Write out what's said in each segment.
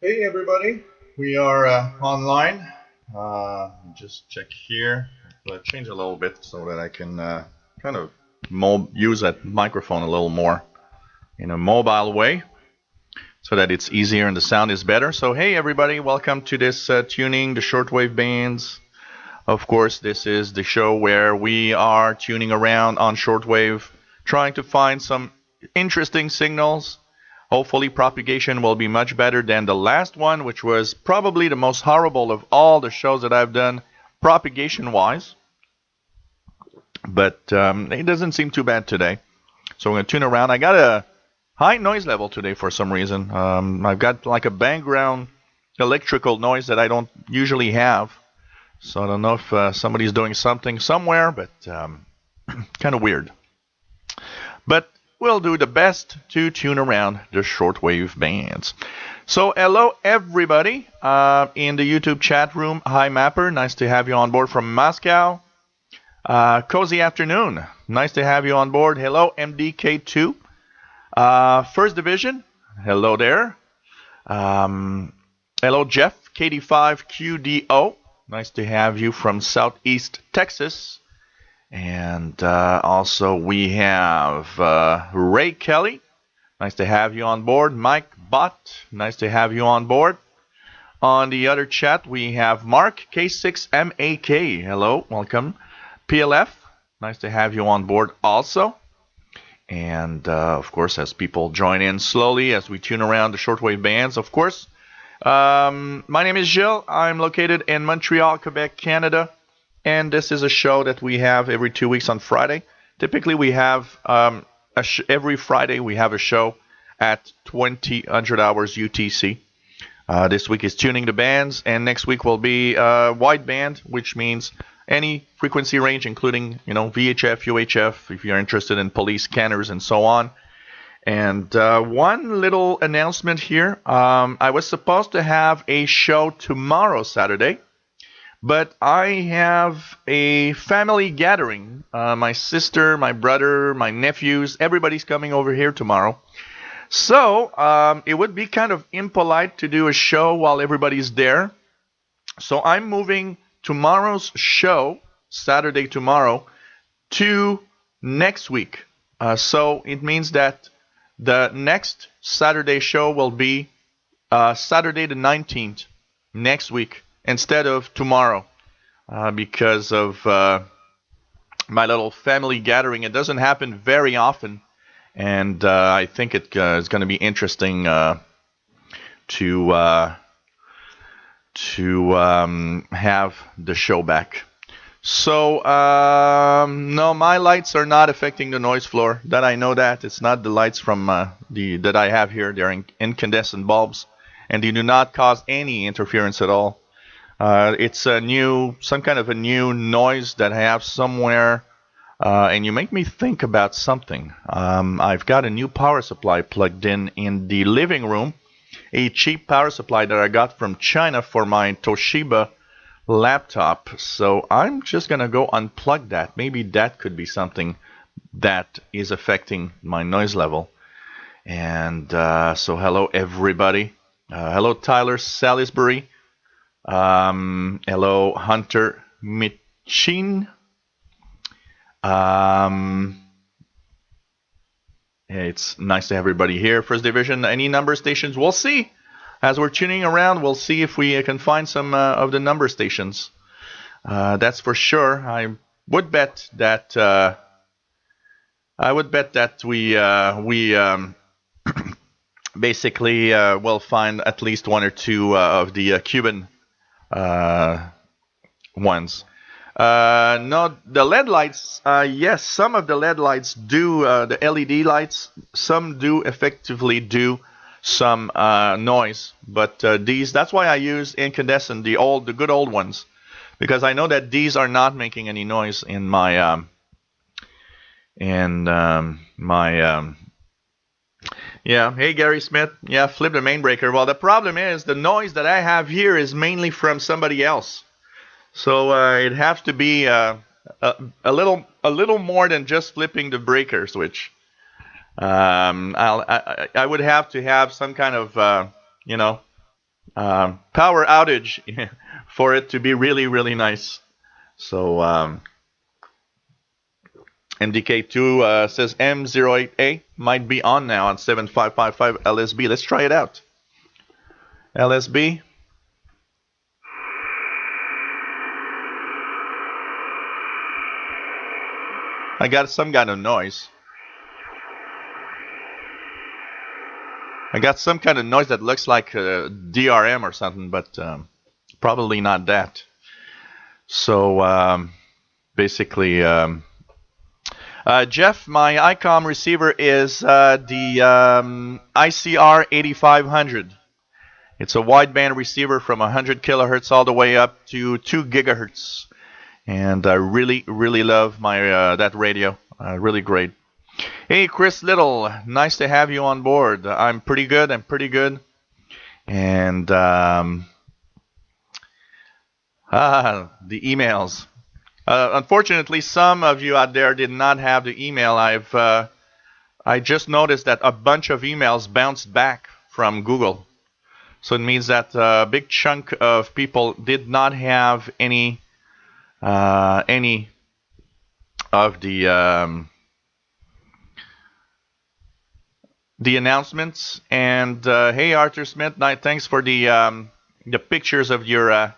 Hey everybody, we are online. Just check here. Let's change a little bit so that I can kind of use that microphone a little more in a mobile way so that it's easier and the sound is better. So hey everybody, welcome to this tuning the shortwave bands. Of course, this is the show where we are tuning around on shortwave, trying to find some interesting signals. Hopefully propagation will be much better than the last one, which was probably the most horrible of all the shows that I've done propagation-wise. But it doesn't seem too bad today. So I'm going to tune around. I got a high noise level today for some reason. I've got like a background electrical noise that I don't usually have. So I don't know if somebody's doing something somewhere, but kind of weird. But we'll do the best to tune around the shortwave bands. So hello everybody in the YouTube chat room. Hi Mapper, nice to have you on board from Moscow. Cozy afternoon, nice to have you on board. Hello MDK2. First Division, hello there. Hello Jeff, KD5QDO. Nice to have you from Southeast Texas. And also we have Ray Kelly. Nice to have you on board. Mike Bott. Nice to have you on board. On the other chat, we have Mark K6MAK. Hello, welcome. PLF. Nice to have you on board also. And of course, as people join in slowly as we tune around the shortwave bands, of course. My name is Gilles. I'm located in Montreal, Quebec, Canada. And this is a show that we have every 2 weeks on Friday. Typically, we have every Friday we have a show at 2000 hours UTC. This week is tuning the bands, and next week will be wide band, which means any frequency range, including VHF, UHF, if you're interested in police scanners and so on. And one little announcement here: I was supposed to have a show tomorrow, Saturday. But I have a family gathering. My sister, my brother, my nephews, everybody's coming over here tomorrow. So it would be kind of impolite to do a show while everybody's there. So I'm moving tomorrow's show, Saturday tomorrow, to next week. So it means that the next Saturday show will be Saturday the 19th, next week, instead of tomorrow, because of my little family gathering. It doesn't happen very often, and I think it is going to be interesting to have the show back. So no, my lights are not affecting the noise floor. That I know that it's not the lights from that I have here. They're incandescent bulbs, and they do not cause any interference at all. It's some kind of a new noise that I have somewhere, and you make me think about something. I've got a new power supply plugged in the living room, a cheap power supply that I got from China for my Toshiba laptop. So I'm just going to go unplug that. Maybe that could be something that is affecting my noise level. And so hello everybody. Hello Tyler Salisbury. Hello, Hunter Michin. It's nice to have everybody here. First Division, any number stations? We'll see. As we're tuning around, we'll see if we can find some of the number stations. That's for sure. I would bet that we basically will find at least one or two of the Cuban ones. No, the LED lights, yes, some of the LED lights do, the LED lights, some do effectively do some noise. But that's why I use incandescent, the good old ones, because I know that these are not making any noise in my yeah. Hey, Gary Smith. Yeah, flip the main breaker. Well, the problem is the noise that I have here is mainly from somebody else. So it has to be a little more than just flipping the breaker switch. I would have to have some kind of power outage for it to be really, really nice. So MDK2 says M08A might be on now on 7555 LSB. Let's try it out. LSB. I got some kind of noise. I got some kind of noise that looks like DRM or something, but probably not that. So basically, Jeff, my ICOM receiver is the ICR 8500. It's a wideband receiver from 100 kilohertz all the way up to 2 gigahertz. And I really, really love my that radio. Really great. Hey, Chris Little. Nice to have you on board. I'm pretty good. And the emails. Unfortunately, some of you out there did not have the email. I just noticed that a bunch of emails bounced back from Google. So it means that a big chunk of people did not have any of the announcements. And hey, Arthur Smith, thanks for the pictures of your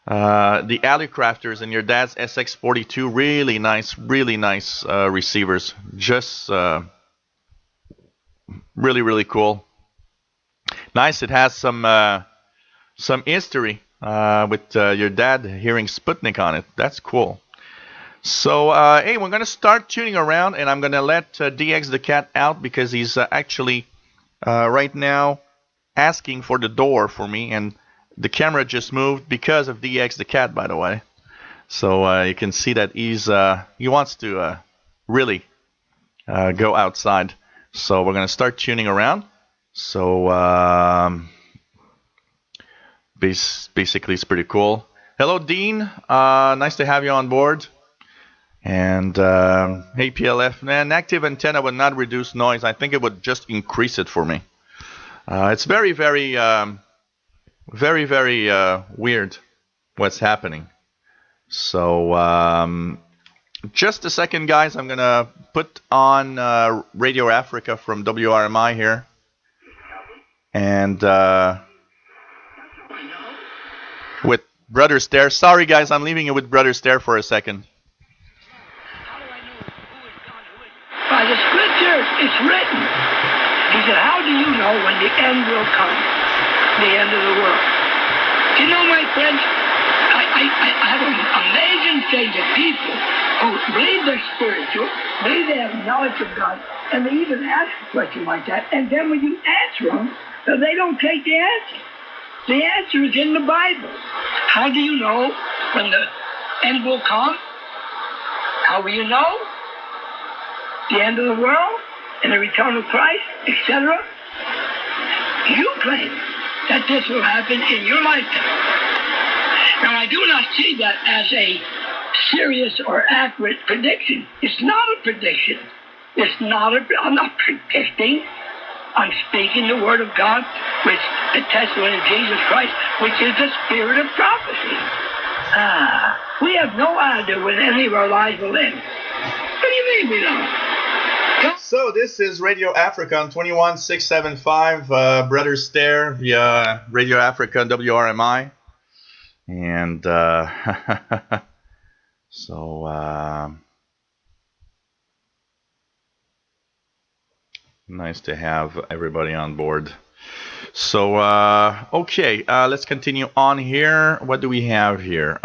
the alley crafters and your dad's SX42. Really nice receivers. Just really, really cool. Nice. It has some history with your dad hearing Sputnik on it. That's cool. So, hey, we're going to start tuning around, and I'm going to let DX the cat out because he's actually right now asking for the door for me, and the camera just moved because of DX the cat, by the way. So you can see that he wants to really go outside. So we're going to start tuning around. So basically, it's pretty cool. Hello, Dean. Nice to have you on board. And hey, PLF, man, active antenna would not reduce noise. I think it would just increase it for me. It's very, very, very, very weird what's happening. So just a second, guys. I'm going to put on Radio Africa from WRMI here. And with Brother Stare. Sorry, guys, I'm leaving you with Brother Stare for a second. By the scripture, it's written. He said, how do you know when the end will come? The end of the world. You know, my friends, I have an amazing thing that people who believe they're spiritual, believe they have knowledge of God, and they even ask a question like that, and then when you answer them, they don't take the answer. The answer is in the Bible. How do you know when the end will come? How will you know? The end of the world and the return of Christ, etc. You claim that this will happen in your lifetime. Now, I do not see that as a serious or accurate prediction. It's not a prediction. I'm not predicting. I'm speaking the word of God, which the testimony of Jesus Christ, which is the spirit of prophecy. We have no idea when any of our lives will end. What do you mean we don't? So this is Radio Africa on 21675, Brother Stare via Radio Africa WRMI. And so nice to have everybody on board. So okay, let's continue on here. What do we have here?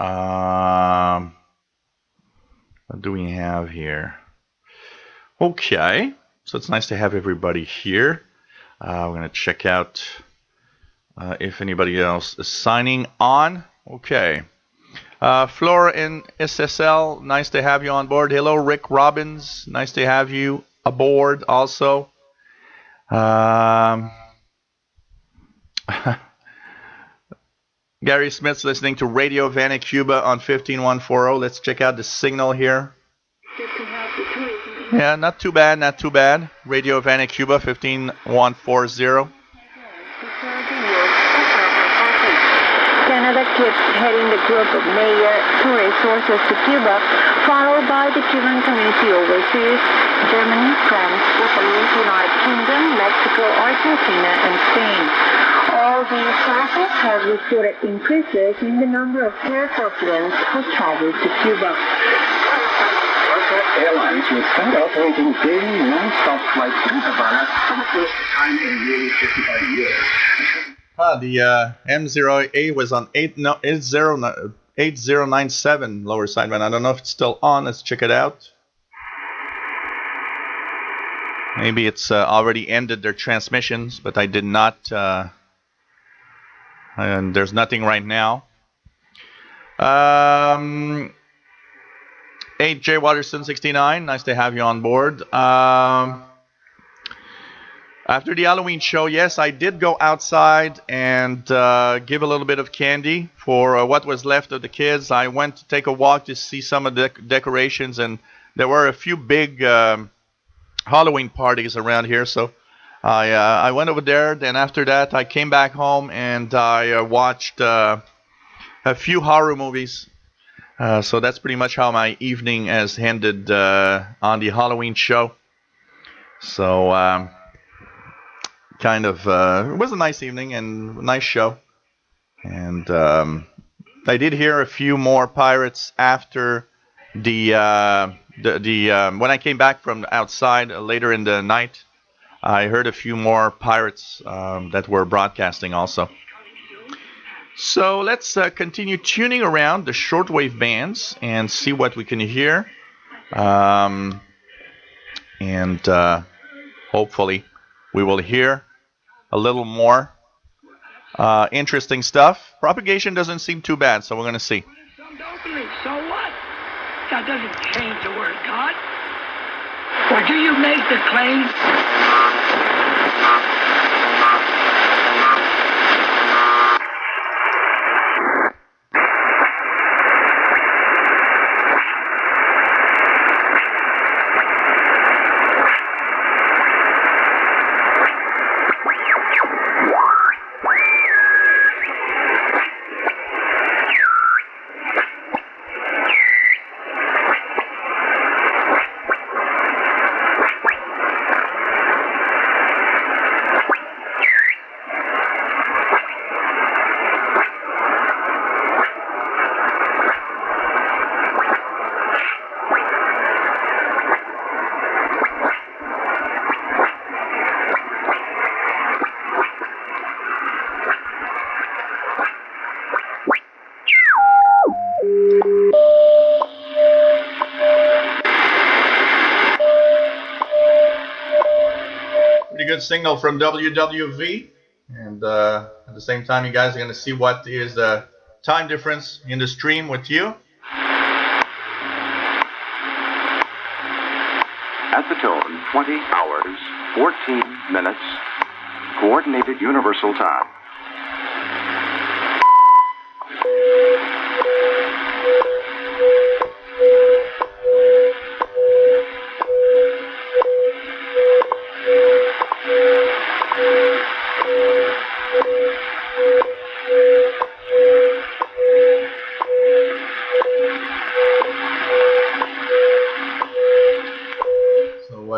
Okay, so it's nice to have everybody here. We're going to check out if anybody else is signing on. Okay. Flora in SSL, nice to have you on board. Hello, Rick Robbins. Nice to have you aboard also. Gary Smith's listening to Radio Havana, Cuba on 15140. Let's check out the signal here. Yeah, not too bad, not too bad. Radio Havana, Cuba, 15140. Canada keeps heading the group of major tourist sources to Cuba, followed by the Cuban community overseas, Germany, France, Italy, United Kingdom, Mexico, Argentina, and Spain. All these sources have reported increases in the number of airport students who travel to Cuba. Airlines will start operating daily non-stop flights to Havana for the first time in nearly 55 years. The M0A was on 8097 lower sideband. I don't know if it's still on. Let's check it out. Maybe it's already ended their transmissions, but I did not. And there's nothing right now. 8J Watterson 69. Nice to have you on board. After the Halloween show, yes, I did go outside and give a little bit of candy for what was left of the kids. I went to take a walk to see some of the decorations, and there were a few big Halloween parties around here. So I went over there. Then after that, I came back home and I watched a few horror movies. So that's pretty much how my evening has ended on the Halloween show. So... it was a nice evening and a nice show. And I did hear a few more pirates after the when I came back from outside later in the night. I heard a few more pirates that were broadcasting also. So let's continue tuning around the shortwave bands and see what we can hear. And hopefully we will hear a little more interesting stuff. Propagation doesn't seem too bad, so we're going to see. So what? That doesn't change the word God. Or do you make the claim? Good signal from WWV, and at the same time you guys are going to see what is the time difference in the stream with you. At the tone, 20 hours, 14 minutes, Coordinated Universal Time.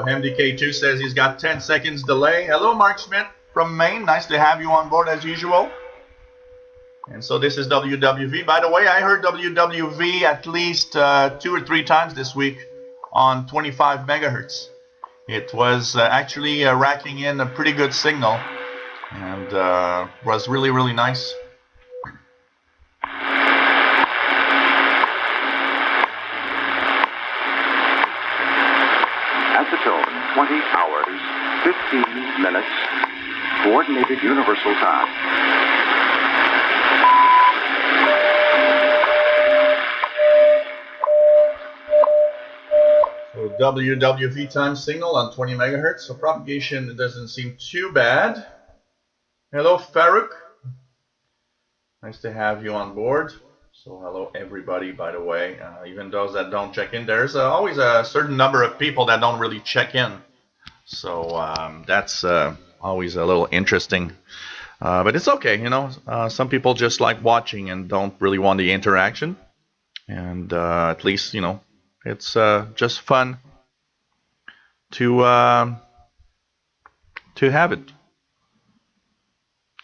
MDK2 says he's got 10 seconds delay. Hello, Mark Schmidt from Maine. Nice to have you on board as usual. And so this is WWV. By the way, I heard WWV at least 2 or 3 times this week on 25 megahertz. It was actually racking in a pretty good signal and was really, really nice. At the tone, 20 hours, 15 minutes, Coordinated Universal Time. So WWV time signal on 20 megahertz. So propagation doesn't seem too bad. Hello, Farouk. Nice to have you on board. So hello, everybody, by the way. Even those that don't check in, there's always a certain number of people that don't really check in. So that's always a little interesting. But it's okay, you know. Some people just like watching and don't really want the interaction. And at least, you know, it's just fun to have it.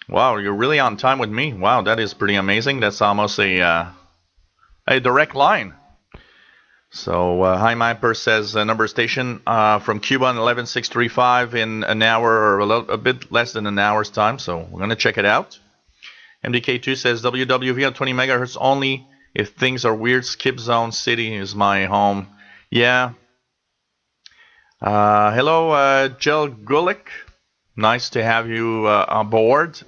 Wow, you're really on time with me. Wow, that is pretty amazing. That's almost a direct line. So Hi Mapper says number station from Cuba on 11635 in an hour or a bit less than an hour's time. So we're gonna check it out. MDK2 says WWV on 20 megahertz only if things are weird. Skip Zone City is my home. Yeah. Hello, Jill Gulick. Nice to have you on board.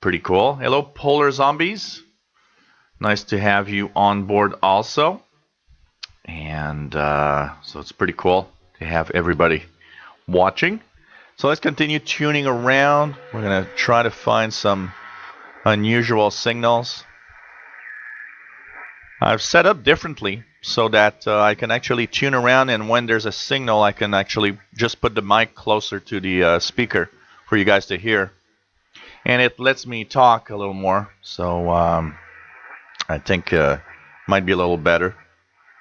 Pretty cool. Hello, Polar Zombies. Nice to have you on board also. And so it's pretty cool to have everybody watching. So let's continue tuning around. We're going to try to find some unusual signals. I've set up differently so that I can actually tune around, and when there's a signal, I can actually just put the mic closer to the speaker for you guys to hear. And it lets me talk a little more, so I think might be a little better.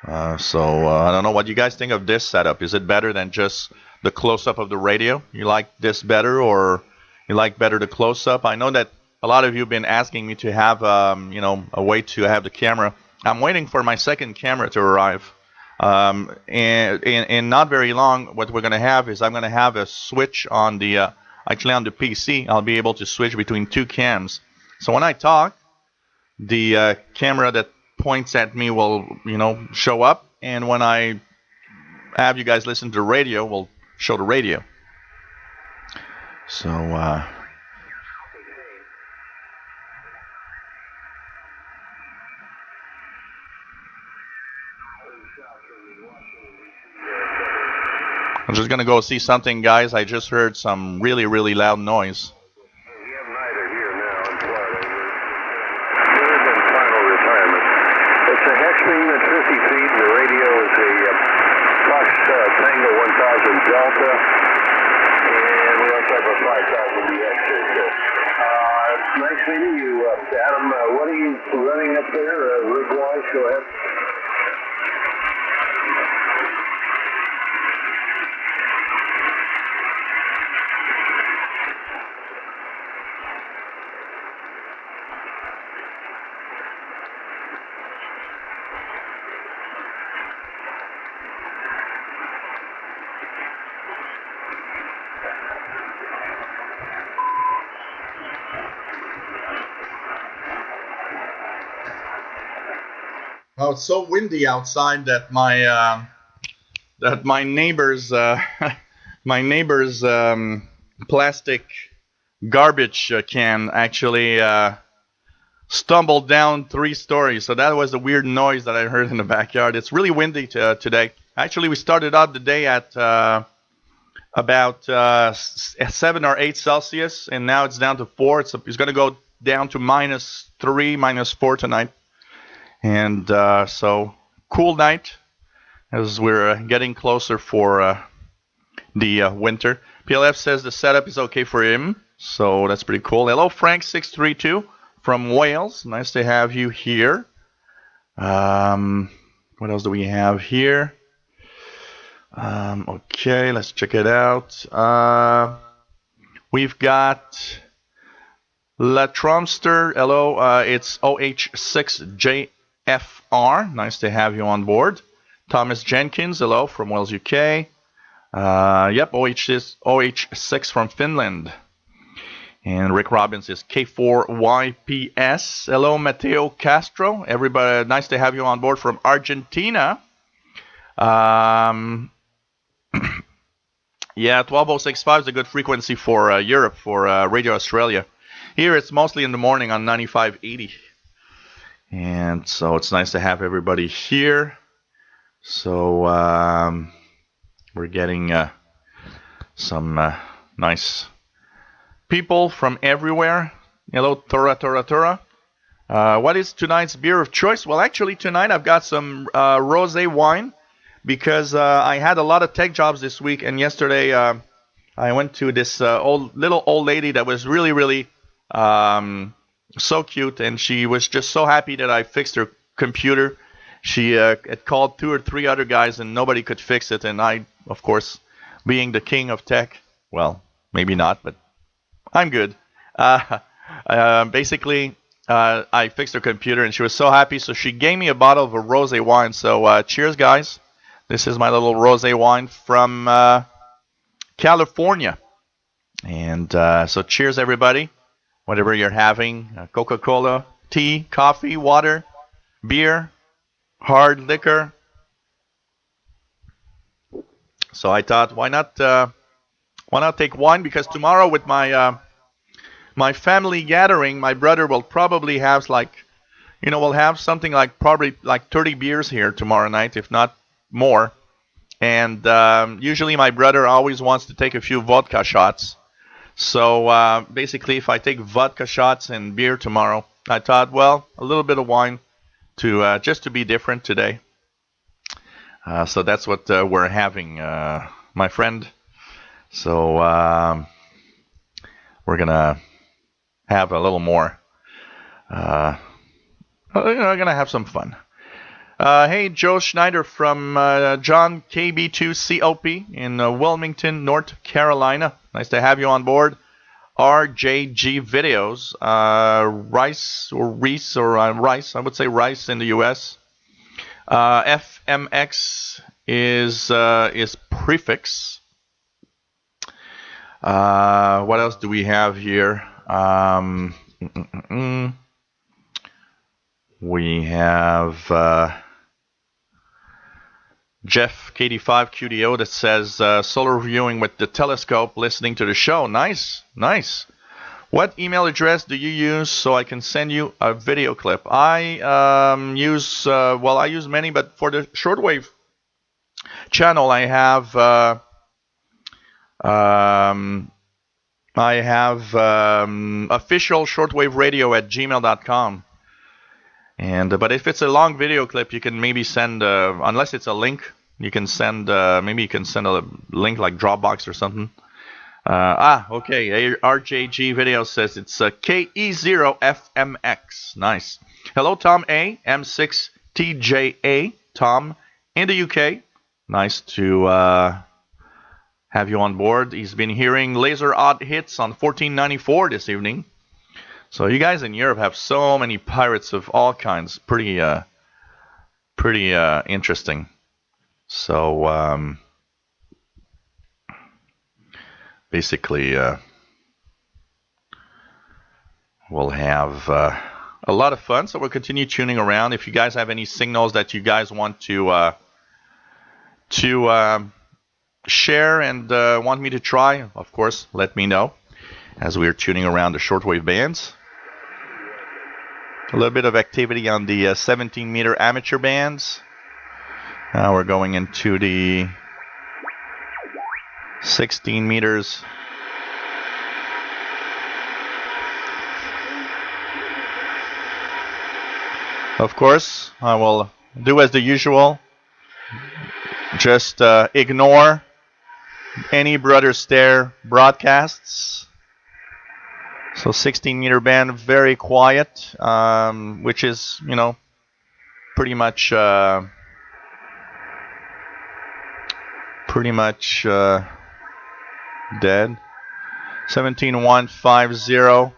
I don't know what you guys think of this setup. Is it better than just the close-up of the radio? You like this better, or you like better the close-up? I know that a lot of you have been asking me to have you know, a way to have the camera. I'm waiting for my second camera to arrive. And not very long, what we're going to have is I'm going to have a switch on the, actually on the PC, I'll be able to switch between two cams. So when I talk, the camera that points at me will, you know, show up. And when I have you guys listen to the radio, will show the radio. So, I'm just going to go see something, guys. I just heard some really, really loud noise. We have neither here now in Florida. Third and final retirement. It's a hex beam at 50 feet. The radio is a Fox Tango 1000 Delta. And we also have a 5000 DX here. Nice meeting you, Adam. What are you running up there, rig-wise? Go ahead. Oh, it's so windy outside that my neighbor's plastic garbage can actually stumbled down 3 stories. So that was a weird noise that I heard in the backyard. It's really windy today. Actually, we started out the day at about 7 or 8 Celsius, and now it's down to 4. It's going to go down to -3, -4 tonight. And so, cool night as we're getting closer for the winter. PLF says the setup is okay for him, so that's pretty cool. Hello, Frank632 from Wales. Nice to have you here. What else do we have here? Okay, let's check it out. We've got La Tromster. Hello, it's OH6JFR. Nice to have you on board. Thomas Jenkins. Hello from Wales, UK. Yep, OH6 from Finland. And Rick Robbins is K4YPS. Hello, Mateo Castro. Everybody, nice to have you on board from Argentina. Yeah, 12065 is a good frequency for Europe, for Radio Australia. Here it's mostly in the morning on 9580. And so it's nice to have everybody here. So we're getting some nice people from everywhere. Hello, Tora Tora Tora. What is tonight's beer of choice? Well, actually, tonight I've got some rosé wine because I had a lot of tech jobs this week, and yesterday I went to this little old lady that was really, really so cute, and she was just so happy that I fixed her computer. She had called 2 or 3 other guys, and nobody could fix it, and I, of course, being the king of tech, well, maybe not, but I'm good. Basically, I fixed her computer, and she was so happy, so she gave me a bottle of a rosé wine. So cheers, guys. This is my little rosé wine from California. And so cheers, everybody. Whatever you're having, Coca-Cola, tea, coffee, water, beer, hard liquor. So I thought, why not take wine? Because tomorrow with my family gathering, my brother will probably have we'll have something like probably like 30 beers here tomorrow night, if not more. And usually my brother always wants to take a few vodka shots. So basically, if I take vodka shots and beer tomorrow, I thought, well, a little bit of wine to just to be different today. So that's what we're having, my friend. So we're gonna have a little more. We're gonna have some fun. Hey, Joe Schneider from John KB2COP in Wilmington, North Carolina. Nice to have you on board. RJG Videos, Rice or Reese or Rice, I would say Rice in the U.S. FMX is prefix. What else do we have here? We have Jeff KD5QDO that says solar viewing with the telescope, listening to the show. Nice. What email address do you use so I can send you a video clip? I use many, but for the Shortwave channel, I have official shortwaveradio@gmail.com. But if it's a long video clip, you can maybe send, unless it's a link, you can send, maybe you can send a link like Dropbox or something. Okay, RJG Video says it's KE0FMX. Nice. Hello, Tom A, M6TJA, Tom, in the UK. Nice to have you on board. He's been hearing Laser Odd Hits on 1494 this evening. So you guys in Europe have so many pirates of all kinds. Pretty interesting. So basically, we'll have a lot of fun. So we'll continue tuning around. If you guys have any signals that you guys want to share and want me to try, of course, let me know as we're tuning around the shortwave bands. A little bit of activity on the 17-meter amateur bands. Now we're going into the 16 meters. Of course, I will do as the usual. Just ignore any Brother Stare broadcasts. So 16-meter band, very quiet, which is, pretty much dead. 17150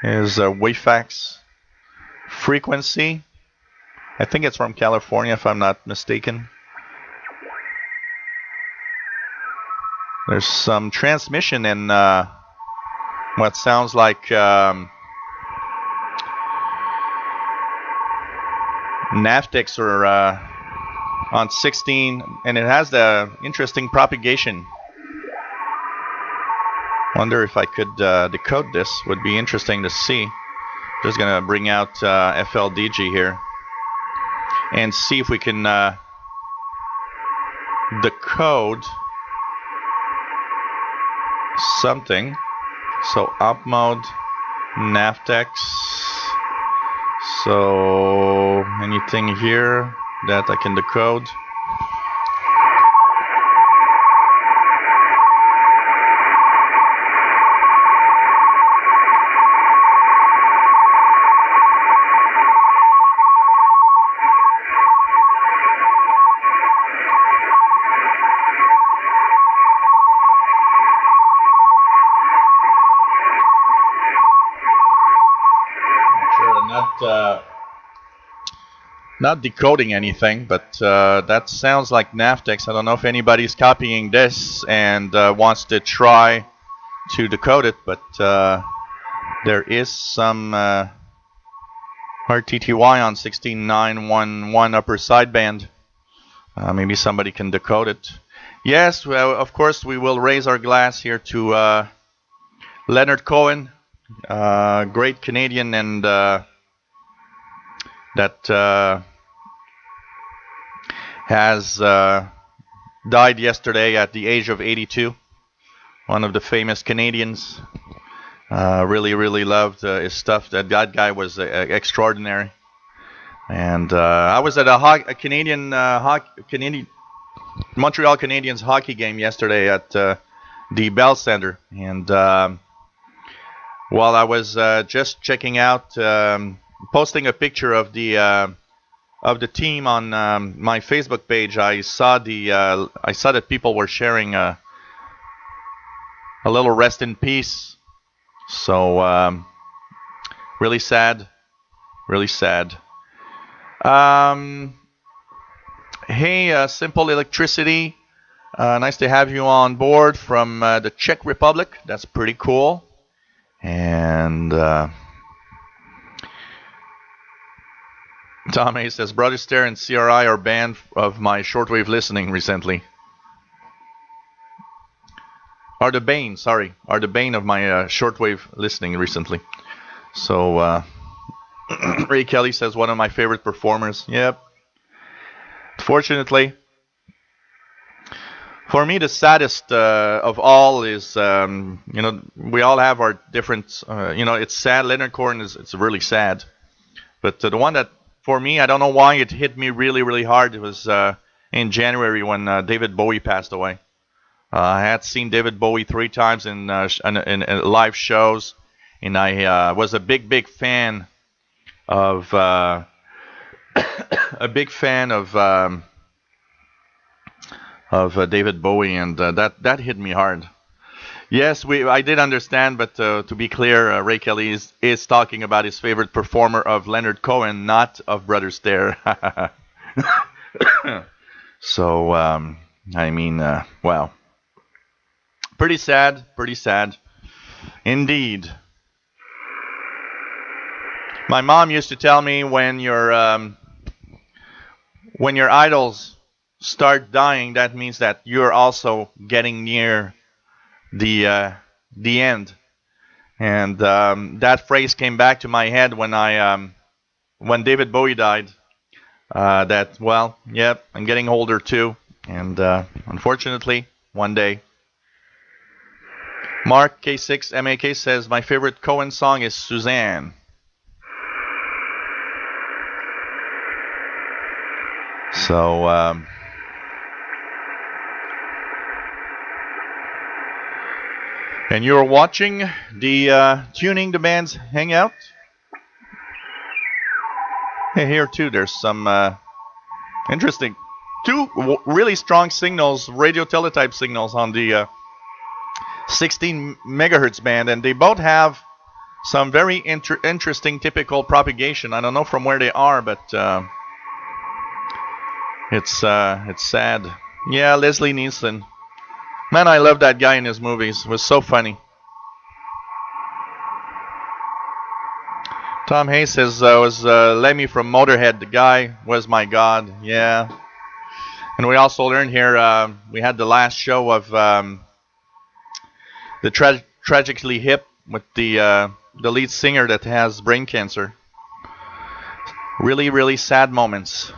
is WAVEFAX frequency. I think it's from California, if I'm not mistaken. There's some transmission in what sounds like Navtex or on 16, and it has the interesting propagation. Wonder if I could decode this. Would be interesting to see. Just gonna bring out FLDG here and see if we can decode something. So up mode, Navtex. So anything here that I can decode? Not decoding anything, but that sounds like Navtex. I don't know if anybody's copying this and wants to try to decode it, but there is some RTTY on 16911 upper sideband. Maybe somebody can decode it. Yes, well, of course, we will raise our glass here to Leonard Cohen, great Canadian, and that has died yesterday at the age of 82. One of the famous Canadians. Really, really loved his stuff. That guy was extraordinary. And I was at a Canadian Montreal Canadiens hockey game yesterday at the Bell Center, and while I was just checking out, posting a picture of the team on my Facebook page, I saw that people were sharing a little rest in peace. So really sad, really sad. Hey, Simple Electricity, nice to have you on board from the Czech Republic. That's pretty cool. And Tom A says, Brother Stare and CRI are banned of my shortwave listening recently. Are the bane of my shortwave listening recently. So Ray Kelly says, one of my favorite performers. Yep. Fortunately, for me, the saddest of all is, we all have our different, it's sad. Leonard Cohen it's really sad. But the one that, for me, I don't know why it hit me really, really hard. It was in January when David Bowie passed away. I had seen David Bowie 3 times in live shows, and I was a big fan of David Bowie, and that hit me hard. Yes, I did understand, but to be clear, Ray Kelly is talking about his favorite performer of Leonard Cohen, not of Brother Stare. So, wow. Pretty sad, indeed. My mom used to tell me when your idols start dying, that means that you're also getting near the end. And that phrase came back to my head when David Bowie died. I'm getting older too, and unfortunately, one day. Mark K6 MAK says, my favorite Cohen song is Suzanne. So, and you're watching the Tuning the Bands Hangout. Hey, here too, there's some interesting, 2 really strong signals, radio teletype signals on the 16 megahertz band, and they both have some very interesting typical propagation. I don't know from where they are, but it's sad. Yeah, Leslie Nielsen. Man, I love that guy in his movies. It was so funny. Tom Hayes says, was Lemmy from Motorhead. The guy was my god. Yeah. And we also learned here, we had the last show of the tragically hit with the lead singer that has brain cancer. Really, really sad moments.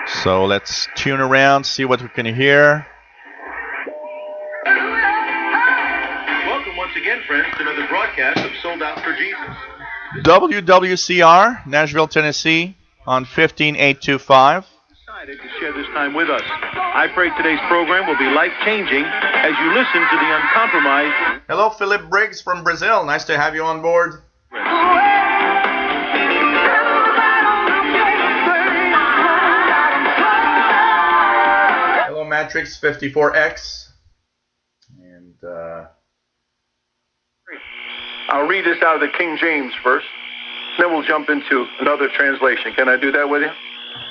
So let's tune around, see what we can hear. Welcome once again, friends, to another broadcast of Sold Out for Jesus. WWCR, Nashville, Tennessee, on 15825. Decided to share this time with us. I pray today's program will be life-changing as you listen to the uncompromised. Hello, Philip Briggs from Brazil. Nice to have you on board. Hello, Matrix 54X. And I'll read this out of the King James first, then we'll jump into another translation. Can I do that with you?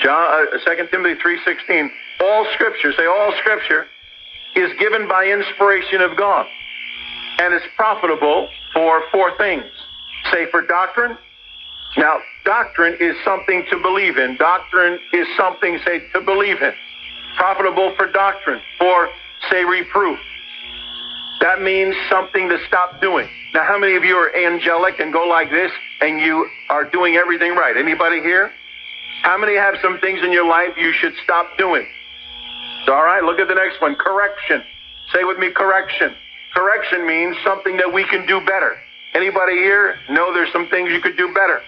2 Timothy 3:16. All Scripture, say all Scripture, is given by inspiration of God and is profitable for four things. Say for doctrine. Now, doctrine is something to believe in. Doctrine is something, say, to believe in. Profitable for doctrine. For, say, reproof. That means something to stop doing. Now, how many of you are angelic and go like this and you are doing everything right? Anybody here? How many have some things in your life you should stop doing? All right, look at the next one. Correction. Say with me, correction. Correction means something that we can do better. Anybody here know there's some things you could do better?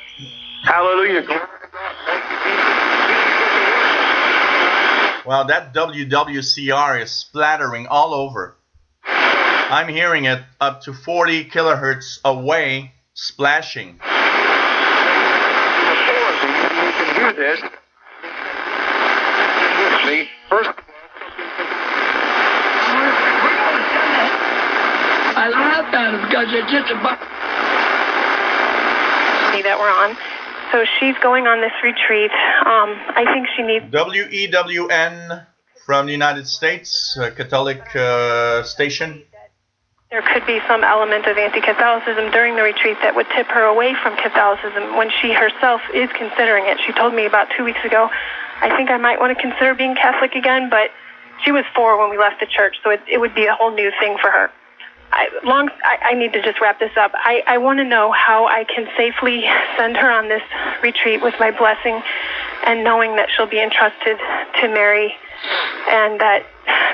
Hallelujah. Wow, that WWCR is splattering all over. I'm hearing it up to 40 kilohertz away, splashing. You can hear this. See, first. I laughed at him because it's just about. That we're on. So she's going on this retreat. I think she needs. WEWN from the United States, Catholic station. There could be some element of anti-Catholicism during the retreat that would tip her away from Catholicism when she herself is considering it. She told me about 2 weeks ago, I think I might want to consider being Catholic again, but she was 4 when we left the church, so it would be a whole new thing for her. I need to just wrap this up. I want to know how I can safely send her on this retreat with my blessing and knowing that she'll be entrusted to Mary and that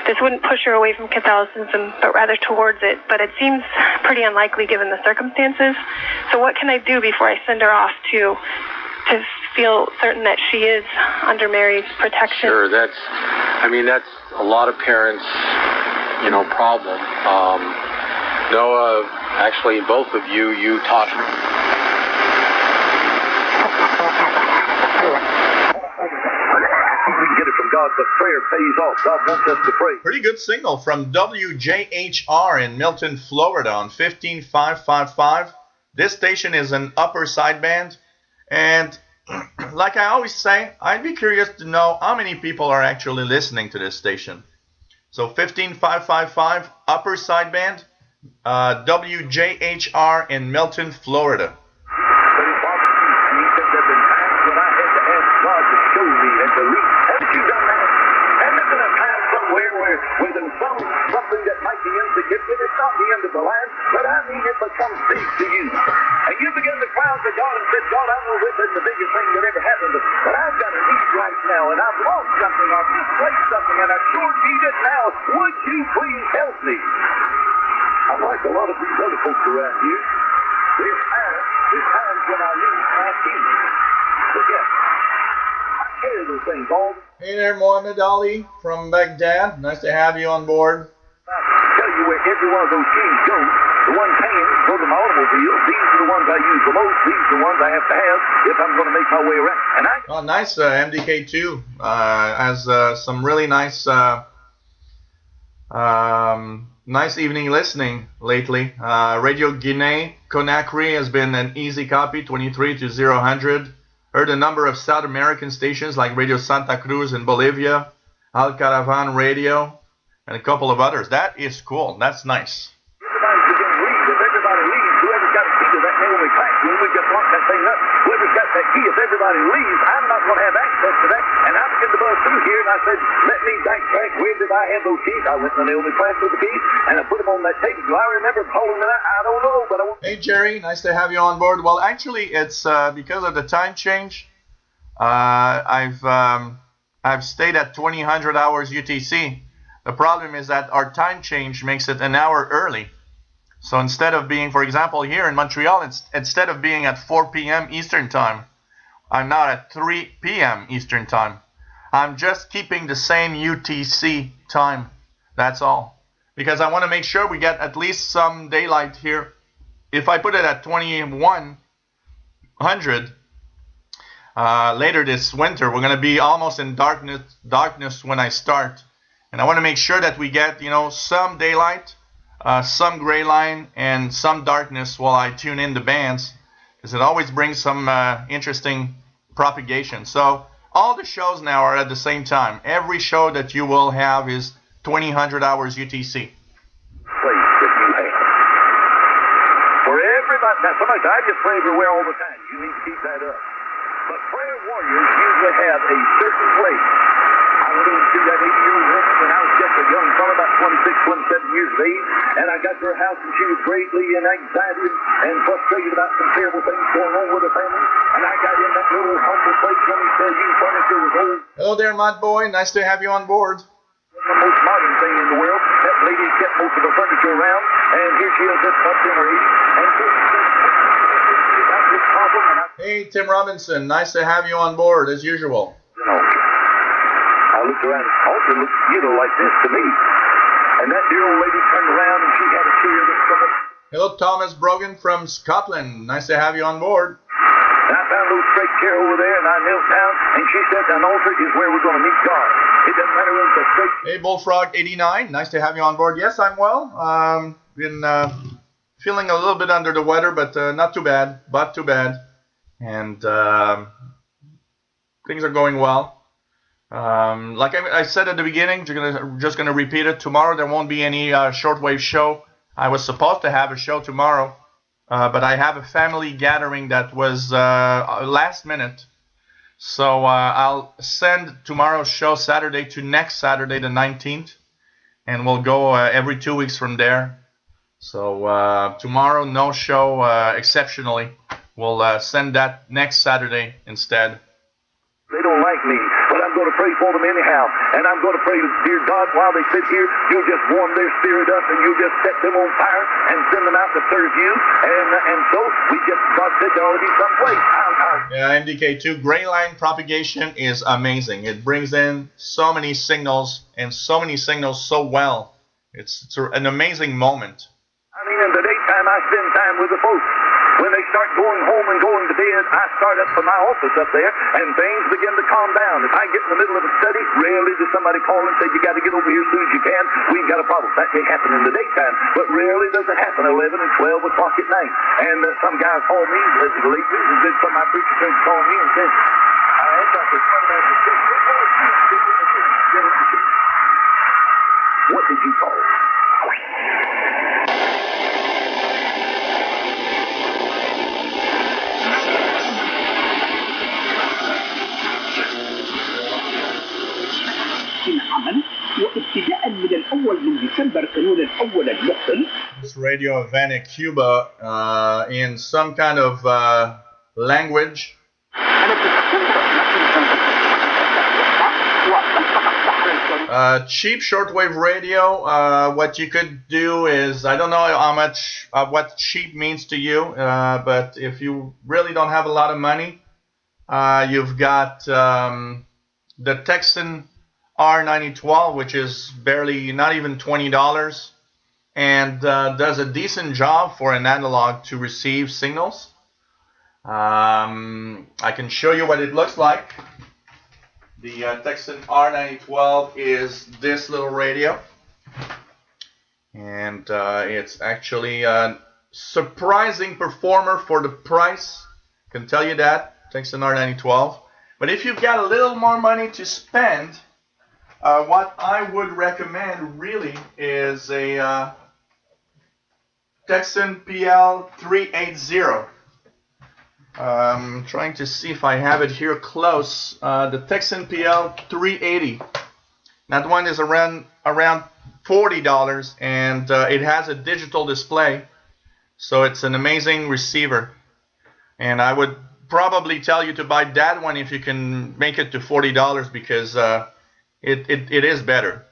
this wouldn't push her away from Catholicism, but rather towards it. But it seems pretty unlikely given the circumstances. So what can I do before I send her off to feel certain that she is under Mary's protection? Sure, that's a lot of parents, problem. Noah, actually, both of you taught me. We can get it from God, but prayer pays off. God wants us to pray. Pretty good signal from WJHR in Milton, Florida on 15555. This station is an upper sideband. And like I always say, I'd be curious to know how many people are actually listening to this station. So 15555, upper sideband, WJHR in Milton, Florida. Something that might be insignificant, it's not the end of the land, but I mean it becomes big to you. And you begin to cry out to God and say, God, I know this is the biggest thing that ever happened, but I've got a need right now, and I've lost something, I've misplaced something, and I sure need it now. Would you please help me? I'm like a lot of these other folks around here. There's times when I lose my peace. Forget. I carry those things all the time. Hey there, Mohammed Ali from Baghdad. Nice to have you on board. I'll tell you where every one of those keys goes. The one paying for my automobile. These are the ones I use the most. These are the ones I have to have if I'm going to make my way around. And oh, nice. MDK2 has some really nice nice evening listening lately. Radio Guinea Conakry has been an easy copy, 23 to 000. Heard a number of South American stations like Radio Santa Cruz in Bolivia, Al Caravan Radio, and a couple of others. That is cool. That's nice. everybody's beginning to leave. If everybody leaves, whoever's got a key to that railway track, when we just lock that thing up, whoever's got that key, if everybody leaves, I'm not going to and I said, let me backtrack. Where did I have those keys? I went and nailed the clasp with the keys, and I put them on that table. Do I remember calling it? I don't know, but I want... Hey, Jerry, nice to have you on board. Well, actually, it's because of the time change. I've stayed at 2000 hours UTC. The problem is that our time change makes it an hour early. So instead of being, for example, here in Montreal, instead of being at 4 p.m. Eastern Time, I'm now at 3 p.m. Eastern Time. I'm just keeping the same UTC time. That's all. Because I want to make sure we get at least some daylight here. If I put it at 2100 later this winter, we're going to be almost in darkness when I start. And I want to make sure that we get, some daylight, some gray line, and some darkness while I tune in the bands, because it always brings some interesting propagation. So all the shows now are at the same time. Every show that you will have is 2000 hours UTC. For everybody, now somebody, I just pray everywhere all the time. You need to keep that up. But prayer warriors usually have a certain place. I went over to that 80-year-old woman when I was just a young fellow, about 26, 27 years of age, and I got to her house, and she was greatly in anxiety and frustrated about some terrible things going on with her family. And I got in that little humble place when he said, "You furniture was old." Hello there, Mud Boy. Nice to have you on board. The most modern thing in the world. That lady kept most of her furniture around, and here she is just up in her 80s, and so she said, about this problem, and Hey, Tim Robinson. Nice to have you on board, as usual. I looked around, the altar looked, like this to me. And that dear old lady turned around, and she had a chair that's somewhat... Hello, Thomas Brogan from Scotland. Nice to have you on board. And I found a little straight chair over there, and I knelt down, and she said, an altar is where we're going to meet God. It doesn't matter whether it's a straight... Hey, Bullfrog 89. Nice to have you on board. Yes, I'm well. Been feeling a little bit under the weather, but not too bad. And things are going well. Like I said at the beginning, just gonna repeat it. Tomorrow there won't be any shortwave show. I was supposed to have a show tomorrow, but I have a family gathering that was last minute. So I'll send tomorrow's show Saturday to next Saturday, the 19th, and we'll go every 2 weeks from there. So tomorrow, no show exceptionally. We'll send that next Saturday instead. They don't like me, but I'm going to pray for them anyhow. And I'm going to pray, dear God, while they sit here, you'll just warm their spirit up, and you'll just set them on fire and send them out to serve you. And so God said there ought to be some place. Yeah, MDK2 gray line propagation is amazing. It brings in so many signals, and so many signals so well. It's an amazing moment. I mean, in the daytime, I spend time with the folks. When they start going home and going to bed, I start up from my office up there, and things begin to calm down. If I get in the middle of a study, rarely does somebody call and say, you got to get over here as soon as you can. We ain't got a problem. That may happen in the daytime, but rarely does it happen 11 and 12 o'clock at night. And some guy called me lately, and then some of my preacher friends called me and said, I got this one man that said, what did you call it? وابتداء من الأول من ديسمبر كانون الأول المقبل. This radio event in Cuba in some kind of language. Cheap shortwave radio. What you could do is, I don't know how much what cheap means to you, but if you really don't have a lot of money, you've got the Texan R9012, which is barely, not even $20, and does a decent job for an analog to receive signals. I can show you what it looks like. The Texan R9012 is this little radio, and it's actually a surprising performer for the price. I can tell you that, Texan R9012. But if you've got a little more money to spend, what I would recommend really is a Texan PL380. Trying to see if I have it here close. The Texan PL 380. That one is around $40, and it has a digital display, so it's an amazing receiver. And I would probably tell you to buy that one if you can make it to $40 because it is better.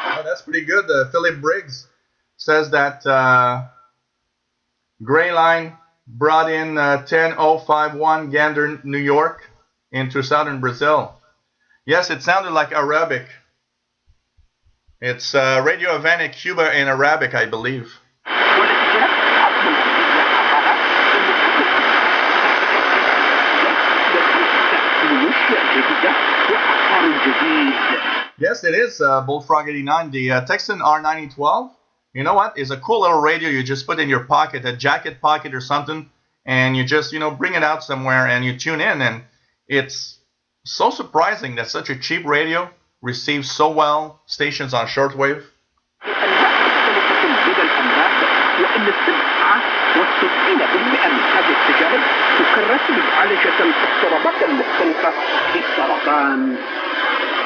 Oh, that's pretty good. Philip Briggs says that Gray Line brought in 10051 Gander, New York into southern Brazil. Yes, it sounded like Arabic. It's Radio Havana, Cuba in Arabic, I believe. Yes, it is Bullfrog 89. The Texan R9012. You know what? It's a cool little radio you just put in your pocket, a jacket pocket or something, and you just, bring it out somewhere and you tune in. And it's so surprising that such a cheap radio receives so well stations on shortwave.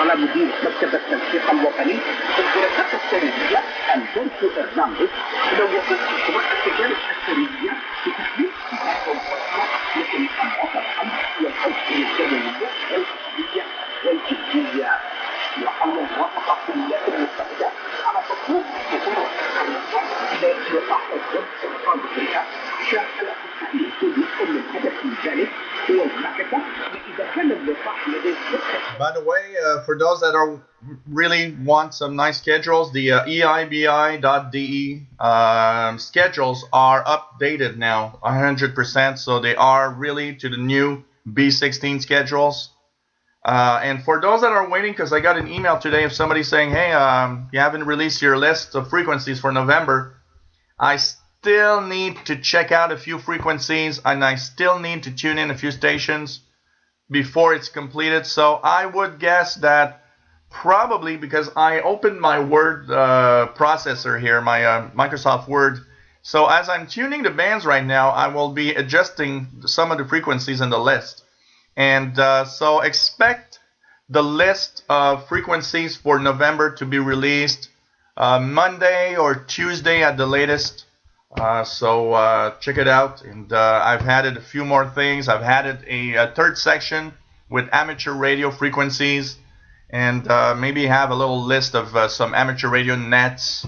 على مدير مكتب التنسيق الوطني الدراسات السريرية البنك الرامبس لو وقفت قوات التجارب السريرية بتحديد صفات الفترة مثل الأمراض الحمل والحوث الجوية والحسابية والجلدية وحول موافقة الولايات المتحدة على تطوير خطورة لإصلاح الضبط سرطان الرئة شاهد جزء من هدف ذلك هو المعرفة إذا كان اللقاح لديه. By the way, for those that really want some nice schedules, the eibi.de schedules are updated now 100%, so they are really to the new B16 schedules. And for those that are waiting, because I got an email today of somebody saying, hey, you haven't released your list of frequencies for November, I still need to check out a few frequencies, and I still need to tune in a few stations before it's completed. So I would guess that probably, because I opened my Word processor here, my Microsoft Word. So as I'm tuning the bands right now, I will be adjusting some of the frequencies in the list. And so expect the list of frequencies for November to be released Monday or Tuesday at the latest. So check it out. And I've added a few more things. I've added a third section with amateur radio frequencies, and maybe have a little list of some amateur radio nets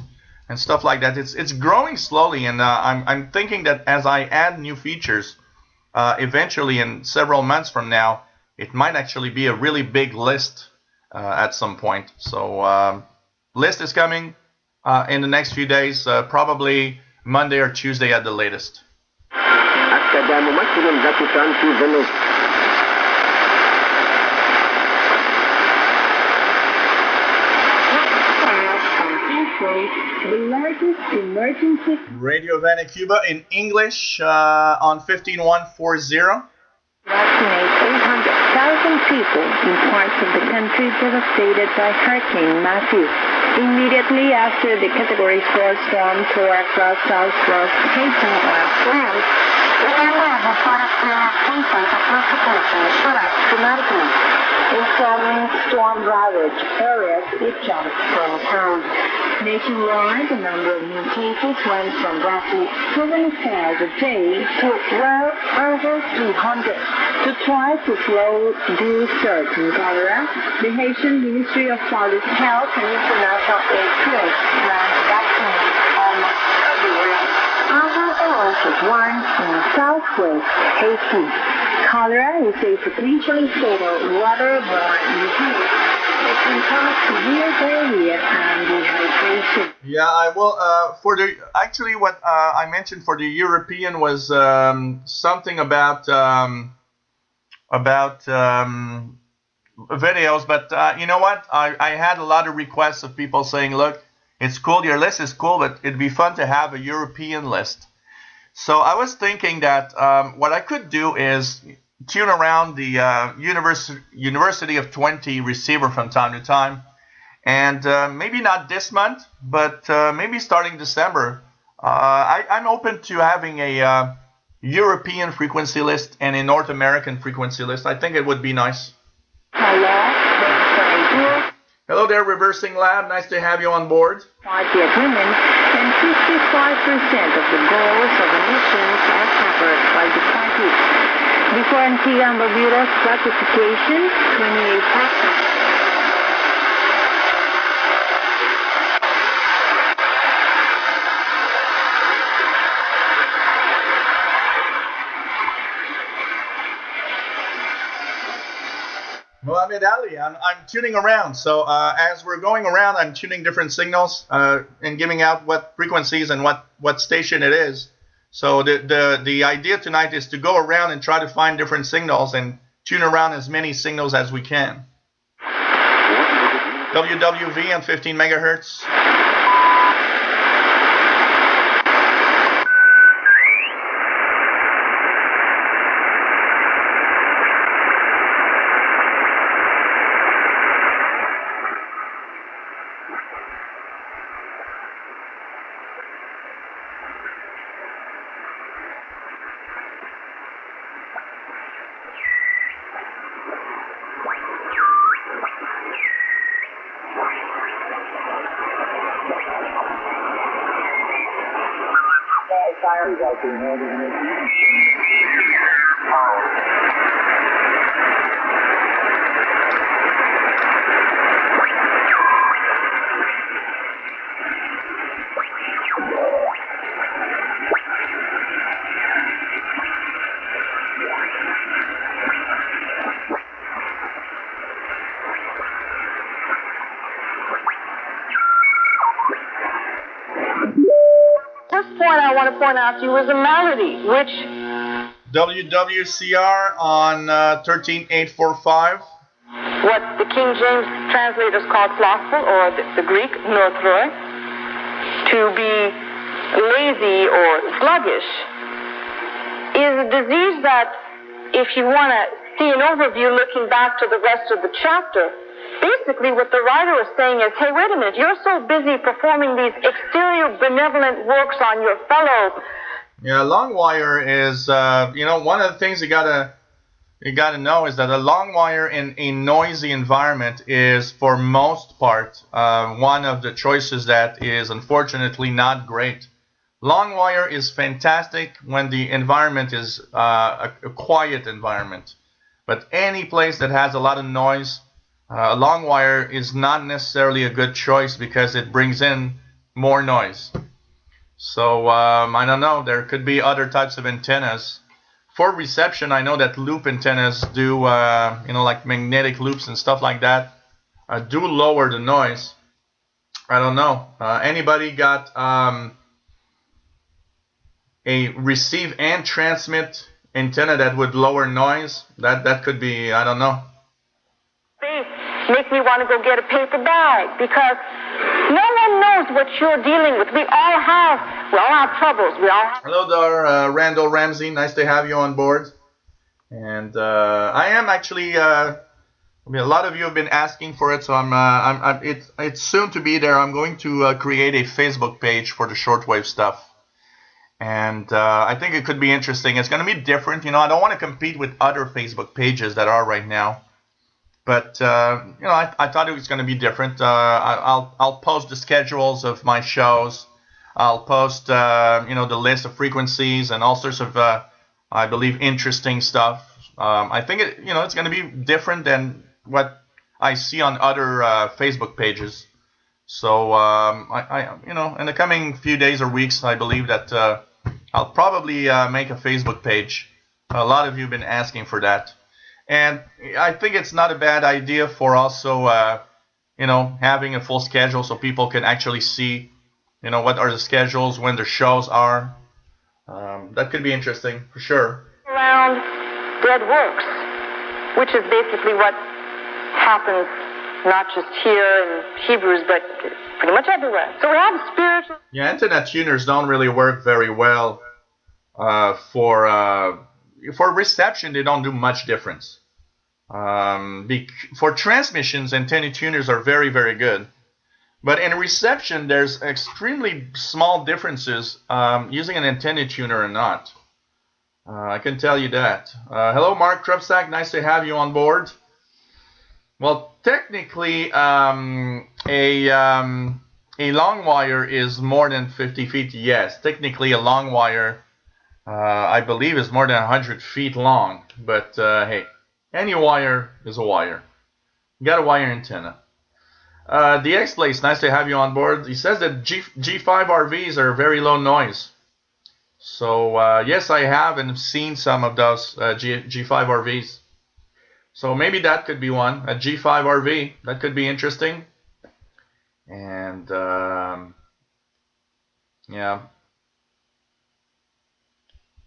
and stuff like that. It's growing slowly, and I'm thinking that as I add new features, eventually in several months from now, it might actually be a really big list at some point. So list is coming in the next few days, probably Monday or Tuesday at the latest. The largest emergency Radio Havana, Cuba in English on 15140. Vaccinate 800,000 people in parts of the country devastated by Hurricane Matthew. Immediately after the Category 4 storm tore across southwest Haiti France, the area has started cases of precipitation shut up dramatically. In following storm-ravaged areas, it jumped from count. Nationwide, the number of new cases went from roughly 75 a day to well over 300. To try to slow the surge in cholera, the Haitian Ministry of Public Health and International Aid Group plans to vaccinate almost everywhere. Other is one in southwest Haiti. Cholera is a potentially fatal waterborne disease. It can cause severe diarrhea and dehydration. Yeah, I will. For the actually, what I mentioned for the European was something about videos. But you know what? I had a lot of requests of people saying, "Look, it's cool. Your list is cool, but it'd be fun to have a European list." So I was thinking that what I could do is tune around the University of 20 receiver from time to time. And maybe not this month, but maybe starting December. I'm open to having a European frequency list and a North American frequency list. I think it would be nice. Hello there, Reversing Lab. Nice to have you on board. Yet women, and 55% of the goals of emissions are covered by the party. Before Antigua and Barbuda's ratification, 28%. Mohammed Ali, I'm tuning around. So as we're going around, I'm tuning different signals and giving out what frequencies and what station it is. So the idea tonight is to go around and try to find different signals and tune around as many signals as we can. WWV on 15 megahertz. I want to point out to you is a melody, which WWCR on 13845. What the King James translators call slothful, or the Greek northroi, to be lazy or sluggish, is a disease that, if you want to see an overview looking back to the rest of the chapter, basically what the writer is saying is, hey, wait a minute, you're so busy performing these exterior benevolent works on your fellow. Yeah, long wire is, one of the things you gotta know is that a long wire in a noisy environment is, for most part, one of the choices that is unfortunately not great. Long wire is fantastic when the environment is a quiet environment, but any place that has a lot of noise, a long wire is not necessarily a good choice because it brings in more noise. So I don't know. There could be other types of antennas. For reception, I know that loop antennas do, like magnetic loops and stuff like that, do lower the noise. I don't know. Anybody got a receive and transmit antenna that would lower noise? That could be, I don't know. Make me want to go get a paper bag, because no one knows what you're dealing with. We all have troubles. Hello there, Randall Ramsey. Nice to have you on board. And I am actually, a lot of you have been asking for it, so it's soon to be there. I'm going to create a Facebook page for the shortwave stuff. And I think it could be interesting. It's going to be different. I don't want to compete with other Facebook pages that are right now. But, I thought it was going to be different. I'll post the schedules of my shows. I'll post, the list of frequencies and all sorts of, I believe, interesting stuff. I think it's going to be different than what I see on other Facebook pages. So, in the coming few days or weeks, I believe that I'll probably make a Facebook page. A lot of you have been asking for that. And I think it's not a bad idea for also, having a full schedule so people can actually see, what are the schedules, when the shows are. That could be interesting, for sure. Around dead works, which is basically what happens not just here in Hebrews, but pretty much everywhere. So we have spiritual... Yeah, antenna tuners don't really work very well for... for reception, they don't do much difference. For transmissions, antenna tuners are very, very good. But in reception, there's extremely small differences using an antenna tuner or not. I can tell you that. Hello, Mark Krupsack. Nice to have you on board. Well, technically, a long wire is more than 50 feet. Yes, technically, a long wire, I believe, is more than 100 feet long. But hey, any wire is a wire. You got a wire antenna. The X-Place, nice to have you on board. He says that G5 RVs are very low noise. So yes, I have and seen some of those G5 RVs. So maybe that could be one, a G5 RV. That could be interesting. And yeah.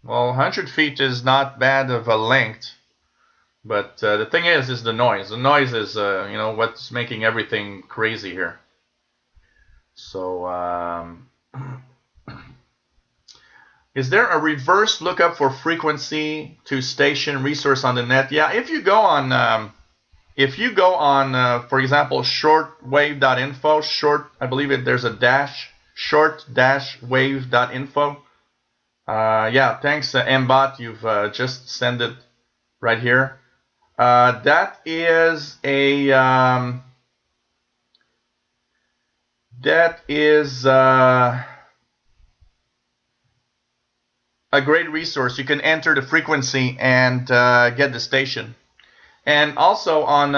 Well, 100 feet is not bad of a length. But the thing is the noise. The noise is, what's making everything crazy here. So, is there a reverse lookup for frequency to station resource on the net? Yeah, if you go on, for example, shortwave.info, I believe there's a dash, short-wave.info. Yeah, thanks, Mbot. You've just sent it right here. That is a great resource. You can enter the frequency and get the station. And also on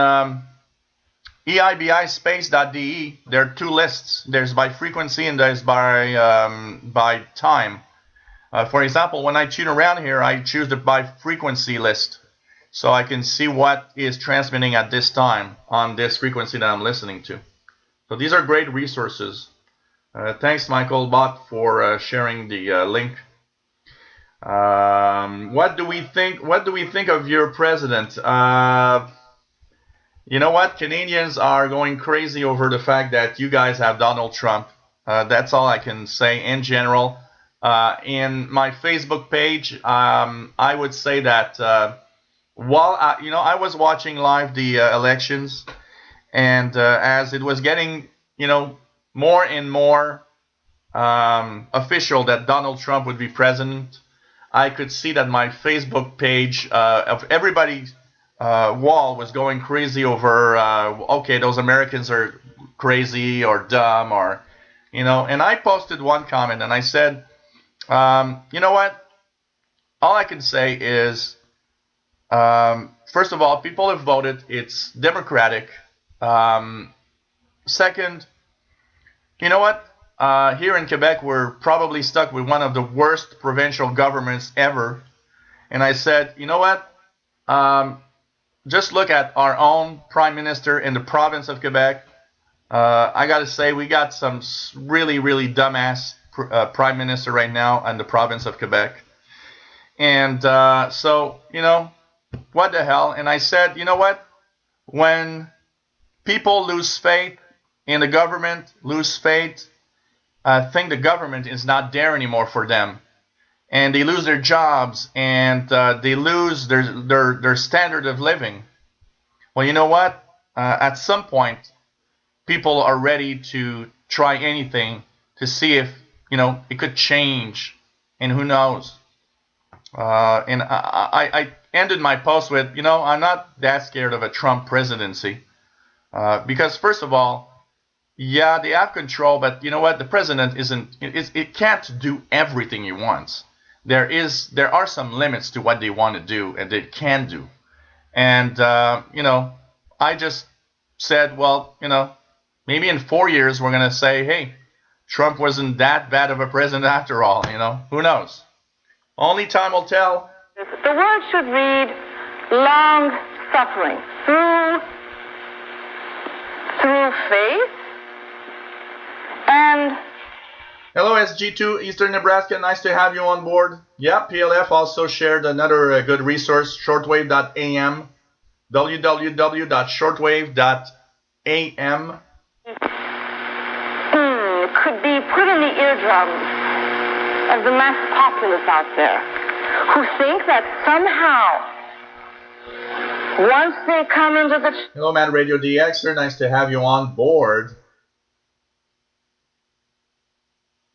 eibispace.de, there are two lists. There's by frequency and there's by time. For example, when I tune around here, I choose the by frequency list. So I can see what is transmitting at this time on this frequency that I'm listening to. So these are great resources. Thanks, Michael Bott, for sharing the link. What do we think of your president? You know what? Canadians are going crazy over the fact that you guys have Donald Trump. That's all I can say in general. In my Facebook page, I would say that while I was watching live the elections, and as it was getting more and more official that Donald Trump would be president, I could see that my Facebook page of everybody's wall was going crazy over okay, those Americans are crazy or dumb or and I posted one comment and I said, you know what, all I can say is, first of all, people have voted. It's democratic. Second, you know what? Here in Quebec, we're probably stuck with one of the worst provincial governments ever. And I said, you know what? Just look at our own prime minister in the province of Quebec. I got to say, we got some really, really dumbass prime minister right now in the province of Quebec. And so, what the hell? And I said, you know what? When people lose faith in the government, lose faith, think the government is not there anymore for them, and they lose their jobs, and they lose their standard of living. Well, you know what? At some point, people are ready to try anything to see if it could change, and who knows? And I ended my post with, I'm not that scared of a Trump presidency, because first of all, yeah, they have control, but you know what? The president it can't do everything he wants. There are some limits to what they want to do and they can do. And I just said, well, maybe in 4 years we're gonna say, hey, Trump wasn't that bad of a president after all. Who knows? Only time will tell. The word should read long suffering through faith. And hello, SG2 Eastern Nebraska. Nice to have you on board. Yeah, PLF also shared another good resource, shortwave.am, www.shortwave.am. Could be put in the eardrums of the mass populace out there. who think that somehow, once they come into the... Hello, Man Radio DXer. Nice to have you on board.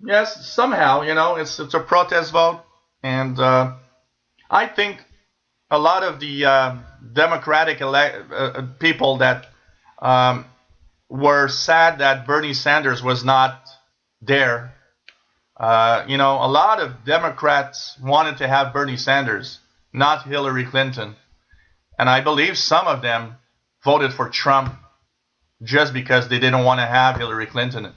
Yes, somehow, it's a protest vote. And I think a lot of the Democratic people that were sad that Bernie Sanders was not there. A lot of Democrats wanted to have Bernie Sanders, not Hillary Clinton. And I believe some of them voted for Trump just because they didn't want to have Hillary Clinton.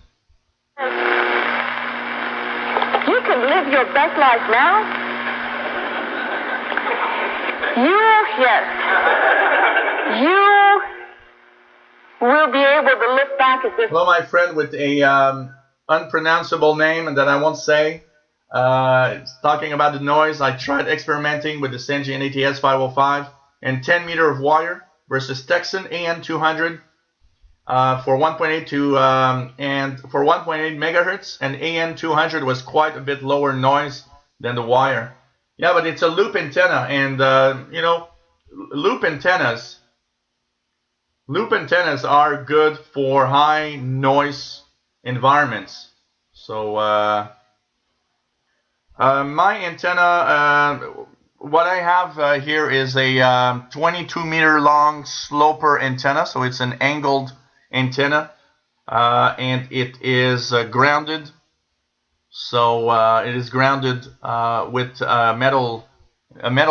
You can live your best life now. You will be able to look back at this. Hello, my friend with a unpronounceable name and that I won't say. Talking about the noise, I tried experimenting with the Sangean ATS 505 and 10 meter of wire versus Texan AN 200 for 1.8 to and for 1.8 megahertz, and AN 200 was quite a bit lower noise than the wire. Yeah, but it's a loop antenna, and loop antennas are good for high noise environments. So my antenna, what I have here is a 22 meter long sloper antenna. So it's an angled antenna, and it is grounded. So it is grounded with a metal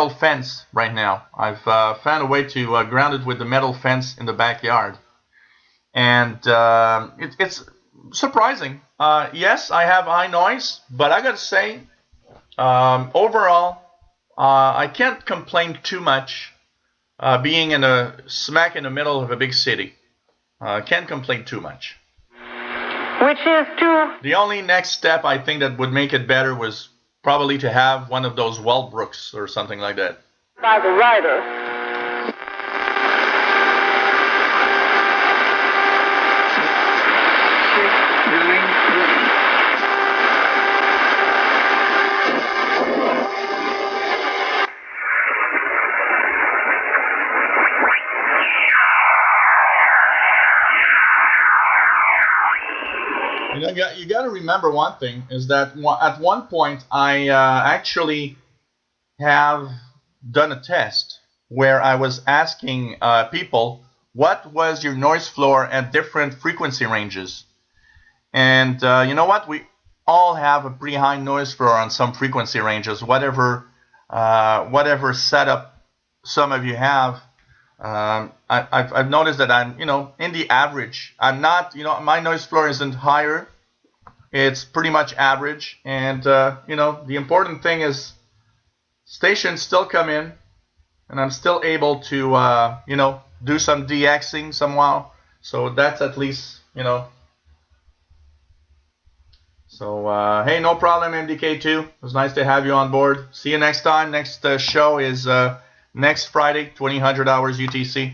fence right now. I've found a way to ground it with the metal fence in the backyard, and it's surprising. Yes, I have high noise, but I gotta say, overall, I can't complain too much. Being smack in the middle of a big city, can't complain too much. Which is to... The only next step I think that would make it better was probably to have one of those Wellbrooks or something like that. By the writer. You got to remember one thing, is that at one point I actually have done a test where I was asking people, what was your noise floor at different frequency ranges? And you know what? We all have a pretty high noise floor on some frequency ranges, whatever setup some of you have. I've noticed that I'm, in the average. I'm not, my noise floor isn't higher. It's pretty much average. And, the important thing is stations still come in, and I'm still able to, do some DXing somehow. So that's at least, So, hey, no problem, MDK2. It was nice to have you on board. See you next time. Next show is next Friday, 2000 hours UTC.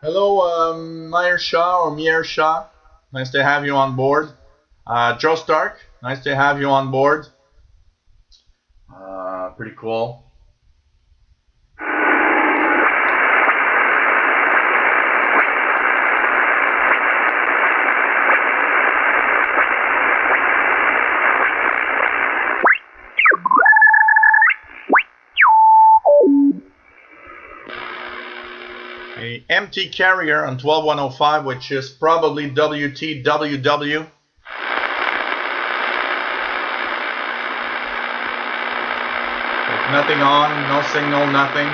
Hello, Meyer Shaw or Meyer Shaw. Nice to have you on board. Joe Stark, nice to have you on board. Pretty cool. A empty carrier on 12105, which is probably WTWW. Nothing on, no signal, nothing.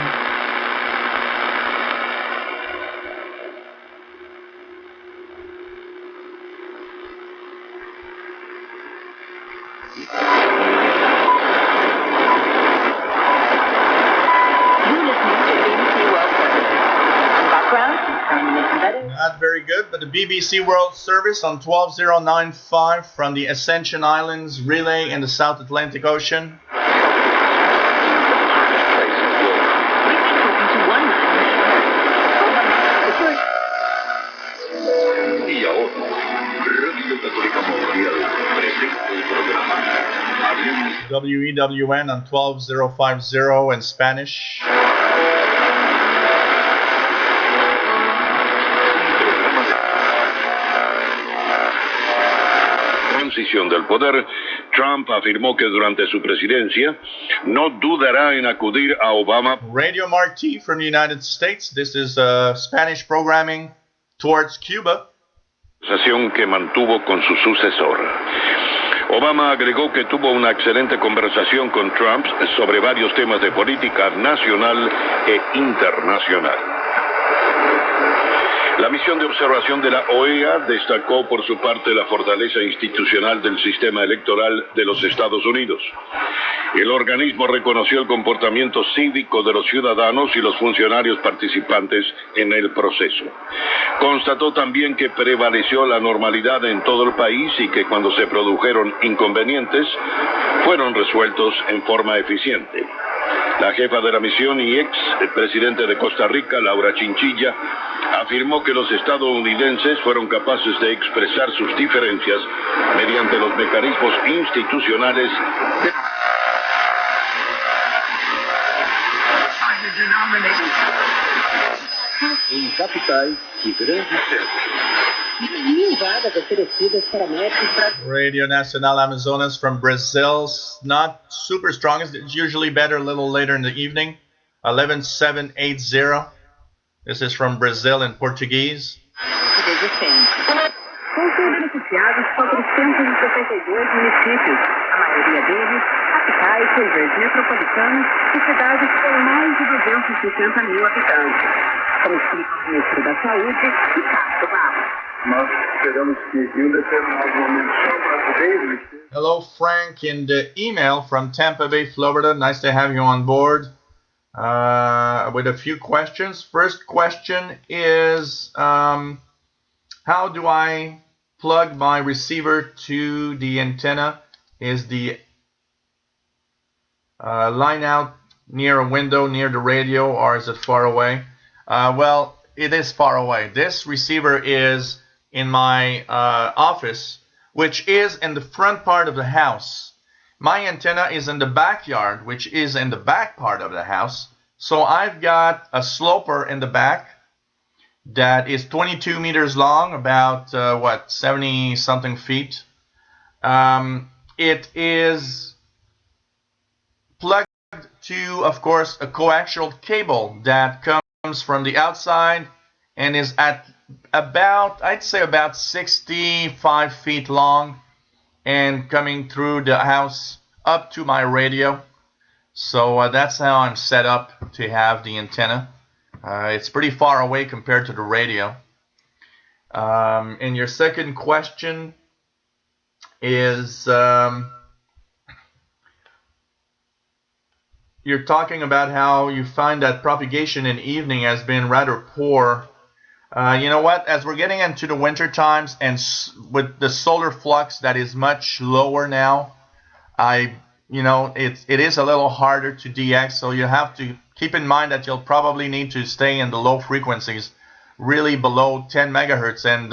for the BBC World Service on 12095 from the Ascension Islands relay in the South Atlantic Ocean. WEWN on 12050 in Spanish. Transición del poder, Trump afirmó que durante su presidencia no dudará en acudir a Obama. Radio Marti from the United States. This is Spanish programming towards Cuba. Conversación que mantuvo con su sucesor. Obama agregó que tuvo una excelente conversación con Trump sobre varios temas de política nacional e internacional. La misión de observación de la OEA destacó por su parte la fortaleza institucional del sistema electoral de los Estados Unidos. El organismo reconoció el comportamiento cívico de los ciudadanos y los funcionarios participantes en el proceso. Constató también que prevaleció la normalidad en todo el país y que cuando se produjeron inconvenientes, fueron resueltos en forma eficiente. La jefa de la misión y ex presidente de Costa Rica, Laura Chinchilla, afirmó que los estadounidenses fueron capaces de expresar sus diferencias mediante los mecanismos institucionales de... Em capitais e grandes centros. Vagas oferecidas para médicos. Radio Nacional Amazonas from Brazil. Not super strong. It's usually better a little later in the evening. 11780. This is from Brazil in Portuguese. Vão ser beneficiados 462 municípios, a maioria deles capitais, regiões metropolitanas e cidades com mais de 250 mil habitantes. Como explica o ministro da Saúde, Ricardo Barros. Nós esperamos que em um determinado momento só brasileiros. Hello, Frank, in the email from Tampa Bay, Florida. Nice to have you on board. With a few questions. First question is, how do I plug my receiver to the antenna? Is the line out near a window, near the radio, or is it far away? Well, it is far away. This receiver is in my office, which is in the front part of the house. My antenna is in the backyard, which is in the back part of the house. So I've got a sloper in the back that is 22 meters long, about 70 something feet. It is plugged to, of course, a coaxial cable that comes from the outside and is at about, I'd say about 65 feet long and coming through the house up to my radio. So that's how I'm set up to have the antenna. It's pretty far away compared to the radio. And your second question is, you're talking about how you find that propagation in evening has been rather poor. You know what? As we're getting into the winter times and with the solar flux that is much lower now, it is a little harder to DX. So you have to keep in mind that you'll probably need to stay in the low frequencies, really below 10 megahertz. And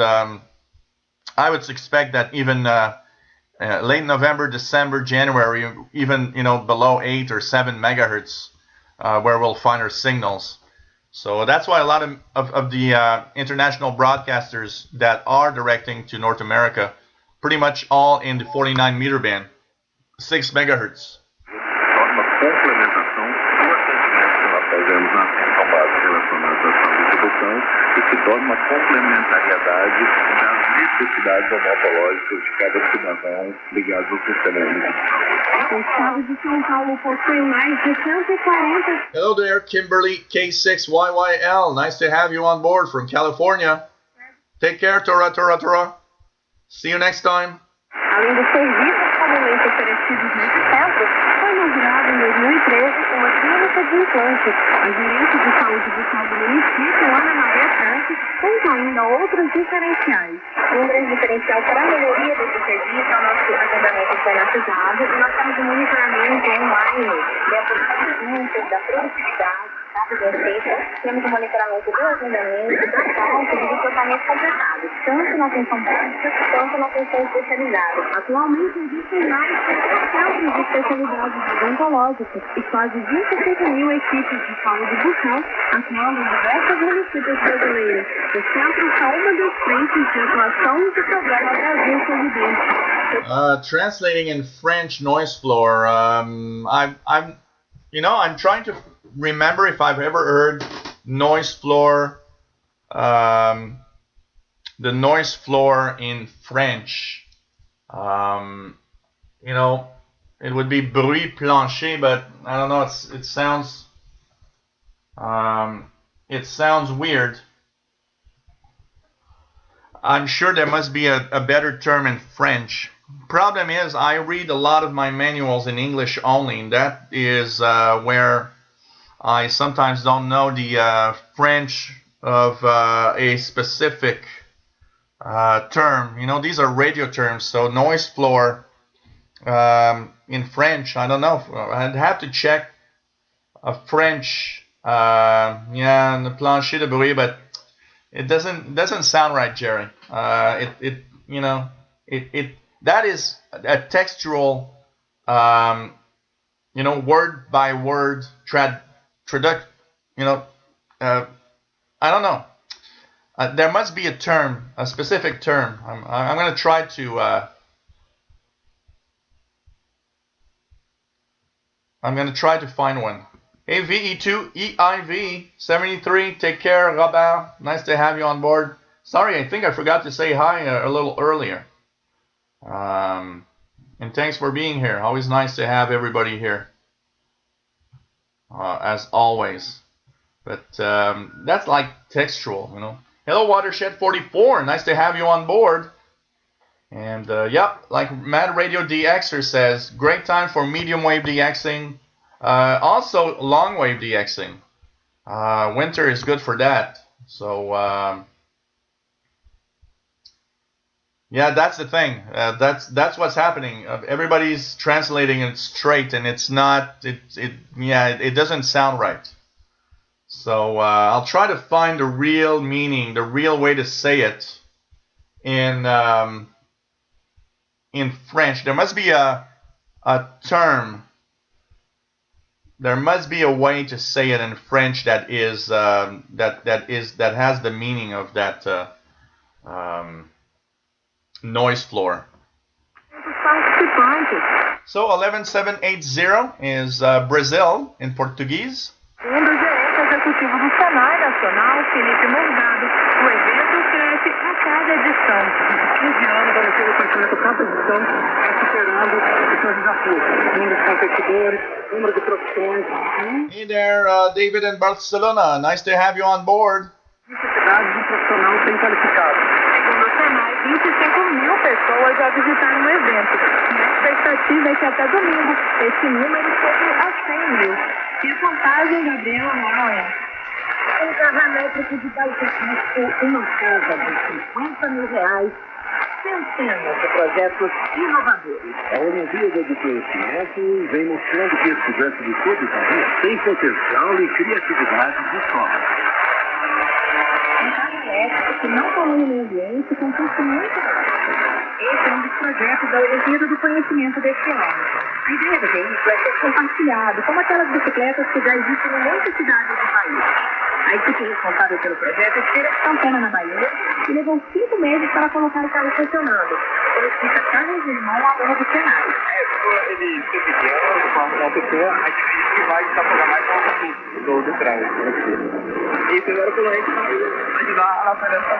I would expect that even late November, December, January, even below 8 or 7 megahertz, where we'll find our signals. So that's why a lot of the international broadcasters that are directing to North America, pretty much all in the 49 meter band, 6 megahertz. E que torna uma complementariedade das necessidades odontológicas de cada cidadão ligado ao sistema único de saúde. O estado de São Paulo possui mais de 140... Hello there, Kimberly K6YYL. Nice to have you on board from California. Take care, Tora. See you next time. Além dos serviços comumente oferecidos nesse centro, foi inaugurado em 2013 uma clínica doença de implante. A gerente de saúde bucal do município, Ana Maria Santos, conta ainda outros diferenciais. Um grande diferencial para a melhoria desse serviço é o nosso agendamento informatizado e nós temos um monitoramento online da produtividade, da produtividade. Temos um monitoramento do agendamento, da causa e do tratamento completado, tanto na atenção básica quanto na atenção especializada. Atualmente existem mais centros de especialidades odontológicas e quase 25 mil equipes de saúde bucal atuando em diversos municípios brasileiros. Os centros são uma das frentes de atuação do programa Brasil Sorridente. Translating in French noise floor, I'm trying to remember if I've ever heard noise floor, the noise floor in French. It would be bruit plancher, but I don't know. It sounds weird. I'm sure there must be a better term in French. Problem is, I read a lot of my manuals in English only, and that is where I sometimes don't know the French of a specific term. These are radio terms, so noise floor in French, I don't know. I'd have to check a French, the plancher de bruit, but it doesn't sound right, Jerry. That is a textual, word by word I don't know. There must be a term, a specific term. I'm going to try to. I'm going to try to find one. Hey, VE2 EIV 73. Take care, Robert. Nice to have you on board. Sorry, I think I forgot to say hi a little earlier. And thanks for being here. Always nice to have everybody here. As always. But that's like textual, Hello, Watershed 44. Nice to have you on board. And like Mad Radio DXer says, great time for medium wave DXing. Also long wave DXing. Winter is good for that. So that's the thing. That's what's happening. Everybody's translating it straight, and it's not. It doesn't sound right. So I'll try to find the real meaning, the real way to say it in French. There must be a term. There must be a way to say it in French that is that has the meaning of that noise floor. So 11780 is Brazil in Portuguese. Executivo do Senai Nacional, Felipe Morgado. O evento cresce a cada edição. 15 anos, a Olimpíada continua cada edição, superando os seus desafios. Número de competidores, número de profissões. Hey there, David in Barcelona. Nice to have you on board. Necessidade de um profissional bem qualificado. Segundo o Senai, 25 mil pessoas já visitaram o evento. E a expectativa é que até domingo esse número chegue a 100 mil. E a contagem, Gabriela, não é? Um carro-elétrico de baixo custo, uma casa de R$50 mil, centenas de projetos inovadores. A Olimpíada do Conhecimento vem mostrando que estudantes de todo o país têm potencial e criatividade de sobra. Um carro elétrico que não polui o meio ambiente com custo muito baixo. Esse é um dos projetos da Olimpíada do Conhecimento deste ano. A ideia do veículo é ser compartilhado, como aquelas bicicletas que já existem em muitas cidades do país. A equipe responsável pelo projeto esteve em Santana, na Bahia, e levou 5 meses para colocar o carro funcionando, como explica Carlos Irmão, aluno do Senai. Ele ser pequeno, uma pessoa, a gente diz que vai desafogar mais do trânsito. E primeiro pelo menos vai ajudar na prevenção.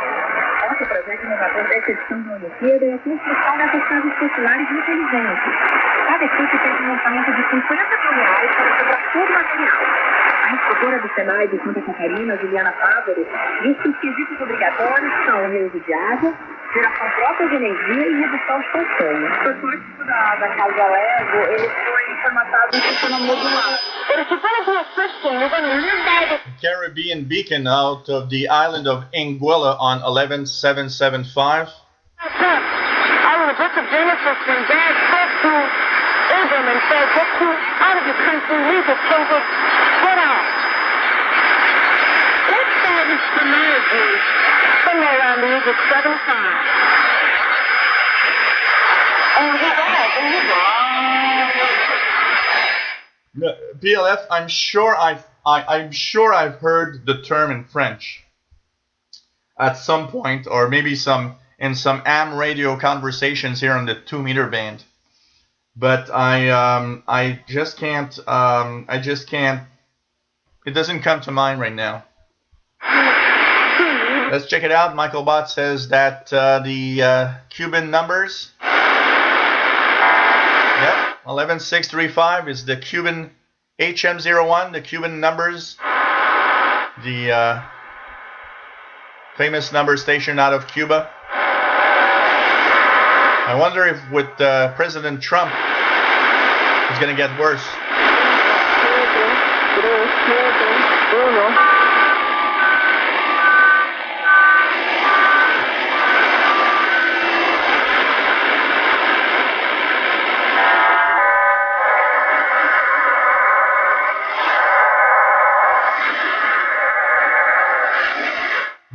Outro projeto inovador dessa edição da Olimpíada é a construção dessas casas populares inteligentes. Cada equipe tem um orçamento de R$50 mil para comprar todo o material. A instrutora do Senai de Santa Catarina, Juliana Fávero, diz que os quesitos obrigatórios são o reuso de água, geração própria de energia e redução de consumo. O protótipo da casa Lego, ele foi formatado em sistema modular. It is very Caribbean beacon out of the island of Anguilla on 11775. Out of the book of Genesis, when God spoke to Abram and said, "Get you out of your country, leave your kindred, get out." That started to me somewhere around the age of 75. And he died, and he died. PLF, I'm sure I've heard the term in French at some point, or maybe in some AM radio conversations here on the 2-meter band. But I just can't. It doesn't come to mind right now. Let's check it out. Michael Bott says that the Cuban numbers. Yep, 11635 is the Cuban HM01, the Cuban numbers, the famous number station out of Cuba. I wonder if with President Trump, it's going to get worse.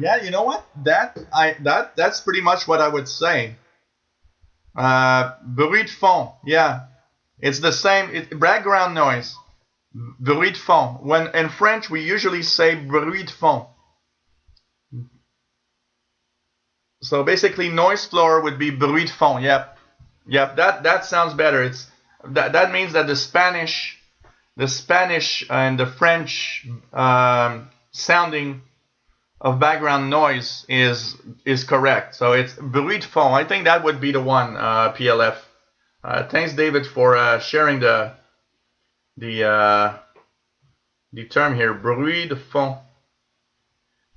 Yeah, you know what? That's pretty much what I would say. Bruit de fond, yeah, it's the same. Background noise, bruit de fond. When in French we usually say bruit de fond. So basically, noise floor would be bruit de fond. Yep. That sounds better. That means that the Spanish and the French sounding of background noise is correct. So it's bruit de fond. I think that would be the one, PLF. Thanks, David, for sharing the term here, bruit de fond.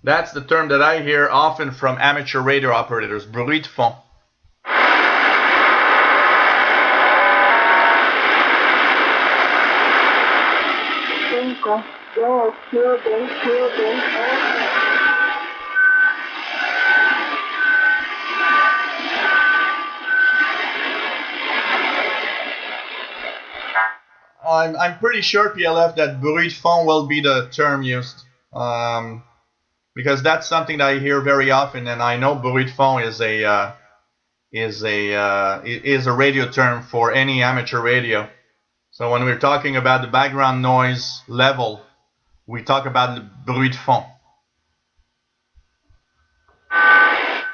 That's the term that I hear often from amateur radio operators, bruit de fond. I'm pretty sure, PLF, that bruit de fond will be the term used, because that's something that I hear very often, and I know bruit de fond is a radio term for any amateur radio. So when we're talking about the background noise level, we talk about the bruit de fond.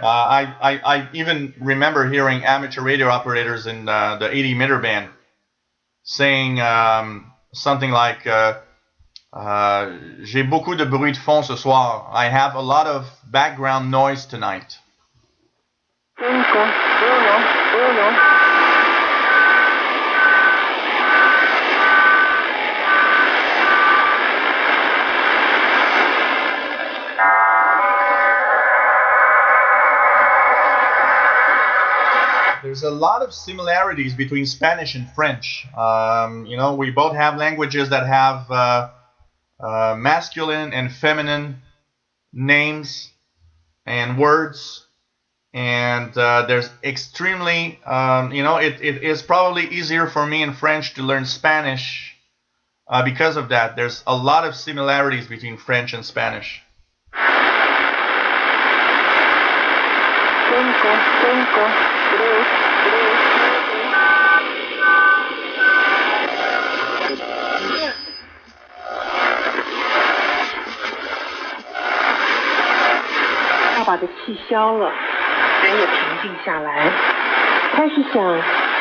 I even remember hearing amateur radio operators in the 80-meter band saying something like, j'ai beaucoup de bruit de fond ce soir. I have a lot of background noise tonight. There's a lot of similarities between Spanish and French. We both have languages that have masculine and feminine names and words, and there's extremely, it is probably easier for me in French to learn Spanish because of that. There's a lot of similarities between French and Spanish.爸的气消了，人也平静下来，开始想，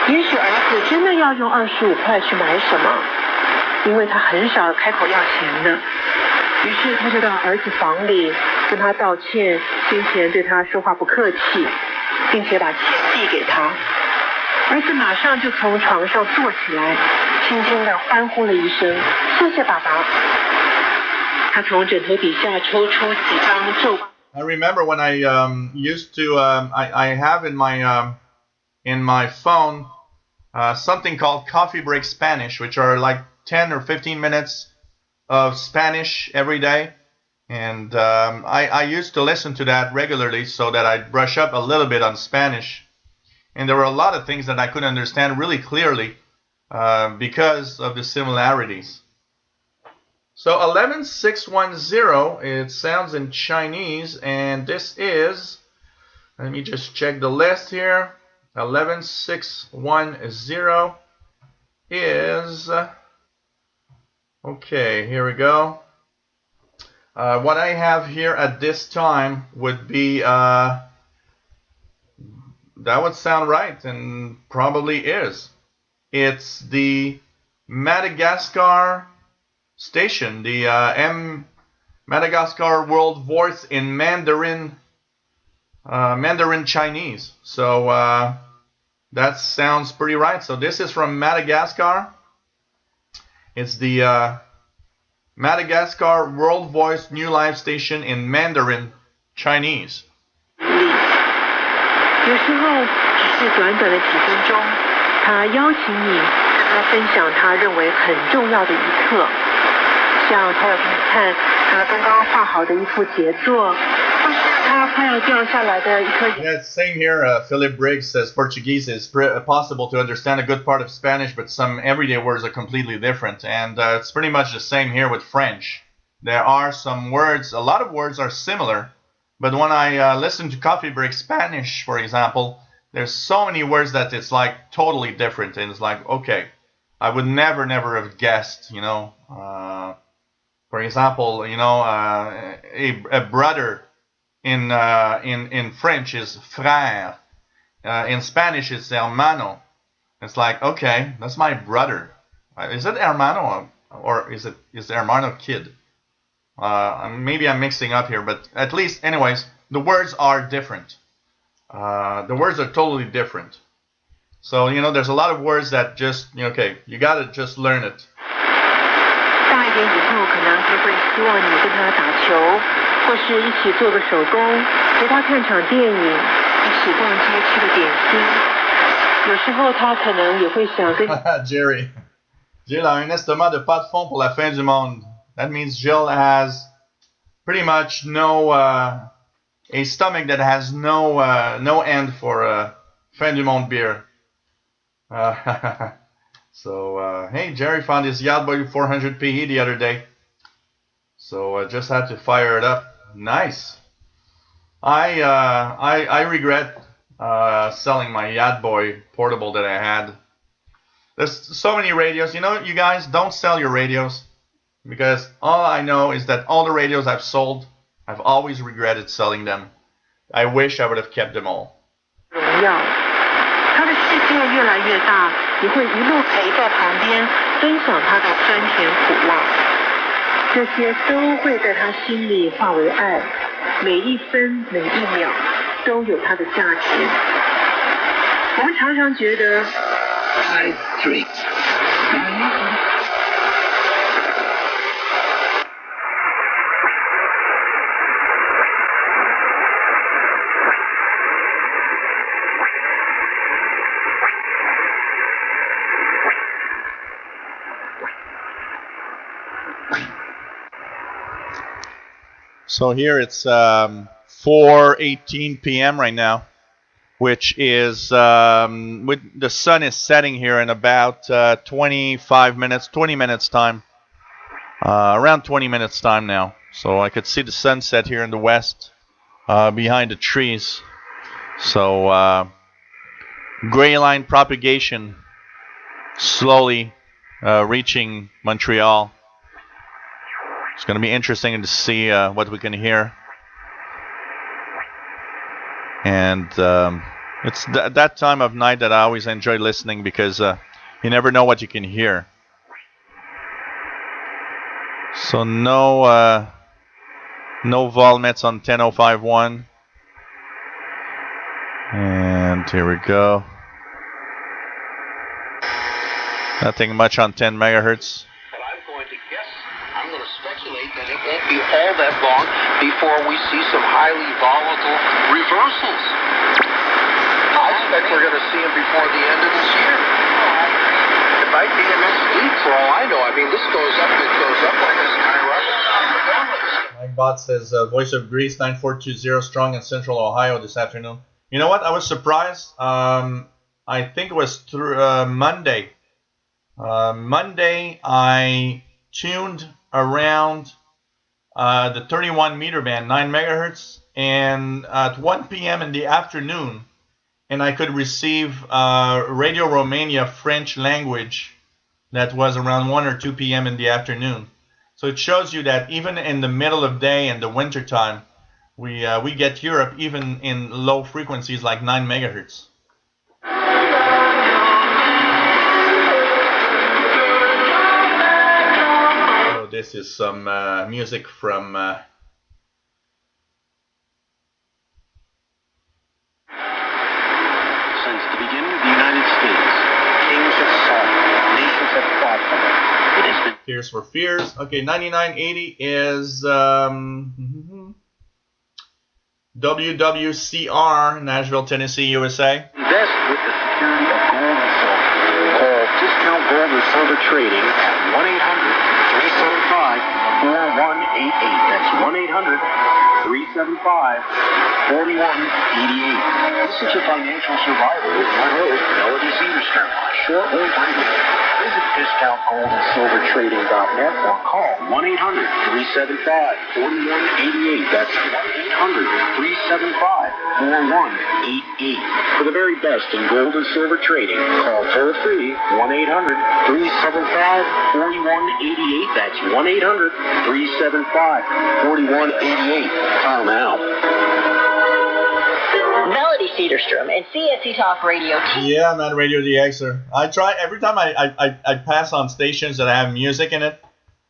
也许儿子真的要用25块去买什么，因为他很少开口要钱的。于是他就到儿子房里跟他道歉，先前对他说话不客气，并且把钱递给他。儿子马上就从床上坐起来，轻轻地欢呼了一声：“谢谢爸爸。”他从枕头底下抽出几张皱。I remember when I used to I have in my phone something called coffee break Spanish, which are like 10 or 15 minutes of Spanish every day. And I used to listen to that regularly so that I'd brush up a little bit on Spanish. And there were a lot of things that I couldn't understand really clearly because of the similarities. So 11610, it sounds in Chinese, and this is, let me just check the list here. 11610 is, okay, here we go. What I have here at this time would be, that would sound right, and probably is. It's the Madagascar station, the Madagascar World Voice in Mandarin Chinese. So that sounds pretty right. So this is from Madagascar. It's the Madagascar World Voice New Live Station in Mandarin Chinese. 有时候只是短短的几分钟，他邀请你跟他分享他认为很重要的一刻，像他要给你看他刚刚画好的一幅杰作，或是他快要掉下来的一颗。Yeah, same here. Philip Briggs says Portuguese is possible to understand a good part of Spanish, but some everyday words are completely different. And it's pretty much the same here with French. There are some words, a lot of words are similar, but when I listen to Coffee Break Spanish, for example, there's so many words that it's like totally different. And it's like, okay, I would never have guessed, you know. For example, you know, a brother in French is frère. In Spanish, it's hermano. It's like, okay, that's my brother. Is it hermano or is hermano kid? Maybe I'm mixing up here, but at least, anyways, the words are different. The words are totally different. So, you know, there's a lot of words that just, okay, you gotta just learn it. 大一点以后，可能他会希望你跟他打球，或是一起做个手工，陪他看场电影，一起逛街吃个点心。有时候他可能也会想跟Jerry, Jill a un estomac de pas de fond pour la fin du monde. That means Jill has pretty much no a stomach that has no end for fin du monde beer. So hey, Jerry found his Yacht Boy 400 PE the other day, so I just had to fire it up. Nice. I regret selling my Yacht Boy portable that I had. There's so many radios. You know, you guys, don't sell your radios, because all I know is that all the radios I've sold, I've always regretted selling them. I wish I would have kept them all. 荣耀，他的世界越来越大，你会一路陪在旁边，分享他的酸甜苦辣，这些都会在他心里化为爱，每一分每一秒都有它的价值。我们常常觉得 I drink. So here it's 4:18 p.m. right now, which is with the sun is setting here in about 20 minutes time, around 20 minutes time now. So I could see the sunset here in the west behind the trees. So gray line propagation slowly reaching Montreal. It's going to be interesting to see what we can hear. And it's that time of night that I always enjoy listening, because you never know what you can hear. So no Volmets on 10051. And here we go. Nothing much on 10 megahertz. That it won't be all that long before we see some highly volatile reversals. I expect we're going to see them before the end of this year. It might be in this week, for all I know. I mean, this goes up like a bot says Voice of Greece 9420 strong in Central Ohio this afternoon. You know what? I was surprised. I think it was through Monday. Monday, I tuned around the 31 meter band, 9 megahertz, and at 1 p.m. in the afternoon, and I could receive Radio Romania French language that was around 1 or 2 p.m. in the afternoon. So it shows you that even in the middle of day and the winter time, we get Europe even in low frequencies like 9 megahertz. Oh, this is some music from Since the beginning of the United States, kings have sought it, nations have fought for it. It has been Tears for Fears. Okay, 9980 is WWCR, Nashville, Tennessee, USA. invest with the security of gold and silver. Call Discount Gold and Silver Trading at 1-800-375-4188. That's 1-800-375-4188. This is your financial survivor with your host, Melody Cedarstone, on Shortwave Radio. Visit DiscountGoldandSilverTrading.net or call 1-800-375-4188. That's 1-800-375-4188. For the very best in gold and silver trading, call toll-free 1-800-375-4188. That's 1-800-375-4188. Call now. Melody Cedarstrom and CSC Talk Radio. Yeah, man, Radio DXer. I try every time I pass on stations that have music in it.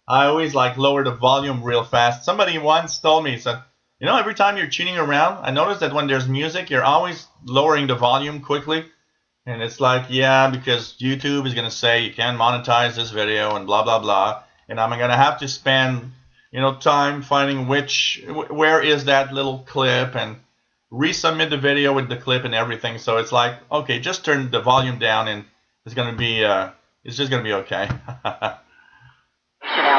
I always like lower the volume real fast. Somebody once told me, said, you know, every time you're tuning around, I notice that when there's music, you're always lowering the volume quickly. And it's like, yeah, because YouTube is gonna say you can't monetize this video and blah blah blah, and I'm gonna have to spend, you know, time finding where is that little clip and resubmit the video with the clip and everything. So it's like, okay, just turn the volume down and it's gonna be it's just gonna be okay. Out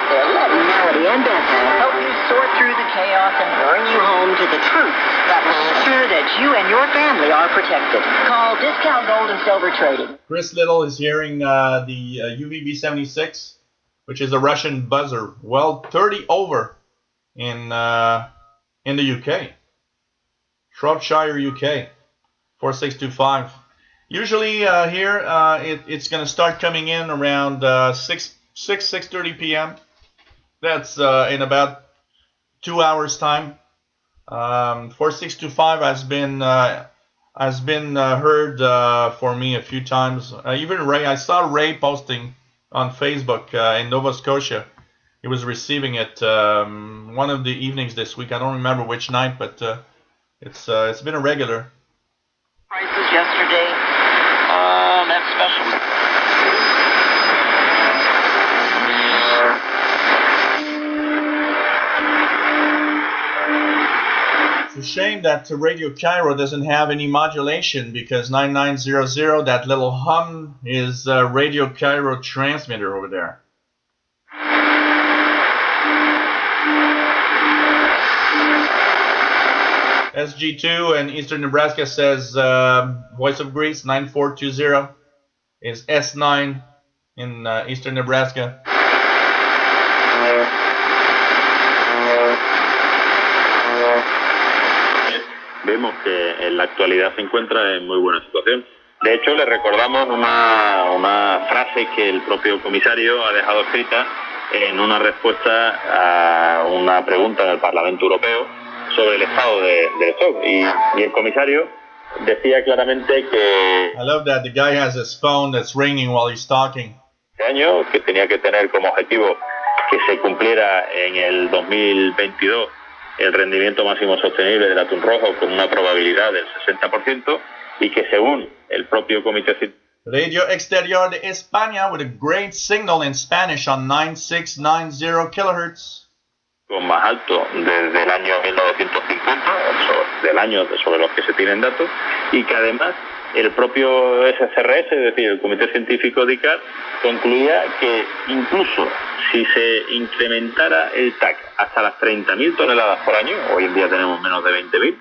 there, let Melody and Bethany help you sort through the chaos and bring you home to the truth that will ensure that you and your family are protected. Call Discount Gold and Silver Trading. Chris Little is hearing the UVB-76, which is a Russian buzzer. Well, 30 over in the UK. Shropshire, UK, 4625. Usually here it's going to start coming in around 6:30 p.m. That's in about 2 hours time. 4625 has been heard for me a few times. Even Ray, I saw Ray posting on Facebook in Nova Scotia. He was receiving it one of the evenings this week. I don't remember which night, but it's been a regular. Prices yesterday. That's special. It's a shame that Radio Cairo doesn't have any modulation, because 9900, that little hum, is Radio Cairo transmitter over there. SG2 in Eastern Nebraska says Voice of Greece 9420 is S9 in Eastern Nebraska. Vemos que en la actualidad se encuentra en muy buena situación. De hecho, le recordamos una frase que el propio comisario ha dejado escrita en una respuesta a una pregunta en el Parlamento Europeo sobre el estado del stock. Y el comisario decía claramente que I love that the guy has his phone that's ringing while he's talking. este año, que tenía que tener como objetivo que se cumpliera en el 2022 el rendimiento máximo sostenible del atún rojo con una probabilidad del 60%, y que según el propio comité científico Radio Exterior de España with a great signal in Spanish on 9690 kilohertz. más alto desde el año 1950, del año sobre los que se tienen datos, y que además el propio SCRS, es decir, el Comité Científico de ICAT, concluía que incluso si se incrementara el TAC hasta las 30.000 toneladas por año, hoy en día tenemos menos de 20.000,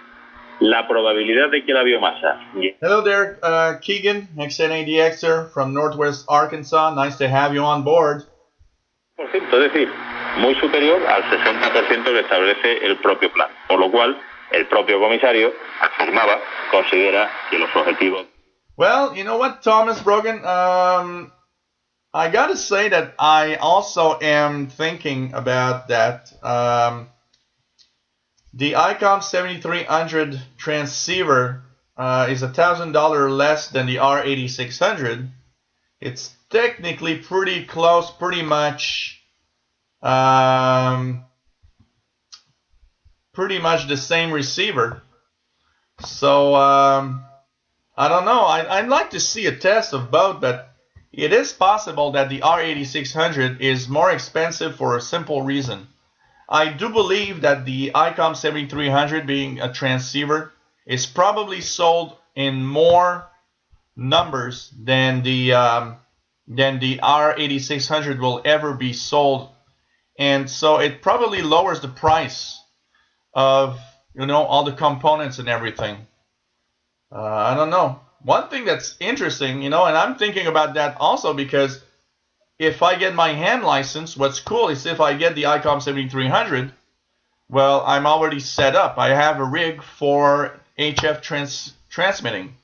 la probabilidad de que la biomasa... Hello there, Keegan, XN80Xer from Northwest Arkansas. Nice to have you on board. Por ciento, es decir, muy superior al 60% que establece el propio plan, por lo cual el propio comisario afirmaba, considera que los objetivos... Well, you know what, Thomas Brogan, I gotta say that I also am thinking about that. The ICOM 7300 transceiver is $1,000 less than the R8600. It's technically pretty close, pretty much the same receiver. So I don't know. I'd like to see a test of both, but it is possible that the R8600 is more expensive for a simple reason. I do believe that the ICOM 7300, being a transceiver, is probably sold in more numbers than the R8600 will ever be sold, and so it probably lowers the price of, you know, all the components and everything. I don't know. One thing that's interesting, you know, and I'm thinking about that also because if I get my hand license, what's cool is if I get the ICOM 7300, well, I'm already set up. I have a rig for HF transmitting.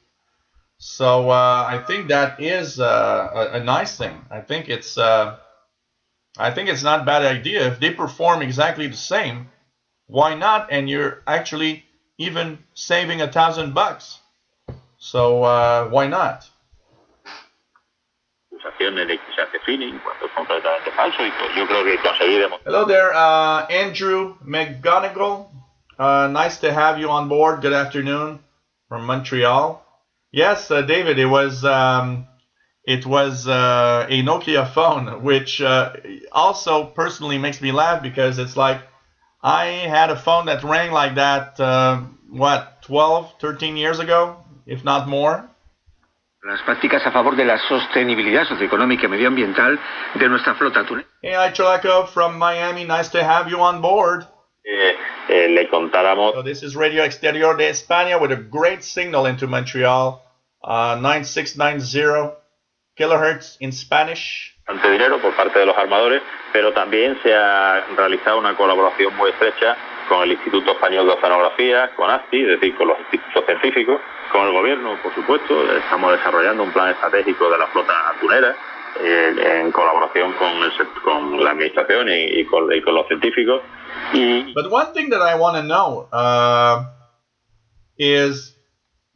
So I think that is a nice thing. I think it's not a bad idea. If they perform exactly the same, why not? And you're actually even saving $1,000. So why not? Hello there, Andrew McGonigal. Nice to have you on board. Good afternoon from Montreal. Yes, David, it was a Nokia phone, which also personally makes me laugh because it's like I had a phone that rang like that, 12, 13 years ago, if not more. Las prácticas a favor de la sostenibilidad socioeconómica y medioambiental de nuestra flota tunera. Hey, Cholaco from Miami. Nice to have you on board. Le contáramos. So this is Radio Exterior de España with a great signal into Montreal, 9690 kilohertz in Spanish. Ante dinero por parte de los armadores, pero también se ha realizado una colaboración muy estrecha con el Instituto Español de Oceanografía, con ASTI, es decir, con los institutos científicos, con el gobierno, por supuesto. Estamos desarrollando un plan estratégico de la flota atunera en colaboración con la administración y con los científicos. But one thing that I want to know is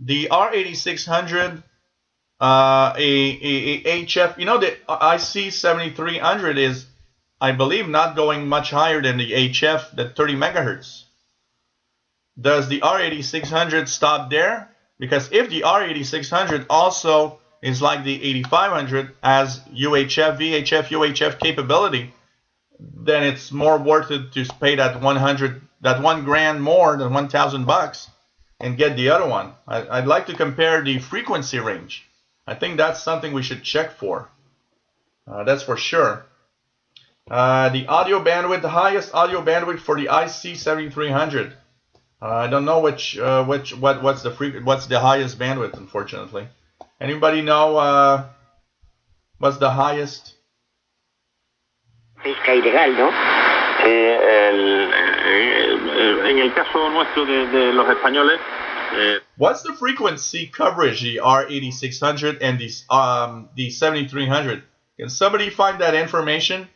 the R8600, a HF. You know, the IC 7300 is, I believe, not going much higher than the HF, the 30 megahertz. Does the R8600 stop there? Because if the R8600 also is like the 8500 as UHF, VHF, UHF capability, then it's more worth it to pay that $1,000 more than $1,000 and get the other one. I'd like to compare the frequency range. I think that's something we should check for. That's for sure. The audio bandwidth, the highest audio bandwidth for the IC 7300. I don't know what's the highest bandwidth, unfortunately. Anybody know what's the highest? Pesca ilegal, ¿no? Sí, en el caso nuestro de los españoles. What's the frequency coverage, the R8600 and the 7300? Can somebody find that information?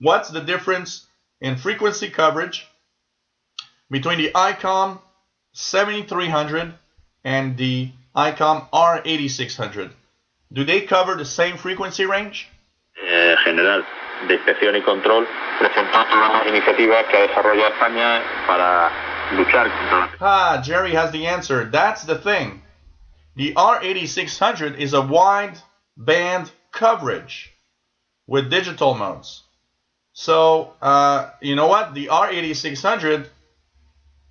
What's the difference in frequency coverage between the ICOM 7300 and the ICOM R8600? Do they cover the same frequency range? General de Inspección y Control presentó todas las iniciativas que ha desarrollado España para luchar contra la... Jerry has the answer. That's the thing. The R8600 is a wide band coverage with digital modes. So, you know what? The R8600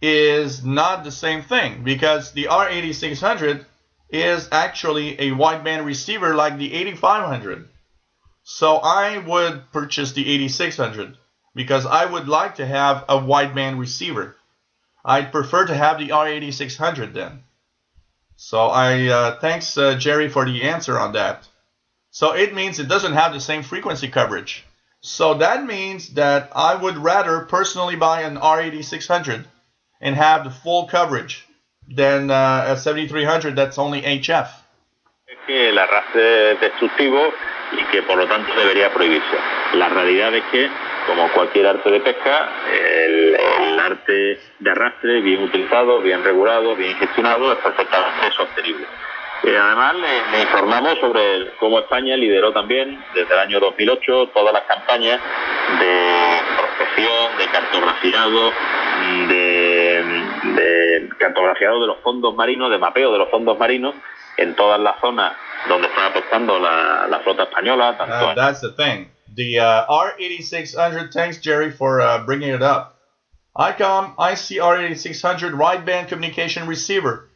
is not the same thing because the R8600 is actually a wideband receiver like the 8500. So I would purchase the 8600 because I would like to have a wideband receiver. I'd prefer to have the R8600 then. So thanks Jerry for the answer on that. So it means it doesn't have the same frequency coverage. So that means that I would rather personally buy an R8600 and have the full coverage than a 7300 that's only HF. Es que el arrastre es destructivo y que por lo tanto debería prohibirse. La realidad es que, como cualquier arte de pesca, el arte de arrastre bien utilizado, bien regulado, bien gestionado es perfectamente sostenible. Además le informamos sobre cómo España lideró también desde el año 2008 todas las campañas de prospección, de cartografiado de los fondos marinos, de mapeo de los fondos marinos en todas las zonas donde está pescando la flota española. That's the thing. The R8600, thanks Jerry for bringing it up. ICOM ICR8600 wideband communication receiver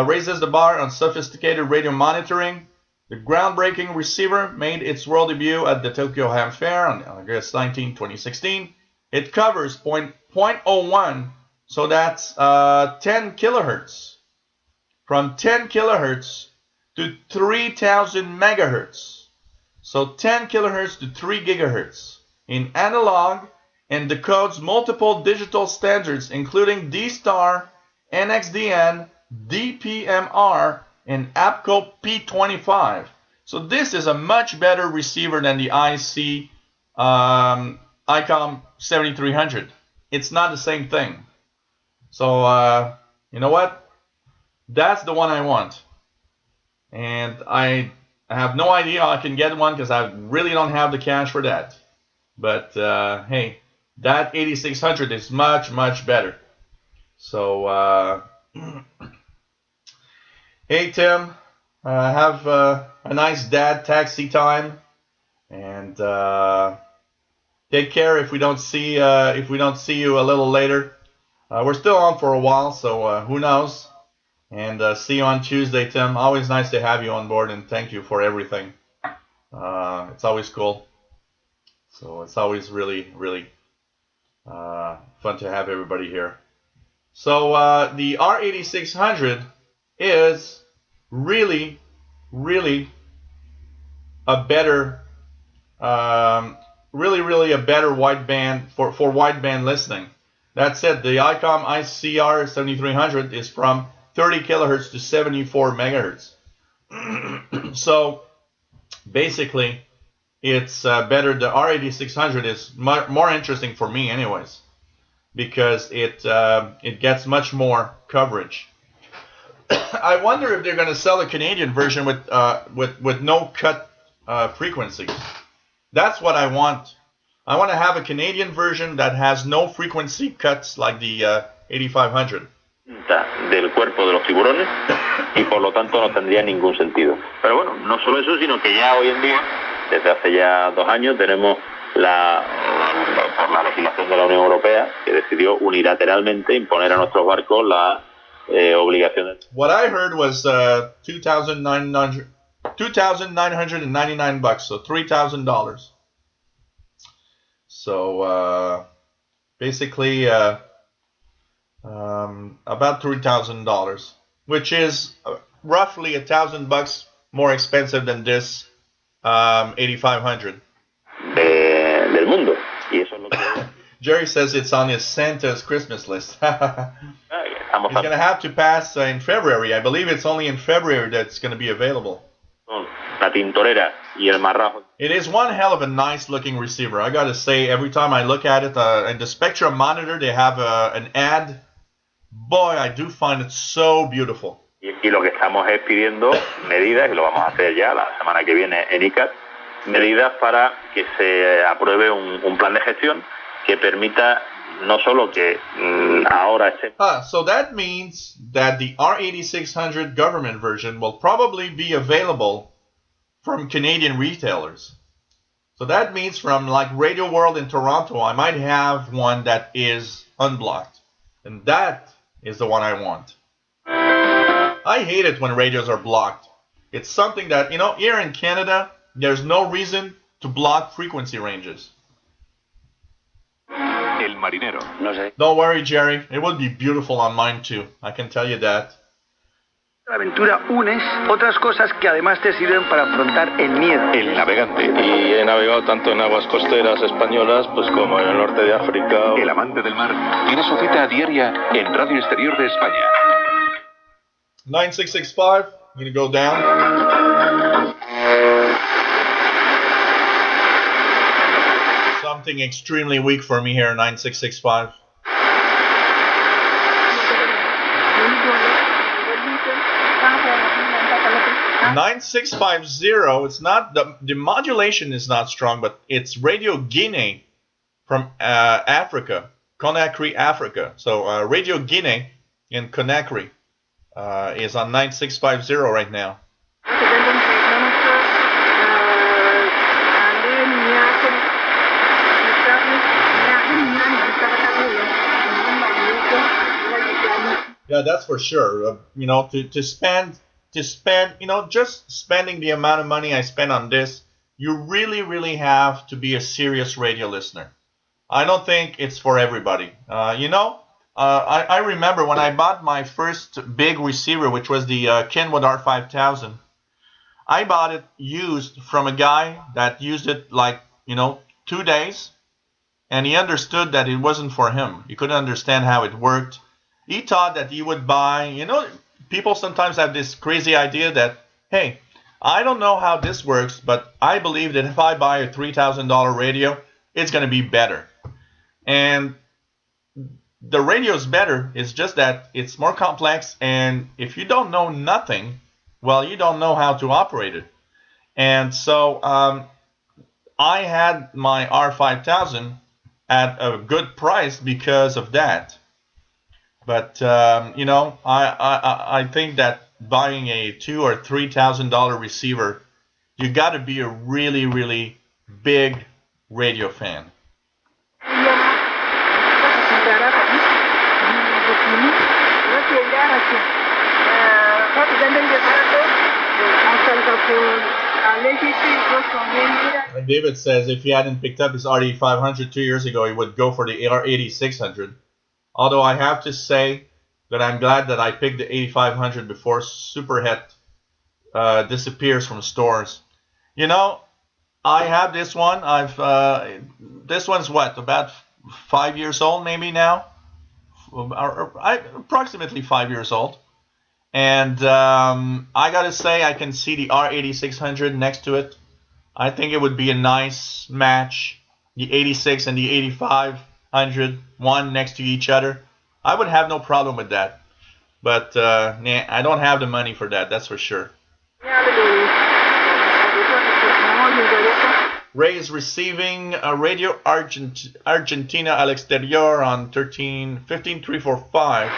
raises the bar on sophisticated radio monitoring. The groundbreaking receiver made its world debut at the Tokyo Ham Fair on August 19, 2016. It covers 0.01, so that's 10 kilohertz. From 10 kilohertz to 3000 megahertz. So 10 kilohertz to 3 gigahertz in analog, and decodes multiple digital standards including D-Star, NXDN, DPMR, and APCO P25. So this is a much better receiver than the ICOM 7300. It's not the same thing. So you know what? That's the one I want. And I have no idea how I can get one because I really don't have the cash for that. But hey, that 8600 is much, much better. So hey Tim, have a nice dad taxi time, and take care if we don't see you a little later. We're still on for a while, so who knows? And see you on Tuesday, Tim. Always nice to have you on board, and thank you for everything. It's always cool. So it's always really, really fun to have everybody here. So the R8600 is really, really a better, really a better wideband for wideband listening. That said, the ICOM ICR 7300 is from 30 kilohertz to 74 megahertz. So basically, it's better. The R8600 is more interesting for me, anyways, because it gets much more coverage. I wonder if they're going to sell a Canadian version with no cut frequencies. That's what I want. I want to have a Canadian version that has no frequency cuts like the 8500. Del cuerpo de los tiburones y por lo tanto no tendría ningún sentido. Pero bueno, no solo eso, sino que ya hoy en día, desde hace ya 2 años, tenemos por la legislación de la Unión Europea, que decidió unilateralmente imponer a nuestros barcos la obligación de... What I heard was $2,999, so $3,000. So basically about $3,000, which is roughly $1,000 more expensive than this 8500. Del mundo. Y eso es lo que... Jerry says it's on his Santa's Christmas list. He's going to have to pass in February. I believe it's only in February that's going to be available. La tintorera y el marrajo. It is one hell of a nice looking receiver. I got to say, every time I look at it, in the Spectrum monitor, they have an ad. Boy, I do find it so beautiful. Y lo que estamos es pidiendo medidas, y lo vamos a hacer ya la semana que viene en ICAT, medidas para que se apruebe un plan de gestión que permita no solo que ahora esté... So that means that the R8600 government version will probably be available from Canadian retailers. So that means from like Radio World in Toronto, I might have one that is unblocked. And that is the one I want. I hate it when radios are blocked. It's something that, here in Canada, there's no reason to block frequency ranges. El marinero. No sé. Don't worry, Jerry. It would be beautiful on mine too. I can tell you that. La aventura unes otras cosas que además te sirven para afrontar el miedo. El navegante. Y he navegado tanto en aguas costeras españolas pues como en el norte de África. El amante del mar tiene su cita diaria en Radio Exterior de España. 9665, I'm going to go down. Something extremely weak for me here, 9665. 9650, it's not, the modulation is not strong, but it's Radio Guinea from Africa, Conakry, Africa. So Radio Guinea in Conakry is on 9650 right now. Yeah, that's for sure. To spend, just spending the amount of money I spend on this, you really, really have to be a serious radio listener. I don't think it's for everybody. I remember when I bought my first big receiver, which was the Kenwood R5000. I bought it used from a guy that used it 2 days, and he understood that it wasn't for him. He couldn't understand how it worked. He thought that he would buy, people sometimes have this crazy idea that, hey, I don't know how this works, but I believe that if I buy a $3,000 radio, it's going to be better. And the radio is better. It's just that it's more complex, and if you don't know nothing, well, you don't know how to operate it. And so I had my R5000 at a good price because of that. But I think that buying a $2,000 or $3,000 receiver, you got to be a really, really big radio fan. And David says if he hadn't picked up his RD500 2 years ago, he would go for the R8600. Although I have to say that I'm glad that I picked the 8500 before Superhet disappears from stores. I have this one. This one's about 5 years old maybe now, approximately 5 years old. And I gotta say I can see the R8600 next to it. I think it would be a nice match. The 86 and the 8500, one next to each other. I would have no problem with that. But I don't have the money for that, that's for sure. Ray is receiving a Radio Argentina al Exterior on 15345.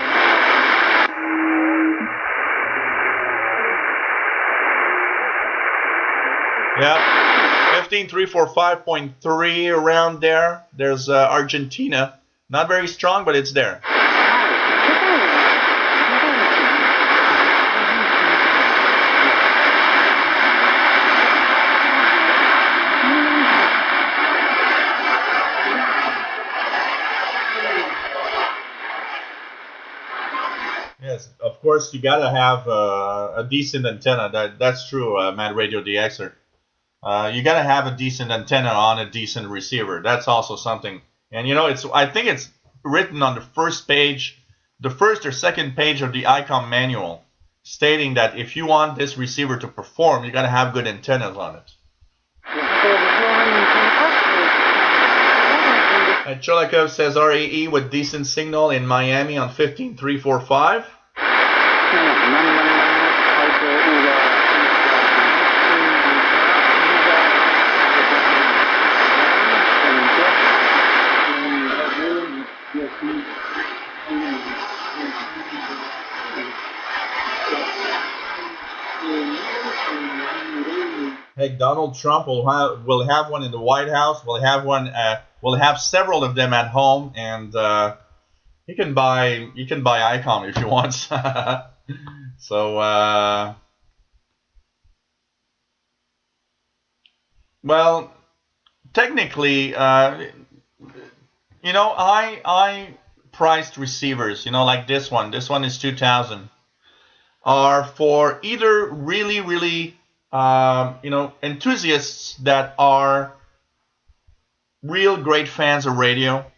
Yeah, 15345.3 around there. There's Argentina. Not very strong, but it's there. Yes, of course you gotta have a decent antenna. That's true, Mad Radio DXer. You gotta have a decent antenna on a decent receiver. That's also something. And I think it's written on the first page, the first or second page of the ICOM manual, stating that if you want this receiver to perform, you gotta have good antennas on it. And Cholikov says RAE with decent signal in Miami on 15345. Hey, Donald Trump will have one in the White House. We'll have one. We'll have several of them at home, and you can buy ICOM if you want. So, well, technically, I priced receivers. Like this one. This one is 2,000. Are for either really, really, enthusiasts that are real great fans of radio,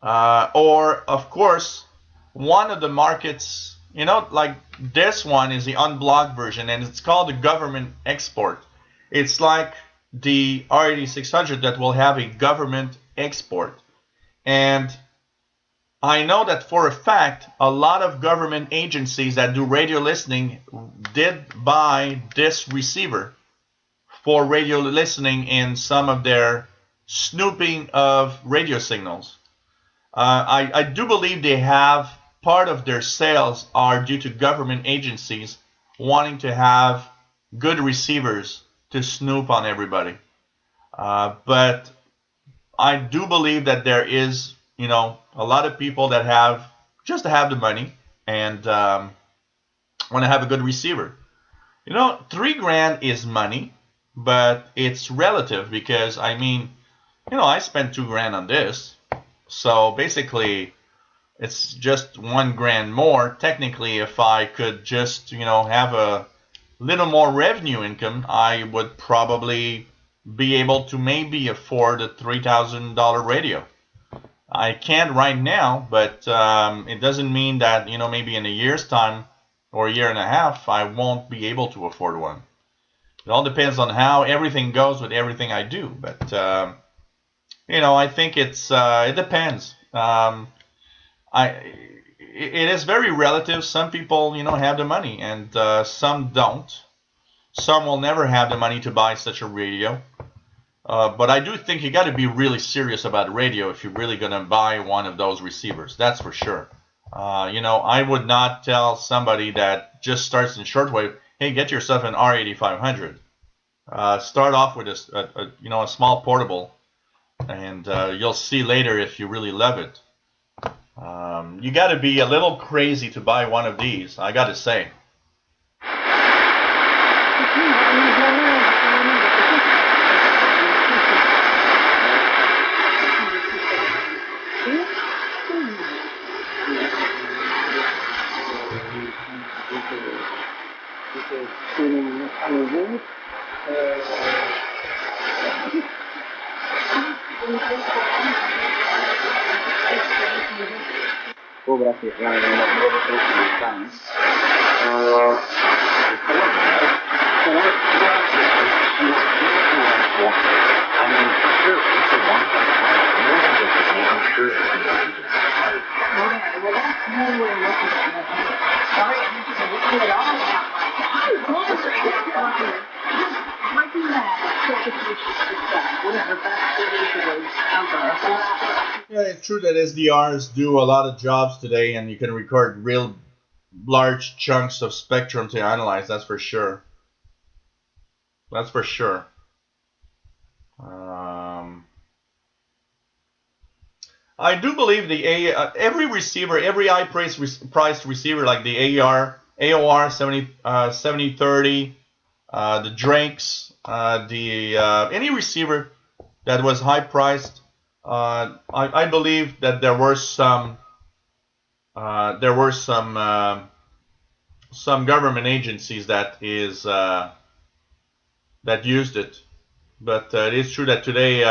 or of course, one of the markets. Like this one is the unblocked version, and it's called the government export. It's like the R8600 that will have a government export. And I know that for a fact, a lot of government agencies that do radio listening did buy this receiver for radio listening in some of their snooping of radio signals. I do believe they have part of their sales are due to government agencies wanting to have good receivers to snoop on everybody. But I do believe that there is, a lot of people that have the money and want to have a good receiver. $3,000 is money, but it's relative because I spent $2,000 on this, so basically it's just $1,000 more. Technically, if I could just have a little more revenue income, I would probably be able to maybe afford a $3,000 radio. I can't right now, but it doesn't mean that maybe in a year's time or a year and a half I won't be able to afford one. It all depends on how everything goes with everything I do, but I think it depends. It is very relative. Some people have the money, and some don't. Some will never have the money to buy such a radio. But I do think you got to be really serious about radio if you're really going to buy one of those receivers. That's for sure. I would not tell somebody that just starts in shortwave, hey, get yourself an R8500. Start off with a small portable, and you'll see later if you really love it. You got to be a little crazy to buy one of these, I got to say. Yeah, it's true that SDRs do a lot of jobs today, and you can record real large chunks of spectrum to analyze. That's for sure. That's for sure. I do believe every receiver, every high-priced receiver like the AOR 7030, the Drakes, any receiver that was high-priced, I believe that there were some government agencies that used it, but it is true that today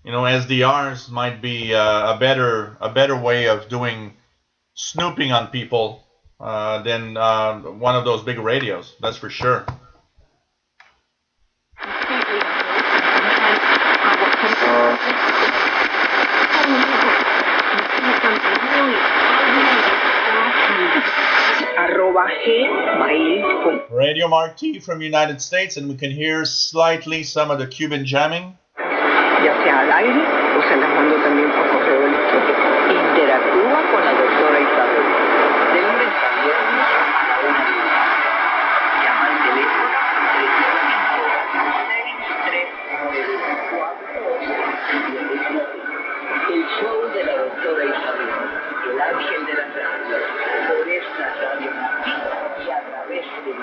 SDRs might be a better way of doing snooping on people than one of those big radios. That's for sure. Radio Marti from United States, and we can hear slightly some of the Cuban jamming. Ya sea al aire o se las mando también por correo electrónico. Interactúa con la doctora Isabel. De lunes a viernes a la 1:10. Llama al teléfono 335-693-4. El show de la doctora Isabel, el ángel de la radio, por esta radio. Amigos,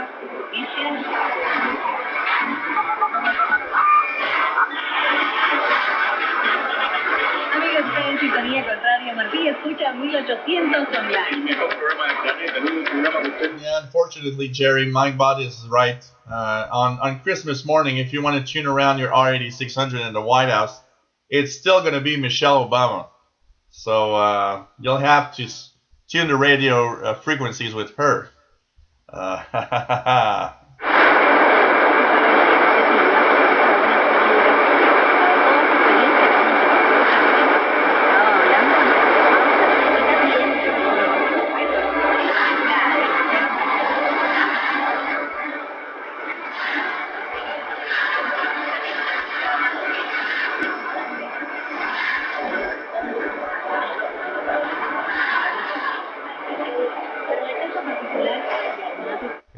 está en sintonía con Radio Martí, escucha 1800 online. Yeah, unfortunately, Jerry, my bot is right. On Christmas morning, if you want to tune around your R8600 in the White House, it's still going to be Michelle Obama. So you'll have to tune the radio frequencies with her.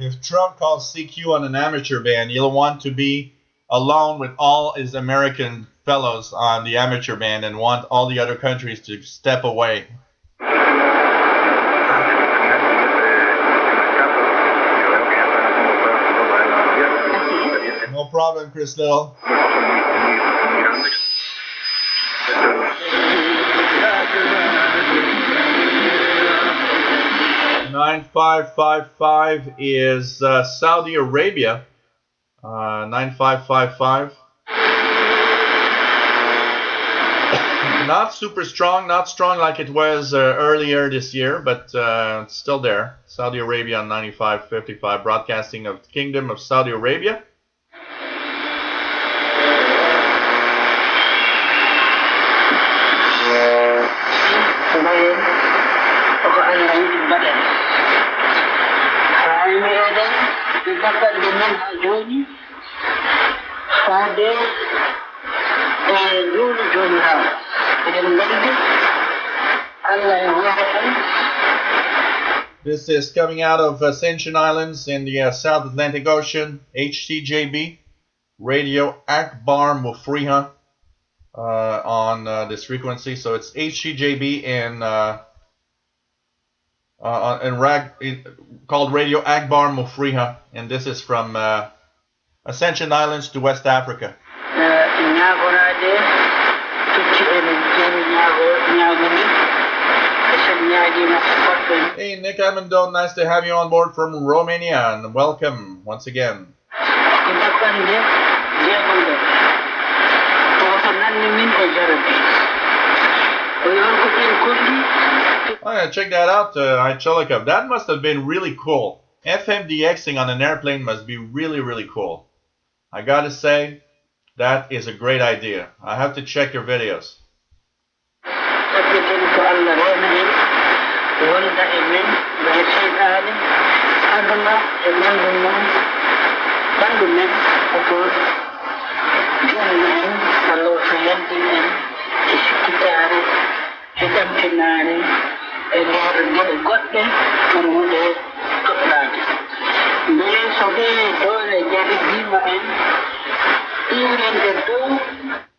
If Trump calls CQ on an amateur band, he'll want to be alone with all his American fellows on the amateur band and want all the other countries to step away. No problem, Chris Little. 9555 is Saudi Arabia. 9555. Not super strong, not strong like it was earlier this year, but it's still there. Saudi Arabia on 9555, broadcasting of the Kingdom of Saudi Arabia. This is coming out of Ascension Islands in the South Atlantic Ocean, HCJB, Radio Akbar Mufriha on this frequency. So it's HCJB called Radio Akbar Mufriha, and this is from Ascension Islands to West Africa. Hey Nick Amendo, nice to have you on board from Romania, and welcome once again. Oh yeah, check that out, Cholikov. That must have been really cool. FMDXing on an airplane must be really, really cool. I gotta say, that is a great idea. I have to check your videos.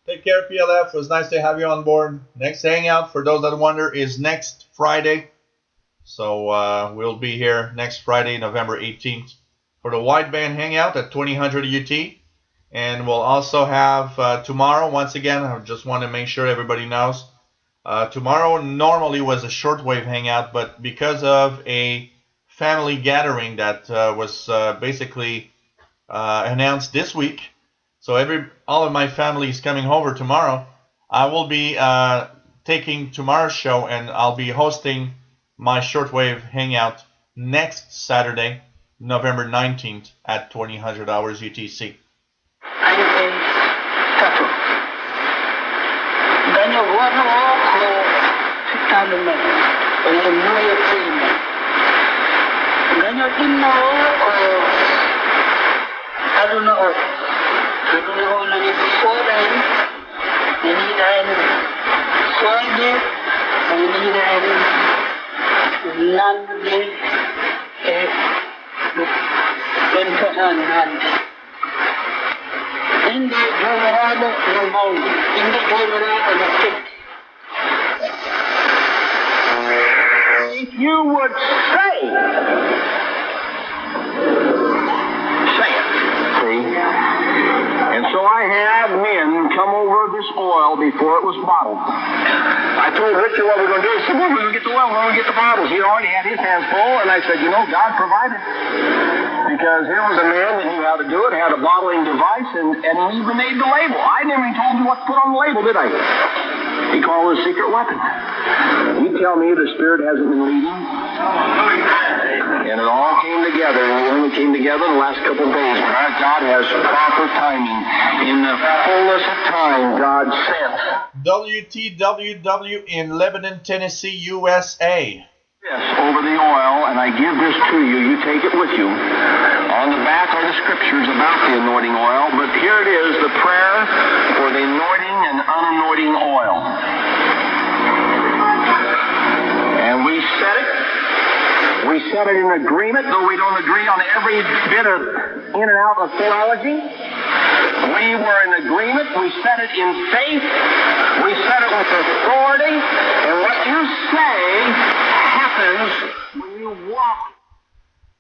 Take care, PLF. It was nice to have you on board. Next hangout, for those that wonder, is next Friday. So we'll be here next Friday, November 18th, for the wideband hangout at 2000 UT. And we'll also have tomorrow, once again, I just want to make sure everybody knows. Tomorrow normally was a shortwave hangout, but because of a family gathering that was basically announced this week, so all of my family is coming over tomorrow, I will be taking tomorrow's show and I'll be hosting my shortwave hangout next Saturday, November 19th at 2000 hours UTC. If you would say this oil before it was bottled. I told Richard what we're going to do. He said, well, we're going to get the oil, we're going to get the bottles. He already had his hands full, and I said, you know, God provided. Because here was a man that knew how to do it, had a bottling device, and he even made the label. I never even told you what to put on the label, did I? He called it a secret weapon. You tell me the Spirit hasn't been leading? And it all came together, and it only came together in the last couple of days. But our God has proper timing. In the fullness of time, God sent. WTWW in Lebanon, Tennessee, USA. Yes, over the oil, and I give this to you. You take it with you. On the back are the scriptures about the anointing oil, but here it is, the prayer for the anointing and unanointing oil. And we said it. We said it in agreement, though we don't agree on every bit of in and out of theology. We were in agreement. We said it in faith. We said it with authority. And what you say happens when you walk.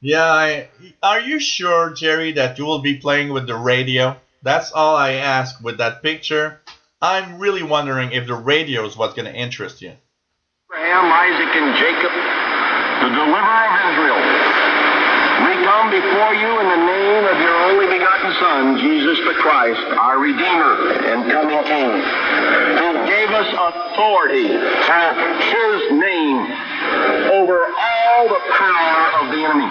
Yeah, are you sure, Jerry, that you will be playing with the radio? That's all I ask with that picture. I'm really wondering if the radio is what's going to interest you. Abraham, Isaac, and Jacob, the deliverer of Israel. We come before you in the name of your only begotten Son, Jesus the Christ, our Redeemer and coming King, who gave us authority through his name over all the power of the enemy.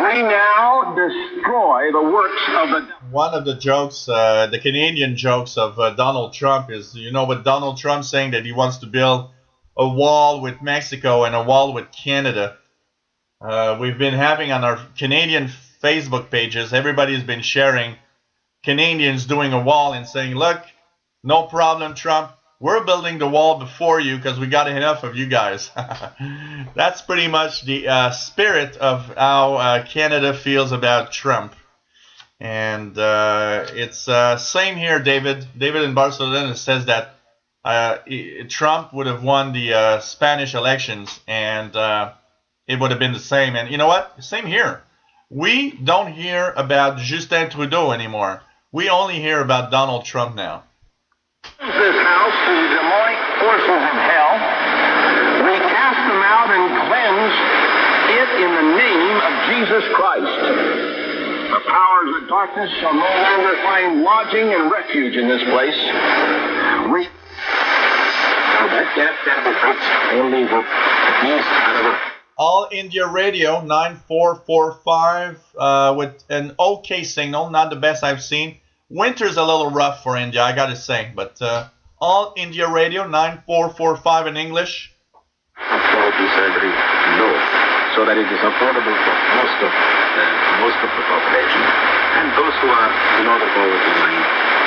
We now destroy the works of the devil. One of the jokes, the Canadian jokes of Donald Trump is, you know, with Donald Trump saying that he wants to build a wall with Mexico and a wall with Canada. We've been having on our Canadian Facebook pages, everybody's been sharing Canadians doing a wall and saying, look, no problem, Trump. We're building the wall before you because we got enough of you guys. That's pretty much the spirit of how Canada feels about Trump. And it's same here, David. David in Barcelona says that Trump would have won the Spanish elections and it would have been the same. And you know what? Same here. We don't hear about Justin Trudeau anymore. We only hear about Donald Trump now. This house to the demonic forces of hell. We cast them out and cleanse it in the name of Jesus Christ. The powers of darkness shall no longer find lodging and refuge in this place. All India Radio 9445 with an okay signal, not the best I've seen. Winter's a little rough for India, I gotta say, but All India Radio 9445 in English. Authority surgery, no, so that it is affordable for most of the population, and those who are below the poverty line.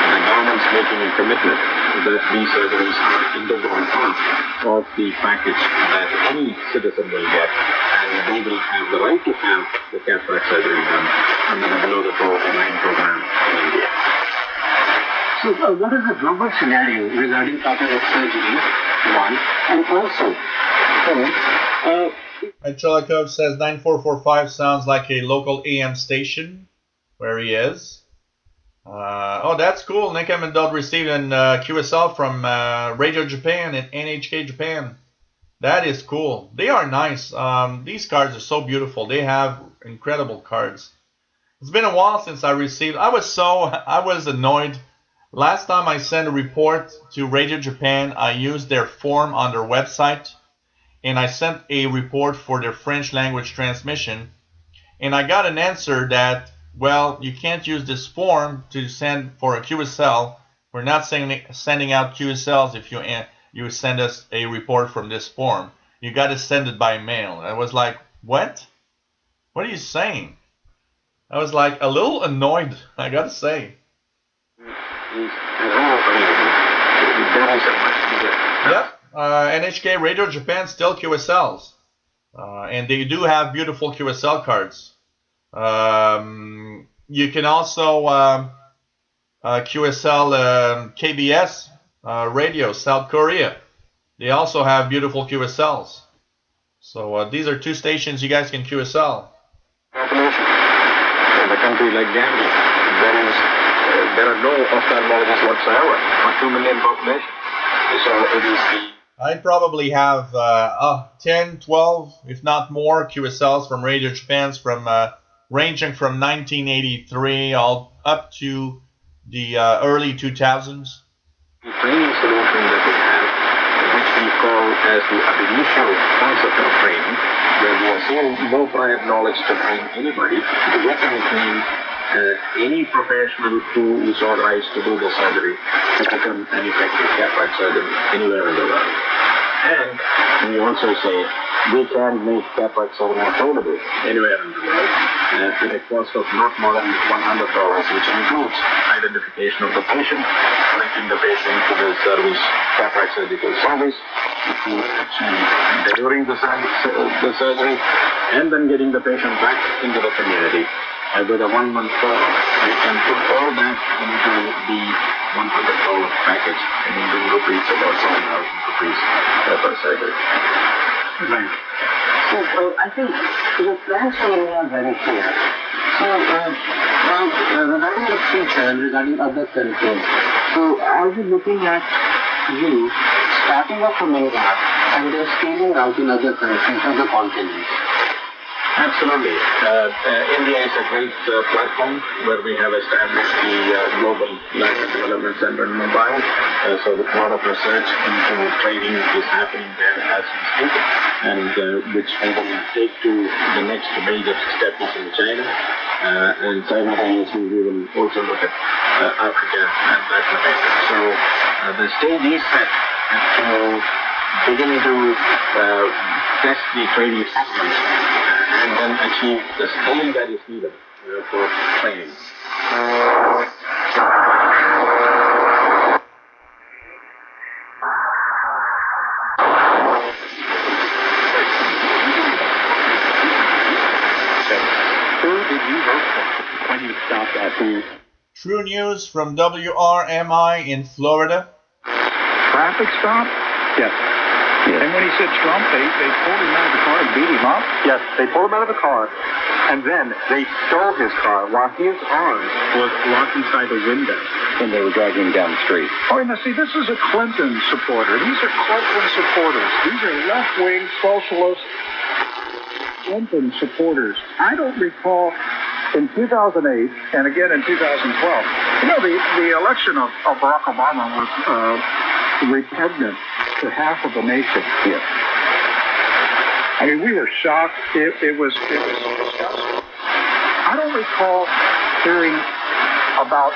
The government's making a commitment that these surgeries are integral part of the package that any citizen will get, and they will have the right to have the cataract surgery done under the below the poverty line program in India. So what is the global scenario regarding cataract surgery, one, and also, Angelikov says 9445 sounds like a local AM station where he is. Oh, that's cool. Nick Emmendale received an QSL from Radio Japan and NHK Japan. That is cool. They are nice. These cards are so beautiful. They have incredible cards. It's been a while since I received. I was annoyed. Last time I sent a report to Radio Japan, I used their form on their website, and I sent a report for their French language transmission, and I got an answer that, well, you can't use this form to send for a QSL. We're not sending out QSLs if you send us a report from this form. You got to send it by mail. I was like, what? What are you saying? I was like a little annoyed, I got to say. Yep. NHK Radio Japan still QSLs. And they do have beautiful QSL cards. You can also QSL KBS radio, South Korea. They also have beautiful QSLs. So these are two stations you guys can QSL. In a country like Gambia, there is there are no ophthalmologists whatsoever for 2 million population. So it is the... I probably have 10, 12, if not more, QSLs from Radio Japans from ranging from 1983 all up to the early 2000s. The training solution that we have, which we call as the ab initio concept of training, where we assume no prior knowledge to train anybody, to get them train any professional who is authorized to do the surgery to become an effective cataract surgeon anywhere in the world. And we also say we can make cataract surgery affordable anywhere in the world at a cost of not more than $100, which includes identification of the patient, connecting the patient to the service, cataract surgical service, delivering the surgery, and then getting the patient back into the community. With a 1 month course, we can put all that into the $100 package in Indian rupees, about 7,000 rupees per surgery. Right. So I think your plans for me are very clear. So regarding the future and regarding other countries, so I'll be looking at you starting off from India and then scaling out in other countries, other continents. Absolutely. India is a great platform where we have established the Global Language Development Center in Mumbai. So a lot of research into training is happening there as we speak, and which we will take to the next major step is in China. And simultaneously we will also look at Africa and Latin America. So the stage is set to begin to test the training systems and then achieve the scale that is needed for training. Who did you vote for when you stopped at the... True news from WRMI in Florida. Traffic stop? Yes. And when he said Trump, they pulled him out of the car and beat him up? Yes, they pulled him out of the car, and then they stole his car while his arm was locked inside the window. And they were dragging him down the street. Oh, now see, this is a Clinton supporter. These are Clinton supporters. These are left-wing socialist Clinton supporters. I don't recall in 2008 and again in 2012. You know, the election of Barack Obama was repugnant to half of the nation here. I mean, we were shocked. It was disgusting. I don't recall hearing about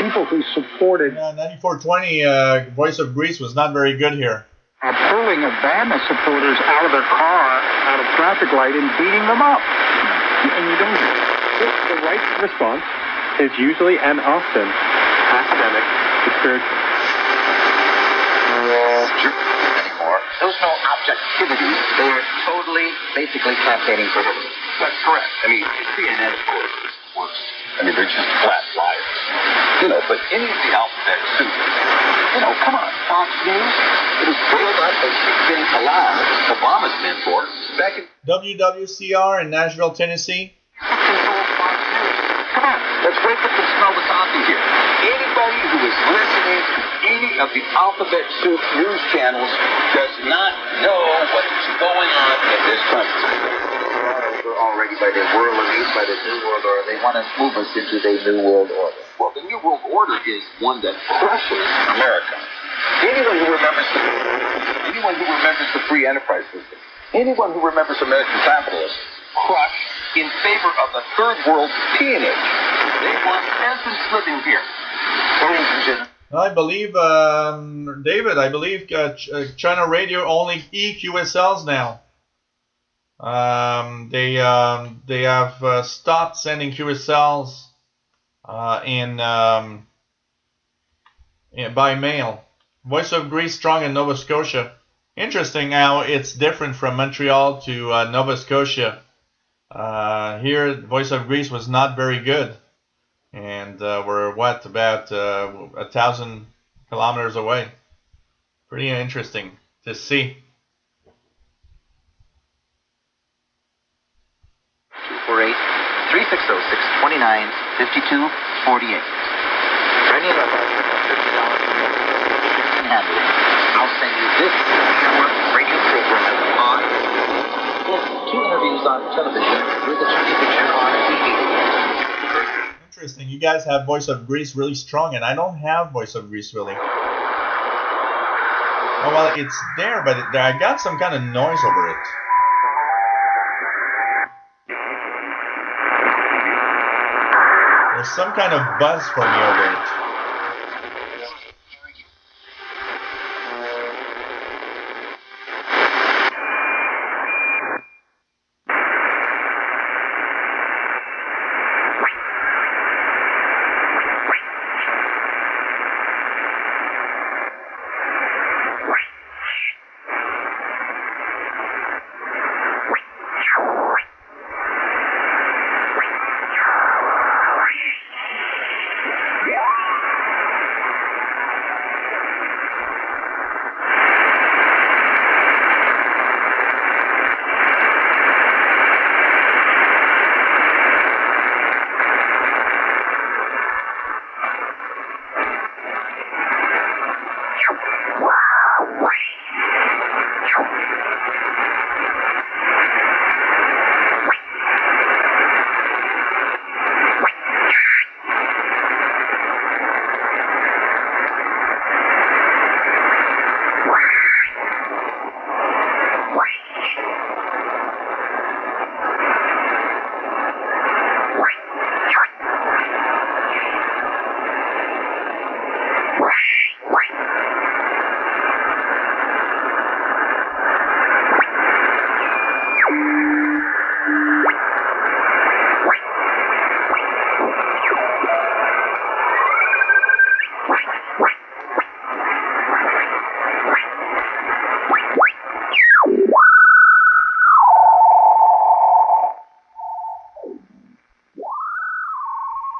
people who supported... 9420, Voice of Greece was not very good here. Pulling Obama supporters out of their car, out of traffic light, and beating them up. And you don't know. The right response is usually and often academic to spiritual. Anymore. There's no objectivity. They're totally, basically campaigning for him. That's correct. I mean, CNN works. I mean, they're just flat liars. You know, but any of the alphabet soup, you know, come on, Fox News, it was built up as been allowed. Obama's meant for back in WWCR in Nashville, Tennessee. Come on, let's wake up and smell the coffee here. Anybody who is listening to any of the alphabet soup news channels does not know what is going on in this country. We're already by the world elite, by the New World Order. They want to move us into the New World Order. Well, the New World Order is one that crushes America. Anyone who remembers the free enterprise system, anyone who remembers American capitalism, crushed in favor of the third world peonage. They want peasants living here. I believe, David, China Radio only EQSLs now. They have stopped sending QSLs by mail. Voice of Greece strong in Nova Scotia. Interesting how it's different from Montreal to Nova Scotia. Here, Voice of Greece was not very good. And we're, about 1,000 kilometers away. Pretty interesting to see. 248 3606 2952 For any of us for $50 and handling, I'll send you this hour radio program on plus 2 interviews on television with a 2D picture on TV. Interesting. You guys have Voice of Greece really strong, and I don't have Voice of Greece really. Oh, well, it's there, but I got some kind of noise over it. There's some kind of buzz for me over it.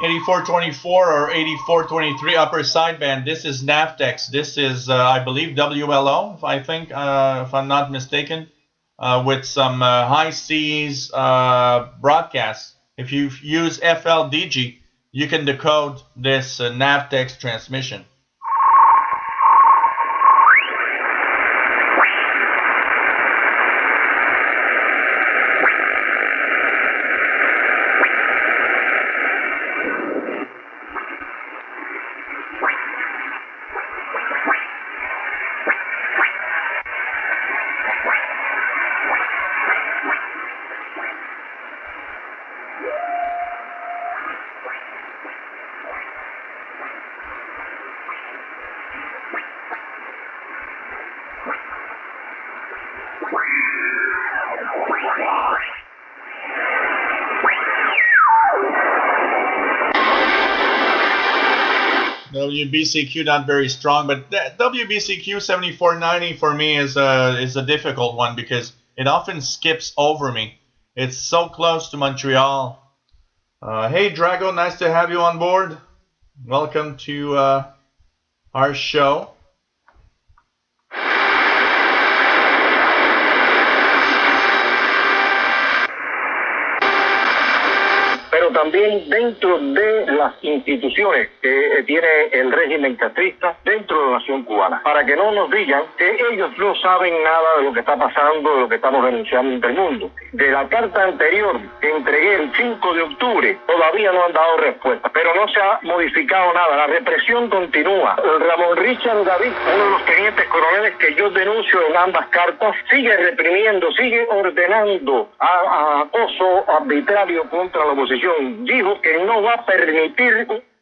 .8424 or 8423 upper sideband. This is Navtex. This is, I believe, WLO, if I'm not mistaken, with some high seas broadcasts. If you use FLDG, you can decode this Navtex transmission. WBCQ not very strong, but WBCQ 7490 for me is a difficult one because it often skips over me. It's so close to Montreal. Hey Drago, nice to have you on board. Welcome to our show. Pero también dentro de las instituciones que tiene el régimen castrista dentro de la nación cubana, para que no nos digan que ellos no saben nada de lo que está pasando, de lo que estamos denunciando ante el mundo. De la carta anterior que entregué el 5 de octubre, todavía no han dado respuesta, pero no se ha modificado nada, la represión continúa. El Ramón Richard David, uno de los tenientes coroneles que yo denuncio en ambas cartas, sigue reprimiendo, sigue ordenando acoso arbitrario contra la oposición. Dijo que no va a permitir.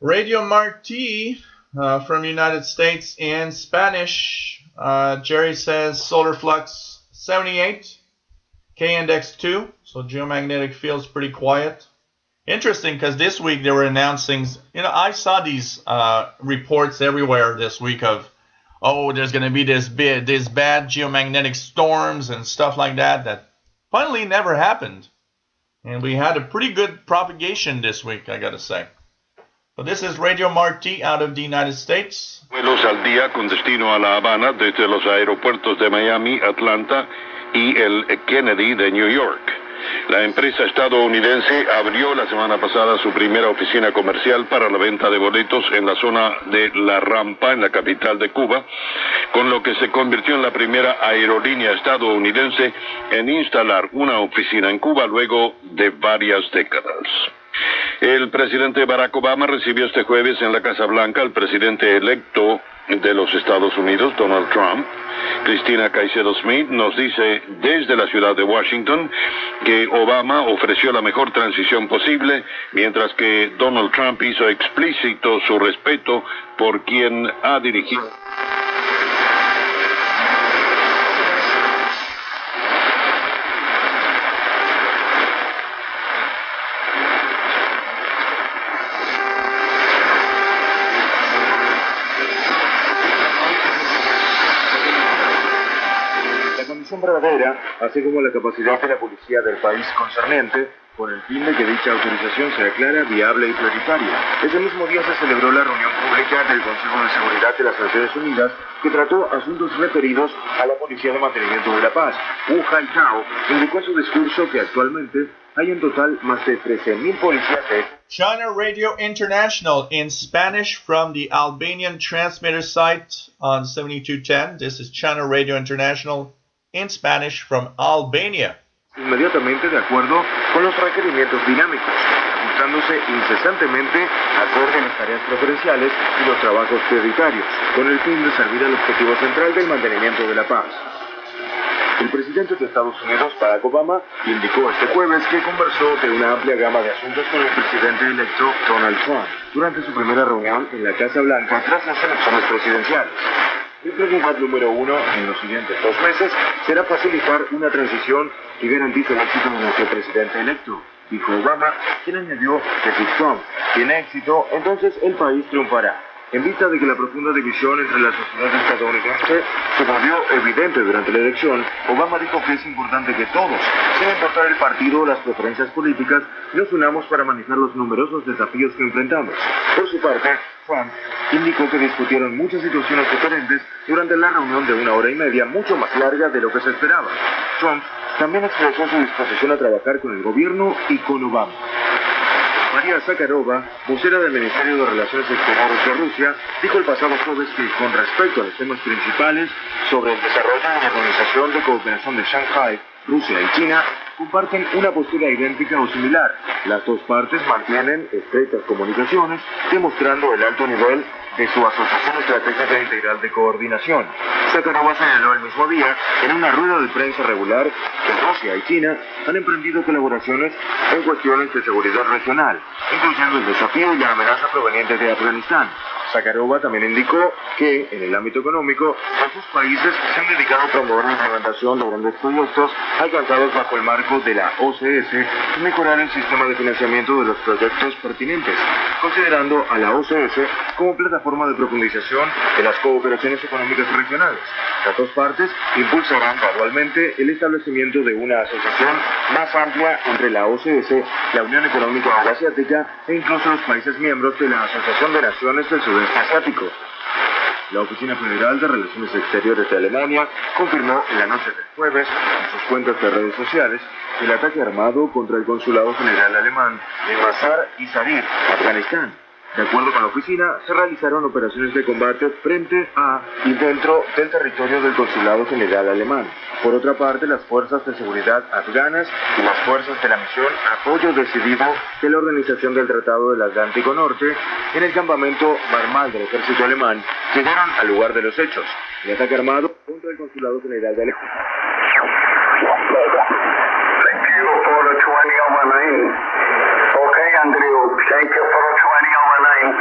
Radio Mark T from United States in Spanish. Jerry says solar flux 78, K index 2, so geomagnetic field's pretty quiet. Interesting, because this week they were announcing, I saw these reports everywhere this week of, there's going to be this bad geomagnetic storms and stuff like that finally never happened. And we had a pretty good propagation this week, I gotta say. So this is Radio Marty out of the United States. Vuelos al día con destino a La Habana desde los aeropuertos de Miami, Atlanta y el Kennedy de New York. La empresa estadounidense abrió la semana pasada su primera oficina comercial para la venta de boletos en la zona de La Rampa, en la capital de Cuba, con lo que se convirtió en la primera aerolínea estadounidense en instalar una oficina en Cuba luego de varias décadas. El presidente Barack Obama recibió este jueves en la Casa Blanca al presidente electo de los Estados Unidos, Donald Trump. Cristina Caicedo Smith nos dice desde la ciudad de Washington que Obama ofreció la mejor transición posible, mientras que Donald Trump hizo explícito su respeto por quien ha dirigido. Verdadera, así como la capacidad de la policía del país concerniente, con el fin de que dicha autorización sea clara, viable y prioritaria. Ese mismo día se celebró la reunión pública del Consejo de Seguridad de las Naciones Unidas, que trató asuntos referidos a la Policía de Mantenimiento de la Paz. Wu Haitao indicó en su discurso que actualmente hay en total más de 13,000 policías de China Radio International in Spanish from the Albanian transmitter site on 7210. This is China Radio International in Spanish from Albania. Inmediatamente de acuerdo con los requerimientos dinámicos, ajustándose incesantemente acorde a las tareas preferenciales y los trabajos prioritarios, con el fin de servir al objetivo central del mantenimiento de la paz. El presidente de Estados Unidos, Barack Obama, indicó este jueves que conversó de una amplia gama de asuntos con el presidente electo Donald Trump durante su primera reunión en la Casa Blanca tras las elecciones presidenciales. Mi prioridad número uno en los siguientes 2 meses será facilitar una transición que garantice el éxito de nuestro presidente electo, dijo Obama, quien añadió que si Trump tiene éxito, entonces el país triunfará. En vista de que la profunda división entre la sociedad estadounidense se volvió evidente durante la elección, Obama dijo que es importante que todos, sin importar el partido o las preferencias políticas, nos unamos para manejar los numerosos desafíos que enfrentamos. Por su parte, Trump indicó que discutieron muchas situaciones diferentes durante la reunión de 1 hora y media, mucho más larga de lo que se esperaba. Trump también expresó su disposición a trabajar con el gobierno y con Obama. María Zakharova, vocera del Ministerio de Relaciones Exteriores de Rusia, dijo el pasado jueves que con respecto a los temas principales sobre el desarrollo de la Organización de Cooperación de Shanghái, Rusia y China comparten una postura idéntica o similar. Las dos partes mantienen estrechas comunicaciones, demostrando el alto nivel de su Asociación Estratégica Integral de Coordinación. Zakharova señaló el mismo día, en una rueda de prensa regular, que Rusia y China han emprendido colaboraciones en cuestiones de seguridad regional, incluyendo el desafío y la amenaza proveniente de Afganistán. Zakharova también indicó que, en el ámbito económico, los dos países se han dedicado a promover la implementación de grandes proyectos alcanzados bajo el marco de la OCS y mejorar el sistema de financiamiento de los proyectos pertinentes, considerando a la OCS como plataforma de profundización de las cooperaciones económicas regionales. Las dos partes impulsarán gradualmente el establecimiento de una asociación más amplia entre la OCS, la Unión Económica Euroasiática e incluso los países miembros de la Asociación de Naciones del Sudeste Asiático. La Oficina Federal de Relaciones Exteriores de Alemania confirmó en la noche del jueves en sus cuentas de redes sociales el ataque armado contra el Consulado General Alemán en Mazar y Sarir, Afganistán. De acuerdo con la oficina, se realizaron operaciones de combate frente a y dentro del territorio del Consulado General Alemán. Por otra parte, las fuerzas de seguridad afganas y las fuerzas de la misión Apoyo Decidido de la Organización del Tratado del Atlántico Norte en el campamento Marmal del ejército alemán llegaron al lugar de los hechos. El ataque armado contra el Consulado General de Alemania. Andrew, thank you for joining our line.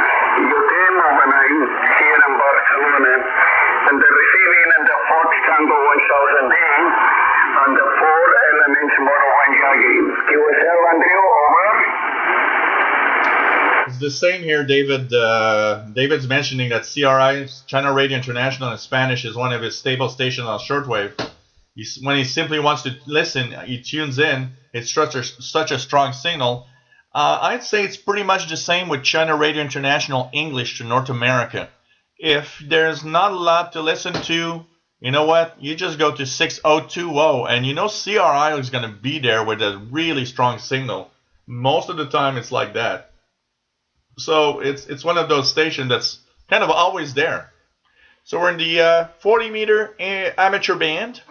You came overnight here in Barcelona and the receiving in the Fox Tango 1000 day and the 4 elements Morawan Yagi. QSL Andrew, over. It's the same here, David. David's mentioning that CRI, China Radio International in Spanish, is one of his stable stations on shortwave. When he simply wants to listen, he tunes in. It's such a strong signal. I'd say it's pretty much the same with China Radio International English to North America. If there's not a lot to listen to, you know what? You just go to 6020, and you know CRI is going to be there with a really strong signal. Most of the time, it's like that. So it's one of those stations that's kind of always there. So we're in the 40-meter amateur band.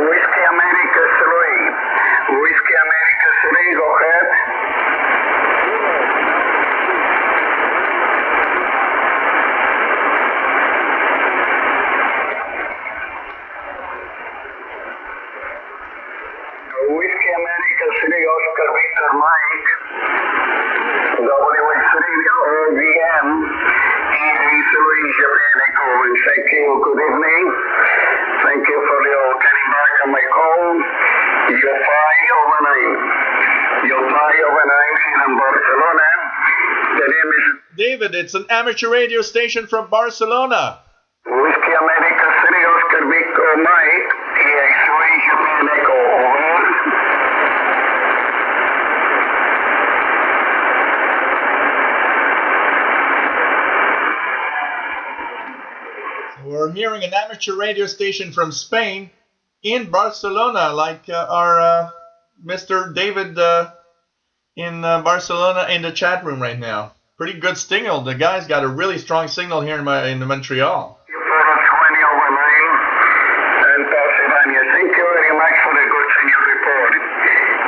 Whiskey America 3. Whiskey America 3, go ahead. Whiskey America 3, Oscar Victor Mike. W3 OGM. EA3 Japan Echo. And thank you. Good evening. Thank you for your getting back on my call. Your 5 over 9. Your 5 over 9 here in Barcelona. The name is David, it's an amateur radio station from Barcelona. Whiskey America 3 Oscar Victor Mike. EA3 Japan Echo. Over. We're hearing an amateur radio station from Spain in Barcelona, like our Mr. David in Barcelona in the chat room right now. Pretty good signal. The guy's got a really strong signal here in Montreal. 20 over 9 and Pennsylvania. Thank you very much for the good signal report.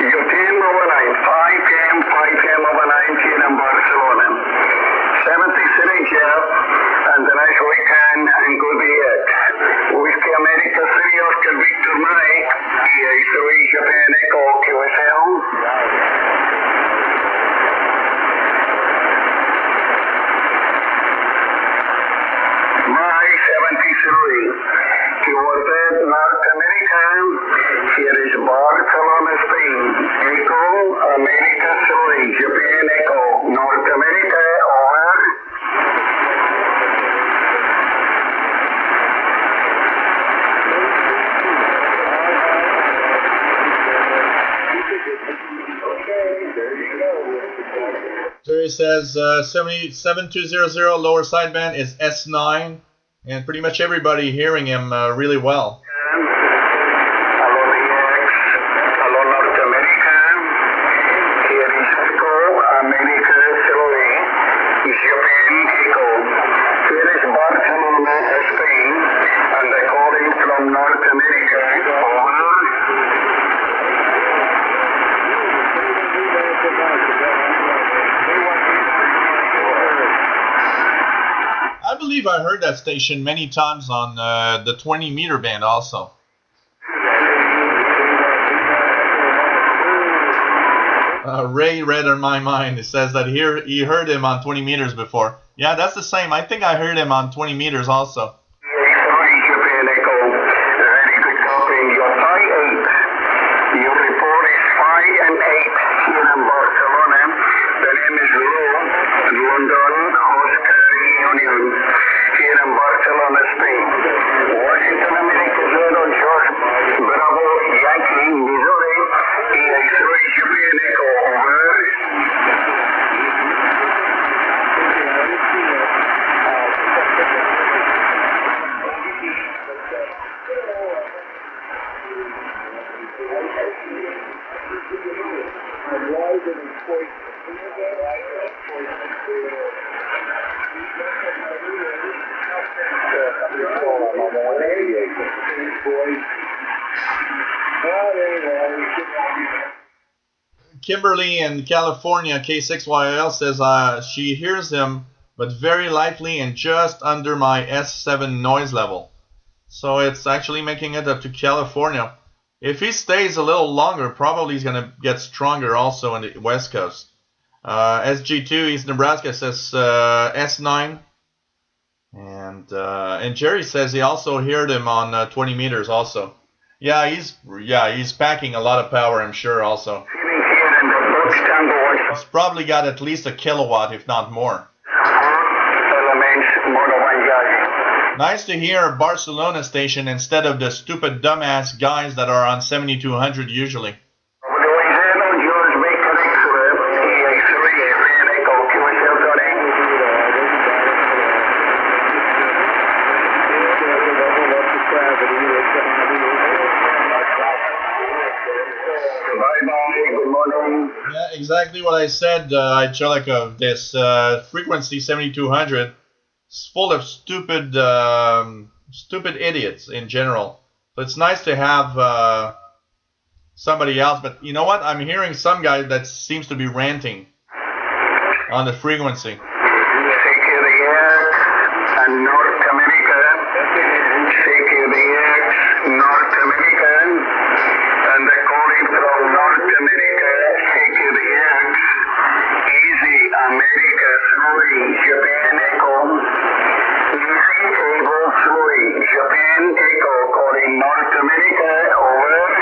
Your team over 9, 5 p.m., 5 p.m. over 9 here in Barcelona. 73 Jeff, and the nice weekend and good year. Whiskey America 3 Oscar Victor Mike, EA3 Japan Echo QSL. My 73. Toward North America, here is Barcelona, Spain. Echo America 3 Japan Echo, North America, over. Jerry says 7200 lower sideband is S9, and pretty much everybody hearing him really well. Hello, North America. Here is Echo America 3 Japan Echo. Here is Barcelona, Spain, and I'm calling from North America. Over. I believe I heard that station many times on the 20-meter band also. Ray read on my mind. It says that here he heard him on 20 meters before. Yeah, that's the same. I think I heard him on 20 meters also. Japan Echo. Very good copy. Your 5-8. Your report is 5 and 8 here in Barcelona. The name is London Oscar Union here in Barcelona, Spain. Washington, America 0 George Bravo Yankee, Missouri. EA3 Japan Echo. Over. Kimberly in California, K6YL says she hears him, but very lightly and just under my S7 noise level. So it's actually making it up to California. If he stays a little longer, probably he's going to get stronger also on the West Coast. SG2 East Nebraska says S9. And Jerry says he also heard him on 20 meters also. Yeah, he's packing a lot of power, I'm sure also. He's probably got at least a kilowatt, if not more. Nice to hear a Barcelona station instead of the stupid dumbass guys that are on 7200 usually. exactly what I said, Chelikov. This frequency 7200 is full of stupid idiots in general. So it's nice to have somebody else. But you know what? I'm hearing some guy that seems to be ranting on the frequency. And North America, CKDX, North America, and the calling from North America, CKDX, Easy America 3, Japan Echo, Easy Able 3, Japan Echo, calling North America, over.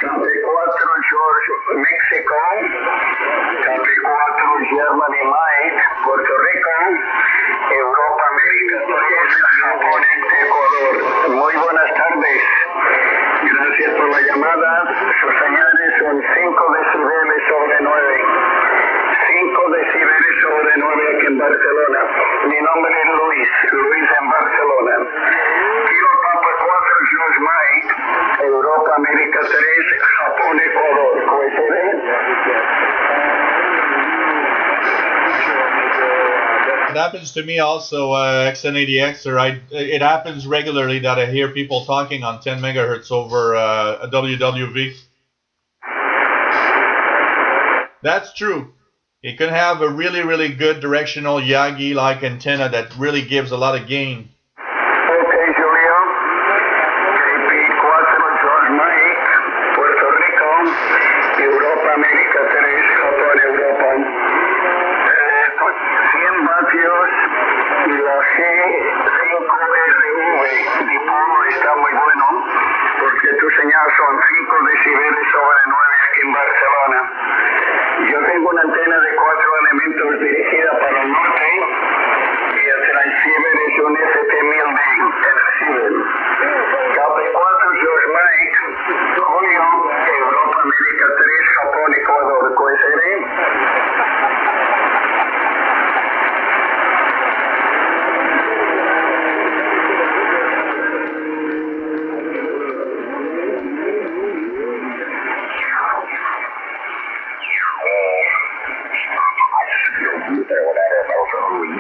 Copy 4 George, Mexico. Copy 4 Germany, Mike, Puerto Rico. Europa, América 3, Japón, Ecuador. Muy buenas tardes. Gracias por la llamada. Sus señales son 5 decibeles sobre 9. 5 decibeles sobre 9 aquí en Barcelona. Mi nombre es Luis en Barcelona. Kilo Papa 4 George Mike, Europa, América 3, Japón, Ecuador. It happens to me also, XN80X, it happens regularly that I hear people talking on 10 megahertz over a WWV. That's true. It can have a really, really good directional Yagi-like antenna that really gives a lot of gain. Okay, Julio. KP 4 George Mike, Puerto Rico, Europa, América 3, Japón, Europa. 100 vatios y la G5RV. Mi polo está muy bueno porque tu señal son 5 decibeles sobre 9 aquí en Barcelona. Yo tengo una antena de 4 elementos dirigida para el norte y el transceiver es un ST1000D, el receiver. Cable 4 George Mike, Julio, Europa, América 3, Japón, Ecuador, QSR.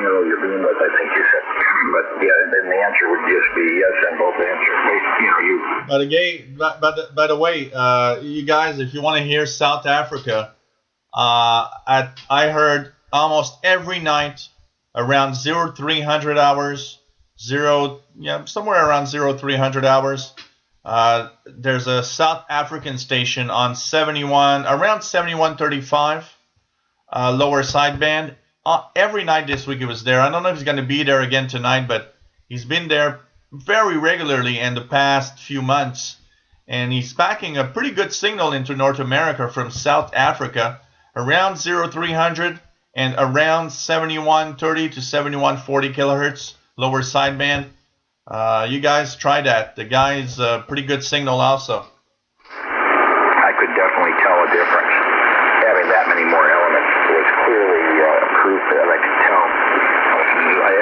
You're being with, I think you said, but yeah, then the answer would just be yes and both answers. But again, by the way, you guys, if you want to hear South Africa, I heard almost every night around 0300 hours, somewhere around 0300 hours. There's a South African station on around 7135, lower sideband. Every night this week he was there. I don't know if he's going to be there again tonight, but he's been there very regularly in the past few months. And he's packing a pretty good signal into North America from South Africa, around 0300 and around 7130 to 7140 kilohertz, lower sideband. You guys try that. The guy's a pretty good signal also. I could definitely tell a difference. Having that many more elements was clearly proof that I could tell.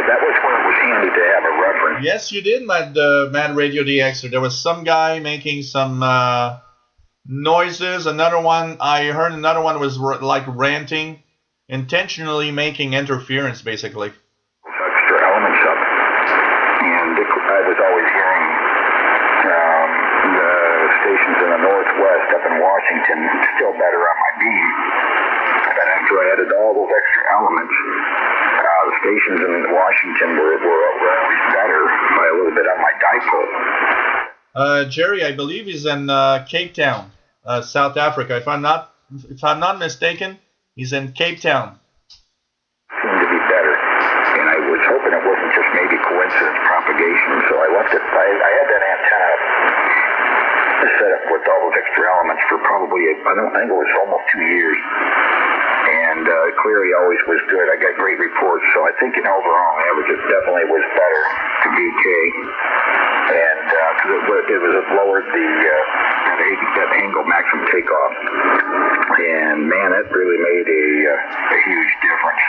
That was when it was handy to have a reference. Yes, you did, Mad Radio DX. There was some guy making some noises. I heard another one was like ranting, intentionally making interference, basically. Extra elements up. And I was always hearing the stations in the Northwest up in Washington still better on my beam. But after I added all those extra elements, the stations in Washington were always better by a little bit on my dipole. Jerry, I believe he's in Cape Town, South Africa. If I'm not mistaken, he's in Cape Town. Seemed to be better, and I was hoping it wasn't just maybe coincidence propagation, so I left it. I had that antenna set up with all those extra elements for probably, I think it was almost 2 years. And clearly always was good. I got great reports, so I think overall average it definitely was better to BK. and it was lowered that angle maximum takeoff, and man, that really made a huge difference.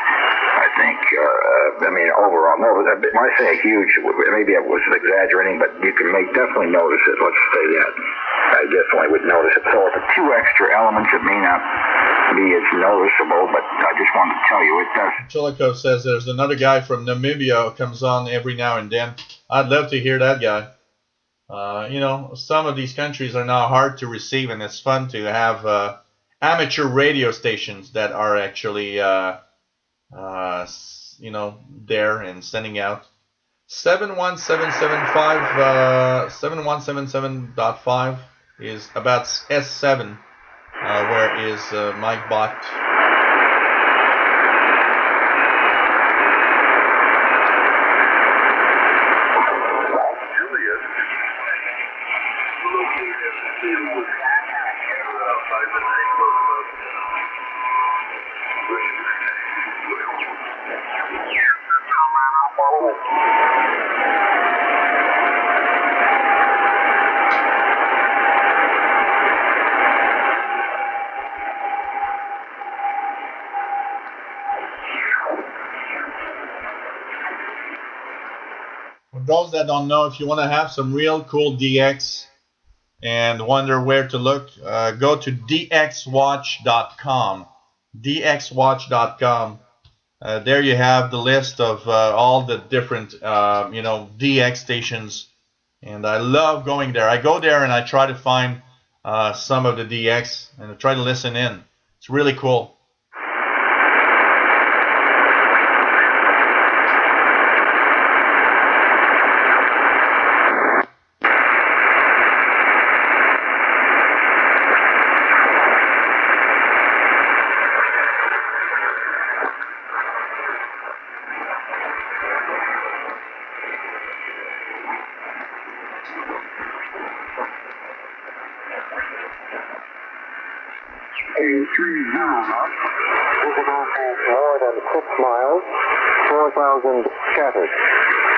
I think. I mean, overall, no. When I say huge, maybe I was exaggerating, but you can definitely notice it. Let's say that. I definitely would notice it. So with the two extra elements, it may not be as noticeable, but I just wanted to tell you it does. Chilico says there's another guy from Namibia who comes on every now and then. I'd love to hear that guy. You know, some of these countries are now hard to receive, and it's fun to have amateur radio stations that are actually, you know, there and sending out. 71775, 7177.5 is about S7, where is Mike Bot. For those that don't know, if you want to have some real cool DX and wonder where to look, go to dxwatch.com. dxwatch.com. There you have the list of all the different, you know, DX stations, and I love going there. I go there and I try to find some of the DX and I try to listen in. It's really cool. More than 6 miles, 4,000 scattered.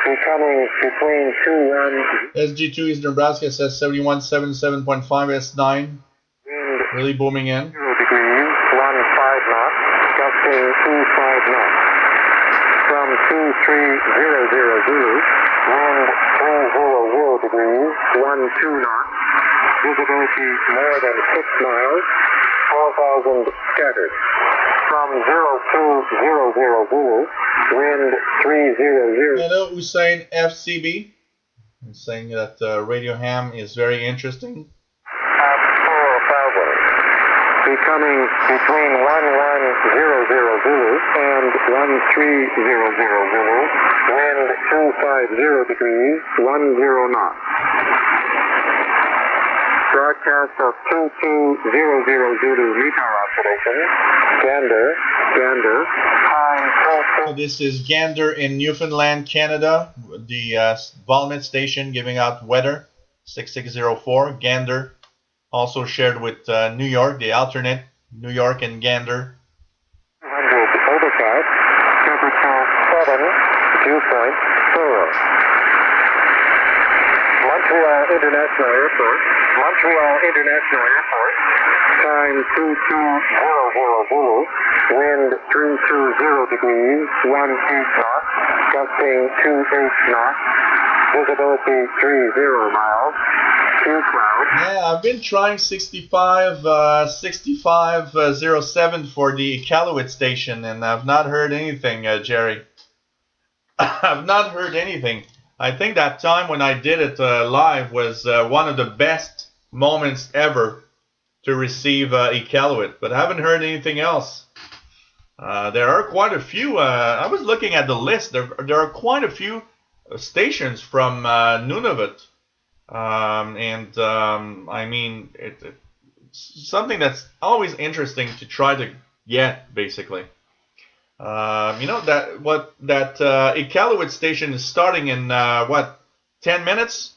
Becoming between 2 and... SG2 East Nebraska says 7177.5 S9. Really booming in. 0 degrees, 15 knots, gusting 25 knots. From 2300 Zulu, wind 300 degrees, 12 knots. Visibility more than 6 miles, 4,000 scattered. From 0200 Zulu, wind 300. Hello, Hussein FCB. He's saying that Radio Ham is very interesting. At 4,000. Becoming between 1100 Zulu and 1300 Zulu, wind 250 degrees, 10 knots. Broadcast of 2200 Zulu METAR observation. Gander. So this is Gander in Newfoundland, Canada. The Valmet station giving out weather. 6604. Gander. Also shared with New York, the alternate New York and Gander. 100 overcast. Temperature 7. Dew point 0. Montreal International Airport. Time 2200 Zulu. Wind 320 degrees, 18 knots. Gusting 28 knots. Visibility 30 miles. Few clouds. Yeah, I've been trying 6507 for the Iqaluit station, and I've not heard anything, Jerry. I've not heard anything. I think that time when I did it live was one of the best moments ever to receive Iqaluit, but I haven't heard anything else. There are quite a few. I was looking at the list. There are quite a few stations from Nunavut, and I mean it's something that's always interesting to try to get, basically. You know that Iqaluit station is starting in 10 minutes.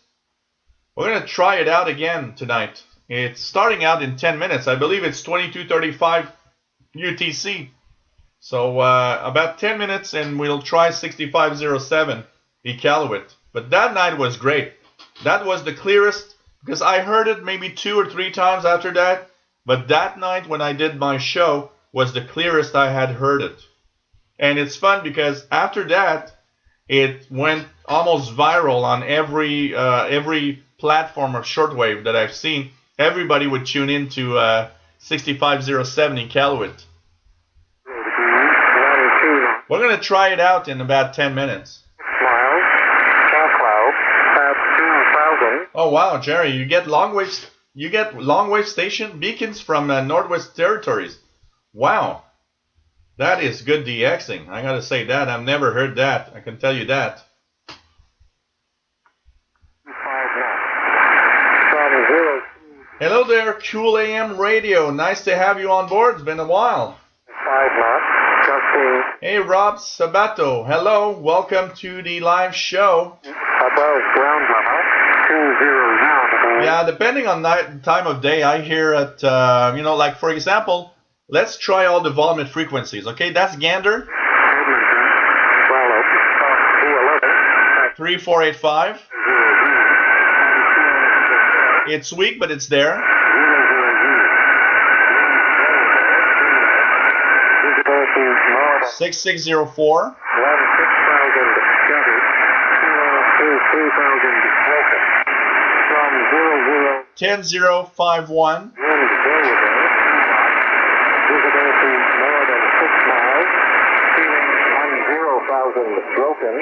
We're gonna try it out again tonight. It's starting out in 10 minutes. I believe it's 22:35 UTC. So about 10 minutes and we'll try 6507 Iqaluit. But that night was great. That was the clearest, because I heard it maybe 2 or 3 times after that, but that night when I did my show was the clearest I had heard it. And it's fun because after that, it went almost viral on every platform of shortwave that I've seen. Everybody would tune in to 65070 Caluit. We're going to try it out in about 10 minutes. Oh wow, Jerry, you get long wave station beacons from Northwest Territories. Wow. That is good DXing. I gotta say that. I've never heard that. I can tell you that. Hello there, Cool AM Radio. Nice to have you on board. It's been a while. 5 knots. Hey, Rob Sabato. Hello. Welcome to the live show. Above ground level. 200. Yeah, depending on time of day, I hear it, like for example, let's try all the volume and frequencies. Okay, that's Gander. 3485. It's weak, but it's there. 6604. 10051. Broken,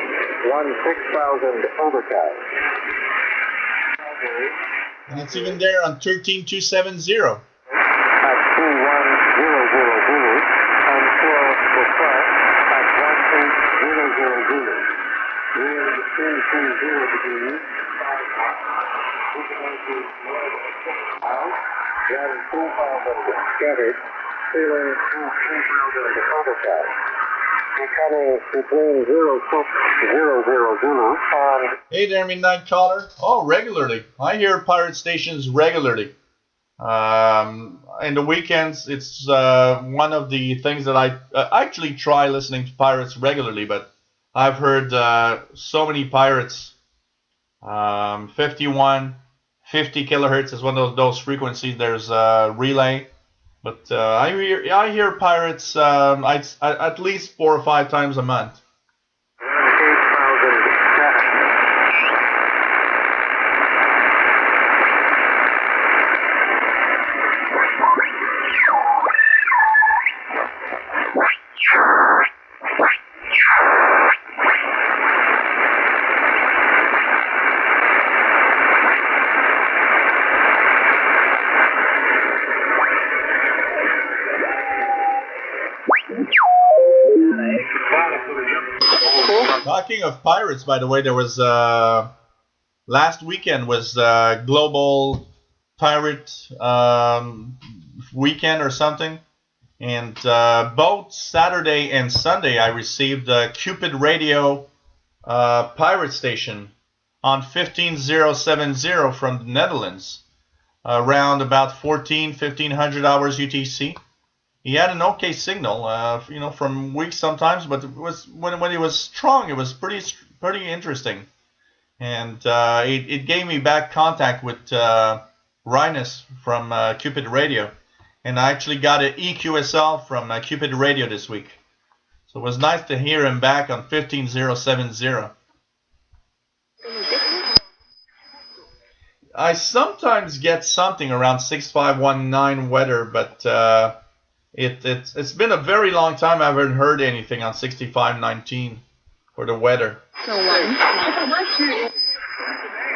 16,000 overcast. And it's even there on 13270. At 2100 and 4 for flat at 1800. Wind 320 degrees, 5 knots. Then 2,000 scattered, feeling 2,000 overcast. Becoming between 0600 and... Hey there, Midnight Caller. Oh, regularly. I hear pirate stations regularly. In the weekends, it's one of the things that I actually try listening to pirates regularly, but I've heard so many pirates. 51, 50 kilohertz is one of those frequencies. There's relay. But I hear pirates at least 4 or 5 times a month. Talking of pirates, by the way, there was last weekend was global pirate weekend or something, and both Saturday and Sunday I received a Cupid Radio pirate station on 15070 from the Netherlands, around about 1500 hours UTC. He had an okay signal, from weeks sometimes, but it was when it was strong, it was pretty interesting, and it gave me back contact with Rhinus from Cupid Radio, and I actually got an EQSL from Cupid Radio this week, so it was nice to hear him back on 15070. I sometimes get something around 6519 weather, but It's been a very long time I haven't heard anything on 6519 for the weather.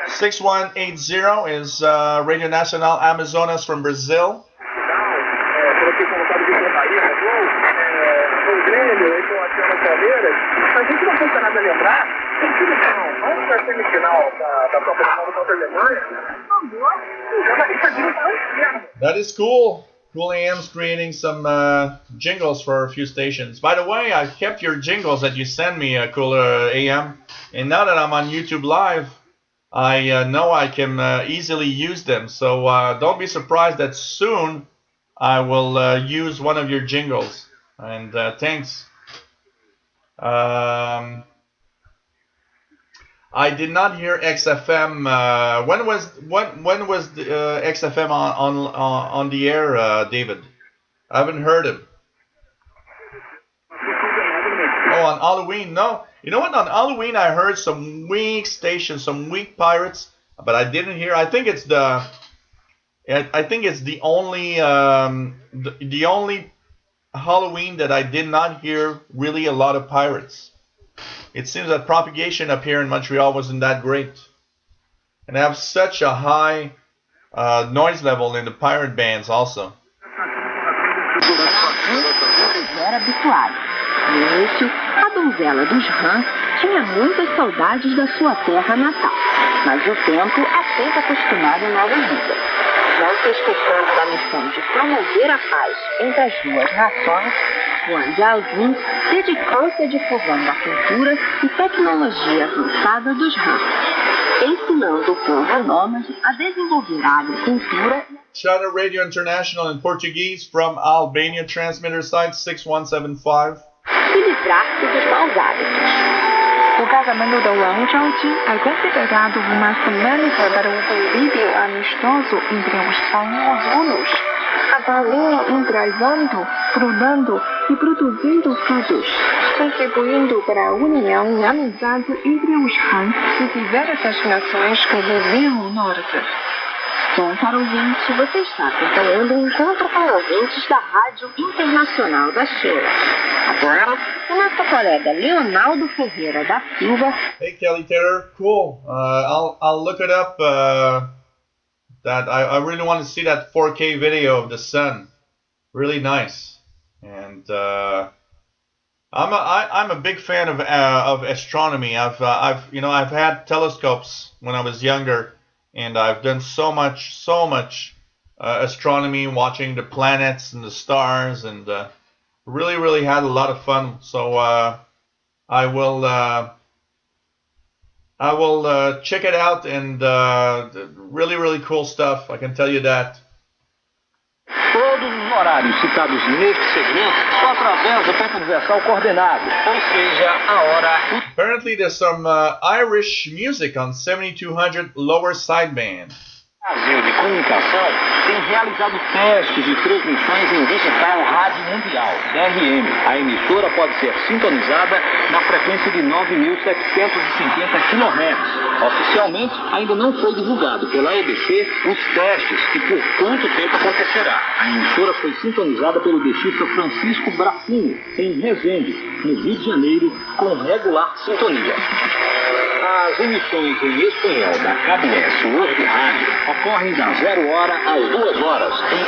6180 is Radio Nacional Amazonas from Brazil. That is cool. Cool AM's creating some jingles for a few stations. By the way, I kept your jingles that you sent me, Cool AM. And now that I'm on YouTube Live, I know I can easily use them. So don't be surprised that soon I will use one of your jingles. And thanks. I did not hear XFM. When was the, XFM on the air, David? I haven't heard him. Oh, on Halloween? No. You know what? On Halloween, I heard some weak stations, some weak pirates, but I didn't hear. I think it's the only the only Halloween that I did not hear really a lot of pirates. It seems that propagation up here in Montreal wasn't that great, and I have such a high noise level in the pirate bands also. Era habitual. No início, a donzela dos rãs tinha muitas saudades da sua terra natal, mas o tempo a fez acostumar em nova vida. Não se esquecendo da missão de promover a paz entre as duas nações, Juan Jalzin dedicou-se à difusão da cultura e tecnologia avançada dos rãs, ensinando o povo nômade a desenvolver a agricultura. China Radio International in Portuguese from Albania transmitter site 6175. E livrar-se dos maus hábitos. O casamento de Wang Zhaojin é considerado uma semântica para um convívio amistoso entre os Han e os Zulus. A galinha engravando, frudando e produzindo frutos, contribuindo para a união e amizade entre os Han e diversas nações que viviam o norte. Bom, caro ouvinte, você está acompanhando um encontro com ouvintes da Rádio Internacional da China. Agora, o nosso colega Leonardo Ferreira da Silva. Hey, Kelly Taylor, cool. I'll look it up. That I really want to see that 4K video of the sun. Really nice. And I'm a big fan of astronomy. I've had telescopes when I was younger. And I've done so much astronomy, watching the planets and the stars, and really had a lot of fun. So I will check it out, and really cool stuff. I can tell you that. Todos os horários citados neste segmento são através do ponto universal coordenado, ou seja, a hora. Apparently there's some Irish music on 7200 lower sideband. Brasil de Comunicação tem realizado testes de transmissões em digital rádio mundial, DRM. A emissora pode ser sintonizada na frequência de 9.750 kHz. Oficialmente, ainda não foi divulgado pela EBC os testes e por quanto tempo acontecerá. A emissora foi sintonizada pelo dentista Francisco Bracini, em Resende, no Rio de Janeiro, com regular sintonia. As emissões em espanhol da Cabo S World Rádio ocorrem da 0 hora às 2 horas, em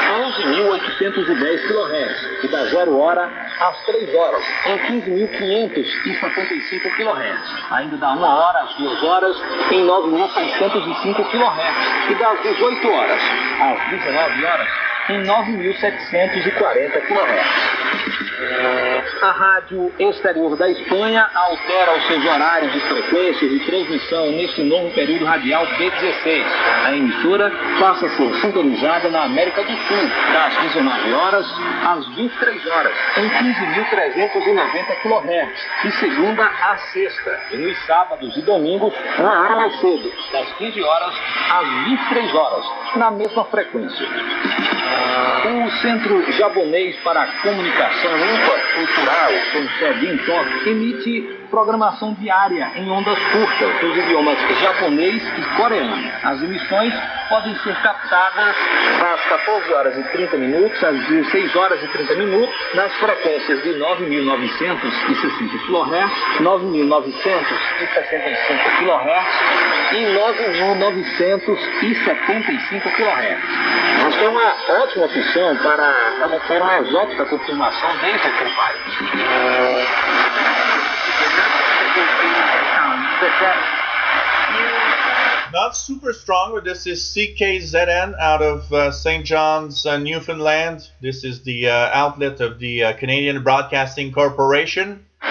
11.810 kHz, e da 0 hora às 3 horas, em 15.575 kHz. Ainda da 1 hora às 2 horas, em 9.605 kHz, e das 18 horas às 19 horas, em 9.740 kHz. A Rádio Exterior da Espanha altera os seus horários de frequência de transmissão neste novo período radial B16. A emissora passa a ser sintonizada na América do Sul, das 19 horas às 23 horas, em 15.390 kHz, de segunda a sexta, e nos sábados e domingos, uma hora mais cedo, das 15 horas às 23 horas, na mesma frequência. O Centro Japonês para a Comunicação Limpa Cultural, com sede em Tóquio, emite programação diária em ondas curtas dos idiomas japonês e coreano. As emissões podem ser captadas às 14 horas e 30 minutos, às 16 horas e 30 minutos, nas frequências de 9.960 kHz, 9.965 kHz e 9.975 kHz. Mas tem uma ótima opção para obter uma exótica confirmação desde aquele país. Not super strong, but this is CKZN out of St. John's, Newfoundland. This is the outlet of the Canadian Broadcasting Corporation. I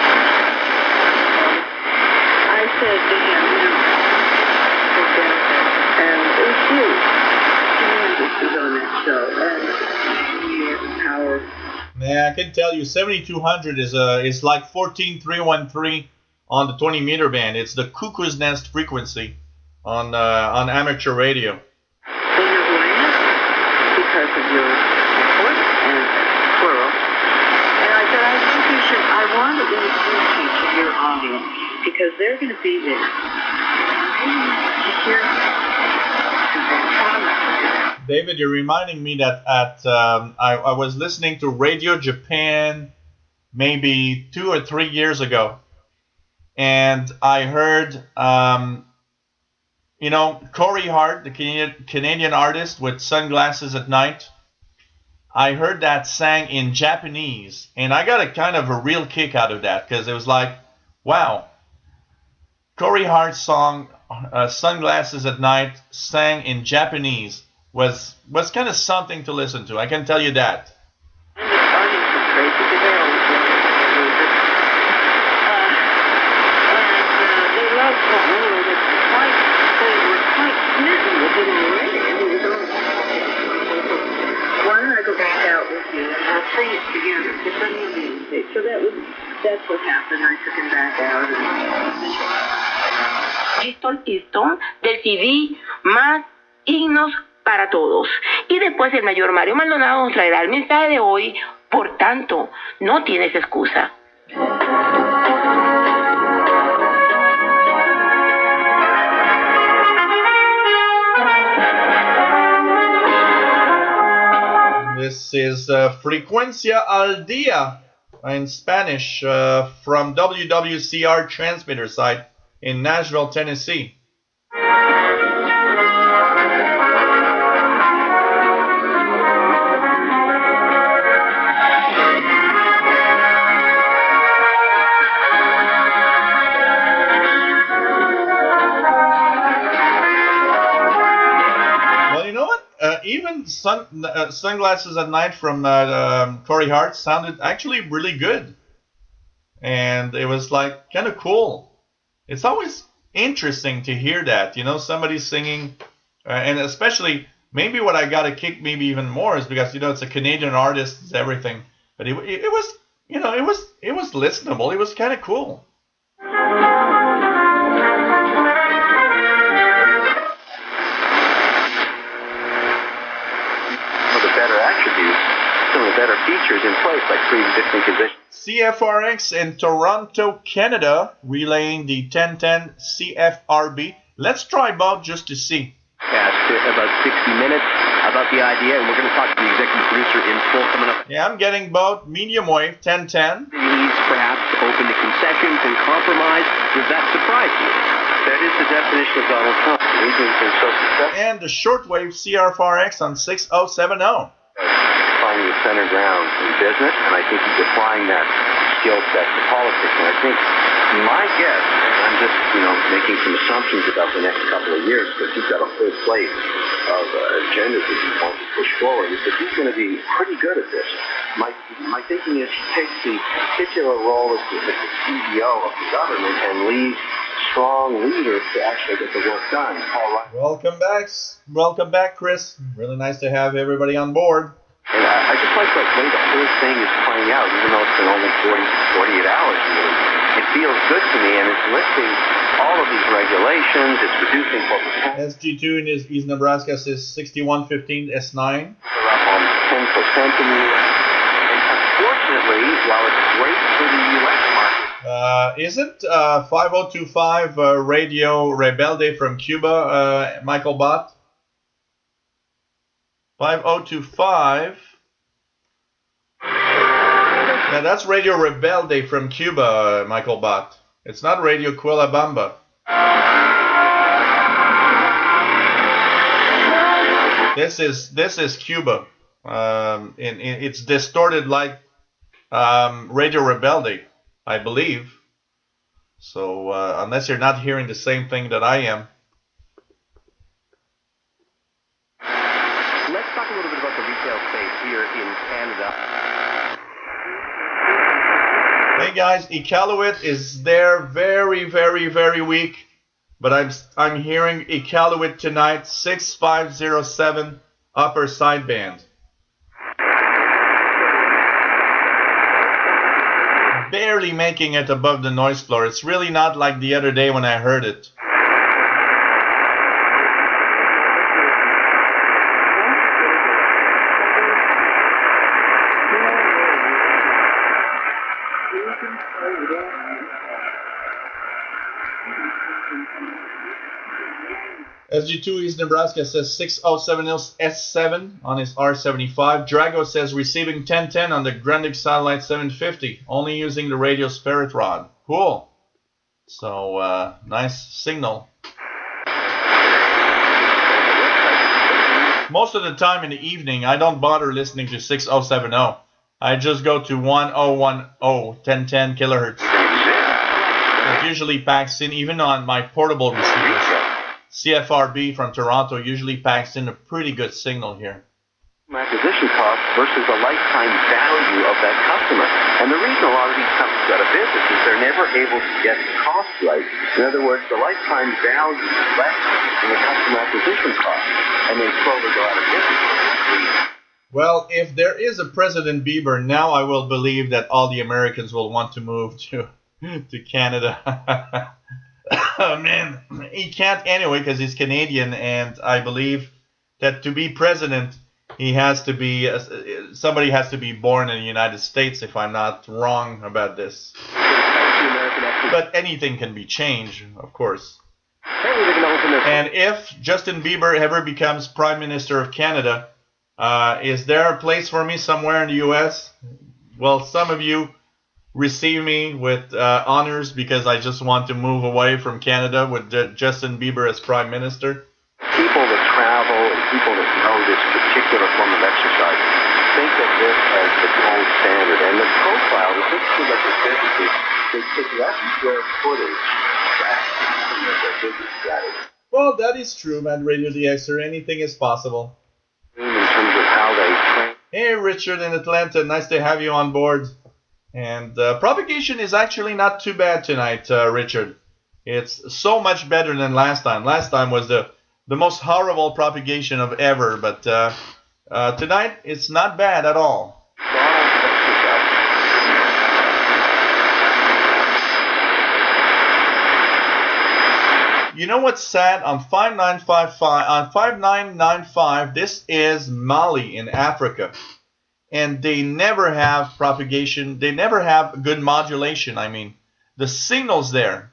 said to him, and it was huge. Tremendous was on that show, and our. Yeah, I can tell you, 7200 is like 14313 on the 20-meter band. It's the cuckoo's nest frequency on amateur radio. Well, you're who I am because of your support and plural. And I said, I think you should, I want to introduce you to your audience because they're going to be there. And they hear David, you're reminding me that I was listening to Radio Japan maybe 2 or 3 years ago, and I heard, Corey Hart, the Canadian artist with Sunglasses at Night. I heard that sang in Japanese, and I got a kind of a real kick out of that because it was like, wow, Corey Hart's song Sunglasses at Night sang in Japanese was kind of something to listen to. I can tell you that. And the audience was great because they always love music. And they loved Paul Willard. They were quite smitten with him already. And he was on. Why don't I go back out with you and we'll sing it together? Different music. So that's what happened. I took him back out. Houston del CD Más Himnos para Todos. Y después el mayor Mario Maldonado nos traerá el mensaje de hoy. Por tanto, no tienes excusa. This is Frecuencia al Día in Spanish from WWCR transmitter site in Nashville, Tennessee. Well, you know what? Even Sunglasses at Night from Corey Hart sounded actually really good. And it was like kind of cool. It's always interesting to hear that, somebody singing, and especially maybe what I got to kick maybe even more is because it's a Canadian artist, it's everything, but it was it was listenable. It was kind of cool. For the better attributes, some of the better features in place, like pre-existing conditions. CFRX in Toronto, Canada, relaying the 1010 CFRB. Let's try Bob just to see. Past about 60 minutes about the idea, and we're going to talk to the executive producer in full coming up. Yeah, I'm getting both medium wave 1010. He's perhaps open to concessions and compromise. Does that surprise you? That is the definition of Donald Trump. He's been so successful. And the shortwave CFRX on 6070. Finding the center ground in business, and I think he's applying that skill set to politics. And I think my guess, and I'm just making some assumptions about the next couple of years, because he's got a full plate of agendas that he wants to push forward, is that he's going to be pretty good at this. My thinking is he takes the titular role as the CEO of the government and leaves strong leaders to actually get the work done. All right. Welcome back, Chris. Really nice to have everybody on board. And I just like the way the whole thing is playing out, even though it's been only 48 hours. Really. It feels good to me, and it's lifting all of these regulations. It's reducing corporate tax. SG2 in East Nebraska says 6115 S9. They're up on 10% in the U.S. And unfortunately, while it's great for the U.S. market, isn't 5025 Radio Rebelde from Cuba, Michael Bott? 5025. Yeah, that's Radio Rebelde from Cuba, Michael Bott. It's not Radio Quillabamba. This is Cuba. It's distorted like Radio Rebelde, I believe. So unless you're not hearing the same thing that I am. Let's talk a little bit about the retail space here in Canada. Hey guys, Iqaluit is there, very, very, very weak. But I'm hearing Iqaluit tonight, 6507 upper sideband. barely making it above the noise floor. It's really not like the other day when I heard it. SG2 East Nebraska says 607 S7 on his R75. Drago says receiving 1010 on the Grundig Satellite 750, only using the radio spirit rod. Cool. So, nice signal. Most of the time in the evening, I don't bother listening to 6070. I just go to 1010, 1010 kilohertz. It usually packs in, even on my portable receivers. CFRB from Toronto usually packs in a pretty good signal here. Acquisition cost versus the lifetime value of that customer. And the reason a lot of these companies go out of business is they're never able to get the cost right. In other words, the lifetime value is less than the customer acquisition cost, and they slowly go out of business. Well, if there is a President Bieber, now I will believe that all the Americans will want to move to Canada. Oh, man, he can't anyway because he's Canadian, and I believe that to be president, he has to be somebody has to be born in the United States, if I'm not wrong about this. But anything can be changed, of course. And if Justin Bieber ever becomes Prime Minister of Canada, is there a place for me somewhere in the U.S.? Well, some of you receive me with honors because I just want to move away from Canada with Justin Bieber as Prime Minister. People that travel and people that know this particular form of exercise think of this as the gold standard. And the profile, the interesting about this business is they take less square footage back to their business strategy. Well, that is true, man. Radio DXer, anything is possible. In terms of how they train. Hey, Richard in Atlanta, nice to have you on board. And propagation is actually not too bad tonight, Richard. It's so much better than last time. Last time was the most horrible propagation of ever, but tonight it's not bad at all. You know what's sad? On 5995, this is Mali in Africa. And they never have propagation. They never have good modulation. I mean, the signal's there,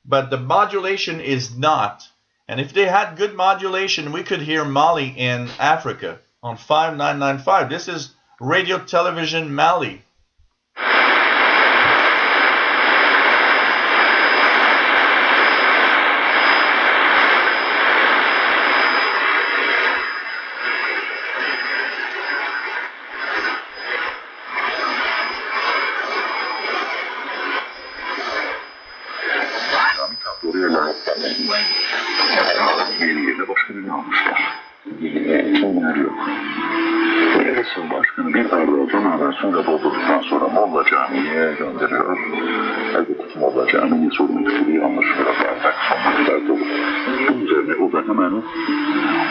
but the modulation is not. And if they had good modulation, we could hear Mali in Africa on 5995. This is Radio Television Mali. Başkanı bir avrodan arasında doldurduktan sonra Molla Camii'ye gönderiyor. Elbette ki Molla Camii'ye sormak istediği anlaşılır bardak sonuna kadar dolu. Bunun üzerine o da hemen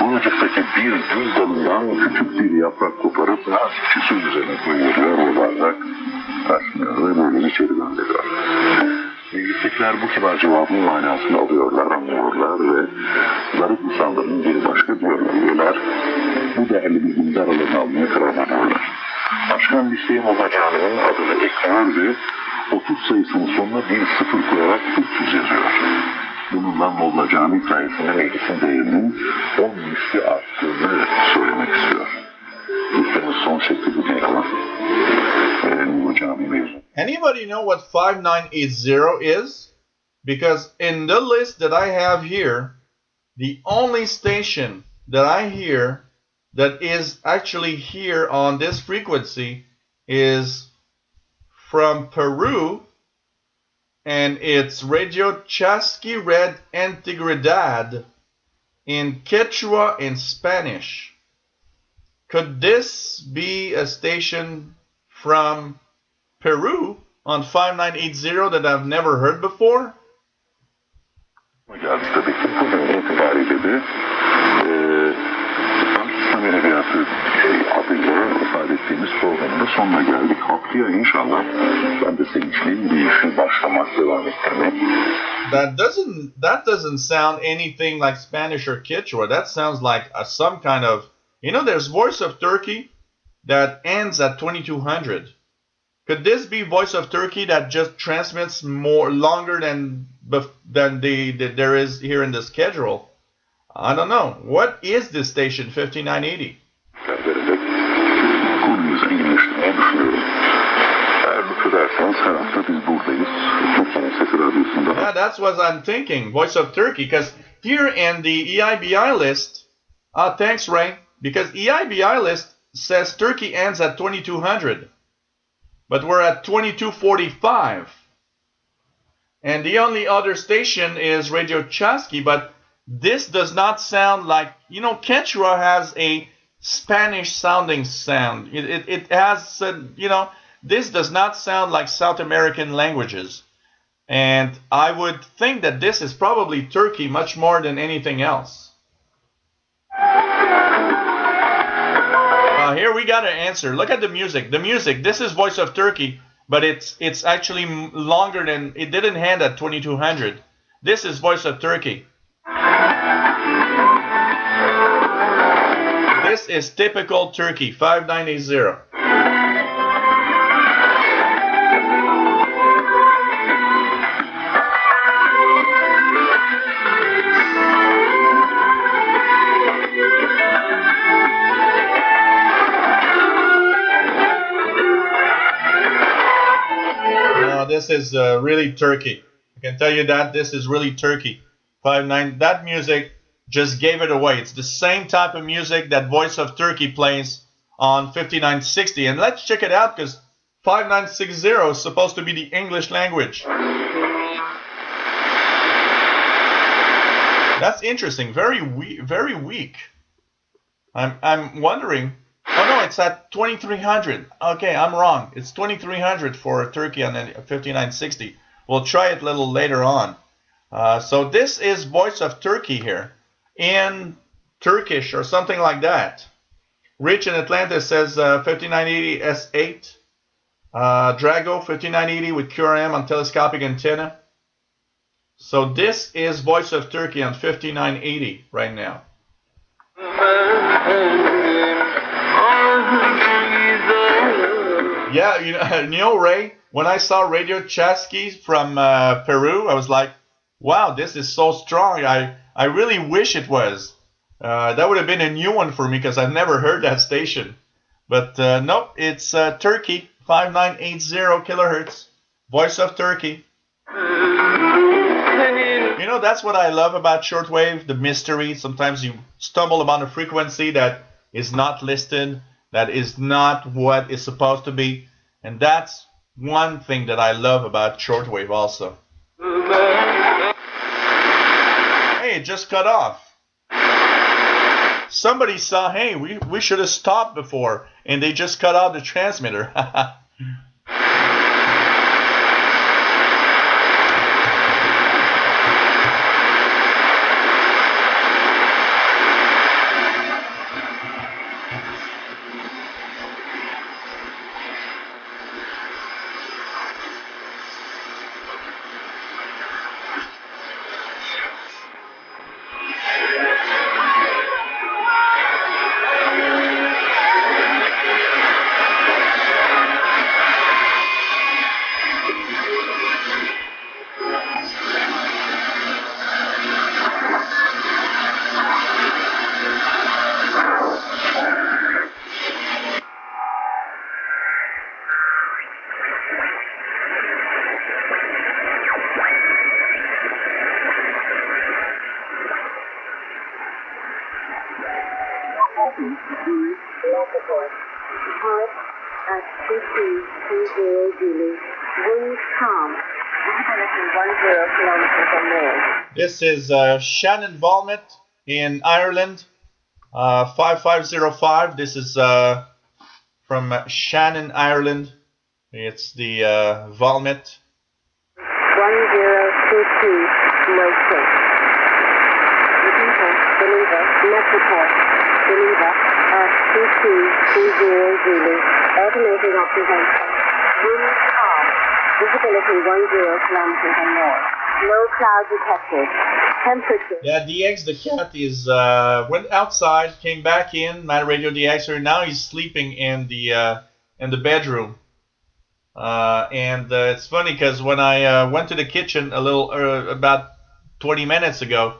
oracıktaki bir gül dalından küçük bir yaprak koparıp nazikçe suyun üzerine koyuyor. O bardak taşmıyor ve böyle içeri gönderiyor. Meclistekiler bu kibar cevabın manasını alıyorlar, anlıyorlar ve zarif insanların bir başka diyorlar. Bu değerli bilgiyi aralarına almaya karar veriyorlar. Başkan listeğin olacağının adını ekliyor ve 30 sayısının sonuna bir sıfır koyarak 300 yazıyor. Bununla Molla Cami sayesinde meclisin değerinin 10 misli arttığını söylemek istiyor. Listenin son şekli bu değil ama Molla Cami mevzu. Anybody know what 5980 is? Because in the list that I have here, the only station that I hear that is actually here on this frequency is from Peru, and it's Radio Chasqui Red Integridad in Quechua in Spanish. Could this be a station from Peru on 5980 that I've never heard before? Geldi tabii ki bugün itibariyle de İslam Edebiyatı adıyla ifade ettiğimiz programımız sonuna geldik. Haftaya inşallah ben de sevinçliyim bir işi başlamak, devam ettirmek. That doesn't sound anything like Spanish or Quechua. That sounds like some kind of, there's Voice of Turkey that ends at 2200. Could this be Voice of Turkey that just transmits more longer than there is here in the schedule? I don't know. What is this station 5980? Konumuza inleştirmeyi düşünüyorum. Eğer lütfederseniz her hafta biz buradayız. Türkiye'nin Sesi Radyosu'nda. Yeah, that's what I'm thinking. Voice of Turkey, because here in the EIBI list, thanks Ray, because EIBI list says Turkey ends at 2200, but we're at 2245. And the only other station is Radio Chasqui, but this does not sound like, Quechua has a Spanish sounding sound. It has, this does not sound like South American languages. And I would think that this is probably Turkey much more than anything else. Here we got an answer. Look at the music. The music, this is Voice of Turkey, but it's actually longer than, it didn't end at 2200. This is Voice of Turkey. This is typical Turkey, 5980. This is really Turkey. I can tell you that this is really Turkey. 59. That music just gave it away. It's the same type of music that Voice of Turkey plays on 5960. And let's check it out because 5960 is supposed to be the English language. That's interesting. Very weak. I'm wondering. Oh no, it's at 2300. Okay, I'm wrong. It's 2300 for Turkey on 5960. We'll try it a little later on. So this is Voice of Turkey here in Turkish or something like that. Rich in Atlanta says 5980 S8. Drago 5980 with QRM on telescopic antenna. So this is Voice of Turkey on 5980 right now. Yeah, Ray, when I saw Radio Chasqui from Peru, I was like, wow, this is so strong. I really wish it was. That would have been a new one for me because I've never heard that station. But nope, it's Turkey, 5980 kilohertz, Voice of Turkey. That's what I love about shortwave, the mystery. Sometimes you stumble upon a frequency that is not listed, that is not what it's supposed to be. And that's one thing that I love about shortwave also. Hey, it just cut off. Somebody saw, hey, we should have stopped before, and they just cut off the transmitter. This is Shannon Valmet in Ireland, 5505. This is from Shannon, Ireland. It's the Valmet. 1022, no click. Believer, Metroport, Believer, at 2220 Zulu. Automated observation. Wind calm. Visibility 10 kilometers or more. No cloud detected. Temperature. Yeah, DX the cat is went outside, came back in. My radio DXer. Now he's sleeping in the bedroom. And it's funny because when I went to the kitchen a little about 20 minutes ago,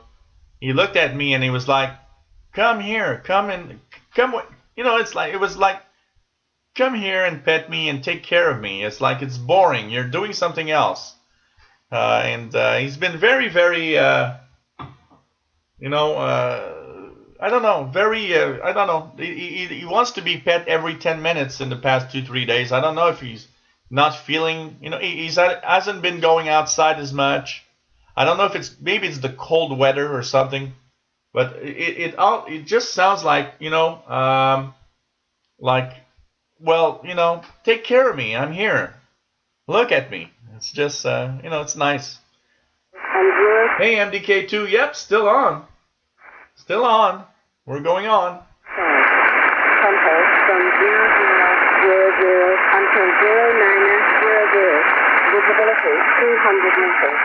he looked at me and he was like, "Come here, come and come." You know, it was like, "Come here and pet me and take care of me." It's like it's boring. You're doing something else. And he's been very, very, I don't know, very, I don't know. He wants to be pet every 10 minutes in the past 2-3 days. I don't know if he's not feeling, hasn't been going outside as much. I don't know if maybe it's the cold weather or something, but it just sounds like, take care of me. I'm here. Look at me. It's just, it's nice. Hey, MDK2. Yep, still on. Still on. We're going on. Tempo from 0000 until 0900. Visibility 200 meters.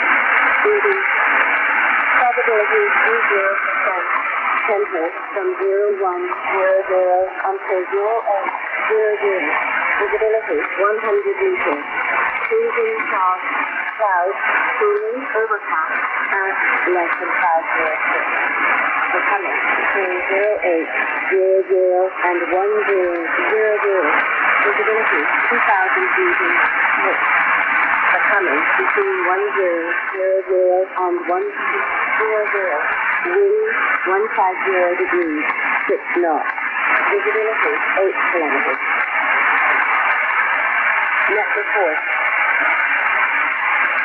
Speeding. Probability 0%. Tempo from 0100 until 0800. Visibility 100 meters. Cruising south, clouds, cooling, overcast, and less than 5 meters. Becoming between 0800 and 1000. Visibility 2,000 feet in width. Becoming between 1000 and 1600. Wind 150 degrees, 6 knots. Visibility 8 kilometers. Net report.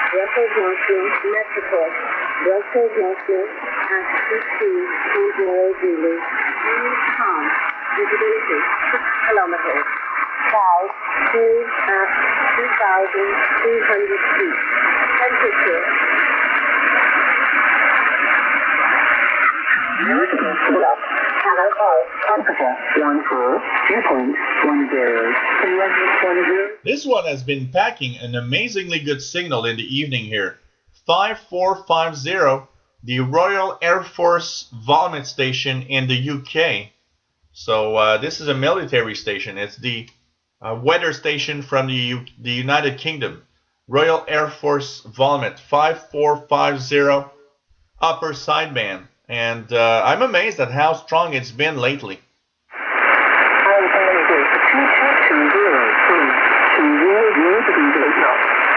Recognition, net report. Recognition at 1520 Zulu. Wind calm. Visibility 6 kilometers. Clouds 2 at 2,200 feet. Temperature. This one has been packing an amazingly good signal in the evening here. 5450, the Royal Air Force Vomit Station in the UK. So this is a military station. It's the weather station from the United Kingdom. Royal Air Force Vomit 5450 upper sideband. And I'm amazed at how strong it's been lately.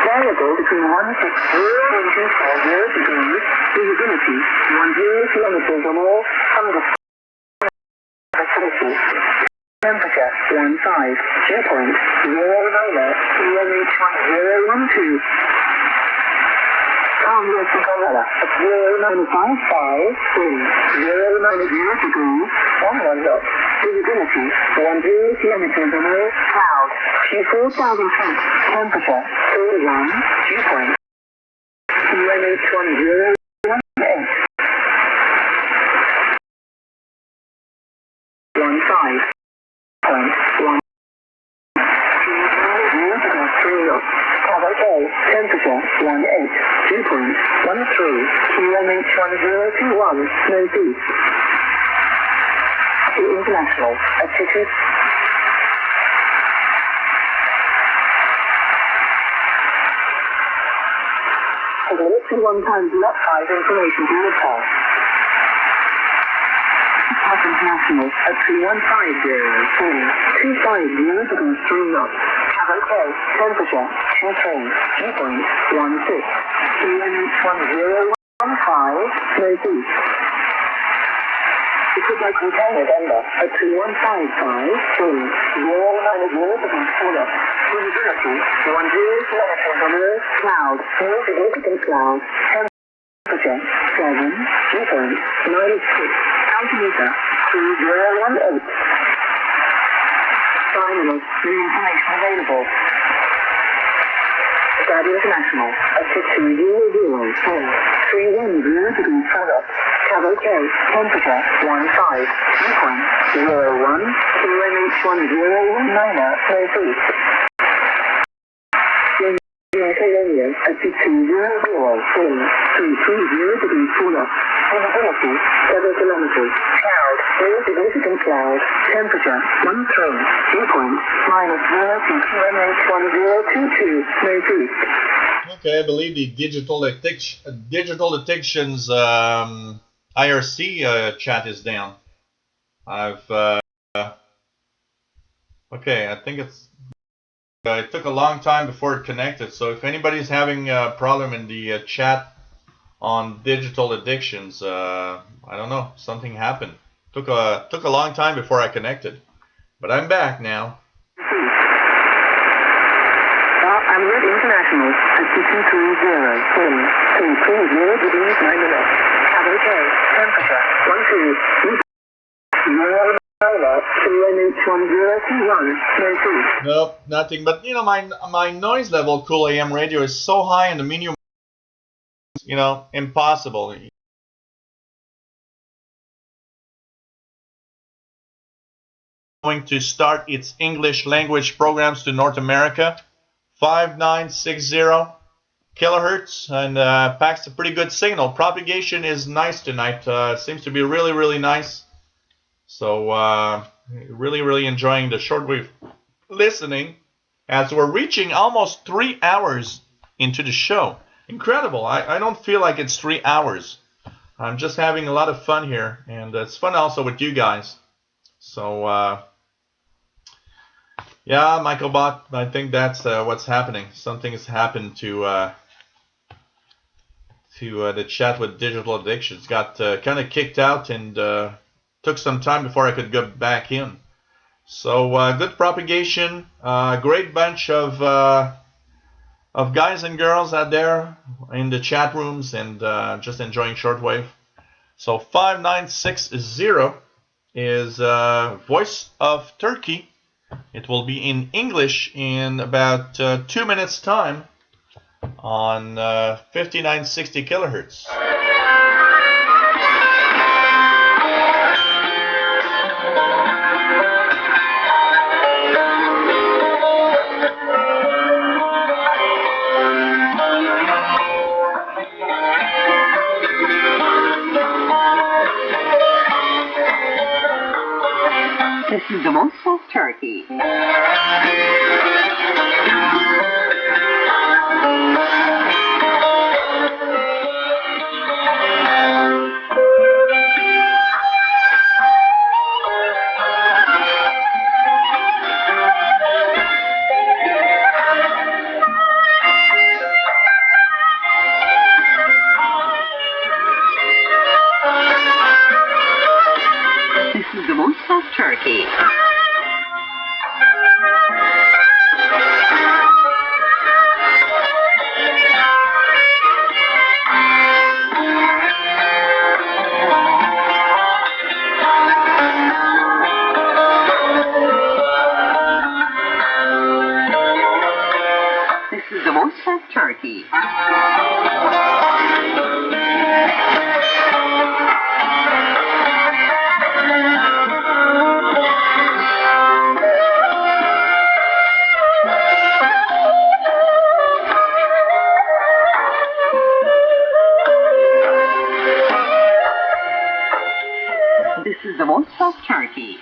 Variable between 160 and 240 degrees, visibility 10 kilometers or more from the facility. Temperature 15, dew point 090, QMH 1012. Calm west of Canada at 0955, wind 090 degrees, 11 knots. Visibility 10 kilometers or more, cloud 4,000 feet. Temperature 31, dew point QMH 1018. 15.1. Temperature 18, dew point 13, QMH 1021, northeast. International, altitude. Ellipse 1 times lot 5 information to report. South International at 3150, 250 degrees 3 knots. Travel clear, temperature 23, dew point 16, QMH 1015, northeast. If you'd like to return November at 3155, wind 090 degrees 4 knots. Visibility 10 kilometers or more, cloud, no significant cloud. Temperature 7, dew point 96. Altimeter 2018. Finally, the information available. Radio International at 6200, 310 degrees 4 knots. Cabo K, temperature 15, viewpoint 01, QNH1019er, no feet. KNN altitude 0, wind 330 degrees cooler, visibility 7 kilometers, cloud, no significant cloud, temperature 13, viewpoint -0 to QNH1022, no feet. Okay, I believe the Digital Addictions IRC chat is down. Okay, I think it took a long time before it connected. So if anybody's having a problem in the chat on Digital Addictions, I don't know, something happened. Took a long time before I connected, but I'm back now. Amulet International, altitude 30, wind 330 degrees 9 minutes, Cabo K, temperature 12, QNH1021, no feet. Nope, nothing. But you know, my noise level, Cool AM radio, is so high in the medium. You know, impossible. Going to start its English language programs to North America. 5960 kilohertz, and packs a pretty good signal. Propagation is nice tonight. Seems to be really, really nice. So really enjoying the shortwave listening as we're reaching almost 3 hours into the show. Incredible. I don't feel like it's 3 hours. I'm just having a lot of fun here, and it's fun also with you guys. So yeah, Michael Bot, I think that's what's happening. Something has happened to the chat with Digital Addictions. Got kind of kicked out, and took some time before I could get back in. So good propagation, great bunch of guys and girls out there in the chat rooms, and just enjoying shortwave. So 5960 is Voice of Turkey. It will be in English in about 2 minutes time on 5960 kilohertz. This is the Voice of Turkey. This is the Voice of Turkey. This is the Voice of Turkey. This is the Voice of Turkey.